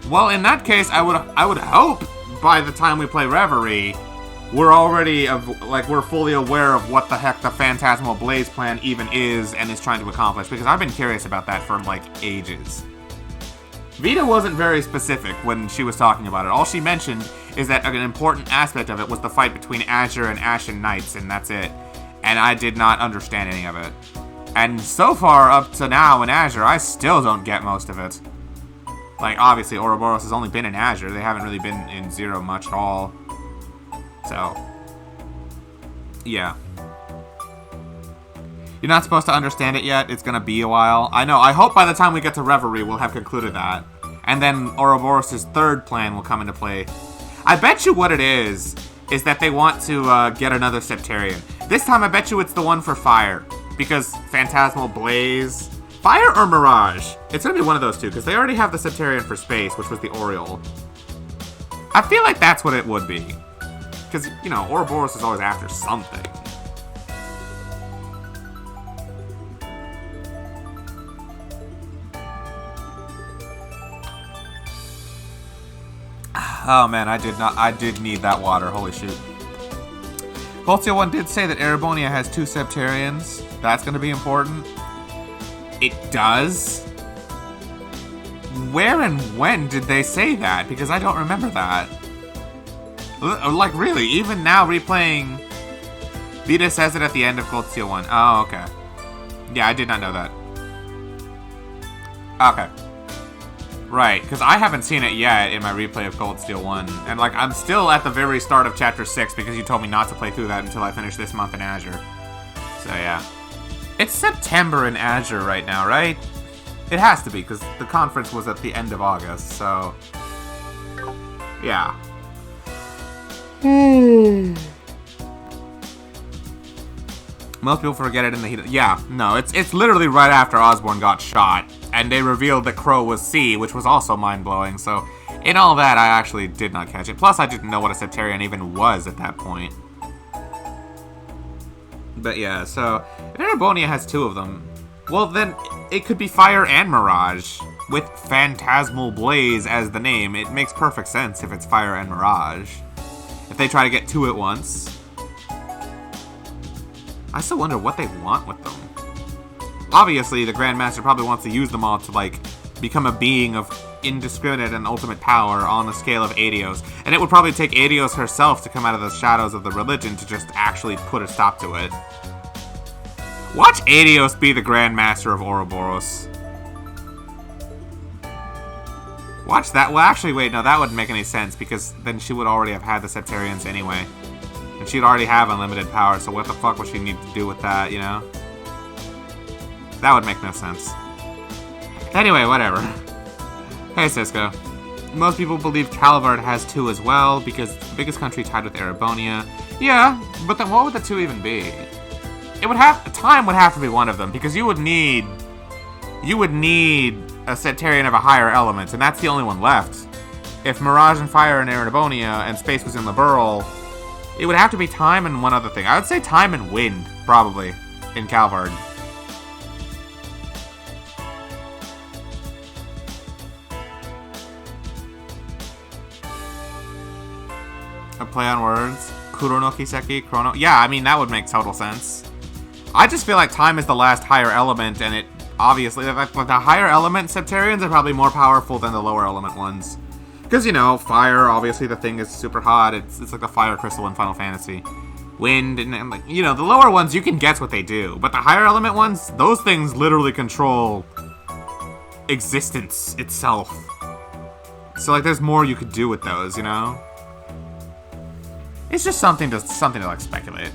S1: Well, in that case, I would hope by the time we play Reverie, we're already we're fully aware of what the heck the Phantasmal Blaze plan even is and is trying to accomplish, because I've been curious about that for like ages. Vita wasn't very specific when she was talking about it. All she mentioned is that an important aspect of it was the fight between Azure and Ashen Knights, and that's it. And I did not understand any of it. And so far, up to now in Azure, I still don't get most of it. Like, obviously, Ouroboros has only been in Azure. They haven't really been in Zero much at all. So, yeah. You're not supposed to understand it yet. It's gonna be a while. I know. I hope by the time we get to Reverie, we'll have concluded that. And then Ouroboros' 3rd plan will come into play. I bet you what it is that they want to get another Septarian. This time, I bet you it's the one for Fire. Because Phantasmal Blaze... Fire or Mirage? It's gonna be one of those two, because they already have the Septarian for Space, which was the Oriole. I feel like that's what it would be. Because, you know, Ouroboros is always after something. Oh man, I did need that water, holy shoot. Cold Steel 1 did say that Erabonia has 2 Septarians. That's gonna be important. It does? Where and when did they say that? Because I don't remember that. Like, really, even now replaying... Vita says it at the end of Cold Steel 1. Oh, okay. Yeah, I did not know that. Okay. Right, because I haven't seen it yet in my replay of Cold Steel 1. And, like, I'm still at the very start of Chapter 6 because you told me not to play through that until I finish this month in Azure. So, yeah. It's September in Azure right now, right? It has to be, because the conference was at the end of August, so... Yeah. Most people forget it in the heat of... Yeah, no, it's literally right after Osborne got shot, and they revealed that Crow was C, which was also mind-blowing, so... In all that, I actually did not catch it. Plus, I didn't know what a Septarian even was at that point. But yeah, so... If Erabonia has 2 of them, well then, it could be Fire and Mirage. With Phantasmal Blaze as the name, it makes perfect sense if it's Fire and Mirage. If they try to get 2 at once. I still wonder what they want with them. Obviously, the Grandmaster probably wants to use them all to, like, become a being of indiscriminate and ultimate power on the scale of Adios. And it would probably take Adios herself to come out of the shadows of the religion to just actually put a stop to it. Watch Adios be the Grandmaster of Ouroboros. Watch that. Well, actually, wait, no, that wouldn't make any sense because then she would already have had the Septarians anyway. And she'd already have unlimited power, so what the fuck would she need to do with that, you know? That would make no sense. Anyway, whatever. Hey, Cisco. Most people believe Calvard has 2 as well because it's the biggest country tied with Erebonia. Yeah, but then what would the 2 even be? It would have... Time would have to be one of them because you would need a Septarian of a higher element, and that's the only one left. If Mirage and Fire in Erebonia and Space was in Liberl, it would have to be Time and one other thing. I would say Time and Wind, probably, in Calvard. A play on words. Kuro no Kiseki, Chrono. Yeah, I mean, that would make total sense. I just feel like Time is the last higher element, and it obviously, like the higher element Septarians are probably more powerful than the lower element ones. Because, you know, fire, obviously the thing is super hot. It's like the fire crystal in Final Fantasy. Wind, and like, you know, the lower ones, you can guess what they do. But the higher element ones, those things literally control existence itself. So, like, there's more you could do with those, you know? It's just something to like speculate.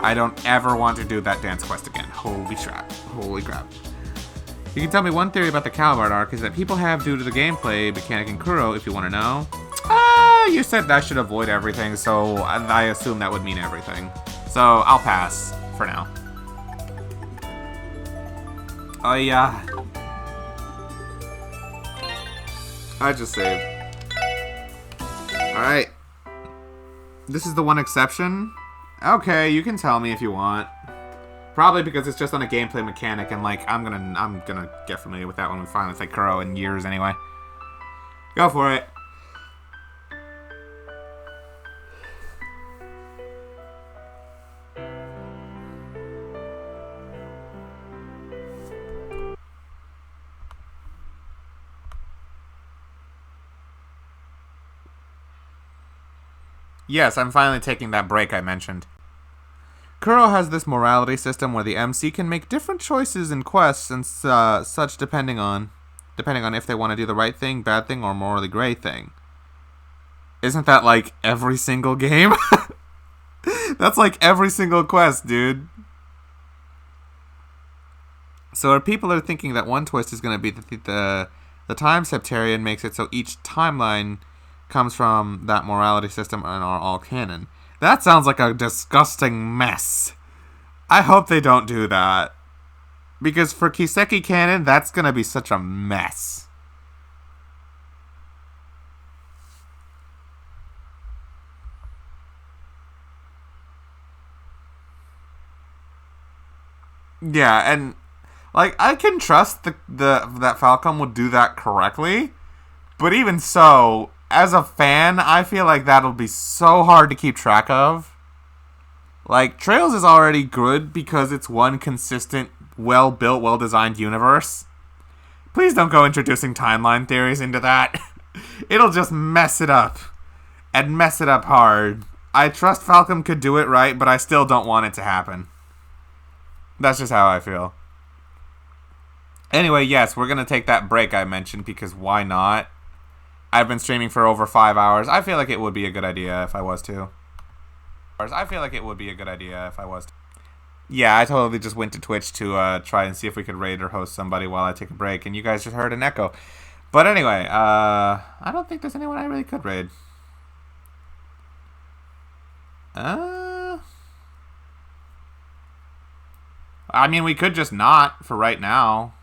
S1: I don't ever want to do that dance quest again. Holy crap. Holy crap. You can tell me one theory about the Calvard arc is that people have due to the gameplay mechanic in Kuro, if you want to know. You said that should avoid everything, so I assume that would mean everything. So I'll pass for now. Oh yeah. I just saved. Alright. This is the one exception? Okay, you can tell me if you want. Probably because it's just on a gameplay mechanic, and like I'm gonna get familiar with that when we finally play Kuro in years anyway. Go for it. Yes, I'm finally taking that break I mentioned. Kuro has this morality system where the MC can make different choices in quests and such depending on if they want to do the right thing, bad thing, or morally gray thing. Isn't that like every single game? That's like every single quest, dude. So if people are thinking that one twist is going to be the time Septarian makes it so each timeline comes from that morality system and are all canon. That sounds like a disgusting mess. I hope they don't do that. Because for Kiseki canon, that's gonna be such a mess. Yeah, and like I can trust that Falcom would do that correctly, but even so, as a fan, I feel like that'll be so hard to keep track of. Like, Trails is already good because it's one consistent, well-built, well-designed universe. Please don't go introducing timeline theories into that. It'll just mess it up. And mess it up hard. I trust Falcom could do it right, but I still don't want it to happen. That's just how I feel. Anyway, yes, we're going to take that break I mentioned because why not? I've been streaming for over 5 hours. I feel like it would be a good idea if I was to. Yeah, I totally just went to Twitch to try and see if we could raid or host somebody while I take a break, and you guys just heard an echo. But anyway, I don't think there's anyone I really could raid. I mean, we could just not for right now.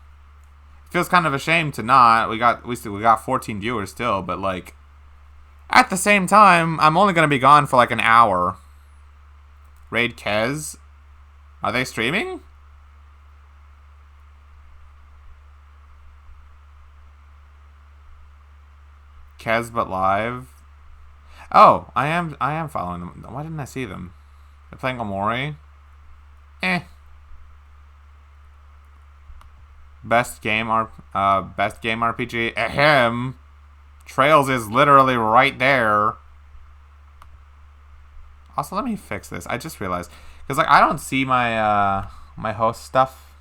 S1: Feels kind of a shame to not. We got 14 viewers still, but like at the same time, I'm only gonna be gone for like an hour. Raid Kez? Are they streaming? Kez but live? Oh, I am following them. Why didn't I see them? They're playing Omori? Best game RPG. Ahem. Trails is literally right there. Also, let me fix this. I just realized because like I don't see my my host stuff.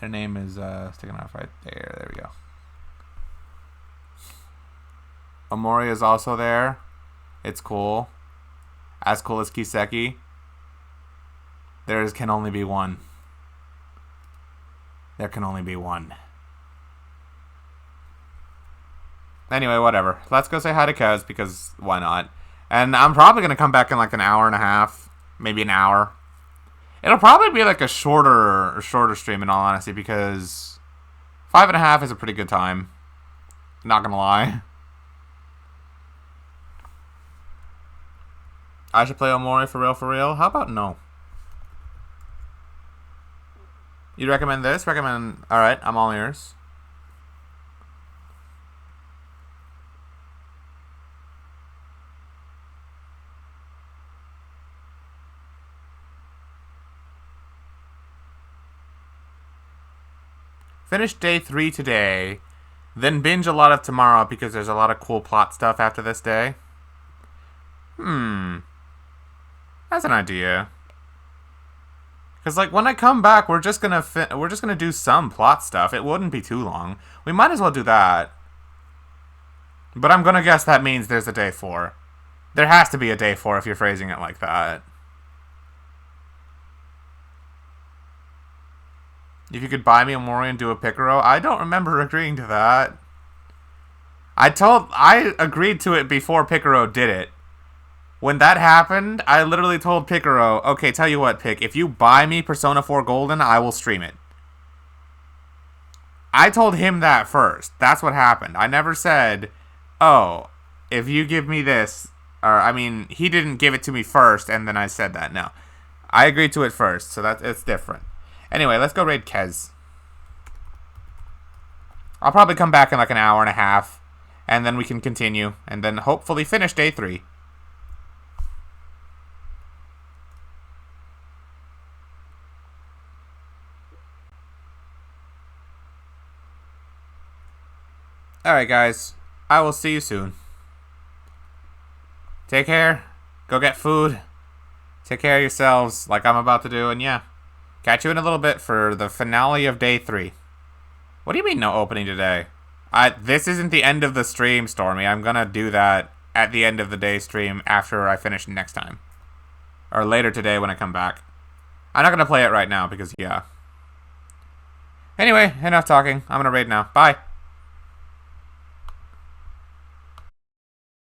S1: Their name is sticking off right there. There we go. Omori is also there. It's cool. As cool as Kiseki. There can only be one. There can only be one. Anyway, whatever. Let's go say hi to Kez, because why not? And I'm probably going to come back in like an hour and a half. Maybe an hour. It'll probably be like a shorter stream in all honesty, because 5.5 is a pretty good time. Not going to lie. I should play Omori for real? How about no? You recommend this? Alright, I'm all ears. Finish day 3 today. Then binge a lot of tomorrow because there's a lot of cool plot stuff after this day. That's an idea. Because like when I come back, we're just gonna do some plot stuff. It wouldn't be too long. We might as well do that. But I'm gonna guess that means there's a day 4. There has to be a day 4 if you're phrasing it like that. If you could buy me a Mori and do a Picaro, I don't remember agreeing to that. I agreed to it before Picaro did it. When that happened, I literally told Picaro, okay, tell you what, Pic, if you buy me Persona 4 Golden, I will stream it. I told him that first. That's what happened. I never said, oh, if you give me this, or, I mean, he didn't give it to me first, and then I said that. No. I agreed to it first, so it's different. Anyway, let's go raid Kez. I'll probably come back in like an hour and a half, and then we can continue, and then hopefully finish day 3. Alright guys, I will see you soon. Take care, go get food, take care of yourselves like I'm about to do, and yeah. Catch you in a little bit for the finale of day 3. What do you mean no opening today? This isn't the end of the stream, Stormy. I'm gonna do that at the end of the day stream after I finish next time. Or later today when I come back. I'm not gonna play it right now because, yeah. Anyway, enough talking. I'm gonna raid now. Bye.